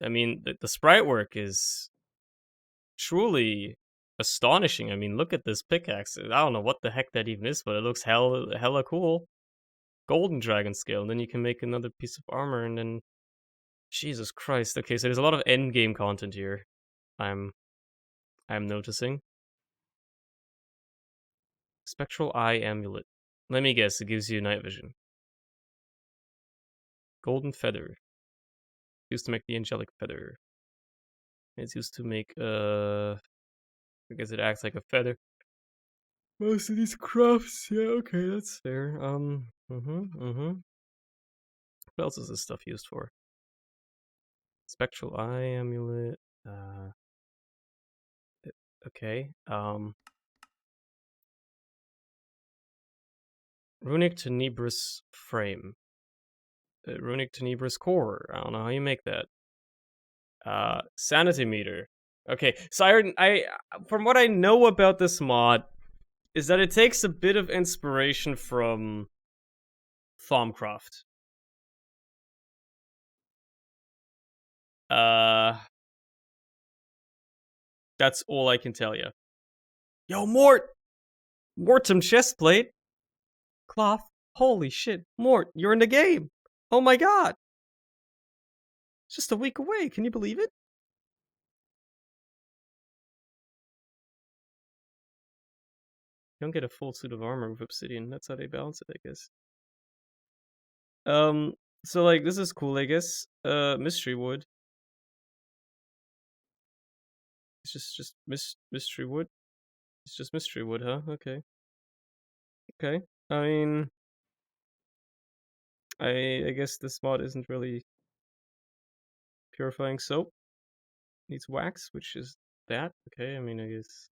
Speaker 2: I mean, the sprite work is truly astonishing. I mean, look at this pickaxe. I don't know what the heck that even is, but it looks hella cool. Golden dragon scale, and then you can make another piece of armor, and then Jesus Christ. Okay, so there's a lot of end game content here. I'm noticing. Spectral eye amulet. Let me guess, it gives you night vision. Golden feather. Used to make the angelic feather. It's used to make I guess it acts like a feather. Most of these crafts, yeah, okay, that's fair. What else is this stuff used for? Spectral eye amulet. Okay. Runic tenebrous frame. Runic tenebrous core. I don't know how you make that. Sanity meter. Okay, so I from what I know about this mod is that it takes a bit of inspiration from Thaumcraft. That's all I can tell you. Yo, Mortem chestplate. Cloth. Holy shit, Mort, you're in the game. Oh my god. It's just a week away. Can you believe it? You don't get a full suit of armor with obsidian. That's how they balance it, I guess. So like this is cool, I guess. Mystery wood. It's just mystery wood. It's just mystery wood, huh? Okay. Okay. I mean, I guess this mod isn't really purifying soap. Needs wax, which is that. Okay, I mean, I guess.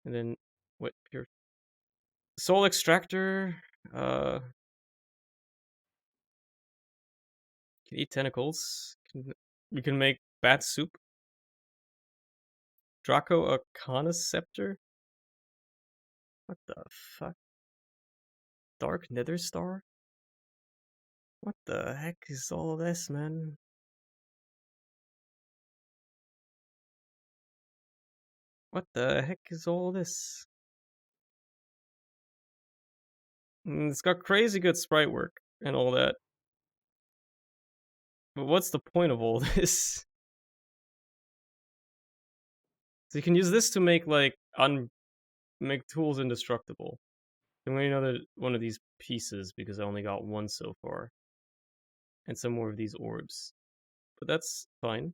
Speaker 2: And then, what? Pure soul extractor. Can eat tentacles. We can make bat soup. Draco Arcana Scepter? What the fuck? Dark Nether Star? What the heck is all this, man? What the heck is all this? It's got crazy good sprite work and all that. But what's the point of all this? So you can use this to make like make tools indestructible. I'm gonna need another one of these pieces because I only got one so far. And some more of these orbs. But that's fine.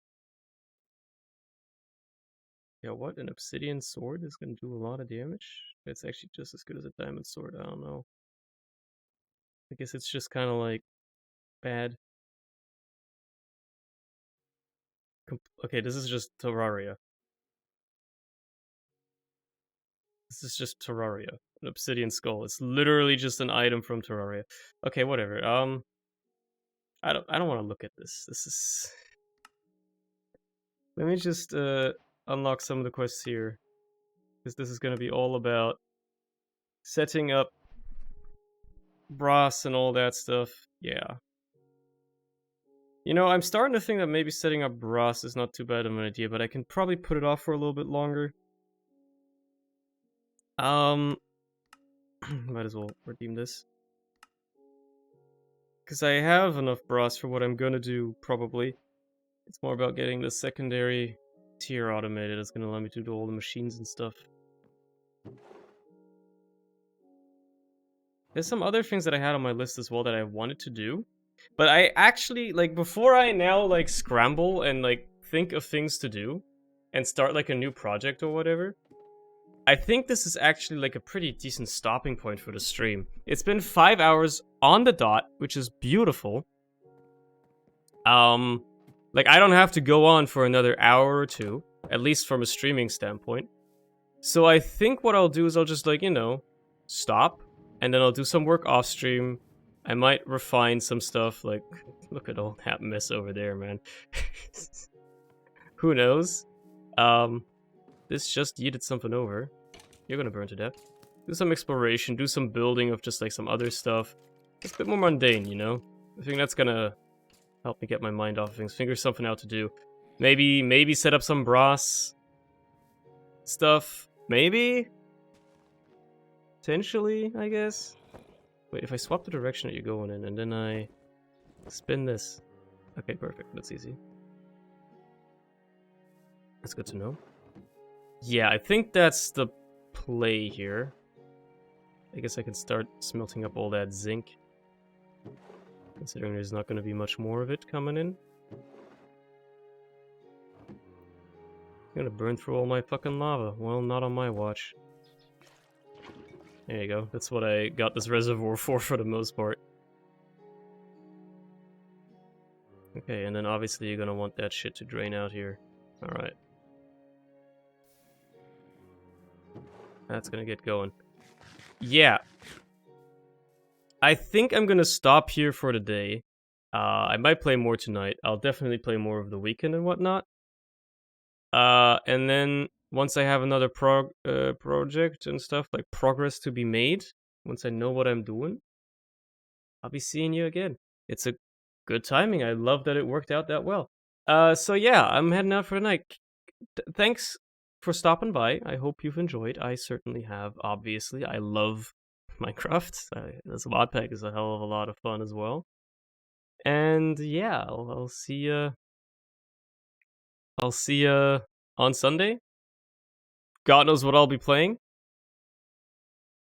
Speaker 2: Yeah, what? An obsidian sword is gonna do a lot of damage? It's actually just as good as a diamond sword, I don't know. I guess it's just kinda like bad. Okay, this is just Terraria. This is just Terraria. An obsidian skull. It's literally just an item from Terraria. Okay, whatever. I don't want to look at this. This is. Let me just unlock some of the quests here, because this is gonna be all about setting up brass and all that stuff. Yeah. You know, I'm starting to think that maybe setting up brass is not too bad of an idea, but I can probably put it off for a little bit longer. Might as well redeem this. Because I have enough brass for what I'm gonna do, probably. It's more about getting the secondary tier automated. It's gonna allow me to do all the machines and stuff. There's some other things that I had on my list as well that I wanted to do. But I actually, like, before I now, like, scramble and, like, think of things to do and start, like, a new project or whatever, I think this is actually, like, a pretty decent stopping point for the stream. It's been 5 hours on the dot, which is beautiful. Like, I don't have to go on for another hour or two, at least from a streaming standpoint. So I think what I'll do is I'll just, like, you know, stop, and then I'll do some work off stream. I might refine some stuff, like, look at all that mess over there, man. Who knows? This just yeeted something over. You're gonna burn to death. Do some exploration, do some building of just, like, some other stuff. It's a bit more mundane, you know? I think that's gonna help me get my mind off of things. Figure something out to do. Maybe set up some brass stuff. Maybe? Potentially, I guess? Wait, if I swap the direction that you're going in, and then I spin this. Okay, perfect. That's easy. That's good to know. Yeah, I think that's the play here. I guess I can start smelting up all that zinc. Considering there's not going to be much more of it coming in. I'm gonna burn through all my fucking lava. Well, not on my watch. There you go. That's what I got this reservoir for the most part. Okay, and then obviously you're gonna want that shit to drain out here. Alright. That's gonna get going. Yeah. I think I'm gonna stop here for the day. I might play more tonight. I'll definitely play more over the weekend and whatnot. And then once I have another project and stuff, like progress to be made, once I know what I'm doing, I'll be seeing you again. It's a good timing. I love that it worked out that well. So yeah, I'm heading out for the night. Thanks for stopping by. I hope you've enjoyed. I certainly have, obviously. I love Minecraft. This mod pack is a hell of a lot of fun as well. And yeah, I'll see ya. I'll see ya on Sunday. God knows what I'll be playing.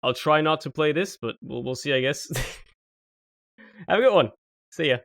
Speaker 2: I'll try not to play this, but we'll see, I guess. Have a good one. See ya.